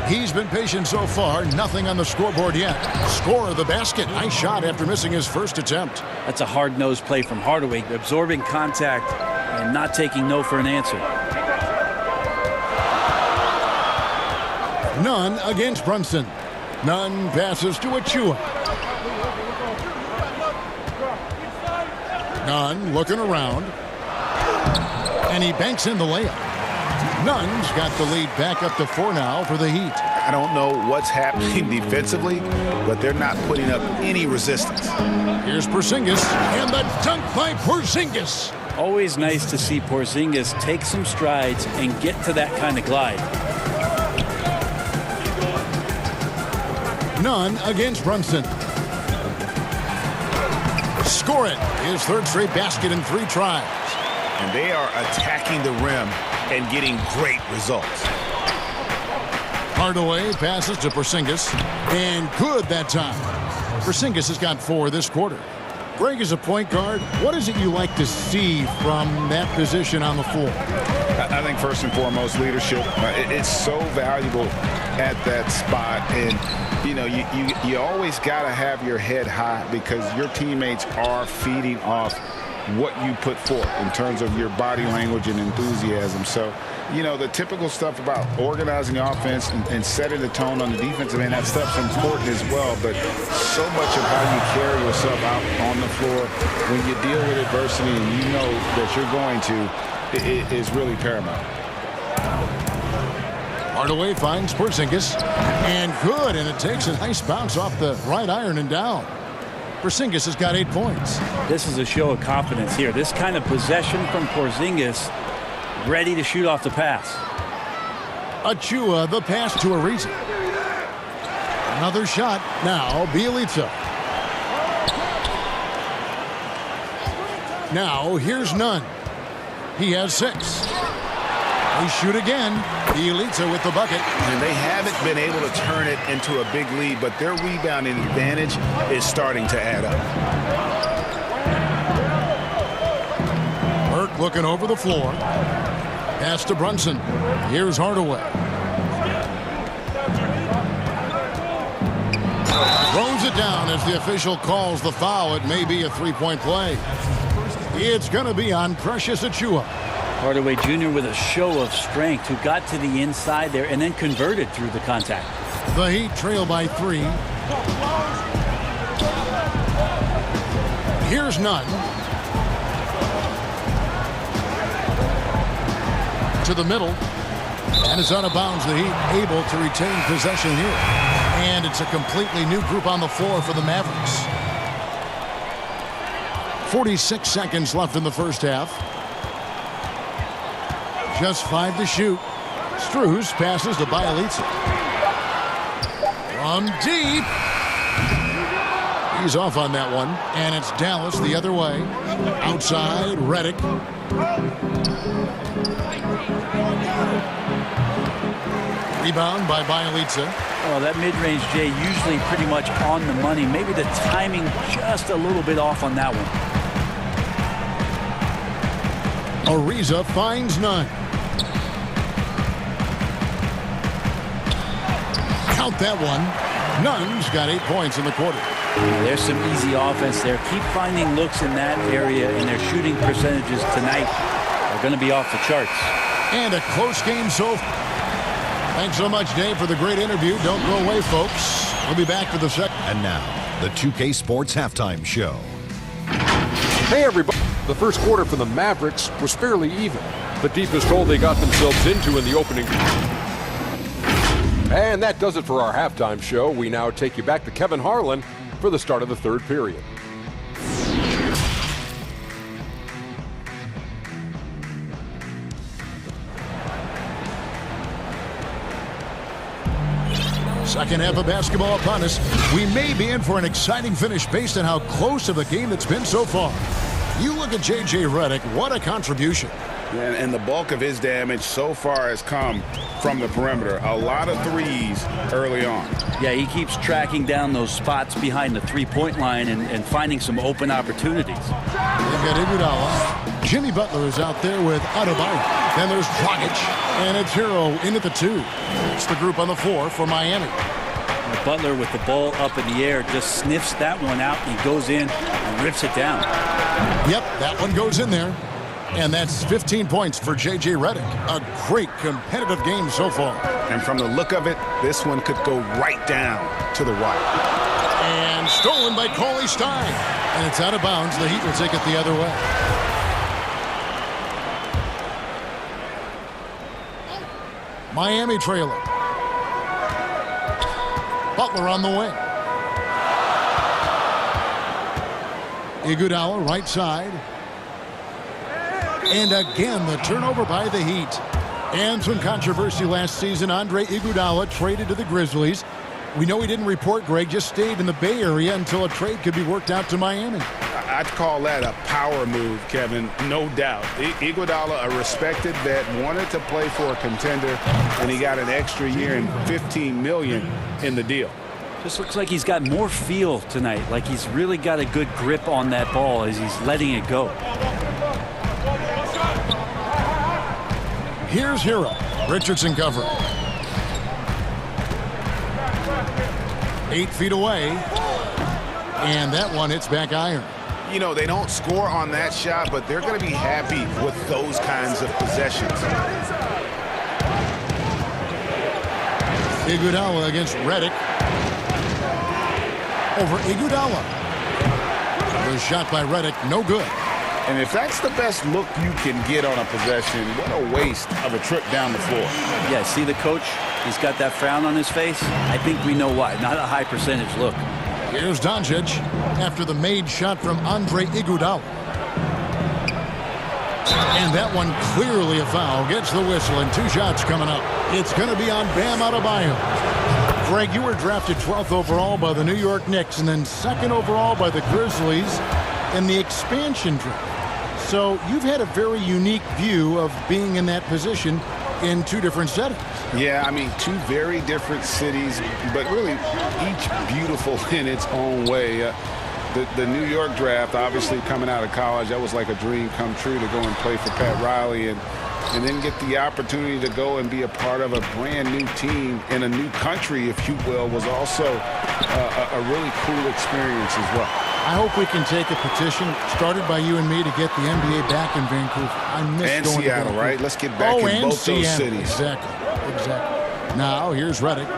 He's been patient so far. Nothing on the scoreboard yet. Score of the basket. Nice shot after missing his first attempt. That's a hard-nosed play from Hardaway, absorbing contact and not taking no for an answer. Nunn against Brunson. Nunn passes to Achua. Nunn looking around. And he banks in the layup. Nunn's got the lead back up to 4 now for the Heat. I don't know what's happening defensively, but they're not putting up any resistance. Here's Porzingis, and the dunk by Porzingis. Always nice to see Porzingis take some strides and get to that kind of glide. Nunn against Brunson. Score it. His third straight basket in 3 tries. And they are attacking the rim and getting great results. Hardaway passes to Porzingis. And good that time. Porzingis has got 4 this quarter. Greg, is a point guard, what is it you like to see from that position on the floor? I think first and foremost, leadership. It's so valuable at that spot. And, you know, you always got to have your head high because your teammates are feeding off what you put forth in terms of your body language and enthusiasm. So, you know, the typical stuff about organizing offense and setting the tone on the defensive end, that stuff's important as well. But so much of how you carry yourself out on the floor when you deal with adversity and you know that you're going to, is really paramount. Hardaway finds Porzingis. And good, and it takes a nice bounce off the right iron and down. Porzingis has got 8 points. This is a show of confidence here. This kind of possession from Porzingis, ready to shoot off the pass. Achua, the pass to Ariza. Another shot. Now, Bielitsa. Now, here's Nunn. He has 6. They shoot again. Bielitsa with the bucket. And they haven't been able to turn it into a big lead, but their rebounding advantage is starting to add up. Burke looking over the floor. Pass to Brunson. Here's Hardaway. Throws it down as the official calls the foul. It may be a three-point play. It's going to be on Precious Achua. Hardaway Jr. with a show of strength, who got to the inside there and then converted through the contact. The Heat trail by 3. Here's Nunn. To the middle. And it's out of bounds. The Heat able to retain possession here. And it's a completely new group on the floor for the Mavericks. 46 seconds left in the first half. Just 5 to shoot. Strus passes to Bielitsa. From deep. He's off on that one. And it's Dallas the other way. Outside, Redick. Rebound by Bielitsa. Oh, that mid-range, Jay, usually pretty much on the money. Maybe the timing just a little bit off on that one. Ariza finds Nunn. Count that one. Nunn's got 8 points in the quarter. There's some easy offense there. Keep finding looks in that area, and their shooting percentages tonight are going to be off the charts. And a close game so far. Thanks so much, Dave, for the great interview. Don't go away, folks. We'll be back for the second. And now, the 2K Sports Halftime Show. Hey, everybody. The first quarter for the Mavericks was fairly even. The deepest hole they got themselves into in the opening. And that does it for our halftime show. We now take you back to Kevin Harlan for the start of the third period. Second half of basketball upon us. We may be in for an exciting finish based on how close of a game it's been so far. You look at J.J. Redick, what a contribution. And the bulk of his damage so far has come from the perimeter. A lot of threes early on. Yeah, he keeps tracking down those spots behind the three-point line and finding some open opportunities. They've got Iguodala. Jimmy Butler is out there with Adebayo. Then there's Dragic, and it's Hero in at the 2. It's the group on the floor for Miami. Butler with the ball up in the air just sniffs that one out, and he goes in and rips it down. Yep, that one goes in there. And that's 15 points for J.J. Redick. A great competitive game so far. And from the look of it, this one could go right down to the right. And stolen by Cauley Stein. And it's out of bounds. The Heat will take it the other way. Miami trailing. Butler on the wing. Iguodala right side. And again, the turnover by the Heat. And some controversy last season. Andre Iguodala traded to the Grizzlies. We know he didn't report, Greg, just stayed in the Bay Area until a trade could be worked out to Miami. I'd call that a power move, Kevin, no doubt. Iguodala, a respected vet, wanted to play for a contender, and he got an extra year and $15 million in the deal. Just looks like he's got more feel tonight, like he's really got a good grip on that ball as he's letting it go. Here's Hero. Richardson covering. 8 feet away. And that one hits back iron. You know, they don't score on that shot, but they're going to be happy with those kinds of possessions. Iguodala against Redick. Over Iguodala. The shot by Redick, no good. And if that's the best look you can get on a possession, what a waste of a trip down the floor. Yeah, see the coach? He's got that frown on his face. I think we know why. Not a high percentage look. Here's Doncic after the made shot from Andre Iguodala. And that one clearly a foul. Gets the whistle, and 2 shots coming up. It's going to be on Bam Adebayo. Greg, you were drafted 12th overall by the New York Knicks and then 2nd overall by the Grizzlies in the expansion draft. So you've had a very unique view of being in that position in 2 different settings. Yeah, I mean, 2 very different cities, but really each beautiful in its own way. The New York draft, obviously coming out of college, that was like a dream come true to go and play for Pat Riley and then get the opportunity to go and be a part of a brand new team in a new country, if you will, was also a really cool experience as well. I hope we can take a petition started by you and me to get the NBA back in Vancouver. I miss and going Seattle, to Vancouver. right? Let's get back in both those cities. Exactly. Now here's Redick.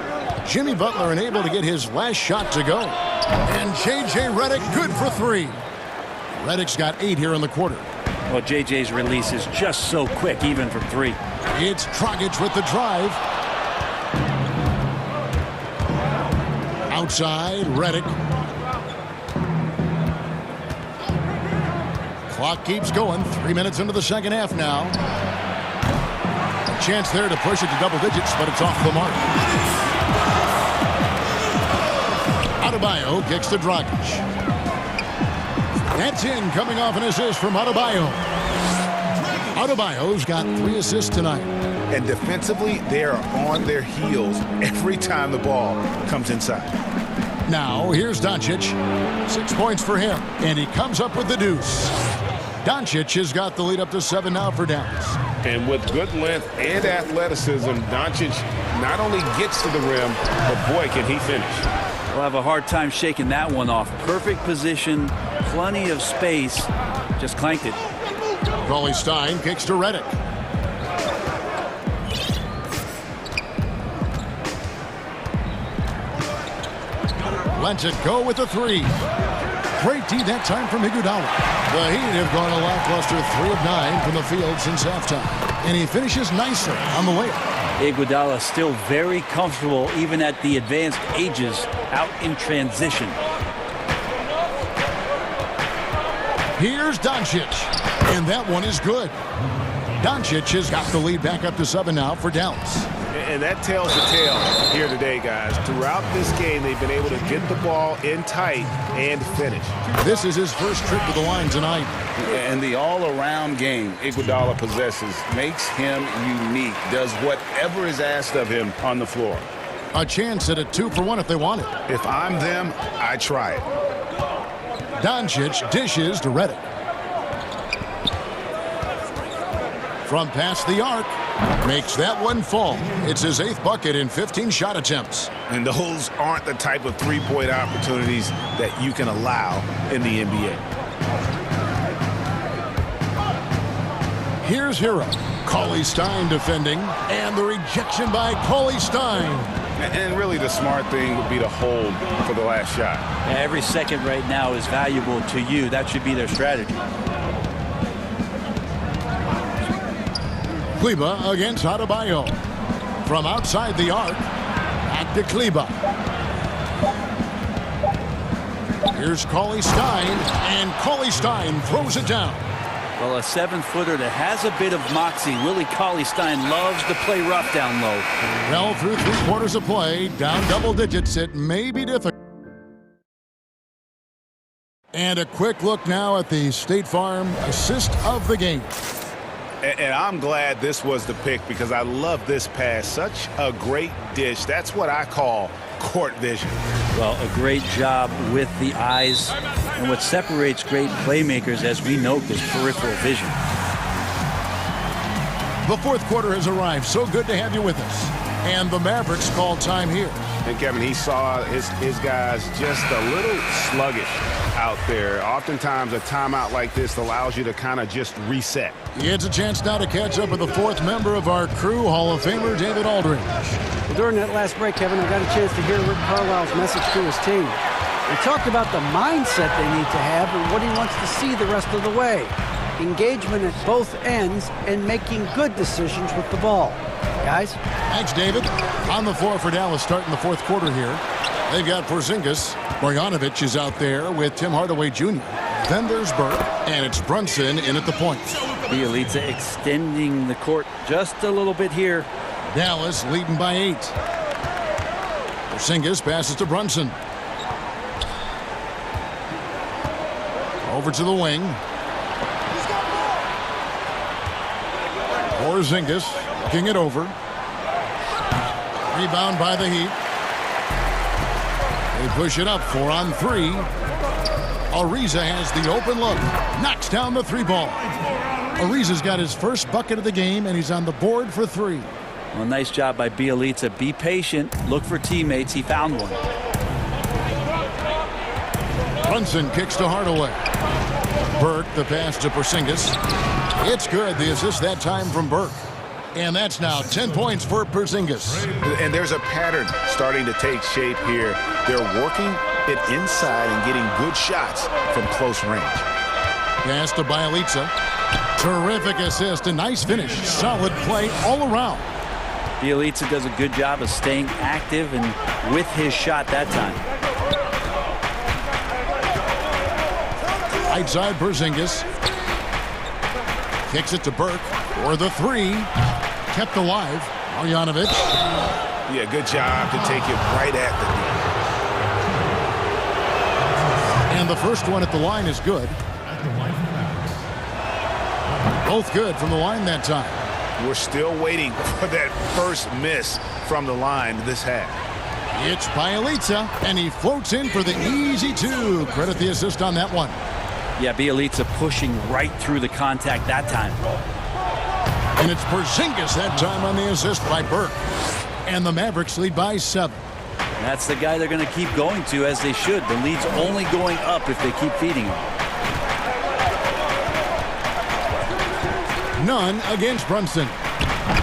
Jimmy Butler unable to get his last shot to go. And J.J. Redick good for 3. Redick's got 8 here in the quarter. Well, J.J.'s release is just so quick, even from 3. It's Dragic with the drive. Outside, Redick. Clock keeps going. 3 minutes into the second half now. A chance there to push it to double digits, but it's off the mark. Adebayo kicks to Dragic. That's in, coming off an assist from Adebayo. Adebayo's got 3 assists tonight. And defensively, they are on their heels every time the ball comes inside. Now, here's Doncic. 6 points for him, and he comes up with the deuce. Doncic has got the lead up to 7 now for Dallas. And with good length and athleticism, Doncic not only gets to the rim, but boy, can he finish. We'll have a hard time shaking that one off. Perfect position, plenty of space, just clanked it. Cauley-Stein kicks to Redick. Lets it go with the 3. Great D that time from Iguodala. The Heat have gone a lackluster 3 of 9 from the field since halftime. And he finishes nicely on the layup. Iguodala still very comfortable, even at the advanced ages, out in transition. Here's Doncic. And that one is good. Doncic has got the lead back up to 7 now for Dallas. And that tells the tale here today, guys. Throughout this game, they've been able to get the ball in tight and finish. This is his first trip to the line tonight. And the all-around game Iguodala possesses makes him unique, does whatever is asked of him on the floor. A chance at a 2-for-1 if they want it. If I'm them, I try it. Doncic dishes to Redick. From past the arc, makes that one fall. It's his 8th bucket in 15 shot attempts. And those aren't the type of 3-point opportunities that you can allow in the NBA. Here's Hero. Cauley-Stein defending, and the rejection by Cauley-Stein. And really the smart thing would be to hold for the last shot. Yeah, every second right now is valuable to you. That should be their strategy. Kleber against Adebayo. From outside the arc, back to Kleber. Here's Cauley-Stein, and Cauley-Stein throws it down. Well, a 7-footer that has a bit of moxie. Willie Cauley-Stein loves to play rough down low. Well, through 3 quarters of play, down double digits, it may be difficult. And a quick look now at the State Farm assist of the game. And I'm glad this was the pick because I love this pass. Such a great dish. That's what I call court vision. Well, a great job with the eyes. And what separates great playmakers, as we note, is peripheral vision. The 4th quarter has arrived. So good to have you with us. And the Mavericks call time here. And Kevin, he saw his guys just a little sluggish out there. Oftentimes a timeout like this allows you to kind of just reset. It's a chance now to catch up with the 4th member of our crew, Hall of Famer David Aldridge. Well, during that last break, Kevin, I got a chance to hear Rick Carlisle's message to his team. He talked about the mindset they need to have and what he wants to see the rest of the way. Engagement at both ends and making good decisions with the ball. Guys? Thanks, David. On the floor for Dallas starting the 4th quarter here. They've got Porzingis. Marjanovic is out there with Tim Hardaway Jr. Then there's Burke, and it's Brunson in at the point. Bielitsa extending the court just a little bit here. Dallas leading by 8. Porzingis passes to Brunson. Over to the wing. Porzingis kicking it over. Rebound by the Heat. They push it up 4 on 3. Ariza has the open look. Knocks down the 3 ball. Ariza's got his first bucket of the game, and he's on the board for 3. Well, nice job by Bielitsa. Be patient. Look for teammates. He found one. Brunson kicks to Hardaway. Burke, the pass to Porzingis. It's good. The assist that time from Burke. And that's now 10 points for Porzingis. And there's a pattern starting to take shape here. They're working it inside and getting good shots from close range. Pass to Bielitsa. Terrific assist. A nice finish. Solid play all around. Bielitsa does a good job of staying active and with his shot that time. Right side Porzingis. Kicks it to Burke for the 3. Kept alive. Marjanovic. Yeah, good job to take it right at the knee. And the first one at the line is good. Both good from the line that time. We're still waiting for that first miss from the line this half. It's Bielitsa, and he floats in for the easy 2. Credit the assist on that one. Yeah, Bielitsa pushing right through the contact that time. And it's Porzingis that time on the assist by Burke. And the Mavericks lead by 7. That's the guy they're going to keep going to, as they should. The lead's only going up if they keep feeding him. None against Brunson.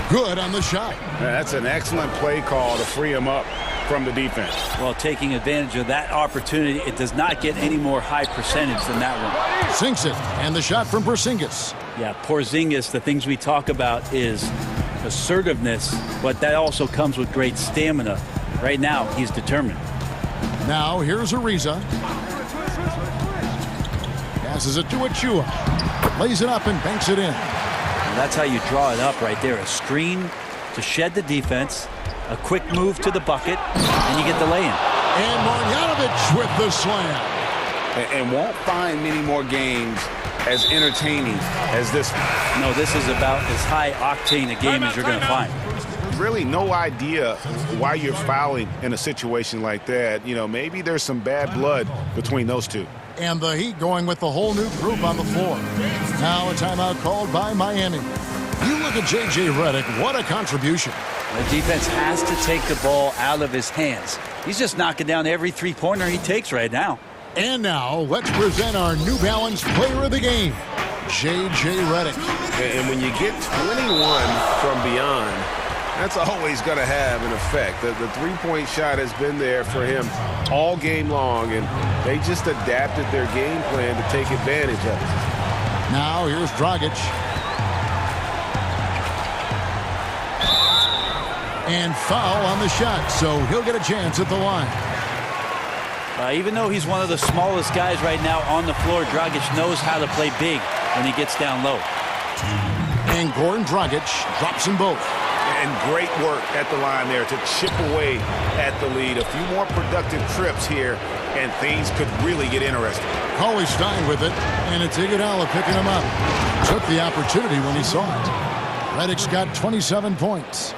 Good on the shot. That's an excellent play call to free him up from the defense. Well, taking advantage of that opportunity, it does not get any more high percentage than that one. Sinks it, and the shot from Porzingis. Yeah, Porzingis, the things we talk about is assertiveness, but that also comes with great stamina. Right now, he's determined. Now, here's Ariza. Passes it to Achua. Lays it up and banks it in. And that's how you draw it up right there. A screen to shed the defense, a quick move to the bucket, and you get the lay-in. And Marjanovic with the slam. And won't find many more games as entertaining as this one. No, this is about as high-octane a game as you're going to find. Really no idea why you're fouling in a situation like that. You know, maybe there's some bad blood between those two. And the Heat going with the whole new group on the floor. Now a timeout called by Miami. You look at J.J. Redick, what a contribution. The defense has to take the ball out of his hands. He's just knocking down every three-pointer he takes right now. And now, let's present our New Balance Player of the Game, J.J. Redick. And when you get 21 from beyond, that's always going to have an effect. The three-point shot has been there for him all game long, and they just adapted their game plan to take advantage of it. Now, here's Dragic. And foul on the shot, so he'll get a chance at the line. Even though he's one of the smallest guys right now on the floor, Dragic knows how to play big when he gets down low. And Goran Dragic drops them both. And great work at the line there to chip away at the lead. A few more productive trips here, and things could really get interesting. Cauley Stein with it, and it's Iguodala picking him up. Took the opportunity when he saw it. Redick's got 27 points.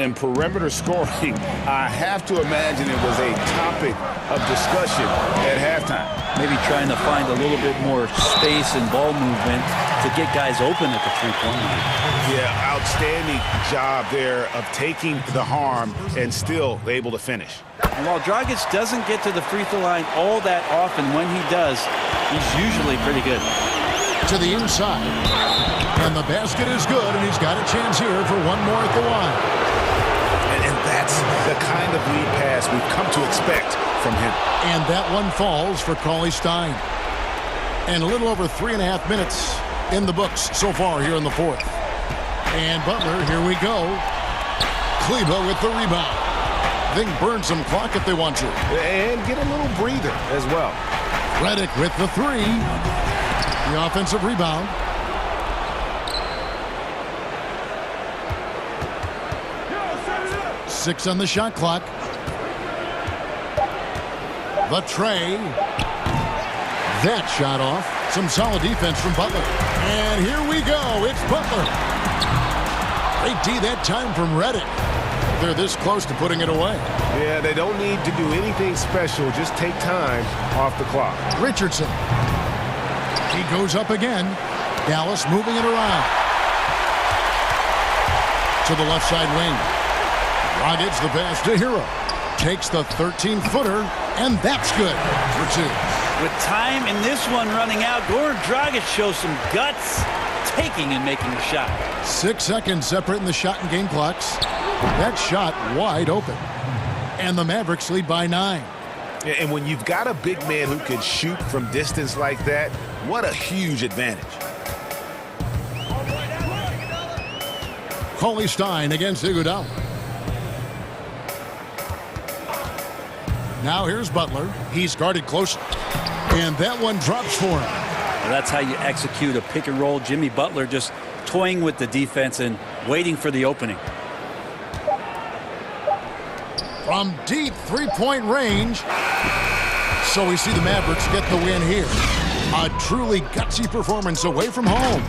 And perimeter scoring, I have to imagine it was a topic of discussion at halftime. Maybe trying to find a little bit more space and ball movement to get guys open at the three-point line. Yeah, outstanding job there of taking the harm and still able to finish. And while Dragic doesn't get to the free throw line all that often, when he does, he's usually pretty good. To the inside. And the basket is good, and he's got a chance here for one more at the line. And that's the kind of lead pass we've come to expect from him. And that one falls for Cauley Stein. And a little over 3.5 minutes in the books so far here in the fourth. And Butler, here we go. Kleba with the rebound. They can burn some clock if they want to. And get a little breather as well. Redick with the three. The offensive rebound. Six on the shot clock. The tray. That shot off. Some solid defense from Butler. And here we go. It's Butler. Great D that time from Redick. They're this close to putting it away. Yeah, they don't need to do anything special. Just take time off the clock. Richardson. He goes up again. Dallas moving it around. To the left side wing. Rockets the pass to Hero. Takes the 13-footer, and that's good for two. With time in this one running out, Goran Dragic shows some guts, taking and making the shot. 6 seconds separating the shot and game clocks. That shot wide open. And the Mavericks lead by 9. And when you've got a big man who can shoot from distance like that, what a huge advantage. Cauley Stein against Iguodala. Now here's Butler. He's guarded close. And that one drops for him. Well, that's how you execute a pick and roll. Jimmy Butler just toying with the defense and waiting for the opening. From deep three-point range. So we see the Mavericks get the win here. A truly gutsy performance away from home.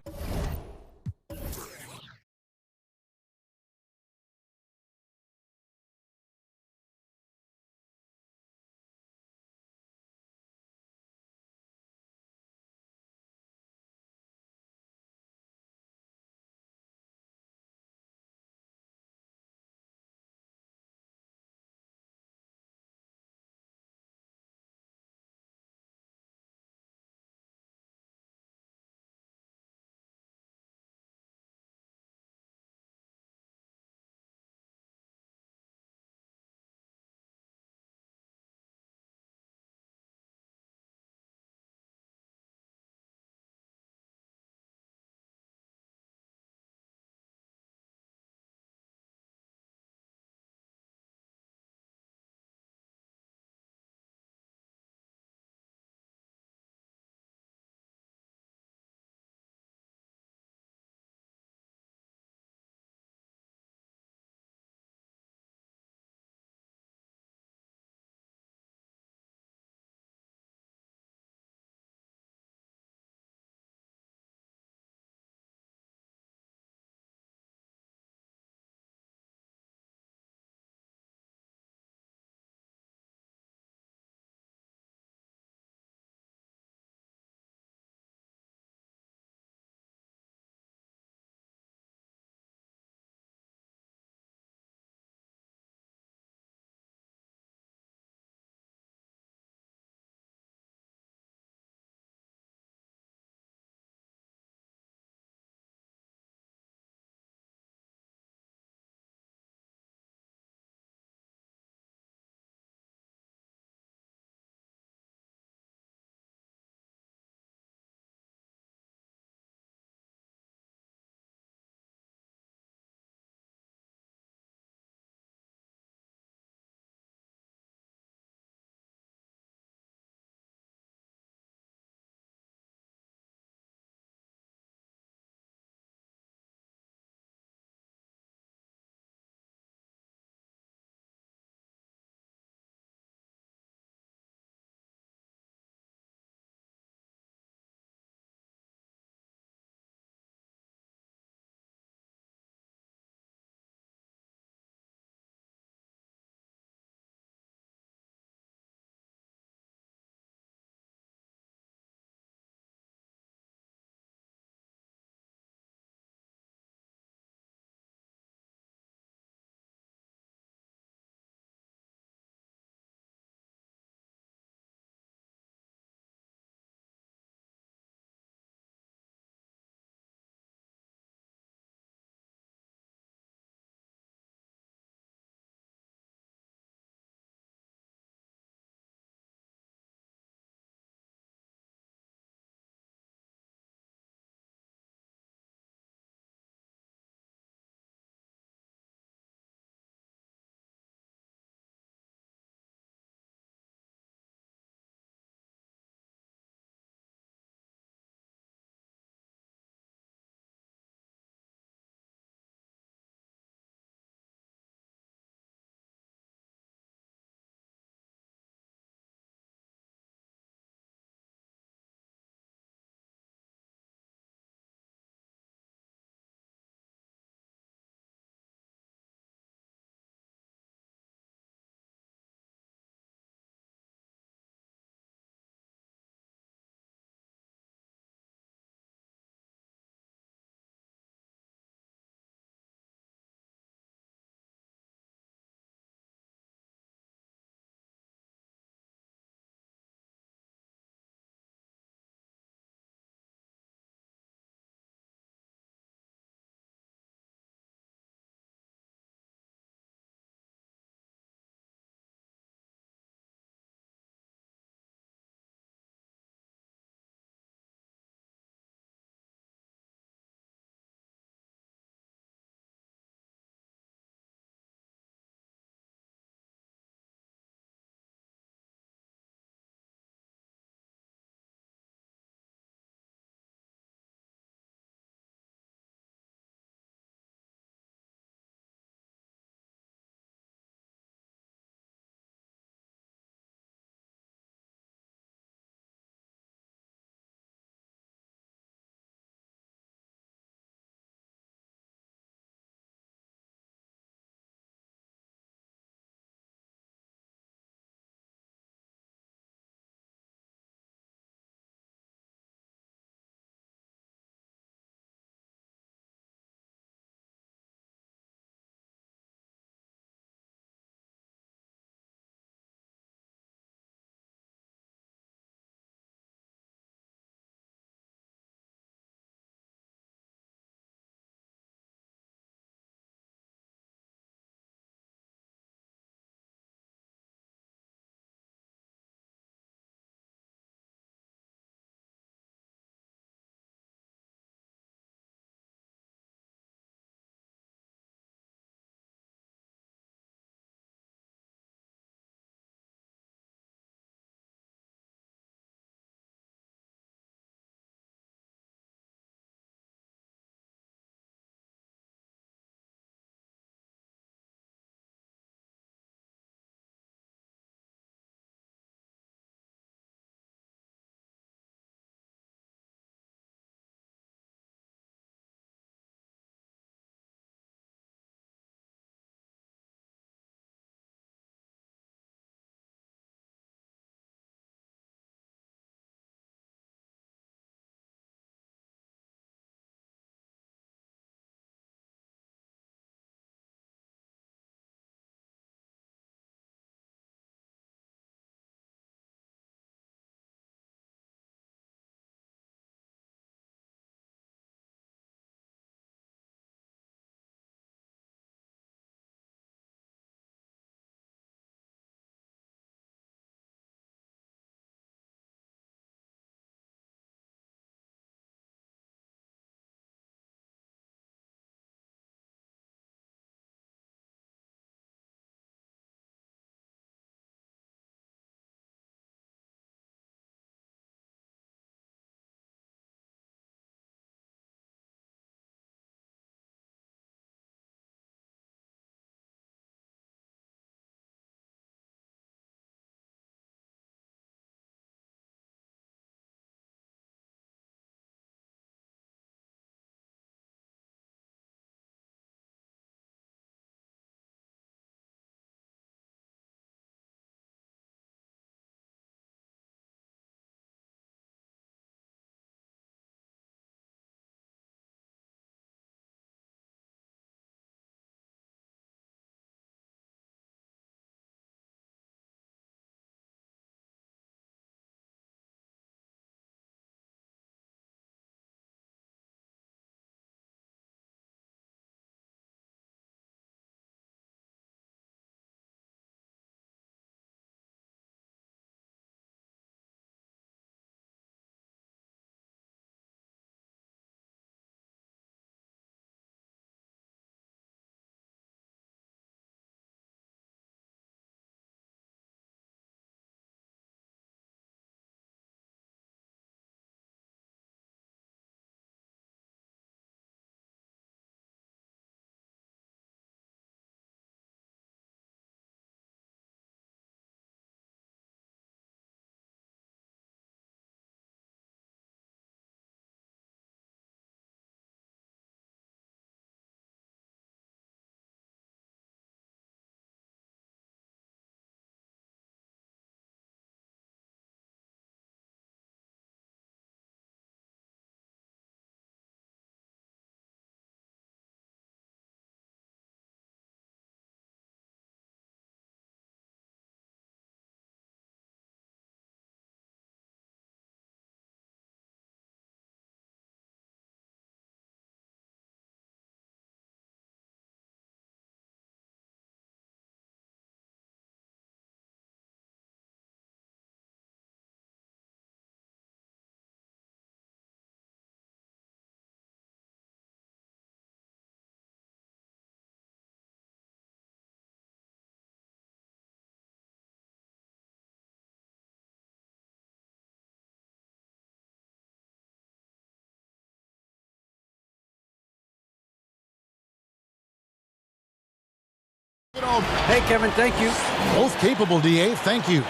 Hey, Kevin, thank you. Both capable, DA. Thank you.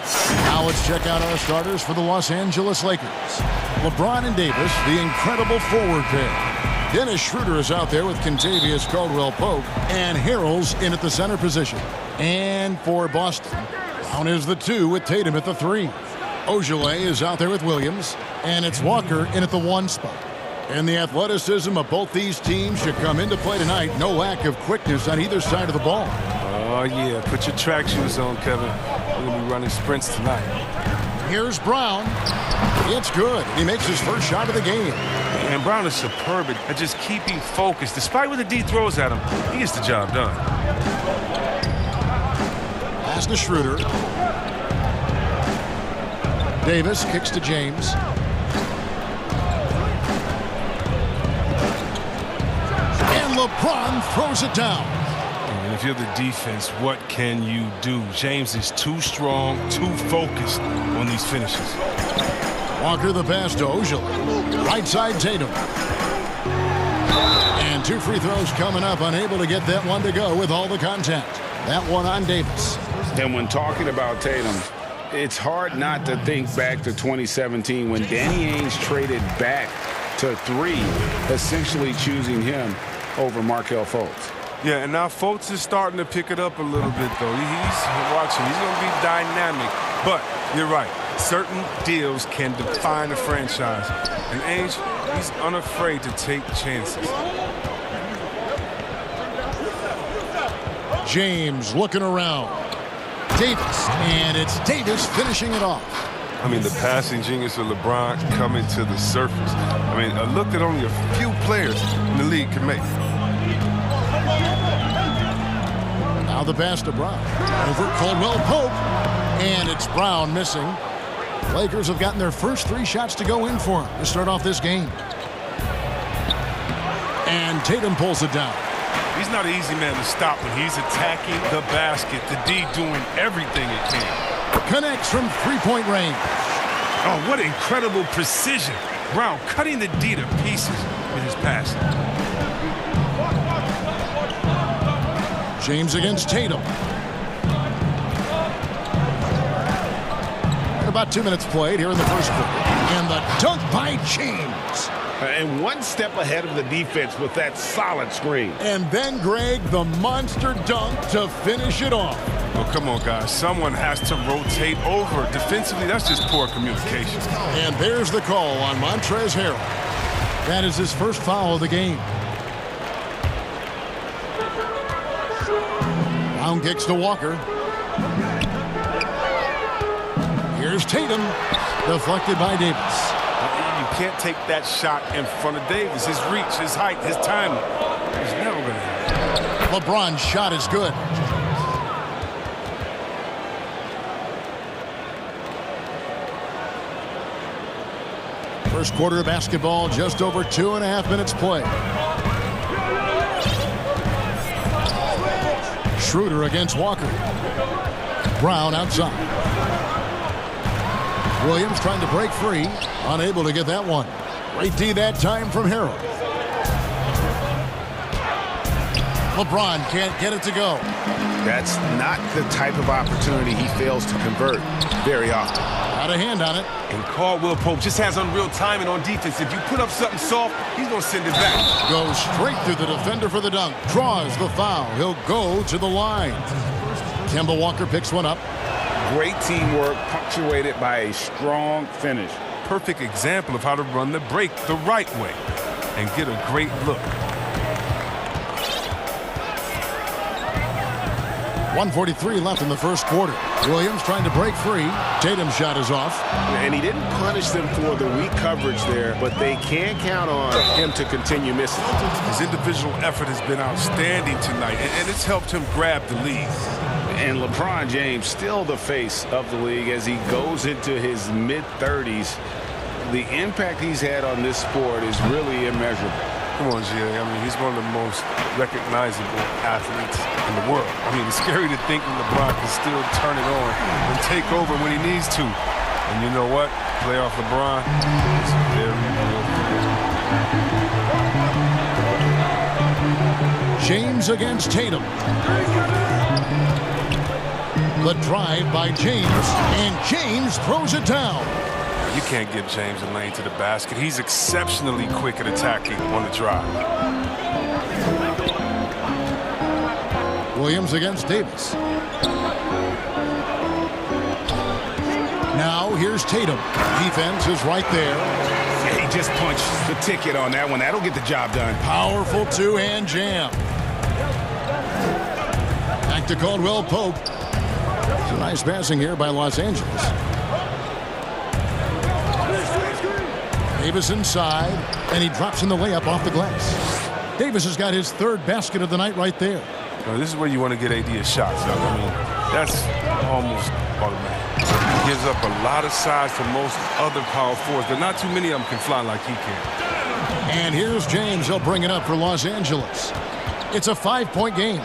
Now let's check out our starters for the Los Angeles Lakers. LeBron and Davis, the incredible forward pair. Dennis Schroeder is out there with Kentavious Caldwell-Pope, and Harrell's in at the center position. And for Boston, Brown is the 2 with Tatum at the 3. Ogilvy is out there with Williams, and it's Walker in at the 1 spot. And the athleticism of both these teams should come into play tonight. No lack of quickness on either side of the ball. Oh, yeah. Put your track shoes on, Kevin. We're going to be running sprints tonight. Here's Brown. It's good. He makes his first shot of the game. And Brown is superb at just keeping focused. Despite what the D throws at him, he gets the job done. Pass to Schroeder. Davis kicks to James. And LeBron throws it down. And if you're the defense, what can you do? James is too strong, too focused on these finishes. Walker the pass to Ojala. Right side Tatum. And 2 free throws coming up. Unable to get that one to go with all the contact. That one on Davis. And when talking about Tatum, it's hard not to think back to 2017 when Danny Ainge traded back to 3, essentially choosing him over Markelle Fultz. Yeah, and now Fultz is starting to pick it up a little bit, though. He's watching. He's going to be dynamic. But you're right. Certain deals can define a franchise. And Ainge, he's unafraid to take chances. James looking around. Davis, and it's Davis finishing it off. I mean, the passing genius of LeBron coming to the surface. I mean, a look that only a few players in the league can make. Now the pass to Brown. Over Caldwell-Pope, and it's Brown missing. Lakers have gotten their first 3 shots to go in for him to start off this game. And Tatum pulls it down. He's not an easy man to stop when he's attacking the basket. The D doing everything it can. Connects from 3-point range. Oh, what incredible precision. Brown cutting the D to pieces with his passing. James against Tatum. And about 2 minutes played here in the first quarter. And the dunk by James. And one step ahead of the defense with that solid screen. And then, Greg, the monster dunk to finish it off. Oh, come on, guys. Someone has to rotate over. Defensively, that's just poor communication. And there's the call on Montrezl Harrell. That is his first foul of the game. Brown kicks to Walker. Here's Tatum. Deflected by Davis. You can't take that shot in front of Davis. His reach, his height, his timing. He's never going to have it. LeBron's shot is good. First quarter of basketball, just over 2.5 minutes play. Schroeder against Walker. Brown outside. Williams trying to break free. Unable to get that one. Great D that time from Harrell. LeBron can't get it to go. That's not the type of opportunity he fails to convert very often. Got a hand on it. And Caldwell-Pope just has unreal timing on defense. If you put up something soft, he's going to send it back. Goes straight through the defender for the dunk. Draws the foul. He'll go to the line. Kemba Walker picks one up. Great teamwork punctuated by a strong finish. Perfect example of how to run the break the right way and get a great look. 1:43 left in the first quarter. Williams trying to break free. Tatum's shot is off. And he didn't punish them for the weak coverage there, but they can't count on him to continue missing. His individual effort has been outstanding tonight, and it's helped him grab the lead. And LeBron James still the face of the league as he goes into his mid-30s. The impact he's had on this sport is really immeasurable. Come on, Jay. I mean, he's one of the most recognizable athletes in the world. I mean, it's scary to think that LeBron can still turn it on and take over when he needs to. And you know what? Playoff LeBron is very real. James against Tatum. The drive by James, and James throws it down. You can't give James a lane to the basket. He's exceptionally quick at attacking on the drive. Williams against Davis. Now here's Tatum. Defense is right there. Yeah, he just punched the ticket on that one. That'll get the job done. Powerful two-hand jam. Back to Caldwell Pope. It's a nice passing here by Los Angeles. Davis inside, and he drops in the layup off the glass. Davis has got his third basket of the night right there. Well, this is where you want to get AD a shot. So, I mean, that's almost automatic. He gives up a lot of size to most other power forwards, but not too many of them can fly like he can. And here's James. He'll bring it up for Los Angeles. It's a 5-point game.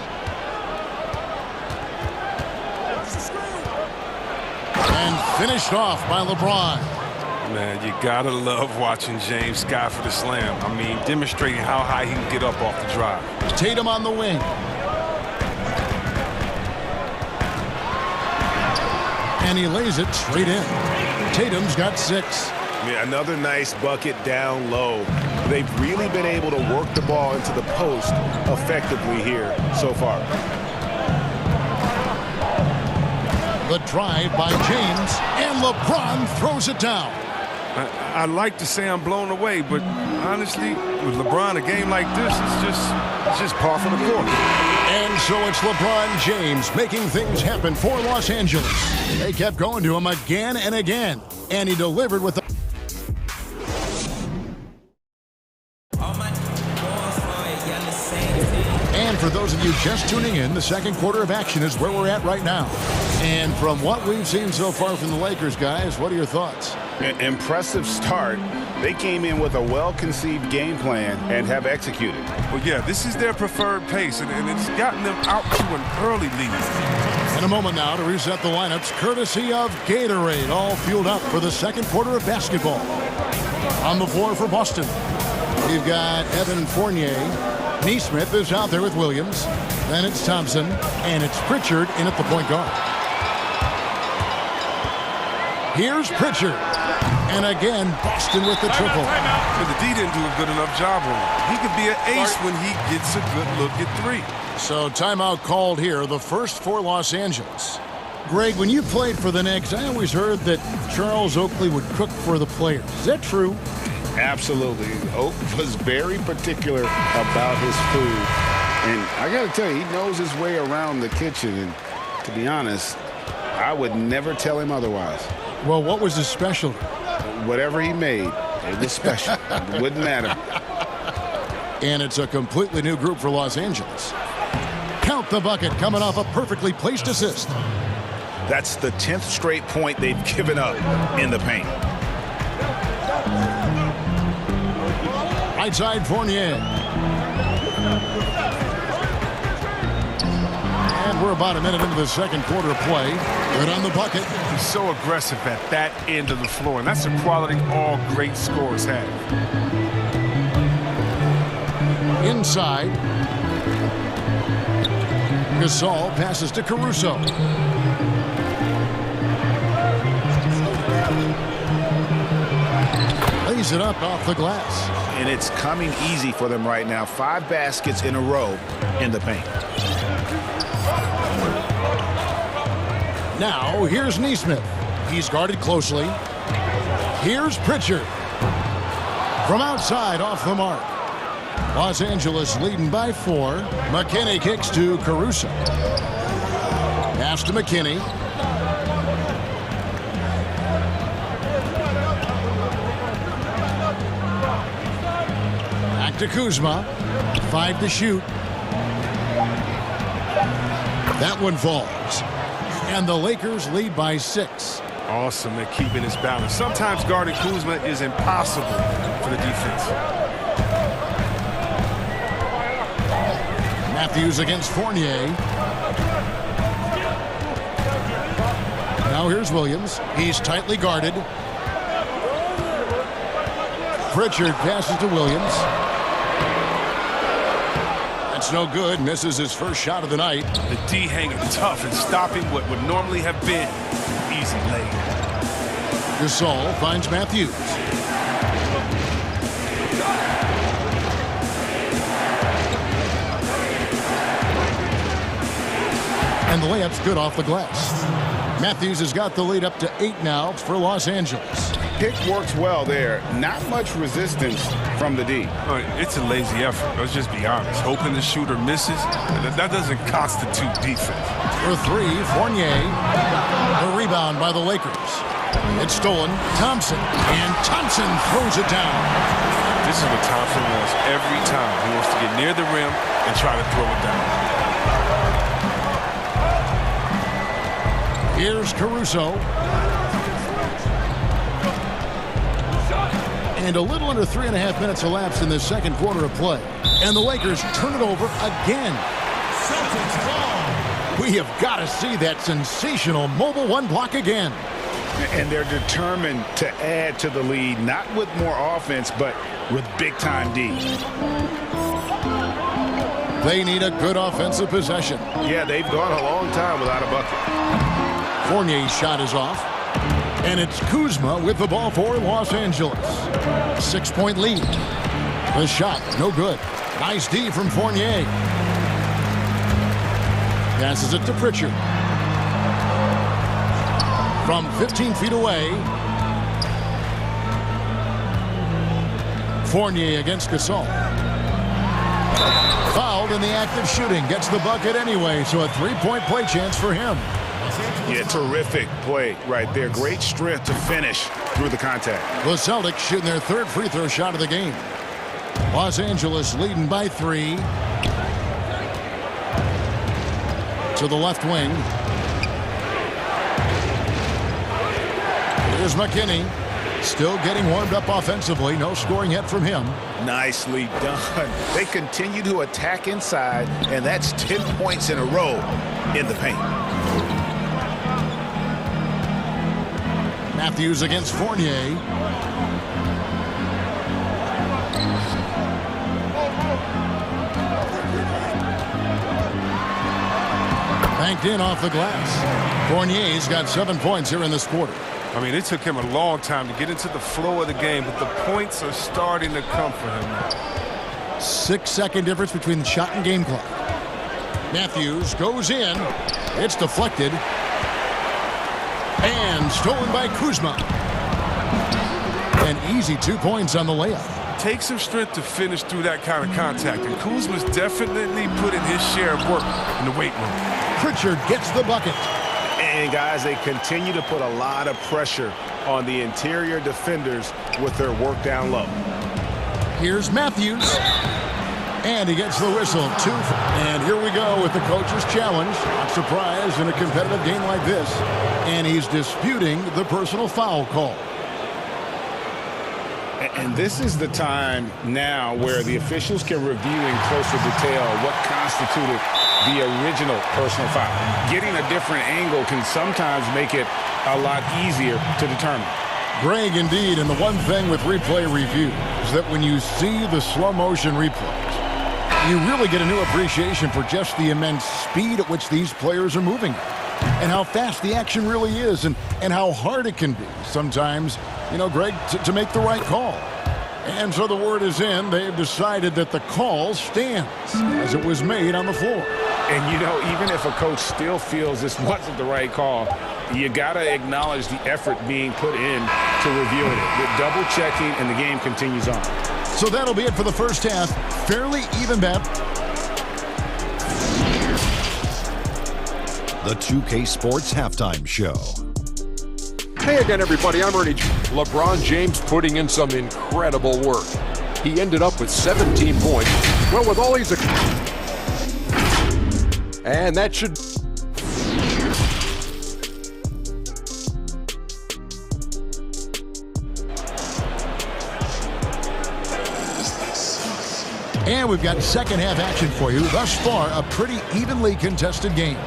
And finished off by LeBron. Man, you gotta love watching James sky for the slam. I mean, demonstrating how high he can get up off the drive. Tatum on the wing. And he lays it straight in. Tatum's got 6. Yeah, another nice bucket down low. They've really been able to work the ball into the post effectively here so far. The drive by James, and LeBron throws it down. I'd like to say I'm blown away, but honestly, with LeBron, a game like this, it's just par for the course. And so it's LeBron James making things happen for Los Angeles. They kept going to him again and again, and he delivered with the... And for those of you just tuning in, the second quarter of action is where we're at right now. And from what we've seen so far from the Lakers, guys, what are your thoughts? Impressive start. They came in with a well-conceived game plan and have executed. Well, yeah, this is their preferred pace, and it's gotten them out to an early lead. In a moment now to reset the lineups, courtesy of Gatorade, all fueled up for the second quarter of basketball. On the floor for Boston, we've got Evan Fournier. Neesmith is out there with Williams. Then it's Thompson, and it's Pritchard in at the point guard. Here's Pritchard. And again, Boston with the triple. But the D didn't do a good enough job on him. He could be an ace when he gets a good look at 3. So timeout called here, the first for Los Angeles. Greg, when you played for the Knicks, I always heard that Charles Oakley would cook for the players. Is that true? Absolutely. Oak was very particular about his food. And I got to tell you, he knows his way around the kitchen. And to be honest, I would never tell him otherwise. Well, what was his specialty? Whatever he made, it was special. It wouldn't matter. And it's a completely new group for Los Angeles. Count the bucket coming off a perfectly placed assist. That's the 10th straight point they've given up in the paint. Right side Fournier. And we're about a minute into the second quarter of play. Good on the bucket. He's so aggressive at that end of the floor, and that's a quality all great scorers have. Inside. Gasol passes to Caruso. Lays it up off the glass. And it's coming easy for them right now. 5 baskets in a row in the paint. Now, here's Neesmith. He's guarded closely. Here's Pritchard. From outside, off the mark. Los Angeles leading by 4. McKinney kicks to Caruso. Pass to McKinney. Back to Kuzma. 5 to shoot. That one falls. And the Lakers lead by 6. Awesome at keeping his balance. Sometimes guarding Kuzma is impossible for the defense. Matthews against Fournier. Now here's Williams. He's tightly guarded. Pritchard passes to Williams. That's no good. Misses his first shot of the night. The D hanging tough and stopping what would normally have been easy lay. Gasol finds Matthews. And the layup's good off the glass. Matthews has got the lead up to 8 now for Los Angeles. Pick works well there. Not much resistance from the D. It's a lazy effort. Let's just be honest. Hoping the shooter misses, that doesn't constitute defense. For 3, Fournier. A rebound by the Lakers. It's stolen. Thompson. And Thompson throws it down. This is what Thompson wants every time. He wants to get near the rim and try to throw it down. Here's Caruso. And a little under 3.5 minutes elapsed in the second quarter of play. And the Lakers turn it over again. We have got to see that sensational mobile one block again. And they're determined to add to the lead, not with more offense, but with big-time D. They need a good offensive possession. Yeah, they've gone a long time without a bucket. Fournier's shot is off. And it's Kuzma with the ball for Los Angeles. 6-point lead. The shot, no good. Nice D from Fournier. Passes it to Pritchard. From 15 feet away. Fournier against Gasol. Fouled in the act of shooting. Gets the bucket anyway, so a 3-point play chance for him. Yeah, terrific play right there. Great strength to finish through the contact. The Celtics shooting their 3rd free throw shot of the game. Los Angeles leading by 3. To the left wing. Here's McKinney. Still getting warmed up offensively. No scoring yet from him. Nicely done. They continue to attack inside, and that's 10 points in a row in the paint. Matthews against Fournier. Banked in off the glass. Fournier's got 7 points here in this quarter. I mean, it took him a long time to get into the flow of the game, but the points are starting to come for him now. 6-second difference between the shot and game clock. Matthews goes in. It's deflected. And stolen by Kuzma. An easy 2 points on the layup. Takes some strength to finish through that kind of contact, and Kuzma's definitely putting his share of work in the weight room. Pritchard gets the bucket. And, guys, they continue to put a lot of pressure on the interior defenders with their work down low. Here's Matthews. And he gets the whistle. 2. And here we go with the coach's challenge. Not surprised in a competitive game like this. And he's disputing the personal foul call. And this is the time now where the officials can review in closer detail what constituted the original personal foul. Getting a different angle can sometimes make it a lot easier to determine. Greg, indeed, and the one thing with replay review is that when you see the slow motion replays, you really get a new appreciation for just the immense speed at which these players are moving and how fast the action really is and how hard it can be sometimes, you know, Greg, to make the right call. And so the word is in. They've decided that the call stands as it was made on the floor. And, you know, even if a coach still feels this wasn't the right call, you got to acknowledge the effort being put in to reviewing it. With double checking, and the game continues on. So that'll be it for the first half. Fairly even bet. The 2K Sports Halftime Show. Hey again, everybody. I'm Ernie. LeBron James putting in some incredible work. He ended up with 17 points. Well, with all these... And that should... And we've got second half action for you. Thus far, a pretty evenly contested game.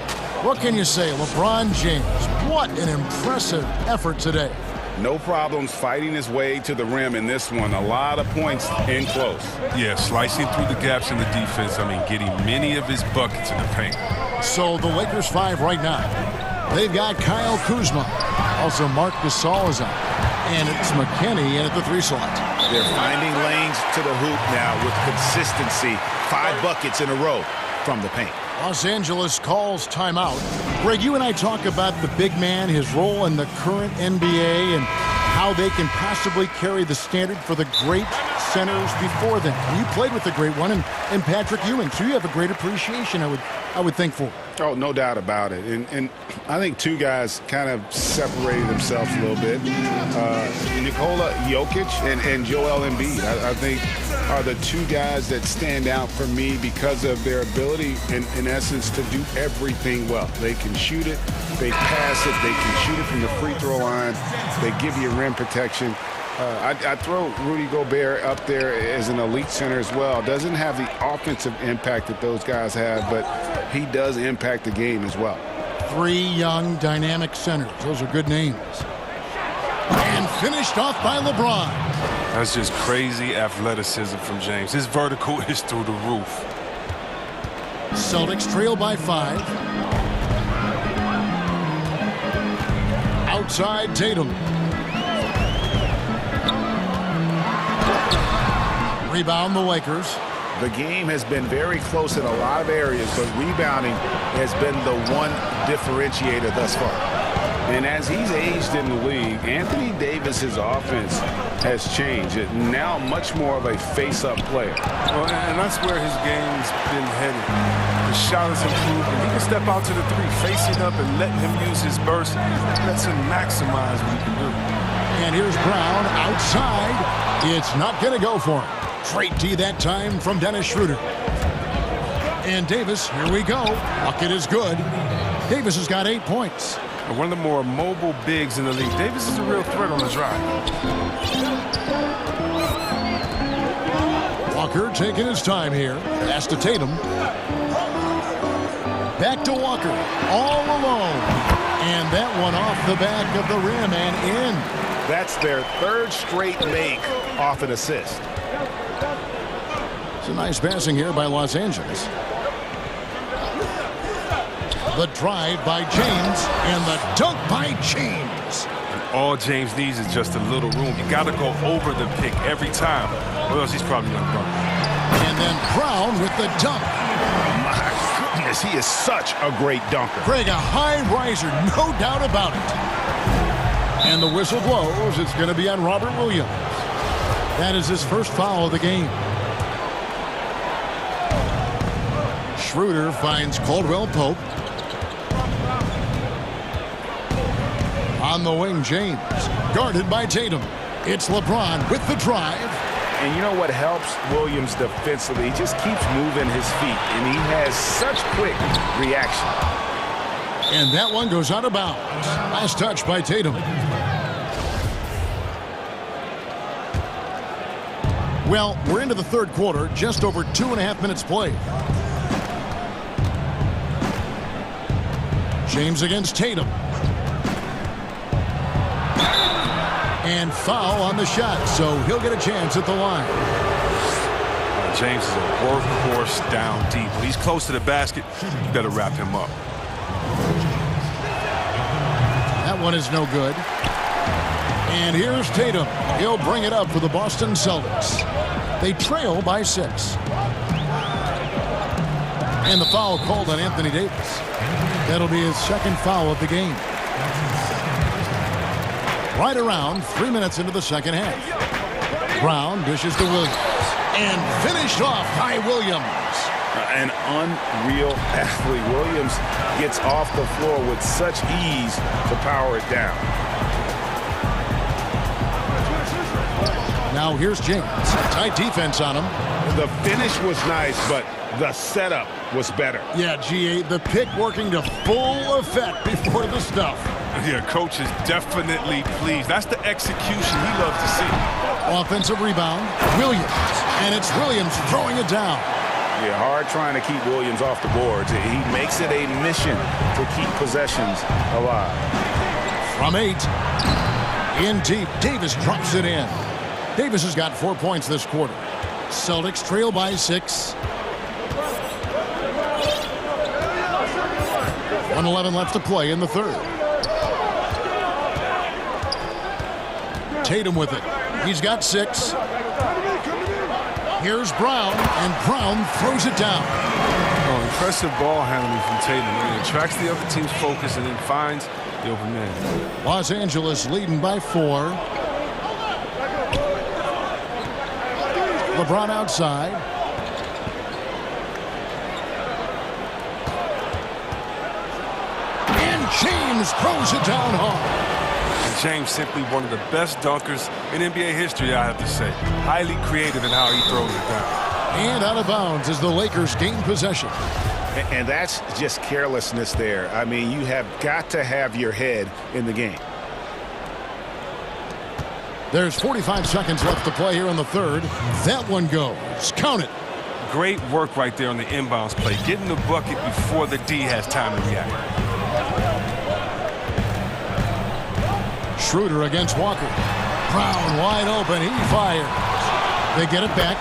What can you say? LeBron James, what an impressive effort today. No problems fighting his way to the rim in this one. A lot of points in close. Yeah, slicing through the gaps in the defense. I mean, getting many of his buckets in the paint. So the Lakers 5 right now. They've got Kyle Kuzma. Also Marc Gasol is out. And it's McKinney in at the 3 slot. They're finding lanes to the hoop now with consistency. 5 buckets in a row from the paint. Los Angeles calls timeout. Greg, you and I talk about the big man, his role in the current NBA, and how they can possibly carry the standard for the great centers before them. You played with the great one and Patrick Ewing, so you have a great appreciation, I would think, for. Oh, no doubt about it. And I think 2 guys kind of separated themselves a little bit. Nikola Jokic and Joel Embiid, I think, are the 2 guys that stand out for me because of their ability, in essence, to do everything well. They can shoot it, they pass it, they can shoot it from the free throw line, they give you rim protection. I throw Rudy Gobert up there as an elite center as well. Doesn't have the offensive impact that those guys have, but he does impact the game as well. 3 young, dynamic centers. Those are good names. And finished off by LeBron. That's just crazy athleticism from James. His vertical is through the roof. Celtics trail by 5. Outside Tatum. Rebound the Lakers. The game has been very close in a lot of areas, but rebounding has been the one differentiator thus far. And as he's aged in the league, Anthony Davis's offense has changed. It's now much more of a face-up player. Well, and that's where his game's been headed. The shot is improved, and he can step out to the 3, facing up and letting him use his burst. Lets him maximize what he can do. And here's Brown outside. It's not going to go for him. Straight D that time from Dennis Schroeder. And Davis, here we go. Bucket is good. Davis has got 8 points. One of the more mobile bigs in the league. Davis is a real threat on the drive. Walker taking his time here. Pass to Tatum. Back to Walker. All alone. And that one off the back of the rim and in. That's their 3rd straight make off an assist. It's a nice passing here by Los Angeles. The drive by James and the dunk by James. All James needs is just a little room. You got to go over the pick every time, or else he's probably going to run. And then Brown with the dunk. My goodness, he is such a great dunker. Greg, a high riser, no doubt about it. And the whistle blows. It's going to be on Robert Williams. That is his first foul of the game. Schroeder finds Caldwell Pope. On the wing, James. Guarded by Tatum. It's LeBron with the drive. And you know what helps Williams defensively? He just keeps moving his feet, and he has such quick reaction. And that one goes out of bounds. Last touch by Tatum. Well, we're into the 3rd quarter, just over 2.5 minutes played. James against Tatum. And foul on the shot, so he'll get a chance at the line. James is a workhorse down deep. When he's close to the basket, you better wrap him up. That one is no good. And here's Tatum. He'll bring it up for the Boston Celtics. They trail by 6. And the foul called on Anthony Davis. That'll be his 2nd foul of the game. Right around 3 minutes into the 2nd half. Brown dishes to Williams. And finished off by Williams. An unreal athlete. Williams gets off the floor with such ease to power it down. Now here's James. Tight defense on him. The finish was nice, but the setup was better. Yeah, GA, the pick working to full effect before the stuff. Yeah, coach is definitely pleased. That's the execution he loves to see. Offensive rebound, Williams. And it's Williams throwing it down. Yeah, hard trying to keep Williams off the boards. He makes it a mission to keep possessions alive. From 8. In deep, Davis drops it in. Davis has got 4 points this quarter. Celtics trail by 6. 1:11 left to play in the third. Tatum with it. He's got 6. Here's Brown, and Brown throws it down. Oh, impressive ball handling from Tatum. He attracts the other team's focus and then finds the open man. Los Angeles leading by 4. LeBron outside. And James throws it down hard. And James simply one of the best dunkers in NBA history, I have to say. Highly creative in how he throws it down. And out of bounds as the Lakers gain possession. And that's just carelessness there. I mean, you have got to have your head in the game. There's 45 seconds left to play here in the third. That one goes. Count it. Great work right there on the inbounds play. Getting the bucket before the D has time to react. Schroeder against Walker. Brown wide open. He fires. They get it back.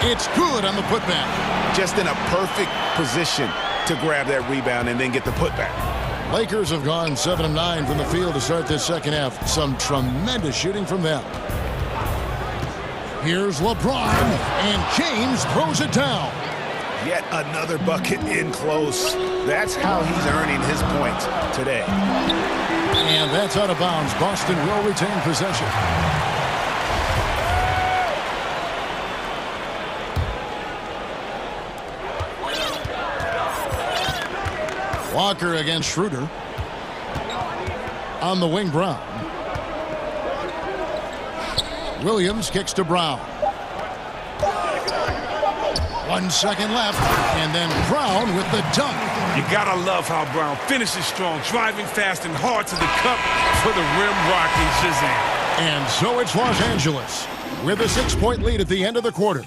It's good on the putback. Just in a perfect position to grab that rebound and then get the putback. Lakers have gone 7 of 9 from the field to start this second half. Some tremendous shooting from them. Here's LeBron, and James throws it down. Yet another bucket in close. That's how he's earning his points today. And that's out of bounds. Boston will retain possession. Walker against Schroeder. On the wing, Brown. Williams kicks to Brown. 1 second left, and then Brown with the dunk. You gotta love how Brown finishes strong, driving fast and hard to the cup for the rim rocking Shazam. And so it's Los Angeles with a 6-point lead at the end of the quarter.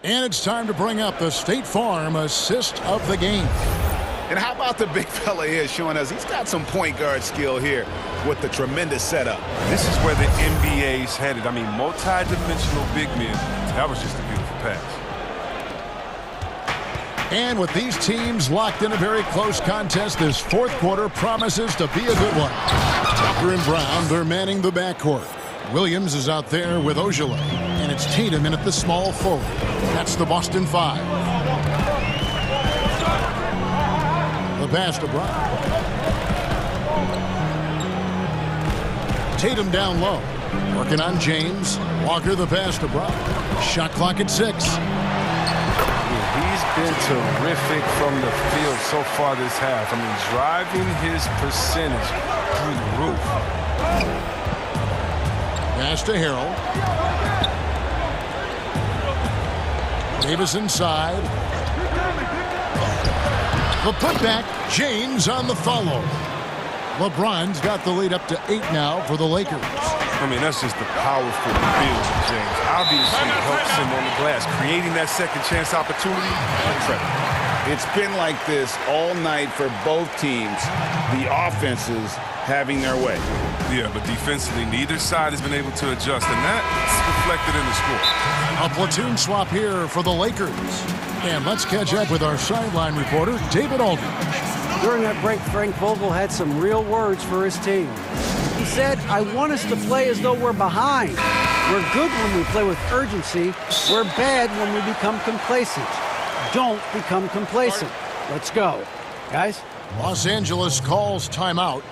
And it's time to bring up the State Farm assist of the game. And how about the big fella here showing us he's got some point guard skill here with the tremendous setup. This is where the NBA's headed. I mean, multi-dimensional big men. That was just a beautiful pass. And with these teams locked in a very close contest, this fourth quarter promises to be a good one. Tucker and Brown, they're manning the backcourt. Williams is out there with Ojale, and it's Tatum in at the small forward. That's the Boston 5. The pass to Brown. Tatum down low. Working on James. Walker the pass to Brown. Shot clock at 6. He's been terrific from the field so far this half. I mean, driving his percentage through the roof. Pass to Harrell. Davis inside. The putback. James on the follow. LeBron's got the lead up to 8 now for the Lakers. I mean, that's just the powerful build of James. Obviously, helps him on the glass. Creating that second chance opportunity, incredible. It's been like this all night for both teams. The offenses having their way. Yeah, but defensively, neither side has been able to adjust, and that's reflected in the score. A platoon swap here for the Lakers. And let's catch up with our sideline reporter, David Aldridge. During that break, Frank Vogel had some real words for his team. He said, I want us to play as though we're behind. We're good when we play with urgency. We're bad when we become complacent. Don't become complacent. Let's go. Guys? Los Angeles calls timeout.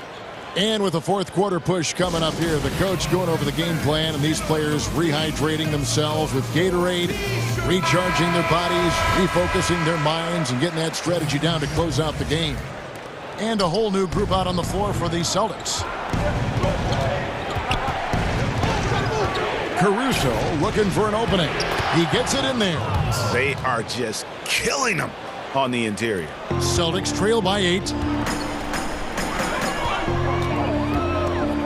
And with the fourth quarter push coming up here, the coach going over the game plan and these players rehydrating themselves with Gatorade, recharging their bodies, refocusing their minds, and getting that strategy down to close out the game. And a whole new group out on the floor for the Celtics. Caruso looking for an opening. He gets it in there. They are just killing them on the interior. Celtics trail by 8.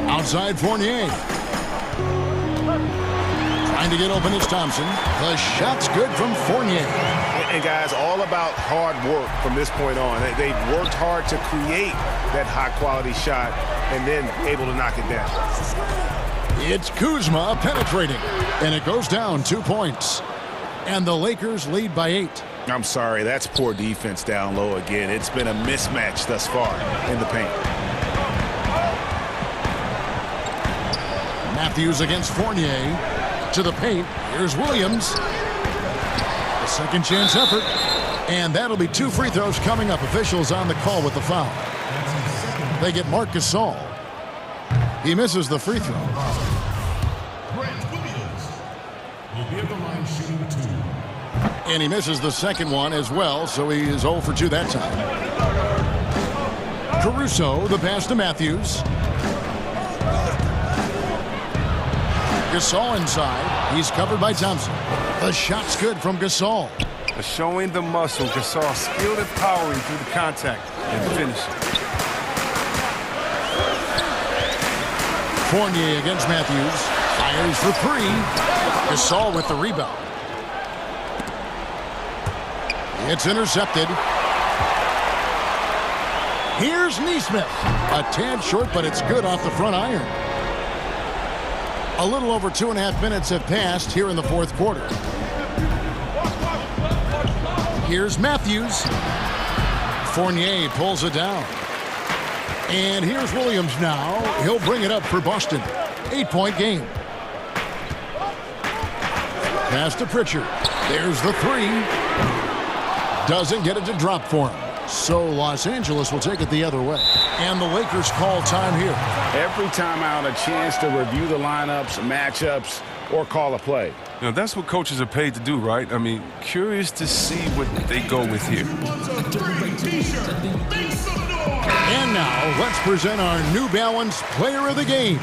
Outside Fournier. Trying to get open is Thompson. The shot's good from Fournier. And guys, all about hard work from this point on. They've worked hard to create that high-quality shot and then able to knock it down. It's Kuzma penetrating, and it goes down 2 points. And the Lakers lead by 8. I'm sorry, that's poor defense down low again. It's been a mismatch thus far in the paint. Matthews against Fournier. To the paint. Here's Williams. A second chance effort. And that'll be 2 free throws coming up. Officials on the call with the foul. They get Marc Gasol. He misses the free throw. And he misses the second one as well, so he is 0 for 2 that time. Caruso, the pass to Matthews. Gasol inside. He's covered by Thompson. The shot's good from Gasol. Showing the muscle, Gasol skilled and powering through the contact and finishing. Fournier against Matthews. Fires for 3. Gasol with the rebound. It's intercepted. Here's Nesmith. A tad short, but it's good off the front iron. A little over 2.5 minutes have passed here in the fourth quarter. Here's Matthews. Fournier pulls it down. And here's Williams now. He'll bring it up for Boston. 8-point game. Pass to Pritchard. There's the 3. Doesn't get it to drop for him. So Los Angeles will take it the other way. And the Lakers call time here. Every time out, a chance to review the lineups, matchups, or call a play. You know, that's what coaches are paid to do, right? I mean, curious to see what they go with here. And now, let's present our New Balance Player of the Game,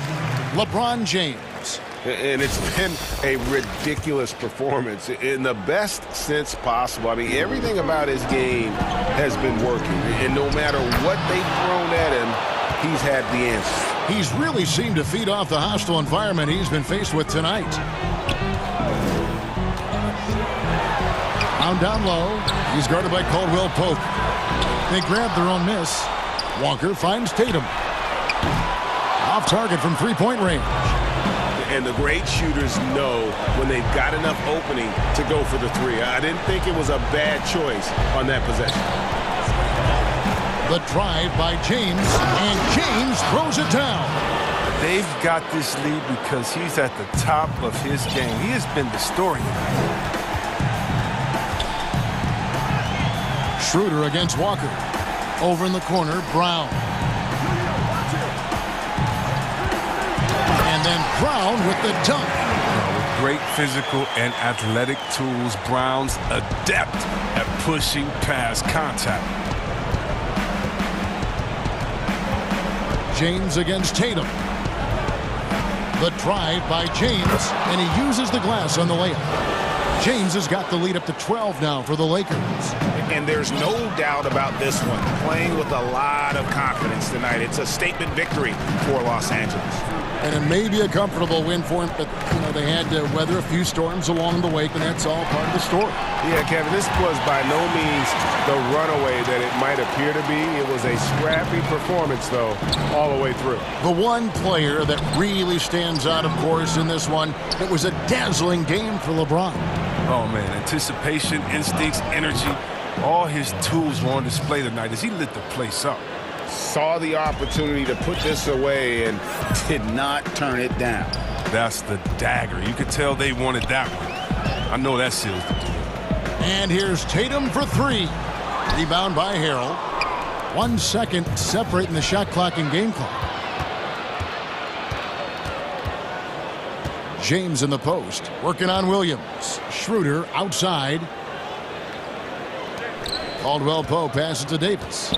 LeBron James. And it's been a ridiculous performance in the best sense possible. I mean, everything about his game has been working. And no matter what they've thrown at him, he's had the answer. He's really seemed to feed off the hostile environment he's been faced with tonight. Down low. He's guarded by Caldwell Pope. They grab their own miss. Walker finds Tatum. Off target from 3-point range. And the great shooters know when they've got enough opening to go for the 3. I didn't think it was a bad choice on that possession. The drive by James, and James throws it down. They've got this lead because he's at the top of his game. He has been the story. Schroeder against Walker. Over in the corner, Brown. And then Brown with the dunk. With great physical and athletic tools, Brown's adept at pushing past contact. James against Tatum. The drive by James, and he uses the glass on the layup. James has got the lead up to 12 now for the Lakers. And there's no doubt about this one. Playing with a lot of confidence tonight. It's a statement victory for Los Angeles. And it may be a comfortable win for him, but they had to weather a few storms along the way, and that's all part of the story. Yeah, Kevin, this was by no means the runaway that it might appear to be. It was a scrappy performance, though, all the way through. The one player that really stands out, of course, in this one, it was a dazzling game for LeBron. Oh, man, anticipation, instincts, energy, all his tools were on display tonight as he lit the place up. Saw the opportunity to put this away and did not turn it down. That's the dagger. You could tell they wanted that one. I know that seals the deal. And here's Tatum for 3. Rebound by Harrell. 1 second separating the shot clock and game clock. James in the post, working on Williams. Schroeder outside. Caldwell Pope passes to Davis.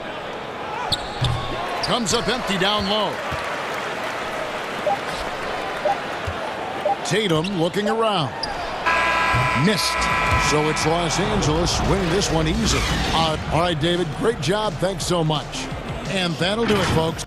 Comes up empty down low. Tatum looking around. Missed. So it's Los Angeles winning this one easily. All right, David, great job. Thanks so much. And that'll do it, folks.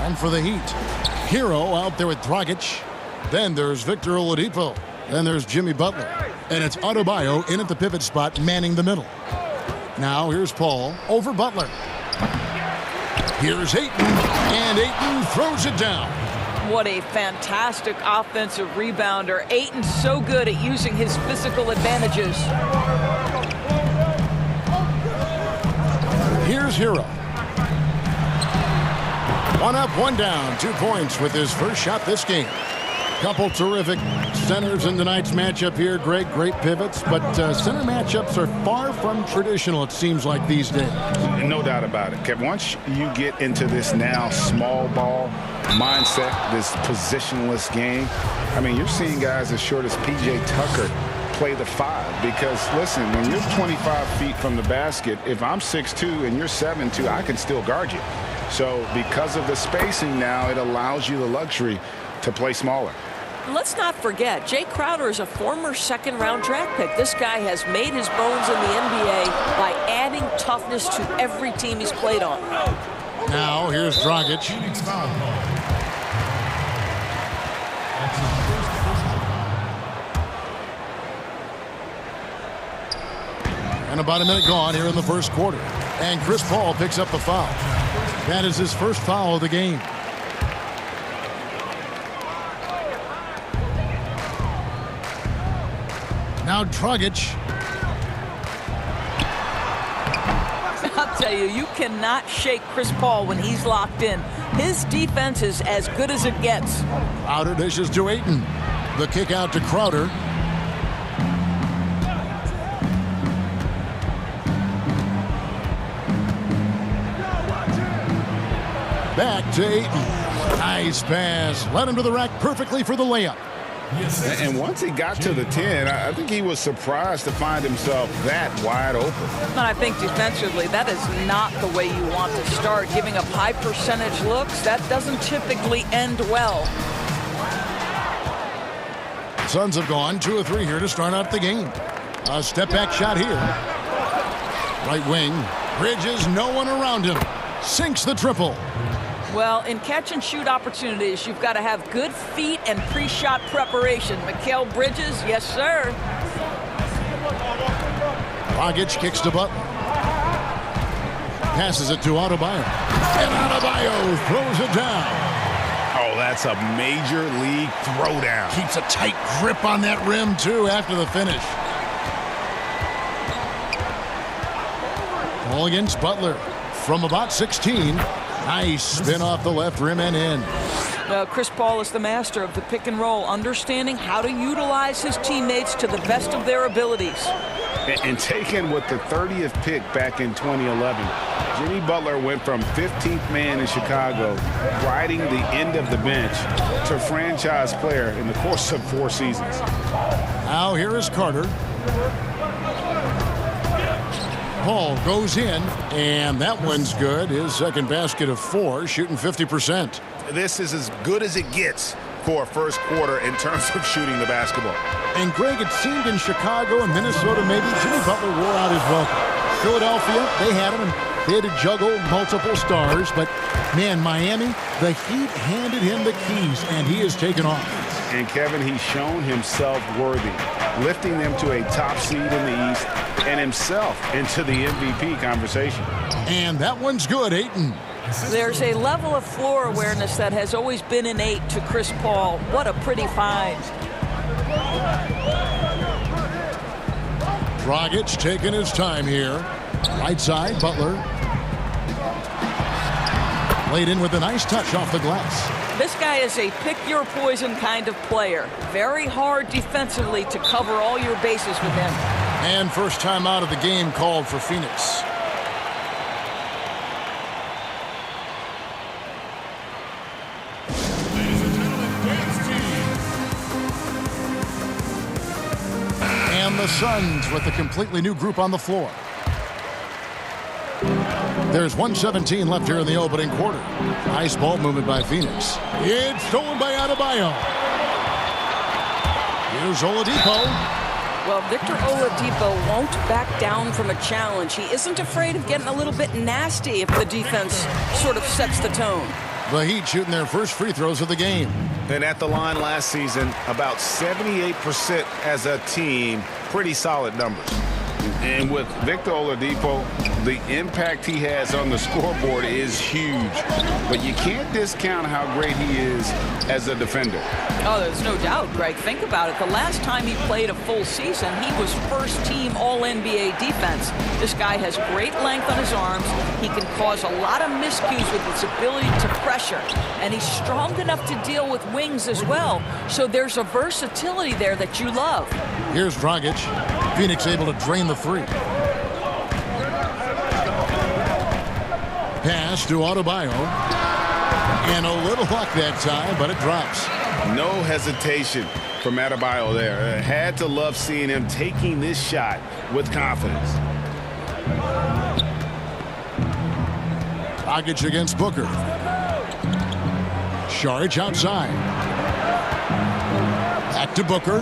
And for the Heat, Hero out there with Dragic. Then there's Victor Oladipo. Then there's Jimmy Butler. And it's Adebayo in at the pivot spot, manning the middle. Now here's Paul over Butler. Here's Ayton, and Ayton throws it down. What a fantastic offensive rebounder. Ayton's so good at using his physical advantages. Here's Hero. One up, one down. 2 points with his first shot this game. Couple terrific centers in tonight's matchup here. Great pivots, but center matchups are far from traditional, it seems like, these days. No doubt about it, Kevin. Once you get into this now small ball mindset, this positionless game, I mean, you're seeing guys as short as P.J. Tucker play the 5 because, listen, when you're 25 feet from the basket, if I'm 6'2" and you're 7'2", I can still guard you. So because of the spacing now, it allows you the luxury to play smaller. Let's not forget, Jay Crowder is a former second-round draft pick. This guy has made his bones in the NBA by adding toughness to every team he's played on. Now here's Dragic. And about a minute gone here in the first quarter. And Chris Paul picks up the foul. That is his first foul of the game. Now Dragic. I'll tell you, you cannot shake Chris Paul when he's locked in. His defense is as good as it gets. Crowder dishes to Ayton. The kick out to Crowder. Back to Ayton. Nice pass. Led him to the rack perfectly for the layup. And once he got to the 10, I think he was surprised to find himself that wide open. And I think defensively, that is not the way you want to start. Giving up high percentage looks, that doesn't typically end well. Suns have gone 2 of 3 here to start out the game. A step back shot here. Right wing. Bridges, no one around him. Sinks the triple. Well, in catch-and-shoot opportunities, you've got to have good feet and pre-shot preparation. Mikal Bridges, yes, sir. Dragic kicks to Butler. Passes it to Adebayo. And Adebayo throws it down. Oh, that's a major league throwdown. Keeps a tight grip on that rim, too, after the finish. Ball against Butler from about 16. Nice spin off the left rim and in. Chris Paul is the master of the pick and roll, understanding how to utilize his teammates to the best of their abilities. And taken with the 30th pick back in 2011, Jimmy Butler went from 15th man in Chicago, riding the end of the bench, to franchise player in the course of 4 seasons. Now here is Carter. Paul goes in, and that one's good. His second basket of 4, shooting 50%. This is as good as it gets for a first quarter in terms of shooting the basketball. And Greg, it seemed in Chicago and Minnesota maybe Jimmy Butler wore out his welcome. Philadelphia, they had him, and they had to juggle multiple stars. But, man, Miami, the Heat handed him the keys, and he has taken off. And, Kevin, he's shown himself worthy, lifting them to a top seed in the East and himself into the MVP conversation. And that one's good, Ayton. There's a level of floor awareness that has always been innate to Chris Paul. What a pretty find. Dragic taking his time here. Right side, Butler. Laid in with a nice touch off the glass. This guy is a pick-your-poison kind of player. Very hard defensively to cover all your bases with him. And first time out of the game called for Phoenix. And the Suns with a completely new group on the floor. There's 1:17 left here in the opening quarter. Nice ball movement by Phoenix. It's stolen by Adebayo. Here's Oladipo. Well, Victor Oladipo won't back down from a challenge. He isn't afraid of getting a little bit nasty if the defense sort of sets the tone. The Heat shooting their first free throws of the game. And at the line last season, about 78% as a team. Pretty solid numbers. And with Victor Oladipo, the impact he has on the scoreboard is huge. But you can't discount how great he is as a defender. Oh, there's no doubt, Greg. Think about it. The last time he played a full season, he was first-team All-NBA defense. This guy has great length on his arms. He can cause a lot of miscues with his ability to pressure. And he's strong enough to deal with wings as well. So there's a versatility there that you love. Here's Dragic. Phoenix able to drain the three. Pass to Adebayo. And a little luck that time, but it drops. No hesitation from Adebayo there. Had to love seeing him taking this shot with confidence. Dragic against Booker. Saric outside. Back to Booker.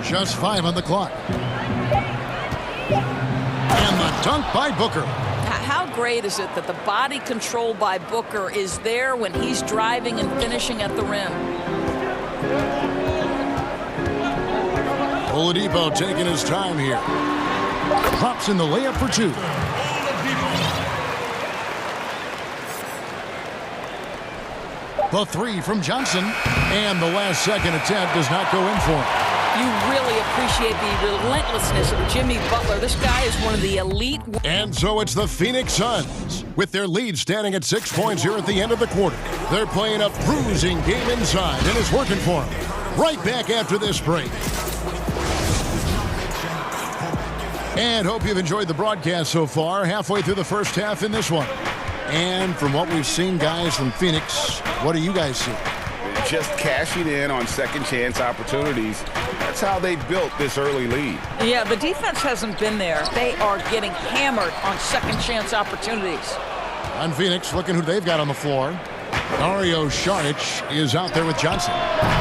Just 5 on the clock. And the dunk by Booker. How great is it that the body control by Booker is there when he's driving and finishing at the rim? Oladipo taking his time here. Drops in the layup for 2. The 3 from Johnson. And the last second attempt does not go in for him. You really appreciate the relentlessness of Jimmy Butler. This guy is one of the elite. And so it's the Phoenix Suns with their lead standing at 6 points here at the end of the quarter. They're playing a bruising game inside, and it's working for them. Right back after this break. And hope you've enjoyed the broadcast so far. Halfway through the first half in this one. And from what we've seen, guys, from Phoenix, what do you guys see? Just cashing in on second chance opportunities. That's how they built this early lead. Yeah, the defense hasn't been there. They are getting hammered on second chance opportunities. On Phoenix, looking who they've got on the floor. Dario Saric is out there with Johnson.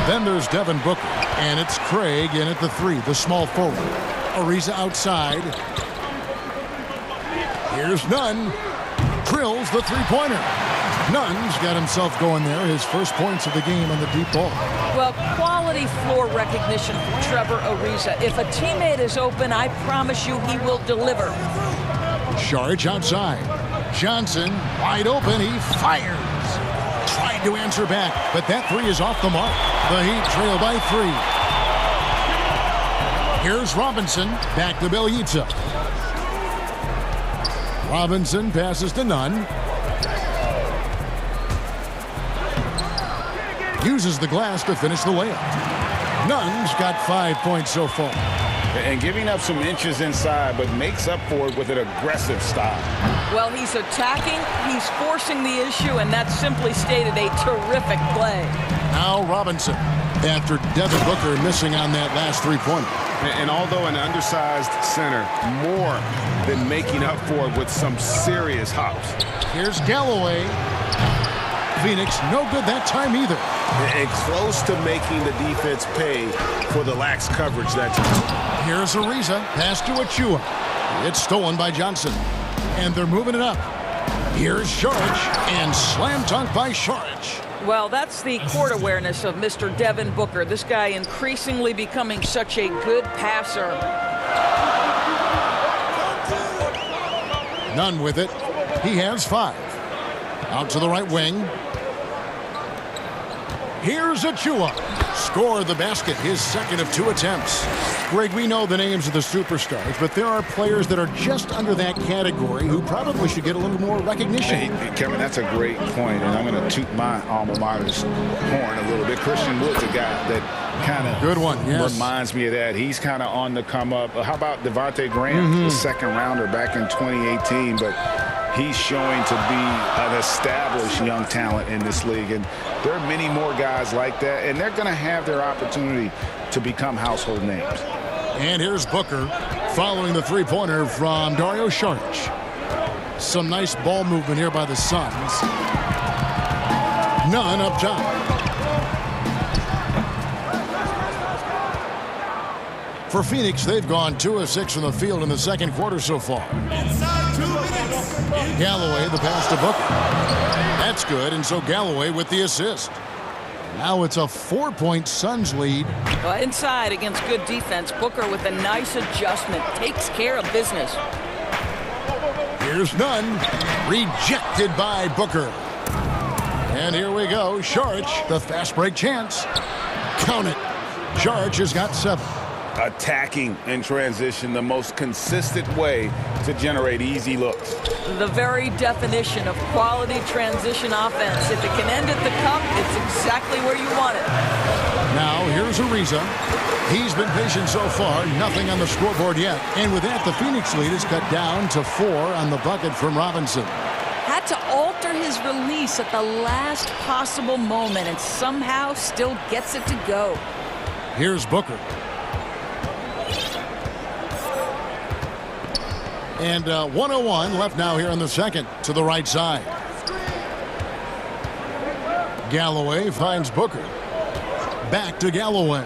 Then there's Devin Booker. And it's Craig in at the 3, the small forward. Ariza outside. Here's Nunn. Drills the three-pointer. Nunn's got himself going there. His first points of the game on the deep ball. Well, quality floor recognition from Trevor Ariza. If a teammate is open, I promise you he will deliver. Saric outside. Johnson wide open. He fires. Tried to answer back, but that 3 is off the mark. The Heat trail by 3. Here's Robinson. Back to Bielitsa. Robinson passes to Nunn. Uses the glass to finish the layup. Nunn's got 5 points so far. And giving up some inches inside, but makes up for it with an aggressive style. Well, he's attacking, he's forcing the issue, and that's simply stated a terrific play. Now Robinson, after Devin Booker missing on that last three-pointer. And although an undersized center, more than making up for it with some serious hops. Here's Galloway. Phoenix, no good that time either. And close to making the defense pay for the lax coverage that time. Here's Ariza, pass to Achua. It's stolen by Johnson. And they're moving it up. Here's Saric, and slam dunk by Saric. Well, that's the court awareness of Mr. Devin Booker. This guy increasingly becoming such a good passer. Nunn with it. He has 5. Out to the right wing. Here's Achua. Score the basket, his second of 2 attempts. Greg, we know the names of the superstars, but there are players that are just under that category who probably should get a little more recognition. Hey, Kevin, that's a great point, and I'm going to toot my alma mater's horn a little bit. Christian Wood's a guy that kind of good one, yes. Reminds me of that. He's kind of on the come up. How about Devontae Graham, the second rounder back in 2018, but he's showing to be an established young talent in this league, and there are many more guys like that, and they're going to have their opportunity to become household names. And here's Booker following the three-pointer from Dario Saric. Some nice ball movement here by the Suns. Nunn up top. For Phoenix, they've gone 2 of 6 from the field in the second quarter so far. Inside 2 minutes. Galloway, the pass to Booker. That's good, and so Galloway with the assist. Now it's a 4-point Suns lead. Inside against good defense, Booker with a nice adjustment. Takes care of business. Here's none. Rejected by Booker. And here we go. Saric, the fast break chance. Count it. Saric has got 7. Attacking in transition, the most consistent way to generate easy looks. The very definition of quality transition offense. If it can end at the cup, it's exactly where you want it. Now here's Ariza. He's been patient so far, nothing on the scoreboard yet. And with that, the Phoenix lead is cut down to 4 on the bucket from Robinson. Had to alter his release at the last possible moment and somehow still gets it to go. Here's Booker. And 1:01 left now here in the second to the right side. Galloway finds Booker. Back to Galloway.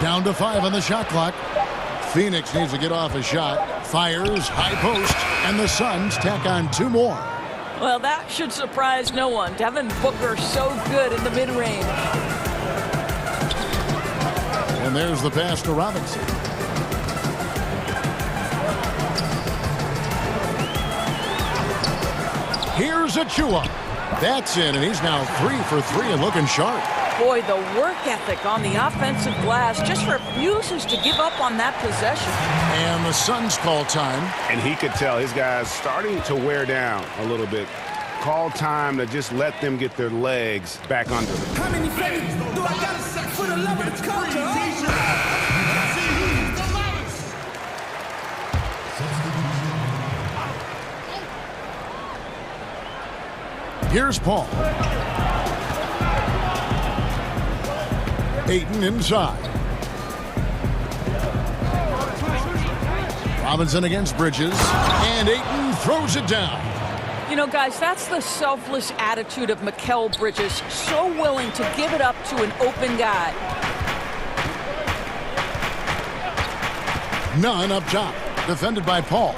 Down to 5 on the shot clock. Phoenix needs to get off a shot. Fires, high post, and the Suns tack on 2 more. Well, that should surprise no one. Devin Booker so good in the mid-range. And there's the pass to Robinson. Here's Achua. That's in, and he's now 3 for 3 and looking sharp. Boy, the work ethic on the offensive glass just refuses to give up on that possession. And the Suns call time. And he could tell his guys starting to wear down a little bit. Call time to just let them get their legs back under them. How many seconds do I got for the love of the culture? Here's Paul. Ayton inside. Robinson against Bridges. And Ayton throws it down. You know, guys, that's the selfless attitude of Mikal Bridges. So willing to give it up to an open guy. None up top. Defended by Paul.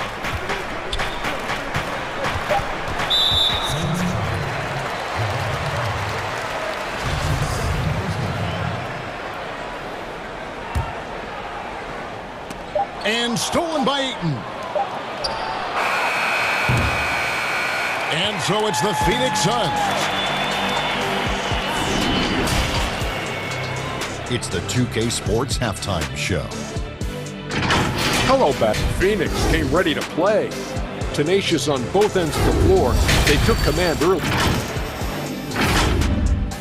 And stolen by Ayton. And so it's the Phoenix Suns. It's the 2K Sports Halftime Show. Hello back. Phoenix came ready to play. Tenacious on both ends of the floor, they took command early.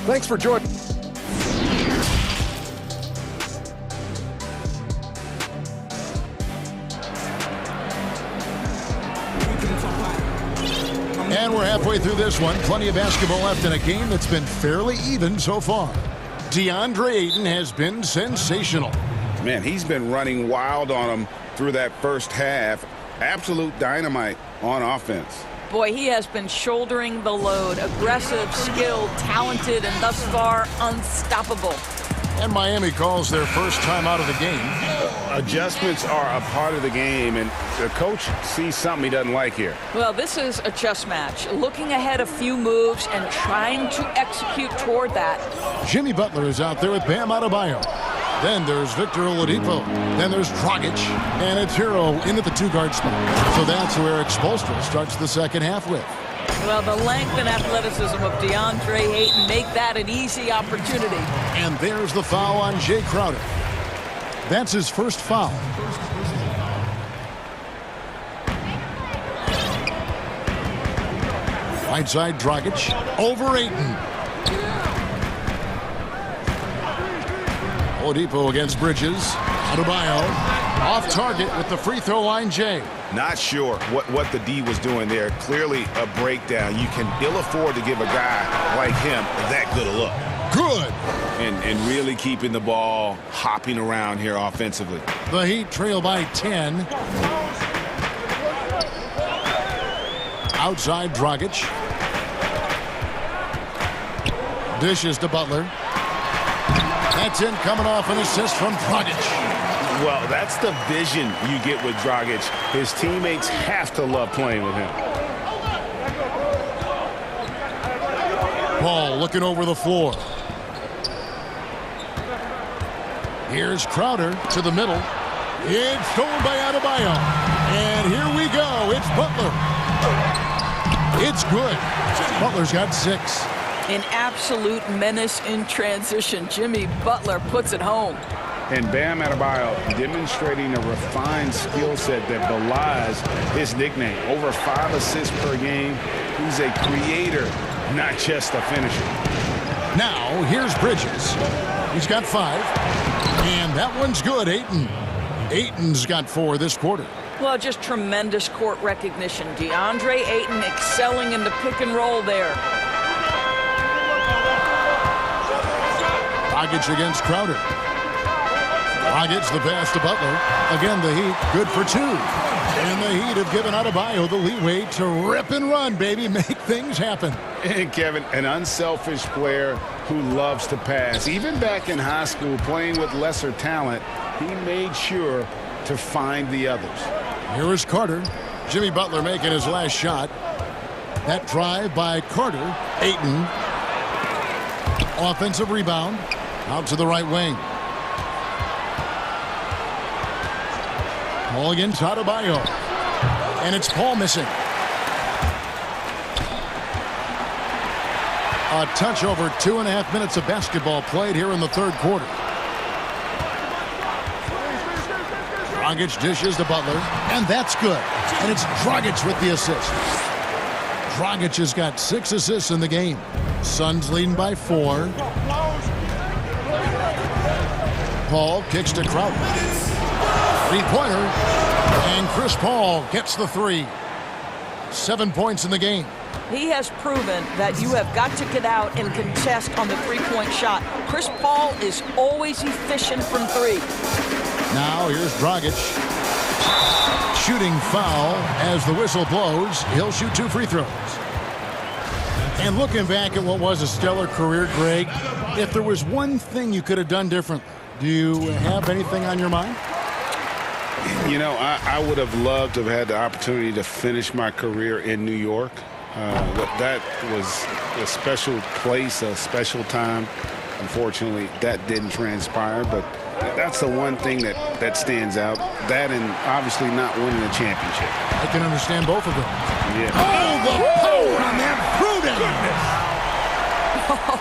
Thanks for joining. And we're halfway through this one. Plenty of basketball left in a game that's been fairly even so far. DeAndre Ayton has been sensational. Man, he's been running wild on them through that first half. Absolute dynamite on offense. Boy, he has been shouldering the load. Aggressive, skilled, talented, and thus far unstoppable. And Miami calls their first time out of the game. Adjustments are a part of the game, and the coach sees something he doesn't like here. Well, this is a chess match. Looking ahead a few moves and trying to execute toward that. Jimmy Butler is out there with Bam Adebayo. Then there's Victor Oladipo. Then there's Dragic. And it's Hero in at the 2-guard spot. So that's where Eric Spoelstra starts the second half with. Well, the length and athleticism of DeAndre Ayton make that an easy opportunity. And there's the foul on Jay Crowder. That's his first foul. Right side, Dragic. Over Ayton. Oladipo against Bridges. Adebayo off target with the free throw line, Jay. Not sure what the D was doing there. Clearly a breakdown. You can ill afford to give a guy like him that good a look. Good. And really keeping the ball hopping around here offensively. The Heat trail by 10. Outside, Dragic. Dishes to Butler. That's in, coming off an assist from Dragic. Well, that's the vision you get with Dragic. His teammates have to love playing with him. Ball looking over the floor. Here's Crowder to the middle. It's stolen by Adebayo. And here we go. It's Butler. It's good. Butler's got 6. An absolute menace in transition. Jimmy Butler puts it home. And Bam Adebayo demonstrating a refined skill set that belies his nickname. Over 5 assists per game. He's a creator, not just a finisher. Now, here's Bridges. He's got 5. And that one's good, Ayton. Ayton's got 4 this quarter. Well, just tremendous court recognition. DeAndre Ayton excelling in the pick and roll there. Dragic against Crowder. Dragic the pass to Butler. Again, the Heat good for 2. And the Heat have given Adebayo the leeway to rip and run, baby. Make things happen. And Kevin, an unselfish player who loves to pass. Even back in high school, playing with lesser talent, he made sure to find the others. Here is Carter. Jimmy Butler making his last shot. That drive by Carter. Ayton. Offensive rebound. Out to the right wing. Ball against Adebayo. And it's Paul missing. A touch over 2.5 minutes of basketball played here in the third quarter. Dragic dishes to Butler. And that's good. And it's Dragic with the assist. Dragic has got 6 assists in the game. Suns leading by 4. Paul kicks to Crowder. 3-pointer. And Chris Paul gets the 3. 7 points in the game. He has proven that you have got to get out and contest on the 3-point shot. Chris Paul is always efficient from 3. Now here's Dragic. Shooting foul as the whistle blows. He'll shoot 2 free throws. And looking back at what was a stellar career, Greg, if there was one thing you could have done differently, do you have anything on your mind? You know, I would have loved to have had the opportunity to finish my career in New York. That was a special place, a special time. Unfortunately, that didn't transpire, but that's the one thing that stands out. That and obviously not winning a championship. I can understand both of them. Yeah. Oh, the power on that prudence!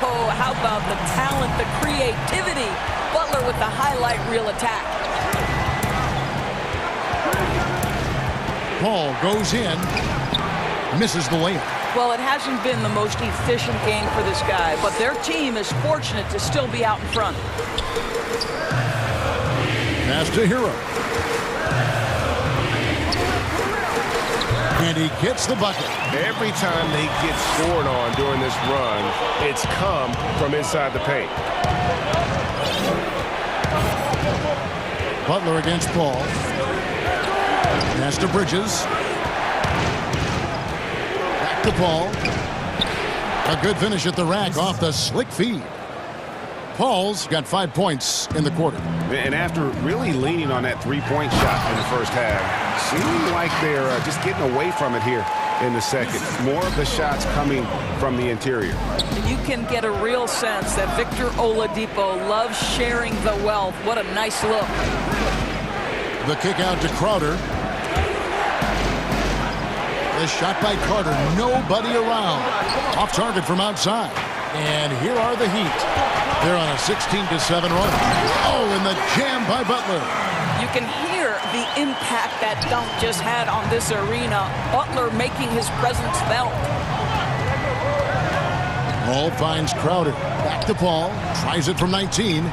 Oh, how about the talent, the creativity? Butler with the highlight reel attack. Paul goes in, misses the layup. Well, it hasn't been the most efficient game for this guy, but their team is fortunate to still be out in front. Pass to Hero. And he gets the bucket. Every time they get scored on during this run, it's come from inside the paint. Butler against Paul. Pass to Bridges. Back to Paul. A good finish at the rack off the slick feed. Paul's got 5 points in the quarter. And after really leaning on that 3-point shot in the first half, seemed like they're just getting away from it here in the second. More of the shots coming from the interior. You can get a real sense that Victor Oladipo loves sharing the wealth. What a nice look. The kick out to Crowder. The shot by Carter. Nobody around. Off target from outside. And here are the Heat. They're on a 16-7 run. Oh, and the jam by Butler. You can hear the impact that dunk just had on this arena. Butler making his presence felt. Paul finds Crowder. Back to Paul. Tries it from 19.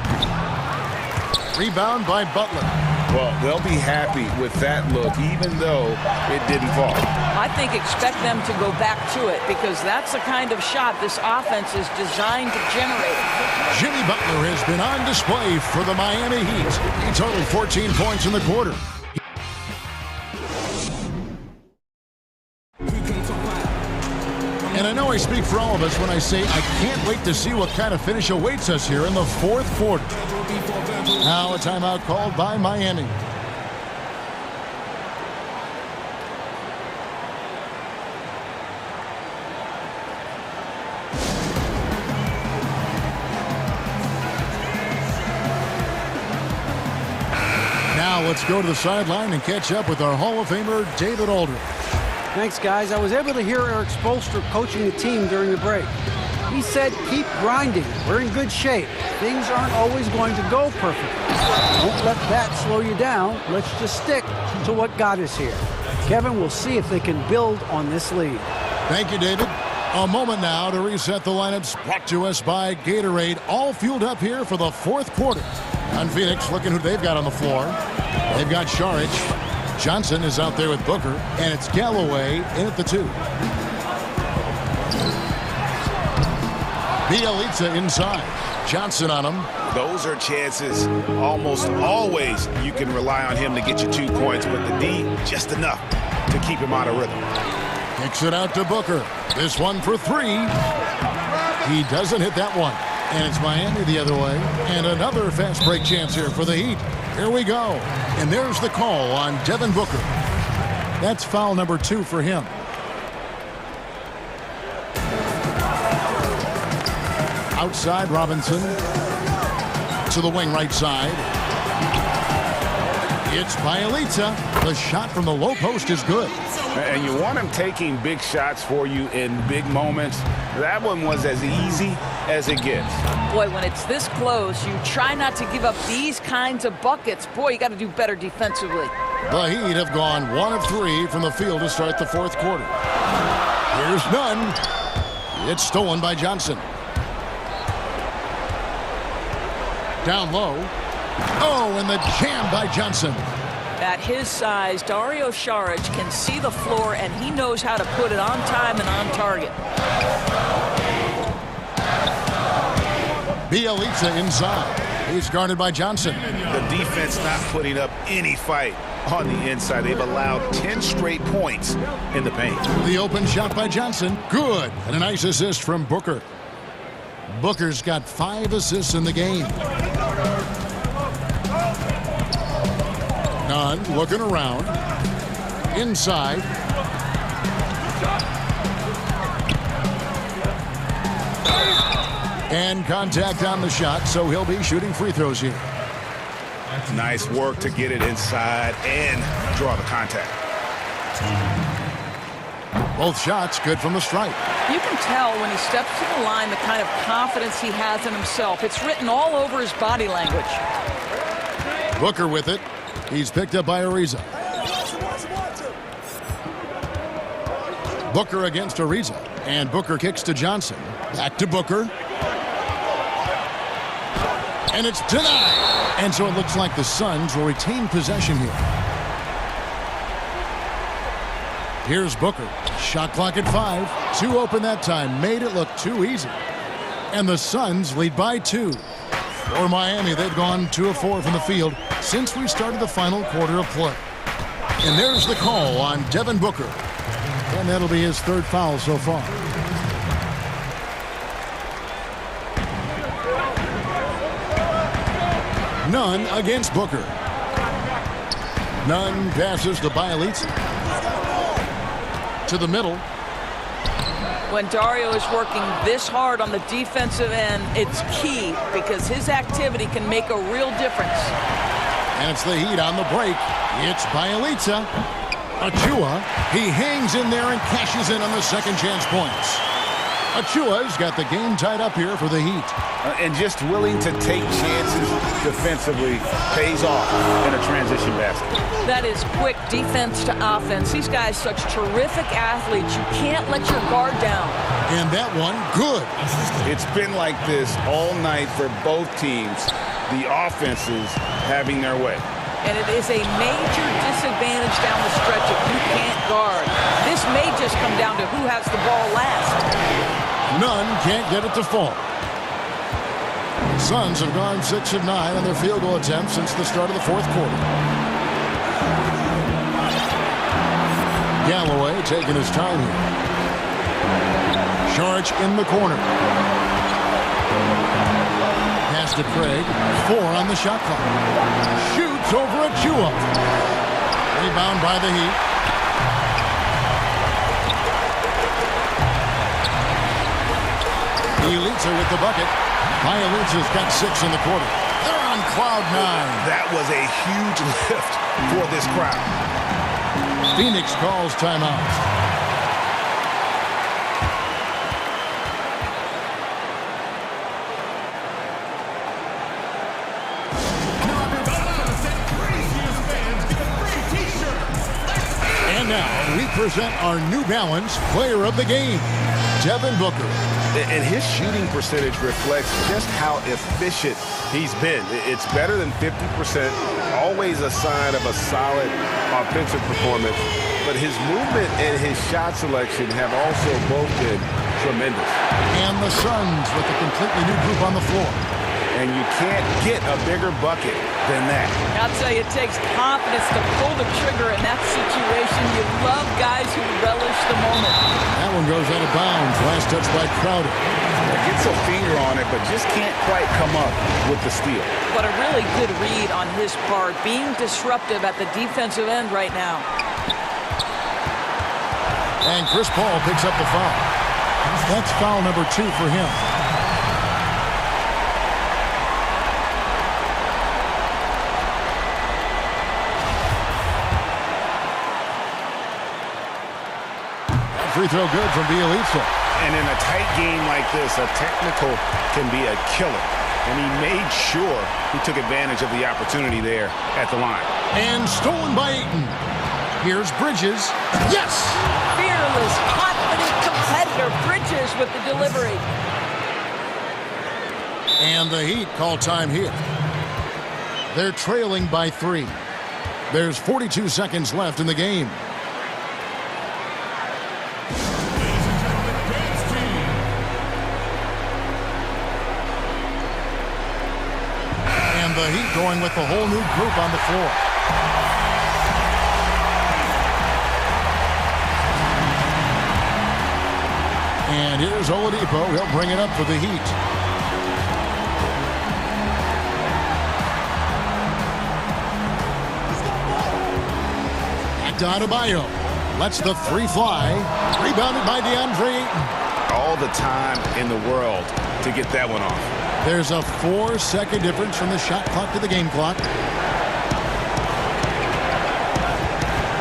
Rebound by Butler. Well, they'll be happy with that look, even though it didn't fall. I think expect them to go back to it because that's the kind of shot this offense is designed to generate. Jimmy Butler has been on display for the Miami Heat. He totaled 14 points in the quarter. And I know I speak for all of us when I say I can't wait to see what kind of finish awaits us here in the fourth quarter. Now a timeout called by Miami. Now let's go to the sideline and catch up with our Hall of Famer, David Aldridge. Thanks, guys. I was able to hear Eric Spoelstra coaching the team during the break. He said, keep grinding. We're in good shape. Things aren't always going to go perfectly. Don't let that slow you down. Let's just stick to what got us here. Kevin, we'll see if they can build on this lead. Thank you, David. A moment now to reset the lineups, brought to us by Gatorade, all fueled up here for the fourth quarter. On Phoenix, looking who they've got on the floor. They've got Šarić. Johnson is out there with Booker, and it's Galloway in at the 2. Bjelica inside. Johnson on him. Those are chances almost always you can rely on him to get you 2 points, but the D, just enough to keep him out of rhythm. Kicks it out to Booker. This one for 3. He doesn't hit that one. And it's Miami the other way. And another fast break chance here for the Heat. Here we go. And there's the call on Devin Booker. That's foul number 2 for him. Outside Robinson. To the wing right side. It's Bjelica. The shot from the low post is good. And you want him taking big shots for you in big moments. That one was as easy as it gets. Boy, when it's this close, you try not to give up these kinds of buckets. Boy, you got to do better defensively. The Heat have gone 1 of 3 from the field to start the fourth quarter. Here's none. It's stolen by Johnson. Down low. Oh, and the jam by Johnson. At his size, Dario Šarić can see the floor, and he knows how to put it on time and on target. Bjelica inside. He's guarded by Johnson. The defense not putting up any fight on the inside. They've allowed 10 straight points in the paint. The open shot by Johnson. Good. And a nice assist from Booker. Booker's got 5 assists in the game. Nunn looking around. Inside. And contact on the shot, so he'll be shooting free throws here. Nice work to get it inside and draw the contact. Both shots good from the stripe. You can tell when he steps to the line the kind of confidence he has in himself. It's written all over his body language. Booker with it. He's picked up by Ariza. Booker against Ariza. And Booker kicks to Johnson. Back to Booker. And it's denied. And so it looks like the Suns will retain possession here. Here's Booker. Shot clock at 5. 2 open that time. Made it look too easy. And the Suns lead by 2. For Miami, they've gone 2 of 4 from the field since we started the final quarter of play. And there's the call on Devin Booker. And that'll be his 3rd foul so far. Nunn against Booker. Nunn passes to Bjelica. To the middle. When Dario is working this hard on the defensive end, it's key because his activity can make a real difference. And it's the Heat on the break. It's Bjelica. Achua. He hangs in there and cashes in on the second chance points. Achua's got the game tied up here for the Heat. And just willing to take chances defensively pays off in a transition basket. That is quick defense to offense. These guys such terrific athletes. You can't let your guard down. And that one, good. It's been like this all night for both teams. The offenses having their way. And it is a major disadvantage down the stretch if you can't guard. This may just come down to who has the ball last. Nunn can't get it to fall. Suns have gone 6 of 9 on their field goal attempts since the start of the fourth quarter. Galloway taking his time here. Šarić in the corner. Pass to Craig. 4 on the shot clock. Shoots over Achua. Rebound by the Heat. Bjelica with the bucket. Bjelica's got 6 in the quarter. They're on Cloud nine. That was a huge lift for this crowd. Phoenix calls timeout. And now we present our New Balance Player of the Game, Devin Booker. And his shooting percentage reflects just how efficient he's been. It's better than 50%, always a sign of a solid offensive performance. But his movement and his shot selection have also both been tremendous. And the Suns with a completely new group on the floor. And you can't get a bigger bucket than that. I'll tell you, it takes confidence to pull the trigger in that situation. You love guys who relish the moment. That one goes out of bounds. Last touch by Crowder. Gets a finger on it, but just can't quite come up with the steal. But a really good read on his part, being disruptive at the defensive end right now. And Chris Paul picks up the foul. That's foul number 2 for him. Free throw good from Bielitsa. And in a tight game like this, a technical can be a killer. And he made sure he took advantage of the opportunity there at the line. And stolen by Ayton. Here's Bridges. Yes! Fearless, confident competitor. Bridges with the delivery. And the Heat call time here. They're trailing by 3. There's 42 seconds left in the game. The Heat going with the whole new group on the floor. And here's Oladipo. He'll bring it up for the Heat. Back to Adebayo. Lets the 3 fly. Rebounded by DeAndre Ayton. All the time in the world to get that one off. There's a 4-second difference from the shot clock to the game clock.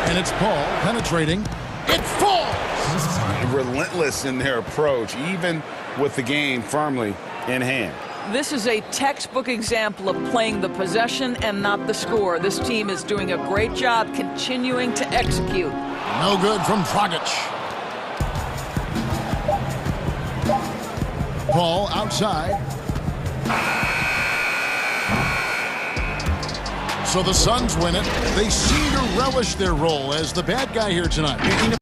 And it's Paul penetrating. It falls! Relentless in their approach, even with the game firmly in hand. This is a textbook example of playing the possession and not the score. This team is doing a great job continuing to execute. No good from Dragic. Paul outside. So the Suns win it. They seem to relish their role as the bad guy here tonight.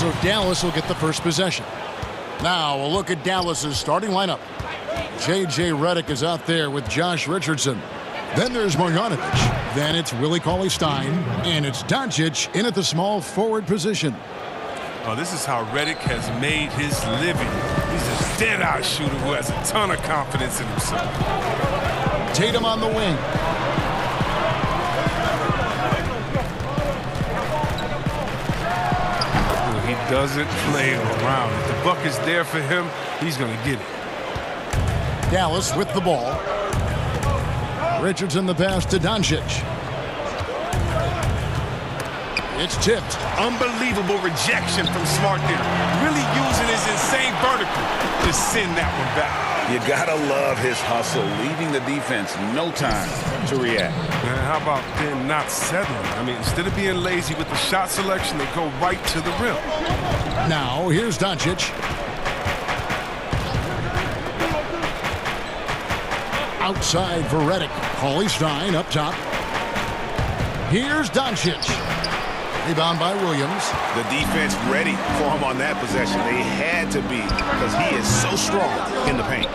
So Dallas will get the first possession. Now we'll look at Dallas's starting lineup. J.J. Redick is out there with Josh Richardson. Then there's Marjanovic. Then it's Willie Cauley-Stein. And it's Doncic in at the small forward position. Oh, this is how Redick has made his living. He's a dead-eye shooter who has a ton of confidence in himself. Tatum on the wing. He doesn't play around. If the buck is there for him, he's going to get it. Dallas with the ball. Richardson the pass to Doncic. It's tipped. Unbelievable rejection from Smart there. Really using his insane vertical to send that one back. You gotta love his hustle, leaving the defense no time to react. Man, how about them not settling? I mean, instead of being lazy with the shot selection, they go right to the rim. Now, here's Doncic. Outside for Redick. Cauley-Stein up top. Here's Doncic. Rebound by Williams. The defense ready for him on that possession. They had to be because he is so strong in the paint.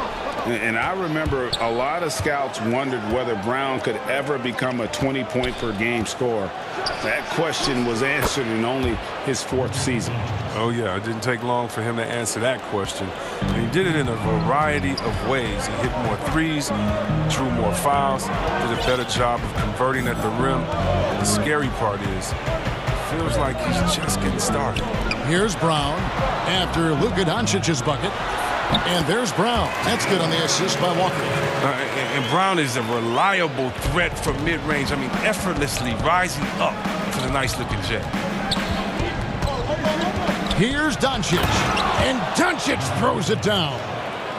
And I remember a lot of scouts wondered whether Brown could ever become a 20-point-per-game scorer. That question was answered in only his 4th season. Oh, yeah, it didn't take long for him to answer that question. And he did it in a variety of ways. He hit more threes, drew more fouls, did a better job of converting at the rim. And the scary part is, it feels like he's just getting started. Here's Brown after Luka Doncic's bucket. And there's Brown. That's good on the assist by Walker. And Brown is a reliable threat from mid-range. I mean, effortlessly rising up to the nice-looking jet. Here's Doncic. And Doncic throws it down.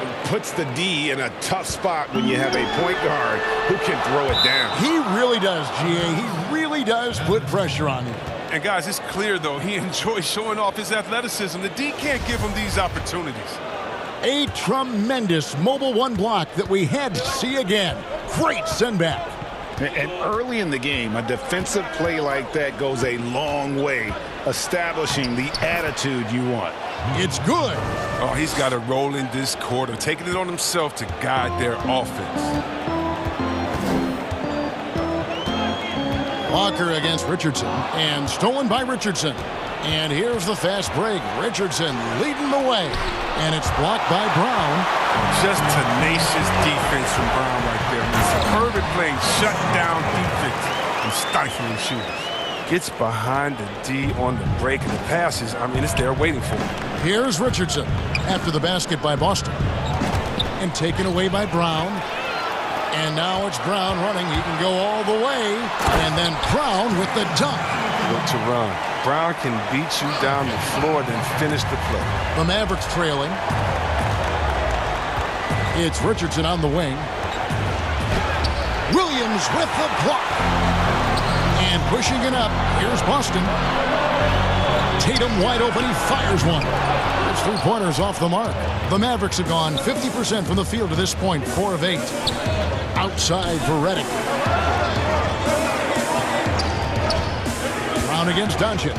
And puts the D in a tough spot when you have a point guard who can throw it down. He really does, G.A. He really does put pressure on him. And, guys, it's clear, though, he enjoys showing off his athleticism. The D can't give him these opportunities. A tremendous mobile one block that we had to see again. Great send back. And early in the game, a defensive play like that goes a long way, establishing the attitude you want. It's good. Oh, he's got a role in this quarter, taking it on himself to guide their offense. Walker against Richardson, and stolen by Richardson. And here's the fast break. Richardson leading the way. And it's blocked by Brown. Just tenacious defense from Brown right there. Superb at playing shut-down defense and stifling shooters. Gets behind the D on the break, and the passes, I mean, it's there waiting for him. Here's Richardson after the basket by Boston. And taken away by Brown. And now it's Brown running. He can go all the way. And then Brown with the dunk. Look to run. Brown can beat you down the floor, then finish the play. The Mavericks trailing. It's Richardson on the wing. Williams with the block. And pushing it up. Here's Boston. Tatum wide open. He fires one. It's 3-pointers off the mark. The Mavericks have gone 50% from the field to this point. 4 of 8. Outside for Redick. Brown against Doncic.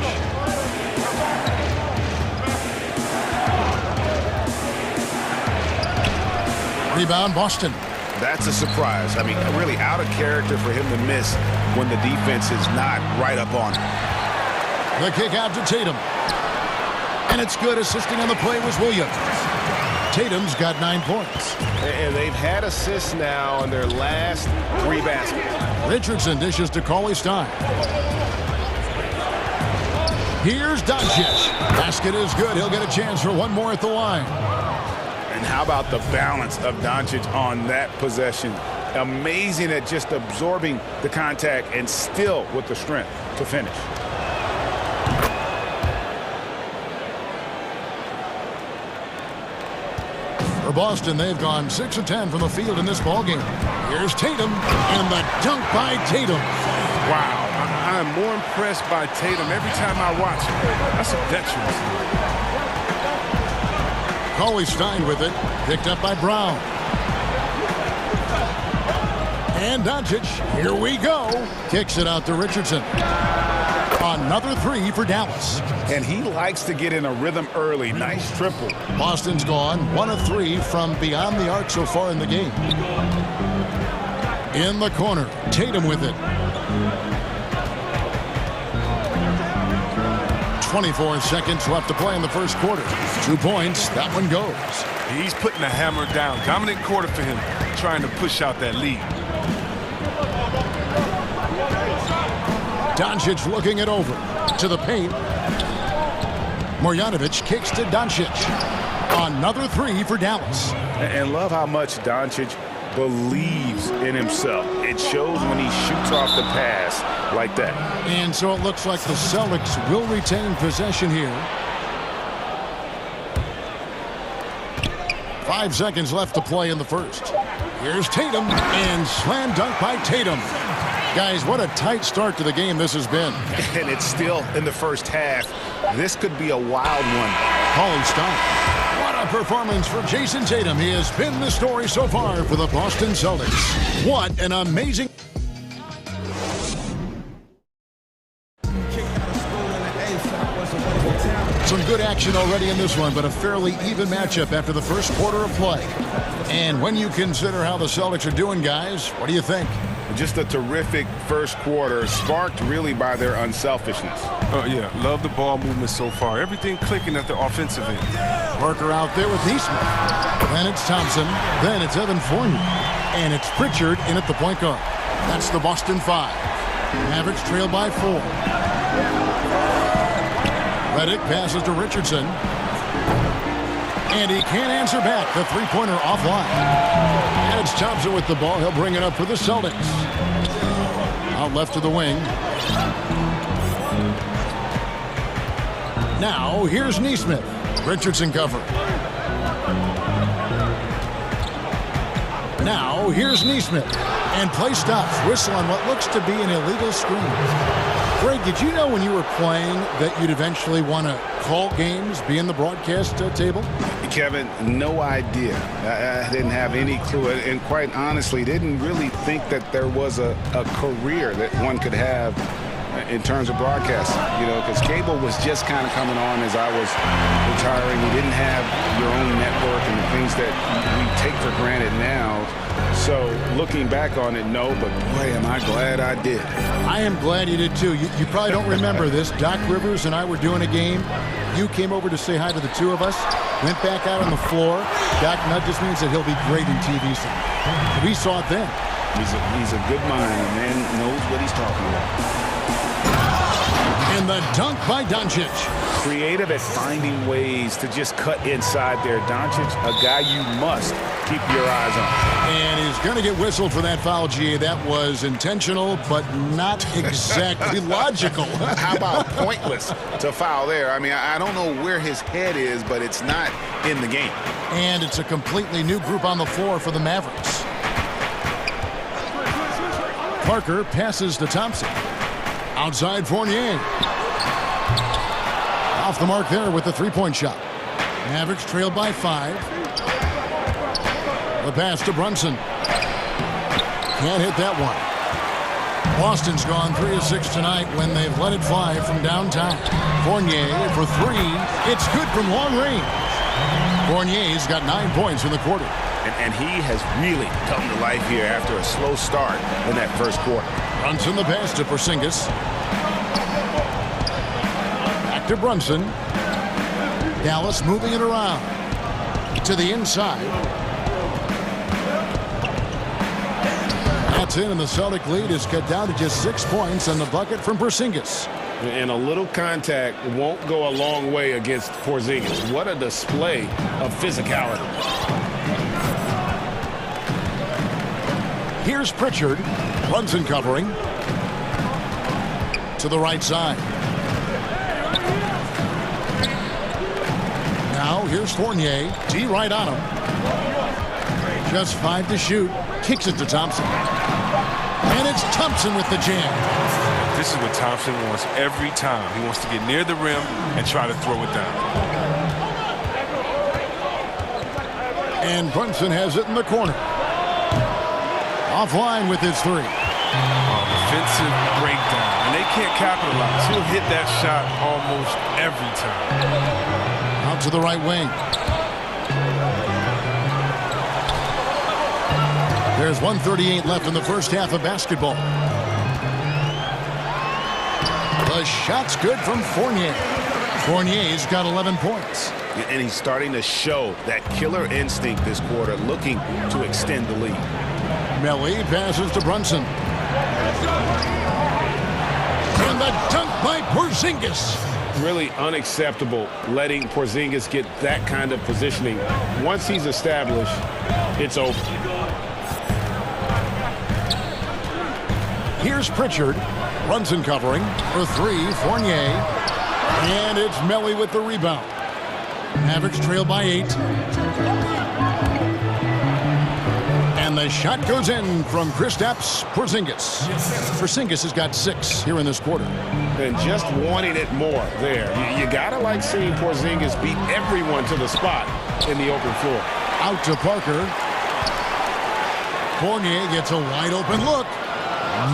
Rebound, Boston. That's a surprise. I mean, really out of character for him to miss when the defense is not right up on him. The kick out to Tatum. And it's good. Assisting on the play was Williams. Tatum's got 9 points. And they've had assists now on their last 3 baskets. Richardson dishes to Cauley-Stein. Here's Doncic. Basket is good. He'll get a chance for one more at the line. And how about the balance of Doncic on that possession? Amazing at just absorbing the contact and still with the strength to finish. For Boston, they've gone 6 of 10 from the field in this ballgame. Here's Tatum, and the dunk by Tatum. Wow, I'm more impressed by Tatum every time I watch him. That's a veteran. Cauley-Stein with it, picked up by Brown. And Doncic, here we go. Kicks it out to Richardson. Another three for Dallas. And he likes to get in a rhythm early. Nice triple. Boston's gone 1 of 3 from beyond the arc so far in the game. In the corner, Tatum with it. 24 seconds left to play in the first quarter. 2 points, that one goes. He's putting the hammer down. Dominant quarter for him, trying to push out that lead. Doncic looking it over to the paint. Marjanovic kicks to Doncic. Another three for Dallas. And love how much Doncic believes in himself. It shows when he shoots off the pass like that. And so it looks like the Celtics will retain possession here. 5 seconds left to play in the first. Here's Tatum, and slam dunk by Tatum. Guys, what a tight start to the game this has been. And it's still in the first half. This could be a wild one. Calling stop. What a performance for Jason Tatum. He has been the story so far for the Boston Celtics. What an amazing... Some good action already in this one, but a fairly even matchup after the first quarter of play. And when you consider how the Celtics are doing, guys, what do you think? Just a terrific first quarter, sparked really by their unselfishness. Yeah, love the ball movement so far. Everything clicking at the offensive end. Parker out there with Neesmith. Then it's Thompson. Then it's Evan Fournier. And it's Pritchard in at the point guard. That's the Boston 5. Mavericks trail by 4. Redick passes to Richardson. And he can't answer back. The three-pointer offline. And it's Thompson with the ball. He'll bring it up for the Celtics. Out left to the wing. Now, here's Neesmith. Richardson cover. Now, here's Neesmith. And play stops. Whistle on what looks to be an illegal screen. Greg, did you know when you were playing that you'd eventually want to call games, be in the broadcast table? Kevin, no idea. I didn't have any clue. And quite honestly, didn't really think that there was a career that one could have in terms of broadcasting. You know, because cable was just kind of coming on as I was retiring. You didn't have your own network and the things that we take for granted now. So looking back on it, no, but boy, am I glad I did. I am glad you did too. You probably don't remember this. Doc Rivers and I were doing a game. You came over to say hi to the two of us, went back out on the floor. Doc nudges me and said he'll be great in TV soon. We saw it then. He's a good mind. The man knows what he's talking about. And the dunk by Doncic. Creative at finding ways to just cut inside there. Doncic, a guy you must keep your eyes on. And he's going to get whistled for that foul, GA. That was intentional, but not exactly logical. How about pointless to foul there? I mean, I don't know where his head is, but it's not in the game. And it's a completely new group on the floor for the Mavericks. Parker passes to Thompson. Outside Fournier. Off the mark there with the three-point shot. Mavericks trail by 5. The pass to Brunson. Can't hit that one. Boston's gone 3 of 6 tonight when they've let it fly from downtown. Fournier for 3. It's good from long range. Fournier's got 9 points in the quarter. And he has really come to life here after a slow start in that first quarter. Brunson the pass to Porzingis. Back to Brunson. Dallas moving it around. To the inside. That's in, and the Celtic lead is cut down to just 6 points on the bucket from Porzingis. And a little contact won't go a long way against Porzingis. What a display of physicality. Here's Pritchard. Brunson covering. To the right side. Now here's Fournier. D right on him. Just 5 to shoot. Kicks it to Thompson. And it's Thompson with the jam. This is what Thompson wants every time. He wants to get near the rim and try to throw it down. And Brunson has it in the corner. Offline with his 3. Defensive breakdown. and they can't capitalize. He'll hit that shot almost every time. Out to the right wing. There's 1:38 left in the first half of basketball. The shot's good from Fournier. Fournier's got 11 points. And he's starting to show that killer instinct this quarter, looking to extend the lead. Melly passes to Brunson. And the dunk by Porzingis. Really unacceptable letting Porzingis get that kind of positioning. Once he's established, it's over. Here's Pritchard. Brunson covering for three. Fournier. And it's Melly with the rebound. Mavericks trail by 8. And the shot goes in from Kristaps Porzingis. Porzingis has got 6 here in this quarter. And just wanting it more there. You gotta like seeing Porzingis beat everyone to the spot in the open floor. Out to Parker. Fournier gets a wide open look.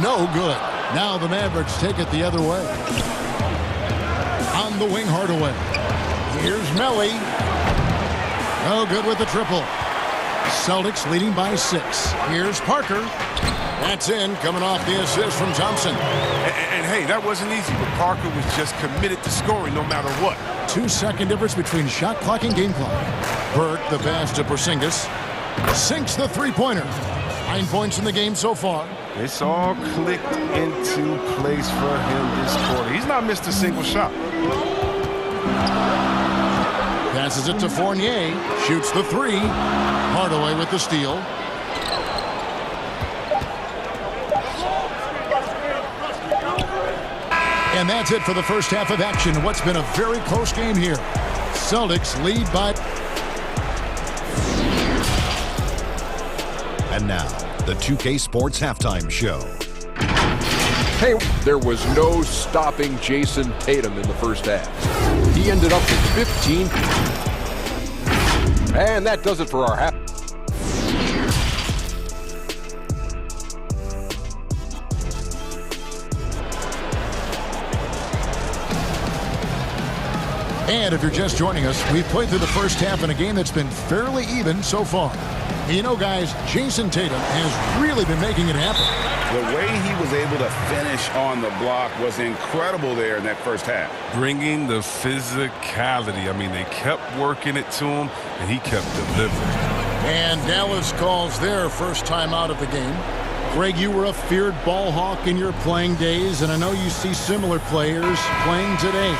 No good. Now the Mavericks take it the other way. On the wing, Hardaway. Here's Melly. No good with the triple. Celtics leading by 6. Here's Parker. That's in, coming off the assist from Thompson. And hey, that wasn't easy, but Parker was just committed to scoring no matter what. 2-second difference between shot clock and game clock. Burke, the pass to Porzingis. Sinks the three-pointer. 9 points in the game so far. It's all clicked into place for him this quarter. He's not missed a single shot. Passes it to Fournier. Shoots the 3. Hardaway with the steal. And that's it for the first half of action. What's been a very close game here. Celtics lead by... And now, the 2K Sports Halftime Show. Hey, there was no stopping Jason Tatum in the first half. He ended up with 15. And that does it for our half. And if you're just joining us, we've played through the first half in a game that's been fairly even so far. You know, guys, Jason Tatum has really been making it happen. The way he was able to finish on the block was incredible there in that first half. Bringing the physicality. I mean, they kept working it to him, and he kept delivering. And Dallas calls their first time out of the game. Greg, you were a feared ball hawk in your playing days, and I know you see similar players playing today.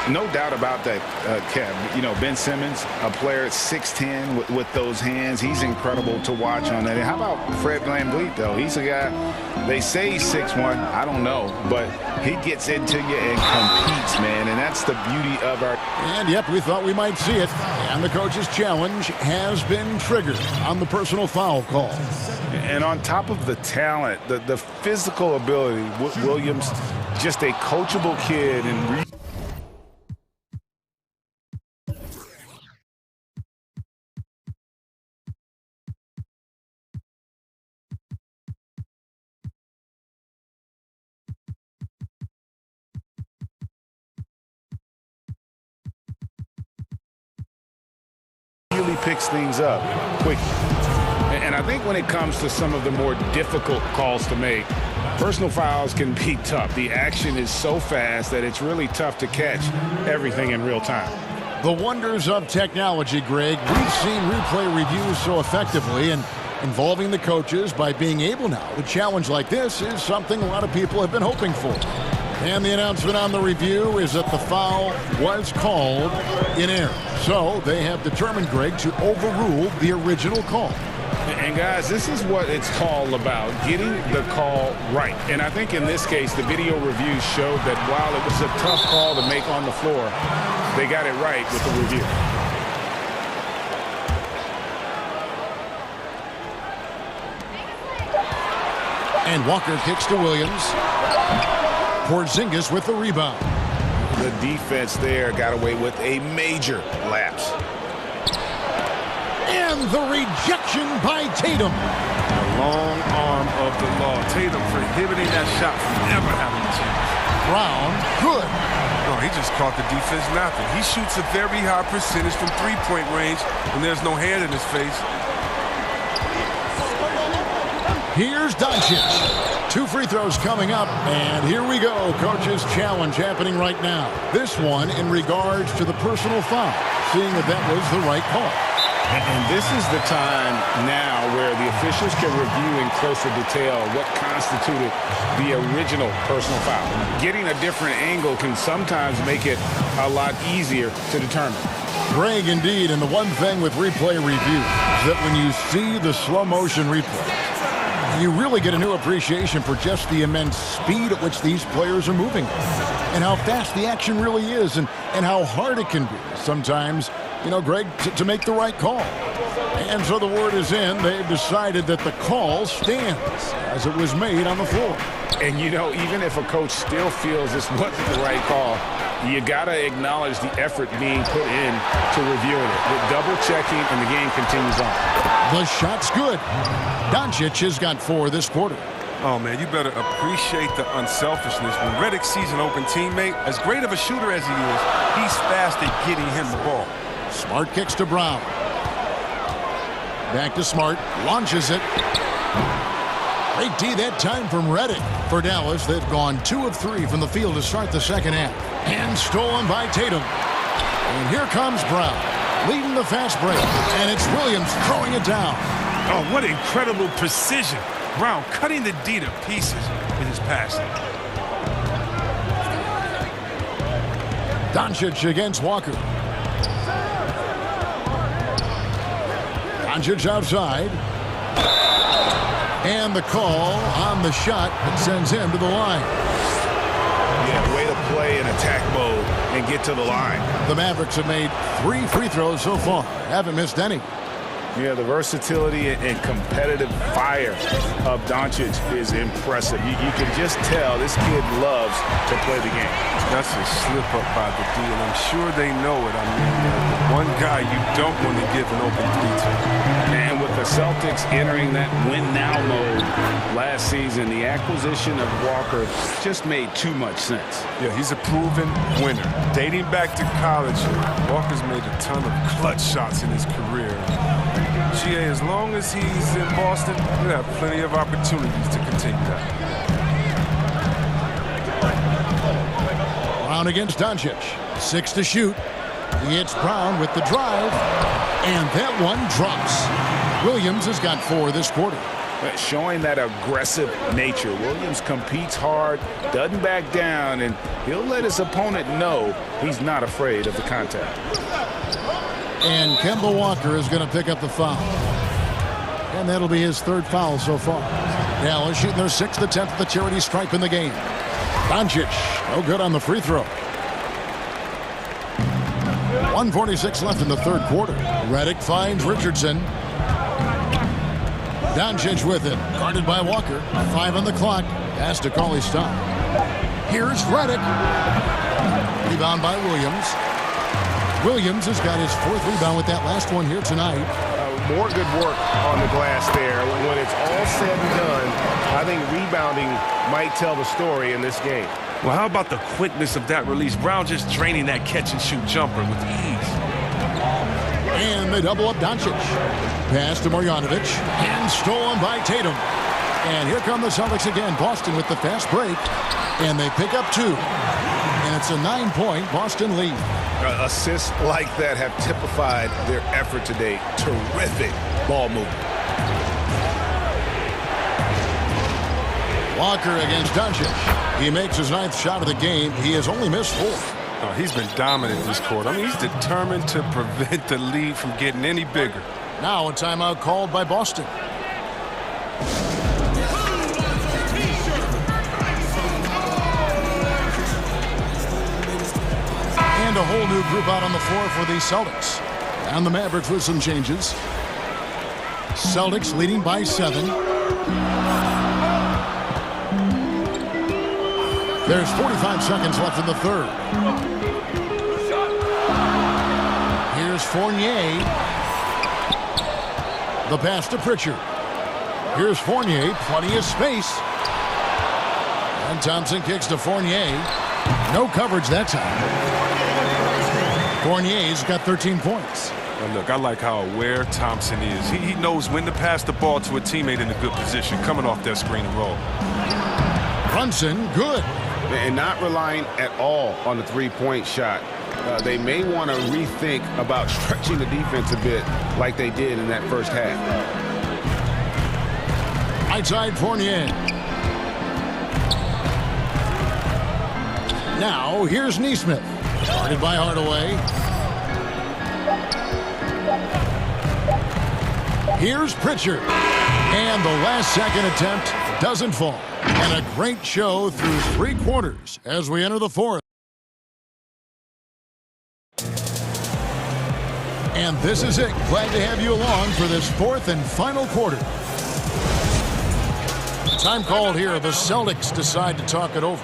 No doubt about that, Kev. You know, Ben Simmons, a player at 6'10" with those hands. He's incredible to watch on that. And how about Fred VanVleet, though? He's a guy, they say he's 6'1". I don't know. But he gets into you and competes, man. And that's the beauty of our... And, yep, we thought we might see it. And the coach's challenge has been triggered on the personal foul call. And on top of the talent, the physical ability, Williams, just a coachable kid and really picks things up quick. And I think when it comes to some of the more difficult calls to make, personal fouls can be tough. The action is so fast that it's really tough to catch everything in real time. The wonders of technology, Greg. We've seen replay reviews so effectively, and involving the coaches by being able now to challenge like this is something a lot of people have been hoping for. And the announcement on the review is that the foul was called in error. So they have determined, Greg, to overrule the original call. And, guys, this is what it's all about, getting the call right. And I think in this case, the video review showed that while it was a tough call to make on the floor, they got it right with the review. And Walker kicks to Williams. Porzingis with the rebound. The defense there got away with a major lapse. And the rejection by Tatum. The long arm of the law. Tatum prohibiting that shot from ever having a chance. Brown, good. No, he just caught the defense napping. He shoots a very high percentage from three-point range when there's no hand in his face. Here's Doncic. 2 free throws coming up, and here we go. Coach's challenge happening right now. This one in regards to the personal foul, seeing if that was the right call. And this is the time now where the officials can review in closer detail what constituted the original personal foul. Getting a different angle can sometimes make it a lot easier to determine. Greg, indeed, and the one thing with replay review is that when you see the slow motion replay, you really get a new appreciation for just the immense speed at which these players are moving and how fast the action really is and how hard it can be sometimes, you know, Greg, to make the right call. And so the word is in. They've decided that the call stands as it was made on the floor. And, you know, even if a coach still feels this wasn't the right call, you got to acknowledge the effort being put in to reviewing it. With double-checking, and the game continues on. The shot's good. Doncic has got 4 this quarter. Oh, man, you better appreciate the unselfishness. When Redick sees an open teammate, as great of a shooter as he is, he's fast at getting him the ball. Smart kicks to Brown. Back to Smart. Launches it. Great D that time from Redick. For Dallas, they've gone 2 of 3 from the field to start the second half. And stolen by Tatum. And here comes Brown, leading the fast break. And it's Williams throwing it down. Oh, what incredible precision. Brown cutting the D to pieces with his passing. Doncic against Walker. Doncic outside. And the call on the shot that sends him to the line. Yeah, way to play in attack mode and get to the line. The Mavericks have made 3 free throws so far. Haven't missed any. Yeah, the versatility and competitive fire of Doncic is impressive. You can just tell this kid loves to play the game. That's a slip up by the D, and I'm sure they know it. I mean, the one guy you don't want to give an open 3 to. And with the Celtics entering that win-now mode last season, the acquisition of Walker just made too much sense. Yeah, he's a proven winner. Dating back to college, Walker's made a ton of clutch shots in his career. GA, as long as he's in Boston, he'll have plenty of opportunities to continue that. Brown against Doncic. 6 to shoot. He hits Brown with the drive. And that one drops. Williams has got 4 this quarter. Showing that aggressive nature. Williams competes hard, doesn't back down, and he'll let his opponent know he's not afraid of the contact. And Kemba Walker is going to pick up the foul. And that'll be his 3rd foul so far. Dallas shooting their 6th attempt at the charity stripe in the game. Doncic, no good on the free throw. 1:46 left in the 3rd quarter. Redick finds Richardson. Doncic with it. Guarded by Walker. 5 on the clock. Has to call his stop. Here's Redick. Rebound by Williams. Williams has got his 4th rebound with that last one here tonight. More good work on the glass there. When it's all said and done, I think rebounding might tell the story in this game. Well, how about the quickness of that release? Brown just draining that catch-and-shoot jumper with ease. And they double up Doncic. Pass to Marjanovic. And stolen by Tatum. And here come the Celtics again. Boston with the fast break. And they pick up 2. And it's a 9-point Boston lead. Assists like that have typified their effort today. Terrific ball movement. Walker against Doncic. He makes his 9th shot of the game. He has only missed 4. Oh, he's been dominant this quarter. I mean, he's determined to prevent the lead from getting any bigger. Now a timeout called by Boston. And a whole new group out on the floor for the Celtics. And the Mavericks with some changes. Celtics leading by 7. There's 45 seconds left in the 3rd. Here's Fournier. The pass to Pritchard. Here's Fournier, plenty of space. And Thompson kicks to Fournier. No coverage that time. Fournier's got 13 points. Well, look, I like how aware Thompson is. He knows when to pass the ball to a teammate in a good position, coming off that screen and roll. Brunson, good. And not relying at all on the three-point shot. They may want to rethink about stretching the defense a bit like they did in that first half. Right side Fournier. Now, here's Neesmith. Guarded by Hardaway. Here's Pritchard. And the last-second attempt doesn't fall. And a great show through 3 quarters as we enter the 4th. And this is it. Glad to have you along for this 4th and final quarter. Time called here. The Celtics decide to talk it over.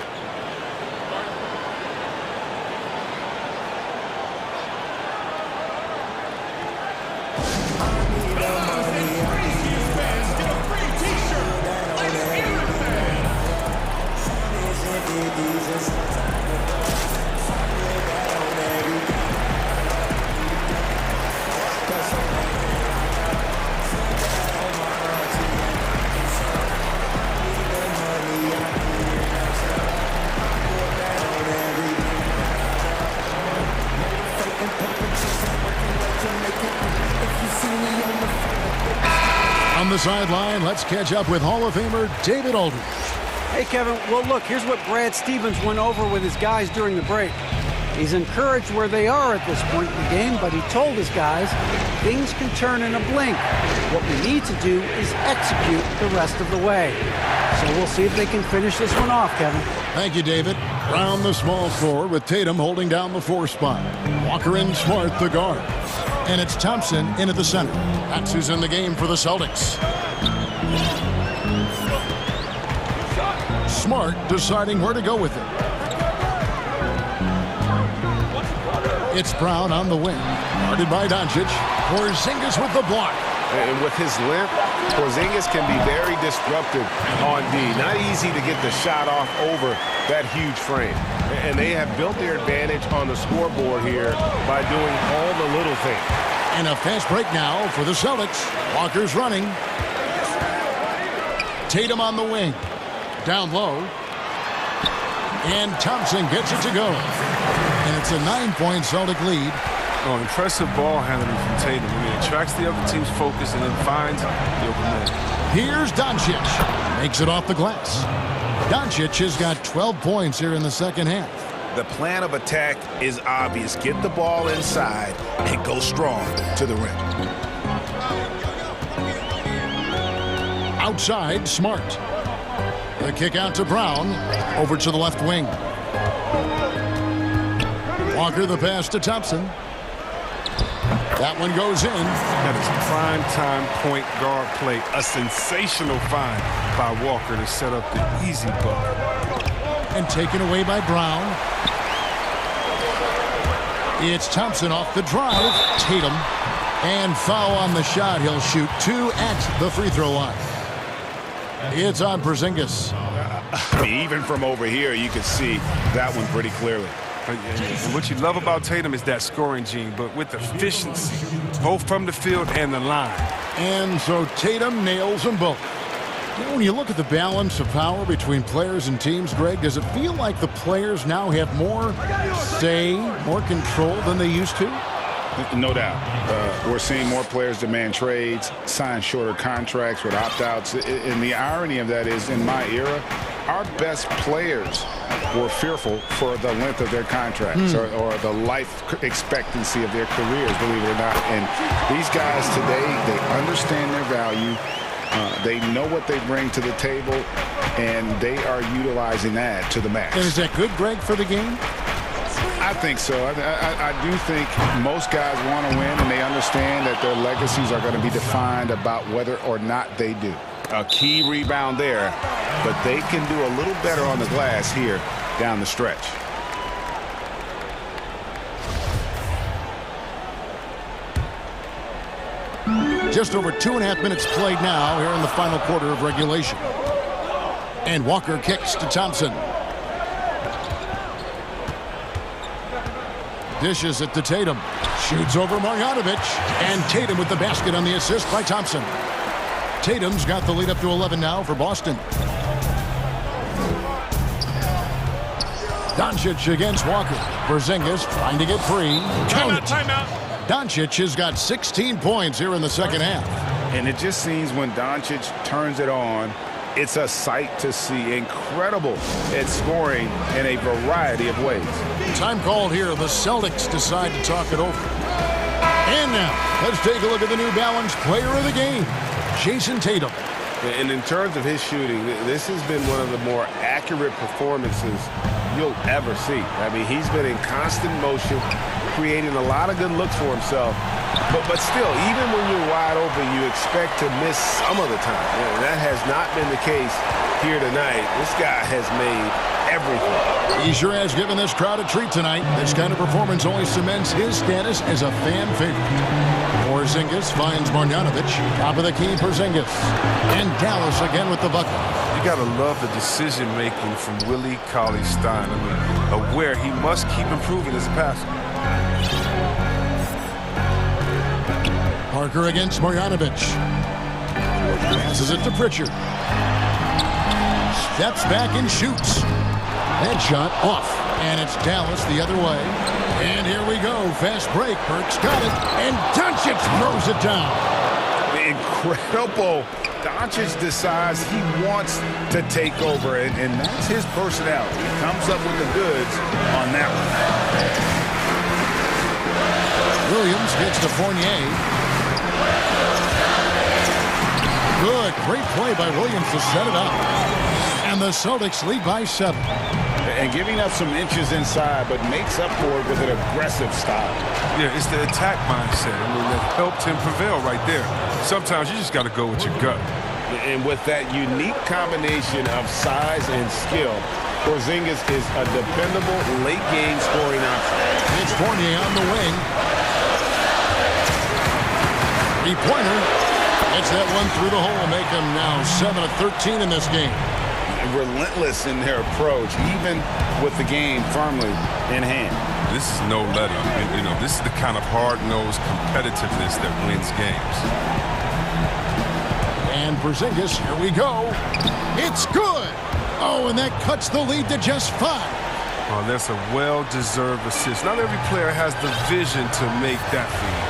On the sideline, let's catch up with Hall of Famer David Aldridge. Hey, Kevin. Well, look, here's what Brad Stevens went over with his guys during the break. He's encouraged where they are at this point in the game, but he told his guys things can turn in a blink. What we need to do is execute the rest of the way. So we'll see if they can finish this one off, Kevin. Thank you, David. Round the small floor with Tatum holding down the 4 spot. Walker and Smart the guard. And it's Thompson in at the center. That's who's in the game for the Celtics. Smart deciding where to go with it. It's Brown on the wing. Guarded by Doncic. Porzingis with the block. And with his length, Porzingis can be very disruptive on D. Not easy to get the shot off over that huge frame. And they have built their advantage on the scoreboard here by doing all the little things. And a fast break now for the Celtics. Walker's running. Tatum on the wing. Down low. And Thompson gets it to go. And it's a 9-point Celtic lead. Oh, impressive ball handling from Tatum. I mean, it attracts the other team's focus and then finds the open man. Here's Doncic. Makes it off the glass. Doncic has got 12 points here in the second half. The plan of attack is obvious. Get the ball inside and go strong to the rim. Outside, Smart. The kick out to Brown. Over to the left wing. Walker the pass to Thompson. That one goes in. That is prime-time point guard play. A sensational find by Walker to set up the easy bucket. And taken away by Brown. It's Thompson off the drive. Tatum. And foul on the shot. He'll shoot 2 at the free throw line. It's on Porzingis. I mean, even from over here, you can see that one pretty clearly. And what you love about Tatum is that scoring gene, but with efficiency, both from the field and the line. And so Tatum nails them both. You know, when you look at the balance of power between players and teams, Greg, does it feel like the players now have more say, more control than they used to? No doubt. We're seeing more players demand trades, sign shorter contracts with opt-outs. And the irony of that is, in my era, our best players were fearful for the length of their contracts or the life expectancy of their careers, believe it or not. And these guys today, they understand their value. They know what they bring to the table, and they are utilizing that to the max. And is that good, Greg, for the game? I think so. I do think most guys want to win, and they understand that their legacies are going to be defined about whether or not they do. A key rebound there, but they can do a little better on the glass here down the stretch. Just over 2.5 minutes played now here in the final quarter of regulation. And Walker kicks to Thompson. Dishes it to Tatum. Shoots over Marjanovic. And Tatum with the basket on the assist by Thompson. Tatum's got the lead up to 11 now for Boston. Doncic against Walker. Porzingis trying to get free. Timeout. Doncic has got 16 points here in the second half. And it just seems when Doncic turns it on, it's a sight to see. Incredible at scoring in a variety of ways. Time called here. The Celtics decide to talk it over. And now, let's take a look at the New Balance player of the game, Jason Tatum. And in terms of his shooting, this has been one of the more accurate performances you'll ever see. I mean, he's been in constant motion, creating a lot of good looks for himself. But still, even when you're wide open, you expect to miss some of the time. And that has not been the case here tonight. This guy has made everything. He sure has given this crowd a treat tonight. This kind of performance only cements his status as a fan favorite. Porzingis finds Marjanovic. Top of the key, Porzingis. And Dallas again with the bucket. You got to love the decision-making from Willie Cauley-Stein. I mean, aware he must keep improving as a passer. Parker against Marjanovic. Passes it to Pritchard. Steps back and shoots. That shot off. And it's Dallas the other way. And here we go. Fast break. Burke's got it. And Doncic throws it down. Incredible. Doncic decides he wants to take over, and that's his personality. He comes up with the goods on that one. Williams gets to Fournier. Good. Great play by Williams to set it up. And the Celtics lead by 7. And giving up some inches inside, but makes up for it with an aggressive style. Yeah, it's the attack mindset. I mean, that helped him prevail right there. Sometimes you just got to go with your gut. And with that unique combination of size and skill, Porzingis is a dependable late-game scoring option. It's Fournier on the wing. Three-pointer. It's that one through the hole. Make them now 7 of 13 in this game. Relentless in their approach, even with the game firmly in hand. This is no let-up. You know, this is the kind of hard-nosed competitiveness that wins games. And Porzingis, here we go. It's good. Oh, and that cuts the lead to just 5. Oh, that's a well-deserved assist. Not every player has the vision to make that feed.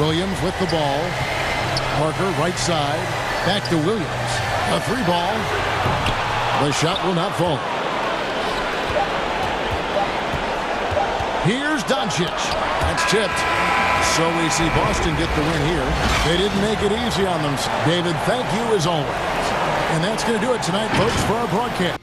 Williams with the ball. Parker right side. Back to Williams. A 3-ball. The shot will not fall. Here's Doncic. That's tipped. So we see Boston get the win here. They didn't make it easy on them. David, thank you as always. And that's going to do it tonight, folks, for our broadcast.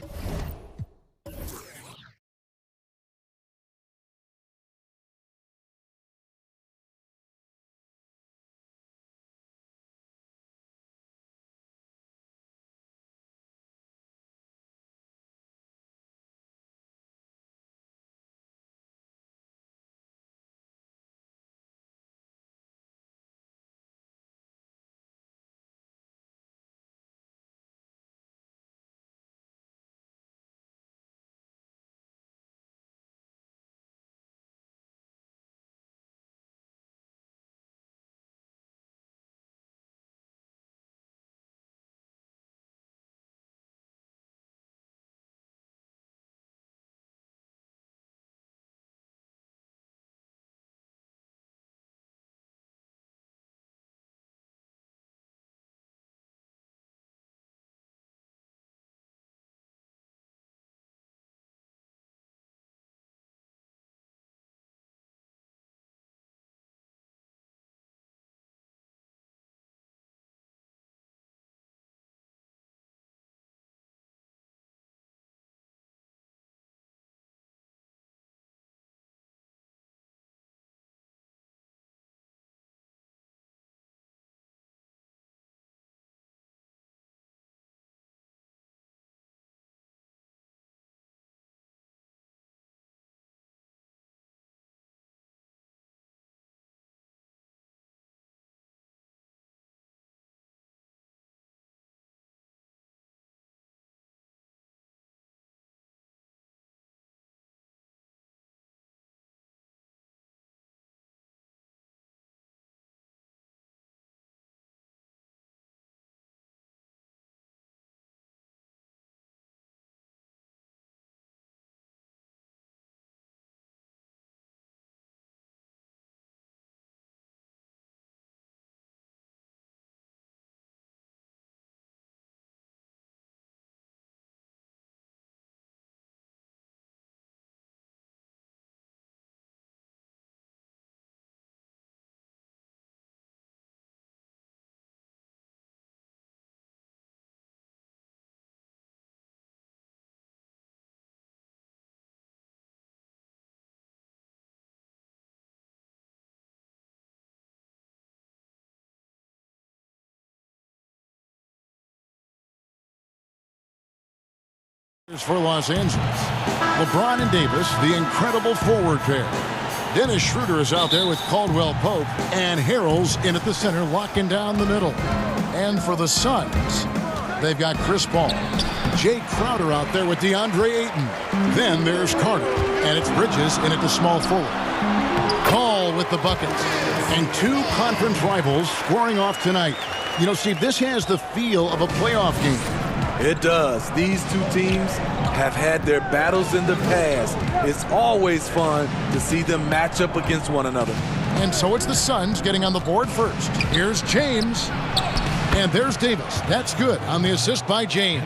For Los Angeles, LeBron and Davis, the incredible forward pair. Dennis Schroeder is out there with Caldwell Pope, and Harrell's in at the center, locking down the middle. And for the Suns, they've got Chris Paul, Jay Crowder out there with DeAndre Ayton. Then there's Carter, and it's Bridges in at the small forward. Paul with the buckets, and two conference rivals scoring off tonight. You know, Steve, this has the feel of a playoff game. It does. These two teams have had their battles in the past. It's always fun to see them match up against one another. And so it's the Suns getting on the board first. Here's James. And there's Davis. That's good on the assist by James.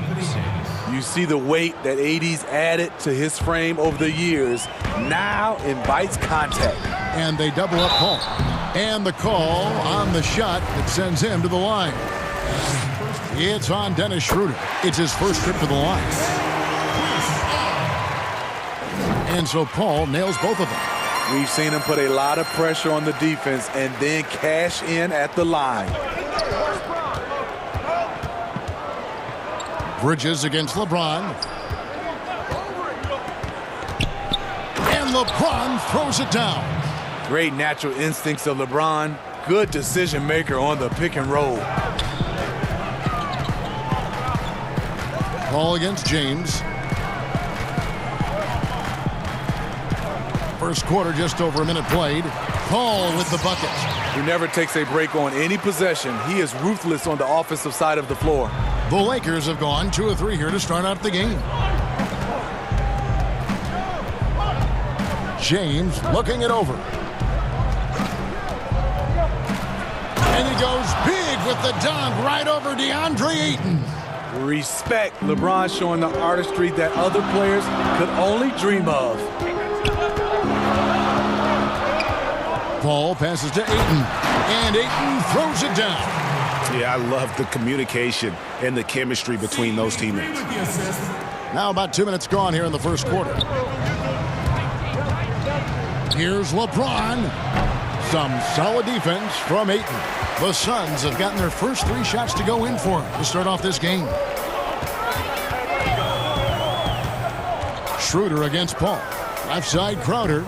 You see the weight that AD's added to his frame over the years. Now invites contact. And they double up Paul. And the call on the shot that sends him to the line. It's on Dennis Schroeder. It's his first trip to the line. And so Paul nails both of them. We've seen him put a lot of pressure on the defense and then cash in at the line. Bridges against LeBron. And LeBron throws it down. Great natural instincts of LeBron. Good decision maker on the pick and roll. Paul against James. First quarter, just over a minute played. Paul with the bucket. He never takes a break on any possession. He is ruthless on the offensive side of the floor. The Lakers have gone 2 of 3 here to start out the game. James looking it over. And he goes big with the dunk right over DeAndre Ayton. Respect. LeBron showing the artistry that other players could only dream of. Paul passes to Ayton, and Ayton throws it down. Yeah, I love the communication and the chemistry between those teammates. Now about 2 minutes gone here in the first quarter. Here's LeBron. Some solid defense from Ayton. The Suns have gotten their first 3 shots to go in for him to start off this game. Schroeder against Paul. Left side, Crowder.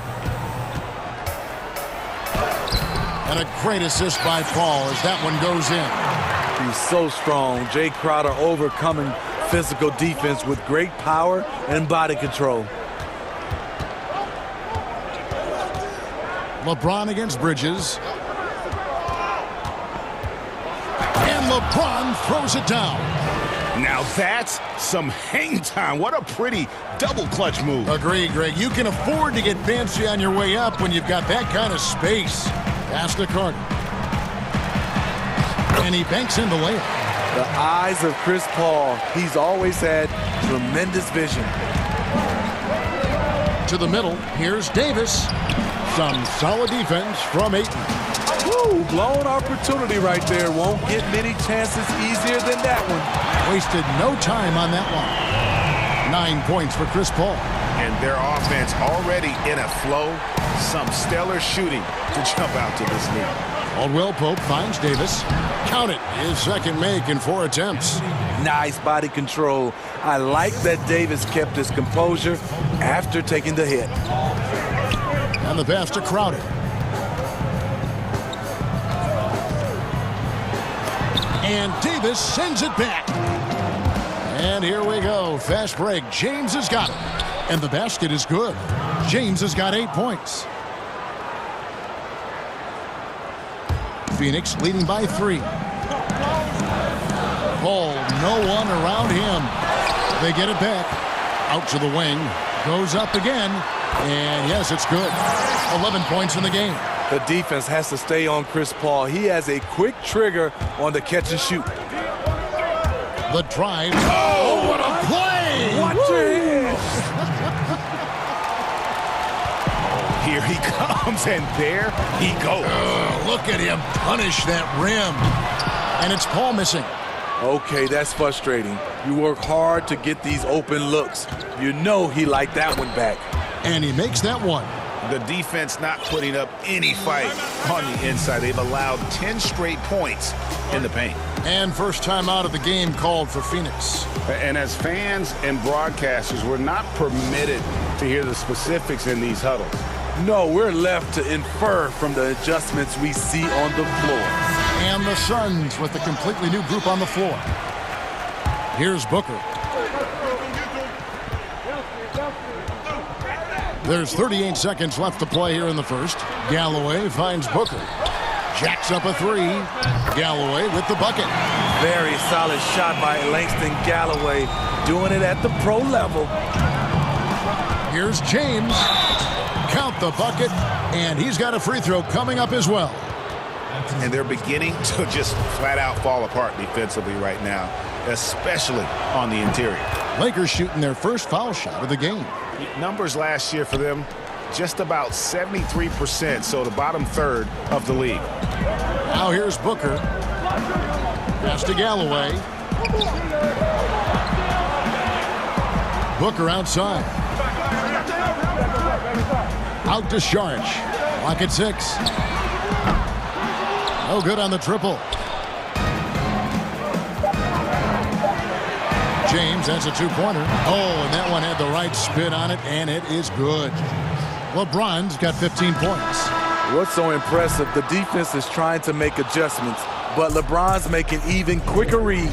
And a great assist by Paul as that one goes in. He's so strong. Jay Crowder overcoming physical defense with great power and body control. LeBron against Bridges. And LeBron throws it down. Now that's some hang time. What a pretty double clutch move. Agreed, Greg. You can afford to get fancy on your way up when you've got that kind of space. Pass to Carter. And he banks in the layup. The eyes of Chris Paul. He's always had tremendous vision. To the middle. Here's Davis. Some solid defense from Ayton. Woo, blown opportunity right there. Won't get many chances easier than that one. Wasted no time on that one. 9 points for Chris Paul. And their offense already in a flow. Some stellar shooting to jump out to this lead. Caldwell Pope finds Davis. Count it. His second make in 4 attempts. Nice body control. I like that Davis kept his composure after taking the hit. And the pass to Crowder. And Davis sends it back. And here we go. Fast break. James has got it. And the basket is good. James has got 8 points. Phoenix leading by 3. Paul, no one around him. They get it back. Out to the wing. Goes up again. And yes, it's good. 11 points in the game. The defense has to stay on Chris Paul. He has a quick trigger on the catch and shoot. The drive. Oh, what a play! Watch it! Here he comes, and there he goes. Look at him punish that rim. And it's Paul missing. Okay, that's frustrating. You work hard to get these open looks. You know he liked that one back. And he makes that one. The defense not putting up any fight on the inside. They've allowed 10 straight points in the paint. And first time out of the game called for Phoenix. And as fans and broadcasters, we're not permitted to hear the specifics in these huddles. No, we're left to infer from the adjustments we see on the floor. And the Suns with a completely new group on the floor. Here's Booker. There's 38 seconds left to play here in the first. Galloway finds Booker. Jacks up a three. Galloway with the bucket. Very solid shot by Langston Galloway, doing it at the pro level. Here's James. Count the bucket, and he's got a free throw coming up as well. And they're beginning to just flat out fall apart defensively right now, especially on the interior. Lakers shooting their first foul shot of the game. Numbers last year for them, just about 73%, so the bottom third of the league. Now here's Booker. Pass to Galloway. Booker outside. Out to Sharch. Clock at 6. No good on the triple. James, that's a two-pointer. Oh, and that one had the right spin on it, and it is good. LeBron's got 15 points. What's so impressive, the defense is trying to make adjustments, but LeBron's making even quicker reads.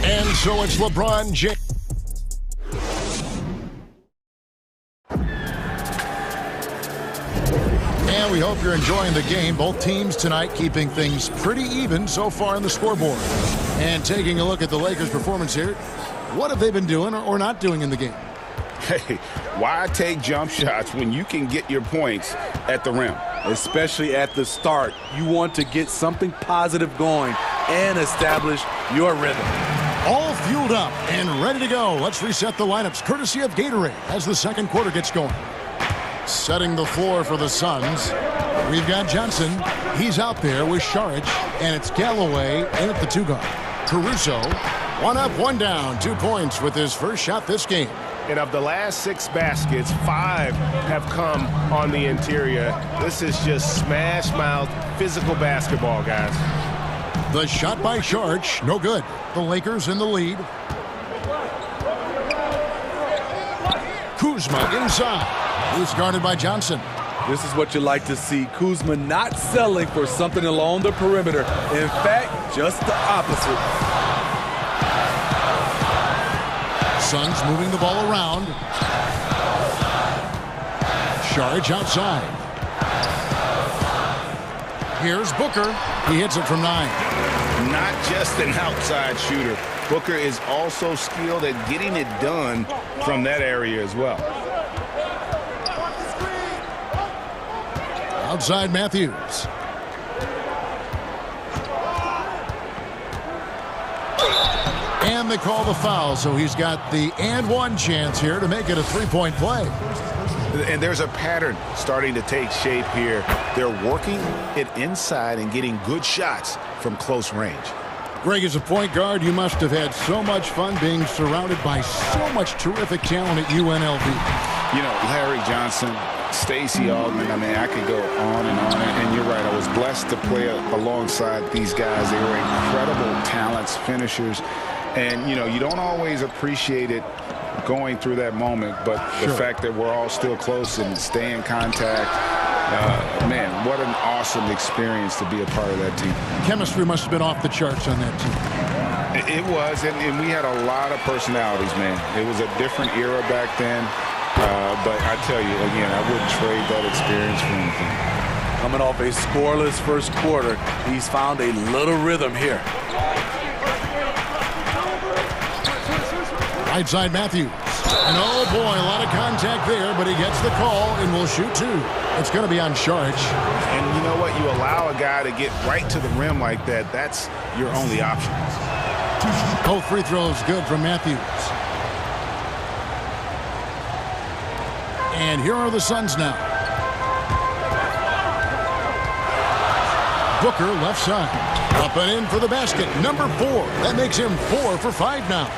And so it's LeBron James. And we hope you're enjoying the game. Both teams tonight keeping things pretty even so far on the scoreboard. And taking a look at the Lakers' performance here, what have they been doing or not doing in the game? Hey, why take jump shots when you can get your points at the rim? Especially at the start. You want to get something positive going and establish your rhythm. All fueled up and ready to go. Let's reset the lineups courtesy of Gatorade as the second quarter gets going. Setting the floor for the Suns, we've got Johnson. He's out there with Sharch, and it's Galloway in at the two-guard. Caruso, one up, one down, 2 points with his first shot this game. And of the last 6 baskets, 5 have come on the interior. This is just smash-mouth physical basketball, guys. The shot by Sharch, no good. The Lakers in the lead. Kuzma inside. He's guarded by Johnson. This is what you like to see. Kuzma not settling for something along the perimeter. In fact, just the opposite. Suns moving the ball around. Sharch outside. Here's Booker. He hits it from 9. Not just an outside shooter. Booker is also skilled at getting it done from that area as well. Outside Matthews. And they call the foul, so he's got the and one chance here to make it a three-point play. And there's a pattern starting to take shape here. They're working it inside and getting good shots from close range. Greg, as a point guard, you must have had so much fun being surrounded by so much terrific talent at UNLV. You know, Larry Johnson, Stacey Augmon, I mean, I could go on and on. And you're right, I was blessed to play alongside these guys. They were incredible talents, finishers. And, you know, you don't always appreciate it going through that moment, but the fact that we're all still close and stay in contact, man, what an awesome experience to be a part of that team. Chemistry must have been off the charts on that team. It was, and we had a lot of personalities, man. It was a different era back then, but I tell you, again, I wouldn't trade that experience for anything. Coming off a scoreless first quarter, he's found a little rhythm here. Right side Matthews. And oh boy, a lot of contact there, but he gets the call and will shoot 2. It's going to be on Sharch. And you know what? You allow a guy to get right to the rim like that, that's your only option. Both free throws good from Matthews. And here are the Suns now. Booker left side. Up and in for the basket. Number 4. That makes him 4 for 5 now.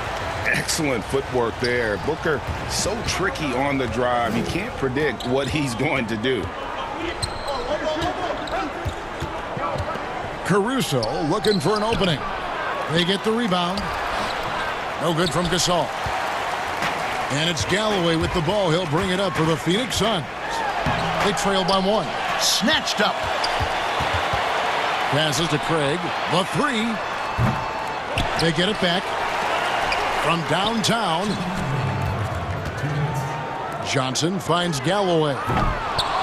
Excellent footwork there. Booker so tricky on the drive. You can't predict what he's going to do. Caruso looking for an opening. They get the rebound. No good from Gasol. And it's Galloway with the ball. He'll bring it up for the Phoenix Suns. They trail by 1. Snatched up. Passes to Craig. The 3. They get it back from downtown. Johnson finds Galloway.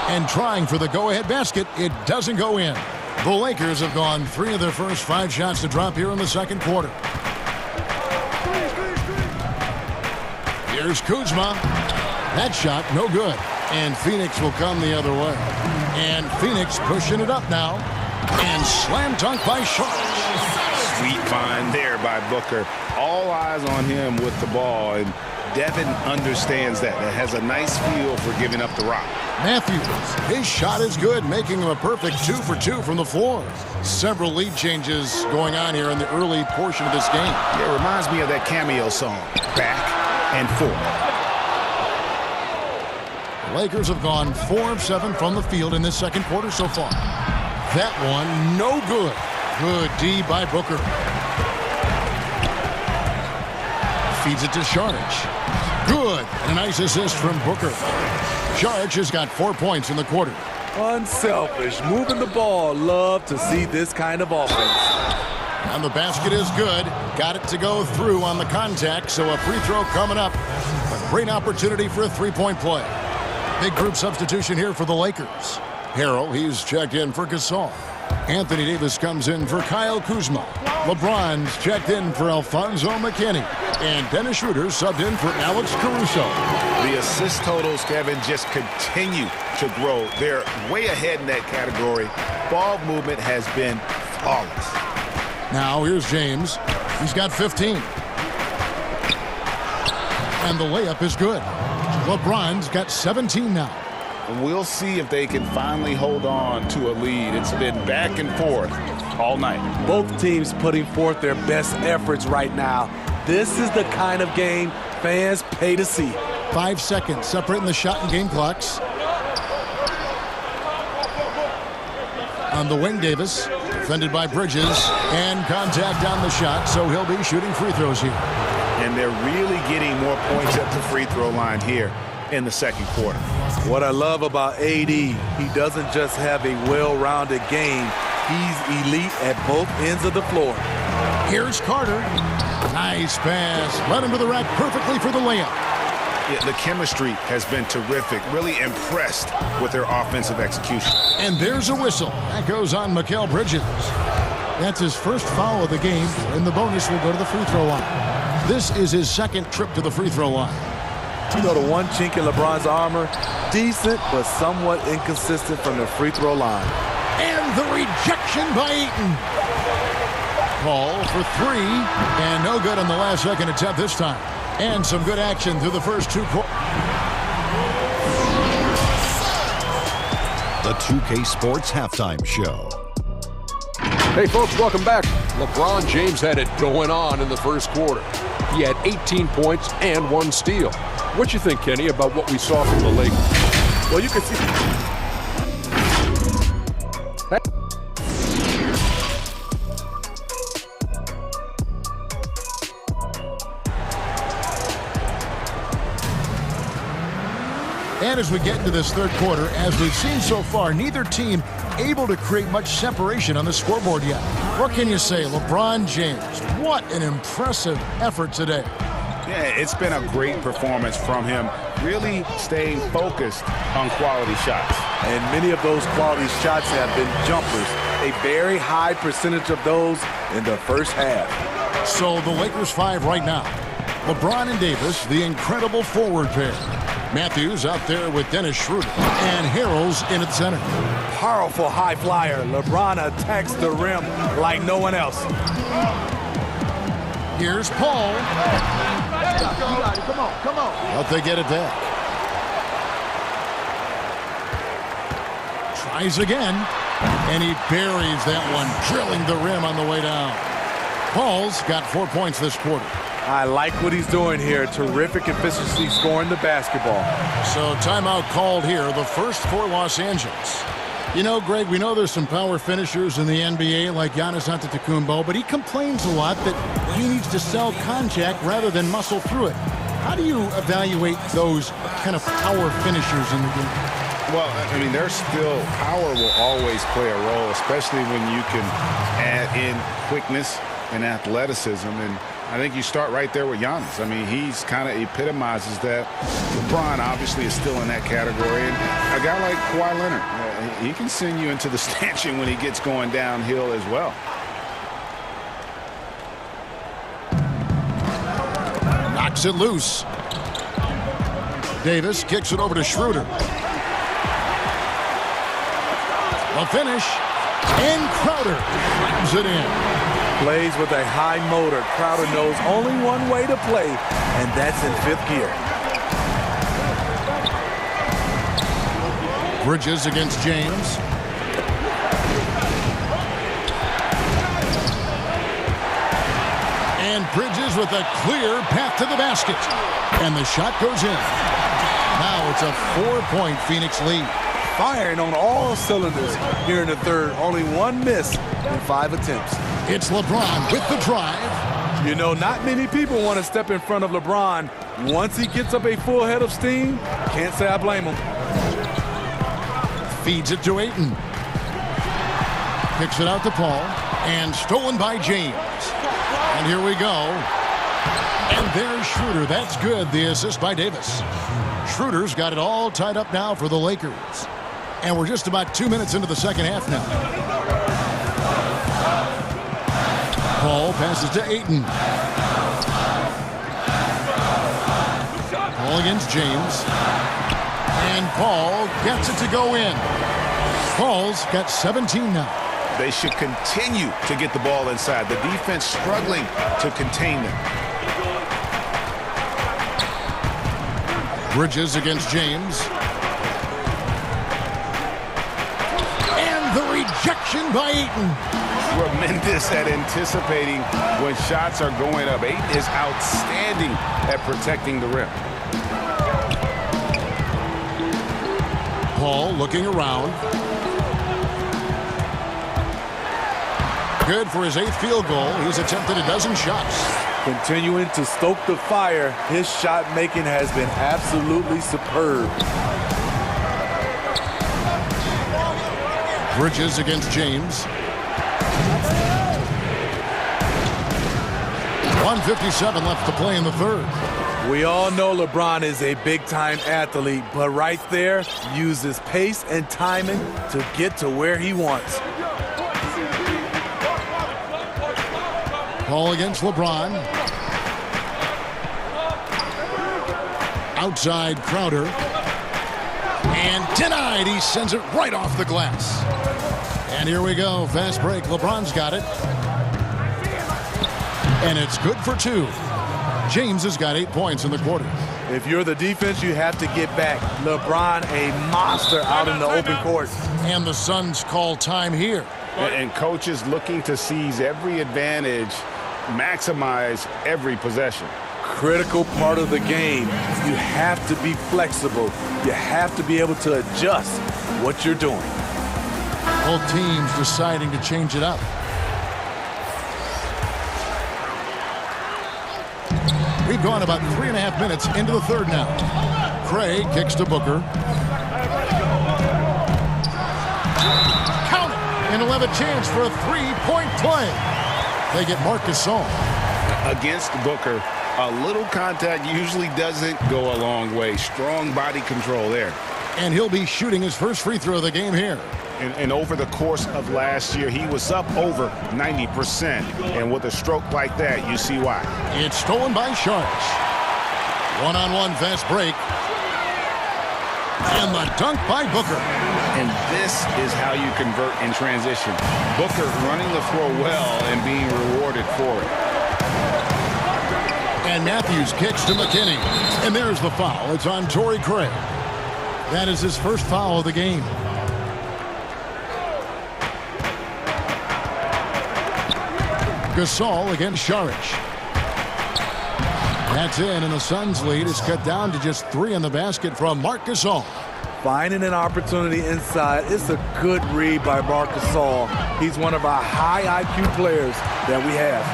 And trying for the go-ahead basket. It doesn't go in. The Lakers have gone 3 of their first 5 shots to drop here in the second quarter. Here's Kuzma. That shot, no good. And Phoenix will come the other way. And Phoenix pushing it up now. And slam dunk by Sharp. Sweet find there by Booker. All eyes on him with the ball. And Devin understands that. That has a nice feel for giving up the rock. Matthews, his shot is good, making him a perfect 2 for 2 from the floor. Several lead changes going on here in the early portion of this game. Yeah, it reminds me of that Cameo song, Back and Forth. The Lakers have gone 4 of 7 from the field in this second quarter so far. That one, no good. Good D by Booker. Feeds it to Šarić. Good. And a nice assist from Booker. Šarić has got 4 points in the quarter. Unselfish, moving the ball. Love to see this kind of offense. And the basket is good. Got it to go through on the contact, so a free throw coming up. A great opportunity for a three-point play. Big group substitution here for the Lakers. Harrell, he's checked in for Gasol. Anthony Davis comes in for Kyle Kuzma. LeBron's checked in for Alfonso McKinney. And Dennis Schroeder subbed in for Alex Caruso. The assist totals, Kevin, just continue to grow. They're way ahead in that category. Ball movement has been flawless. Now here's James. He's got 15. And the layup is good. LeBron's got 17 now. And we'll see if they can finally hold on to a lead. It's been back and forth all night. Both teams putting forth their best efforts right now. This is the kind of game fans pay to see. 5 seconds separating the shot and game clocks. On the wing, Davis, defended by Bridges, and contact on the shot, so he'll be shooting free throws here. And they're really getting more points at the free throw line here in the second quarter. What I love about AD, he doesn't just have a well-rounded game. He's elite at both ends of the floor. Here's Carter. Nice pass. Led him to the rack perfectly for the layup. Yeah, the chemistry has been terrific. Really impressed with their offensive execution. And there's a whistle. That goes on Mikal Bridges. That's his first foul of the game, and the bonus will go to the free throw line. This is his second trip to the free throw line. You know, the one chink in LeBron's armor, decent but somewhat inconsistent from the free throw line. And the rejection by Ayton. Ball for 3, and no good on the last second attempt this time. And some good action through the first 2 quarters. The 2K Sports Halftime Show. Hey, folks, welcome back. LeBron James had it going on in the first quarter. He had 18 points and 1 steal. What you think, Kenny, about what we saw from the Lakers? Well, you can see... And as we get into this third quarter, as we've seen so far, neither team able to create much separation on the scoreboard yet. What can you say? LeBron James, what an impressive effort today. Yeah, it's been a great performance from him, really staying focused on quality shots. And many of those quality shots have been jumpers. A very high percentage of those in the first half. So the Lakers 5 right now. LeBron and Davis, the incredible forward pair. Matthews out there with Dennis Schroeder. And Harrell's in at center. Powerful high flyer. LeBron attacks the rim like no one else. Here's Paul. Come on. But they get it back. Tries again. And he buries that one, drilling the rim on the way down. Paul's got 4 points this quarter. I like what he's doing here. Terrific efficiency scoring the basketball. So timeout called here, the first for Los Angeles. You know, Greg, we know there's some power finishers in the NBA like Giannis Antetokounmpo, but he complains a lot that he needs to sell contact rather than muscle through it. How do you evaluate those kind of power finishers in the game? Well, I mean, there's still power will always play a role, especially when you can add in quickness and athleticism. And I think you start right there with Giannis. I mean, he's kind of epitomizes that. LeBron obviously is still in that category. And a guy like Kawhi Leonard, he can send you into the stanchion when he gets going downhill as well. Knocks it loose. Davis kicks it over to Schroeder. A finish, and Crowder slams it in. Plays with a high motor. Crowder knows only one way to play, and that's in fifth gear. Bridges against James. And Bridges with a clear path to the basket. And the shot goes in. Now it's a 4-point Phoenix lead. Firing on all cylinders here in the third. Only one miss in 5 attempts. It's LeBron with the drive. You know, not many people want to step in front of LeBron. Once he gets up a full head of steam, can't say I blame him. Feeds it to Ayton. Kicks it out to Paul. And stolen by James. And here we go. And there's Schroeder. That's good. The assist by Davis. Schroeder's got it all tied up now for the Lakers. And we're just about 2 minutes into the second half now. Paul passes to Ayton. Paul against James. And Paul gets it to go in. Paul's got 17 now. They should continue to get the ball inside. The defense struggling to contain them. Bridges against James. And the rejection by Ayton. Tremendous at anticipating when shots are going up. Ayton is outstanding at protecting the rim. Paul looking around. Good for his 8th field goal. He's attempted a dozen shots. Continuing to stoke the fire, his shot making has been absolutely superb. Bridges against James. 1:57 left to play in the third. We all know LeBron is a big-time athlete, but right there, uses pace and timing to get to where he wants. Paul against LeBron. Outside Crowder. And denied. He sends it right off the glass. And here we go. Fast break. LeBron's got it. And it's good for 2. James has got 8 points in the quarter. If you're the defense, you have to get back. LeBron, a monster out in the open court. And the Suns call time here. And coaches looking to seize every advantage, maximize every possession. Critical part of the game. You have to be flexible. You have to be able to adjust what you're doing. Both teams deciding to change it up. We've gone about 3.5 minutes into the third now. Craig kicks to Booker. Count it! And he'll have a chance for a 3-point play. They get Marc Gasol. Against Booker, a little contact usually doesn't go a long way. Strong body control there. And he'll be shooting his first free throw of the game here. And over the course of last year, he was up over 90%. And with a stroke like that, you see why. It's stolen by Sharks. One-on-one fast break. And the dunk by Booker. And this is how you convert in transition. Booker running the floor well and being rewarded for it. And Matthews kicks to McKinney. And there's the foul. It's on Torrey Craig. That is his first foul of the game. Gasol against Saric. That's in, and the Suns' lead is cut down to just 3 in the basket from Marc Gasol. Finding an opportunity inside. It's a good read by Marc Gasol. He's one of our high IQ players that we have.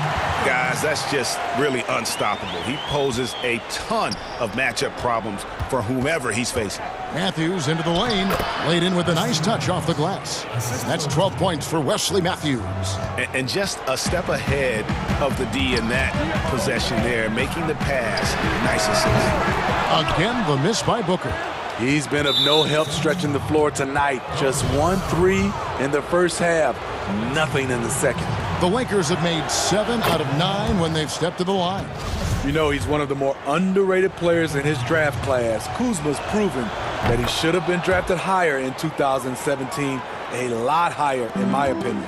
Guys, that's just really unstoppable. He poses a ton of matchup problems for whomever he's facing. Matthews into the lane, laid in with a nice touch off the glass. That's 12 points for Wesley Matthews. And just a step ahead of the D in that possession there, making the pass. Nice assist. Again, the miss by Booker. He's been of no help stretching the floor tonight. Just 1 3 in the first half, nothing in the second. The Lakers have made 7 out of 9 when they've stepped to the line. You know, he's one of the more underrated players in his draft class. Kuzma's proven that he should have been drafted higher in 2017, a lot higher in my opinion.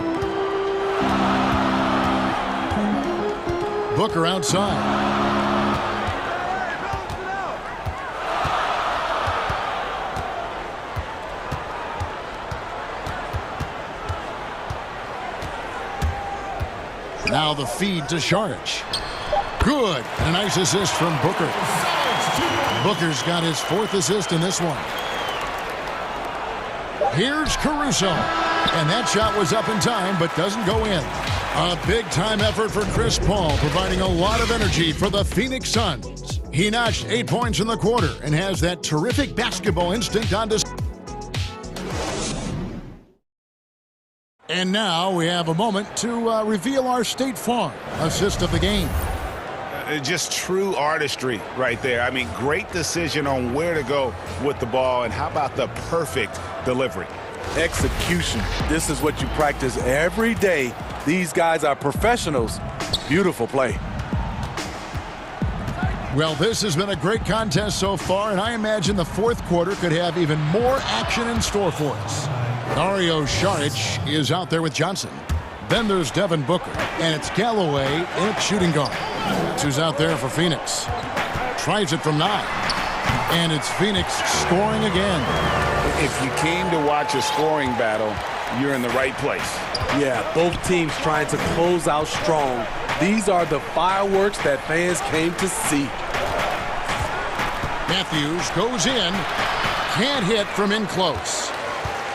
Booker outside. Now the feed to Šarić. Good. And a nice assist from Booker. Booker's got his 4th assist in this one. Here's Caruso. And that shot was up in time, but doesn't go in. A big-time effort for Chris Paul, providing a lot of energy for the Phoenix Suns. He notched 8 points in the quarter and has that terrific basketball instinct on display. And now we have a moment to reveal our State Farm assist of the game. Just true artistry right there. I mean, great decision on where to go with the ball, and how about the perfect delivery? Execution. This is what you practice every day. These guys are professionals. Beautiful play. Well, this has been a great contest so far, and I imagine the 4th quarter could have even more action in store for us. Dario Šarić is out there with Johnson. Then there's Devin Booker, and it's Galloway in at shooting guard. That's who's out there for Phoenix. Tries it from 9. And it's Phoenix scoring again. If you came to watch a scoring battle, you're in the right place. Yeah, both teams trying to close out strong. These are the fireworks that fans came to see. Matthews goes in. Can't hit from in close.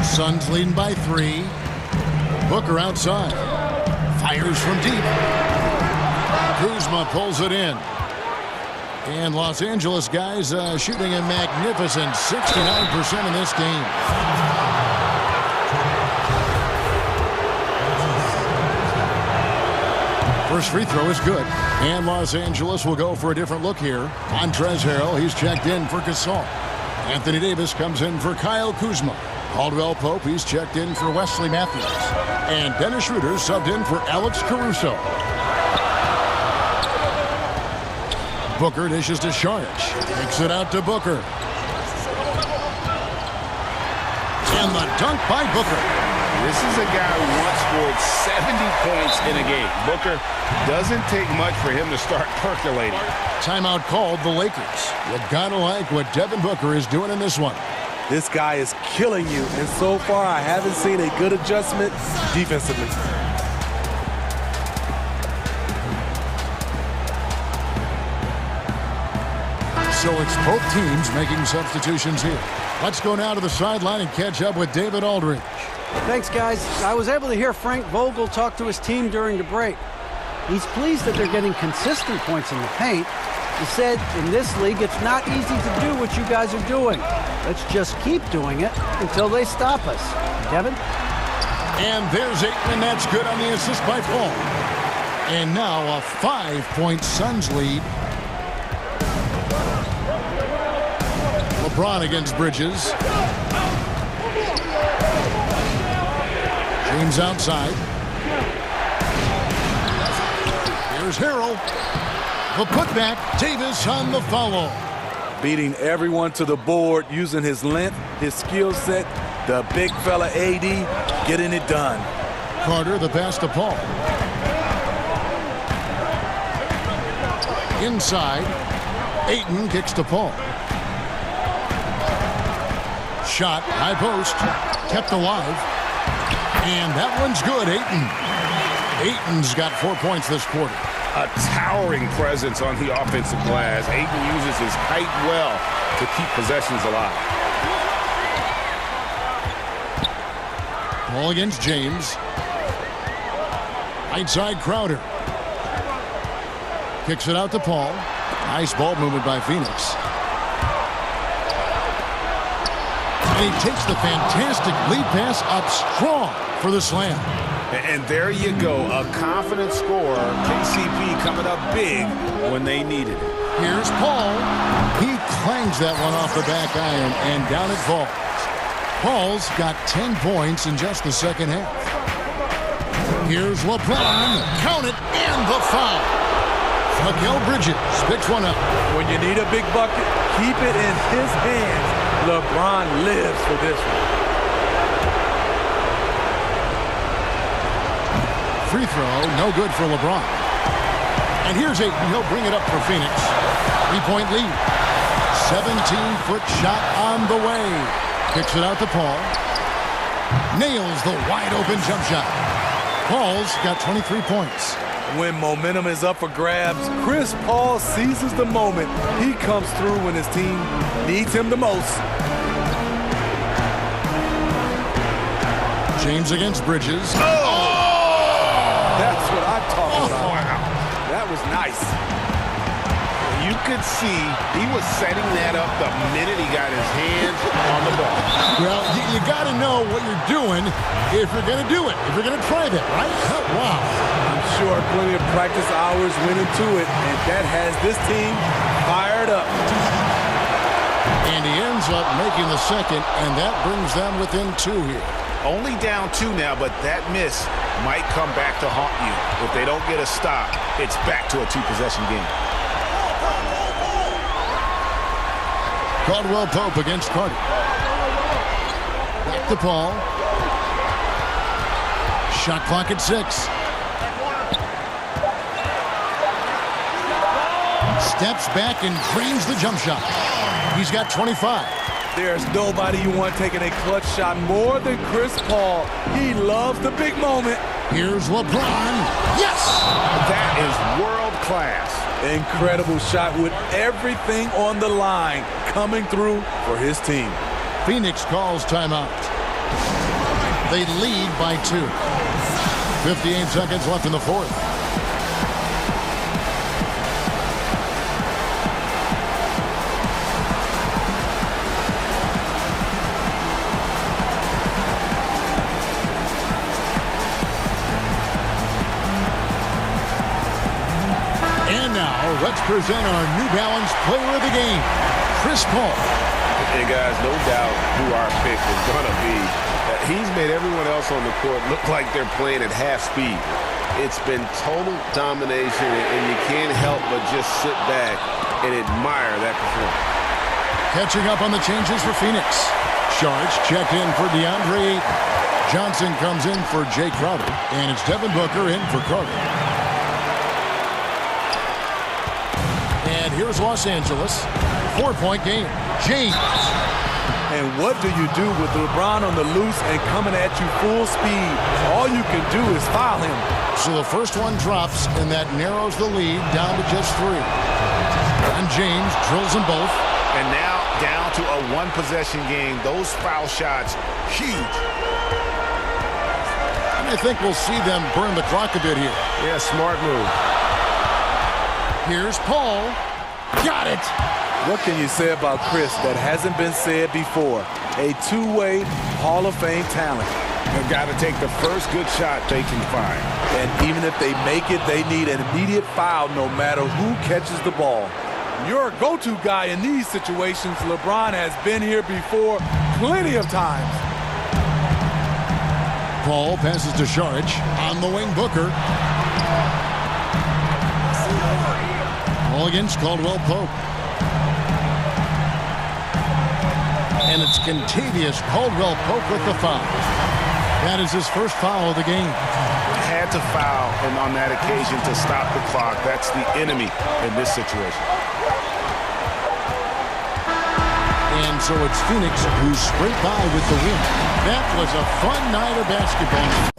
Suns leading by 3. Booker outside. Fires from deep. Kuzma pulls it in. And Los Angeles guys shooting a magnificent 69% in this game. First free throw is good. And Los Angeles will go for a different look here. Montrezl Harrell, he's checked in for Gasol. Anthony Davis comes in for Kyle Kuzma. Caldwell Pope, he's checked in for Wesley Matthews. And Dennis Schroeder subbed in for Alex Caruso. Booker dishes to Šarić. Takes it out to Booker. And the dunk by Booker. This is a guy who once scored 70 points in a game. Booker doesn't take much for him to start percolating. Timeout called the Lakers. You gotta like what Devin Booker is doing in this one. This guy is killing you, and so far I haven't seen a good adjustment defensively. So it's both teams making substitutions here. Let's go now to the sideline and catch up with David Aldridge. Thanks, guys. I was able to hear Frank Vogel talk to his team during the break. He's pleased that they're getting consistent points in the paint. He said, in this league, it's not easy to do what you guys are doing. Let's just keep doing it until they stop us. Kevin? And there's Ayton, that's good on the assist by Paul. And now a 5-point Suns lead. LeBron against Bridges. James outside. Here's Harrell. The putback. Davis on the follow. Beating everyone to the board, using his length, his skill set, the big fella AD, getting it done. Carter, the pass to Paul. Inside. Ayton kicks to Paul. Shot, high post, kept alive. And that one's good, Ayton. Ayton's got 4 points this quarter. a towering presence on the offensive glass. Ayton uses his height well to keep possessions alive. Ball against James. Right side Crowder. Kicks it out to Paul. Nice ball movement by Phoenix. And he takes the fantastic lead pass up strong for the slam. And there you go, a confident scorer. KCP coming up big when they needed it. Here's Paul. He clangs that one off the back iron, and down it falls. Paul's got 10 points in just the second half. Here's LeBron. Count it, and the foul. Mikal Bridges picks one up. When you need a big bucket, keep it in his hands. LeBron lives for this one. Free throw, no good for LeBron. And here's Ayton. He'll bring it up for Phoenix. 3-point lead. 17-foot shot on the way. Kicks it out to Paul. Nails the wide-open jump shot. Paul's got 23 points. When momentum is up for grabs, Chris Paul seizes the moment. He comes through when his team needs him the most. James against Bridges. That's what I'm talking about. Wow. That was nice. You could see he was setting that up the minute he got his hands on the ball. Well, you got to know what you're doing if you're going to do it, if you're going to try that, right? Wow. I'm sure plenty of practice hours went into it, and that has this team fired up. And he ends up making the second, and that brings them within 2 here. Only down 2 now, but that miss might come back to haunt you. If they don't get a stop, it's back to a 2-possession game. Caldwell Pope against Carter. Back to Paul. Shot clock at 6. Steps back and drains the jump shot. He's got 25. There's nobody you want taking a clutch shot more than Chris Paul. He loves the big moment. Here's LeBron. Yes! That is world class. Incredible shot with everything on the line coming through for his team. Phoenix calls timeout. They lead by 2. 58 seconds left in the fourth. Let's present our New Balance player of the game, Chris Paul. Hey, guys, no doubt who our pick is going to be. He's made everyone else on the court look like they're playing at half speed. It's been total domination, and you can't help but just sit back and admire that performance. Catching up on the changes for Phoenix. Sharge checked in for DeAndre Ayton. Johnson comes in for Jay Crowder, and it's Devin Booker in for Carter. And here's Los Angeles. 4-point game. James. And what do you do with LeBron on the loose and coming at you full speed? All you can do is foul him. So the first one drops, and that narrows the lead down to just 3. And James drills them both. And now down to a 1-possession game. Those foul shots, huge. And I think we'll see them burn the clock a bit here. Yeah, smart move. Here's Paul. Got it. What can you say about Chris that hasn't been said before? A two-way Hall of Fame talent. They've got to take the first good shot they can find. And even if they make it, they need an immediate foul no matter who catches the ball. You're a go-to guy in these situations. LeBron has been here before plenty of times. Paul passes to Sharge. On the wing, Booker. Ball against Caldwell Pope. And it's Contavious Caldwell Pope with the foul. That is his first foul of the game. Had to foul, and on that occasion to stop the clock. That's the enemy in this situation. And so it's Phoenix who scraped by with the win. That was a fun night of basketball.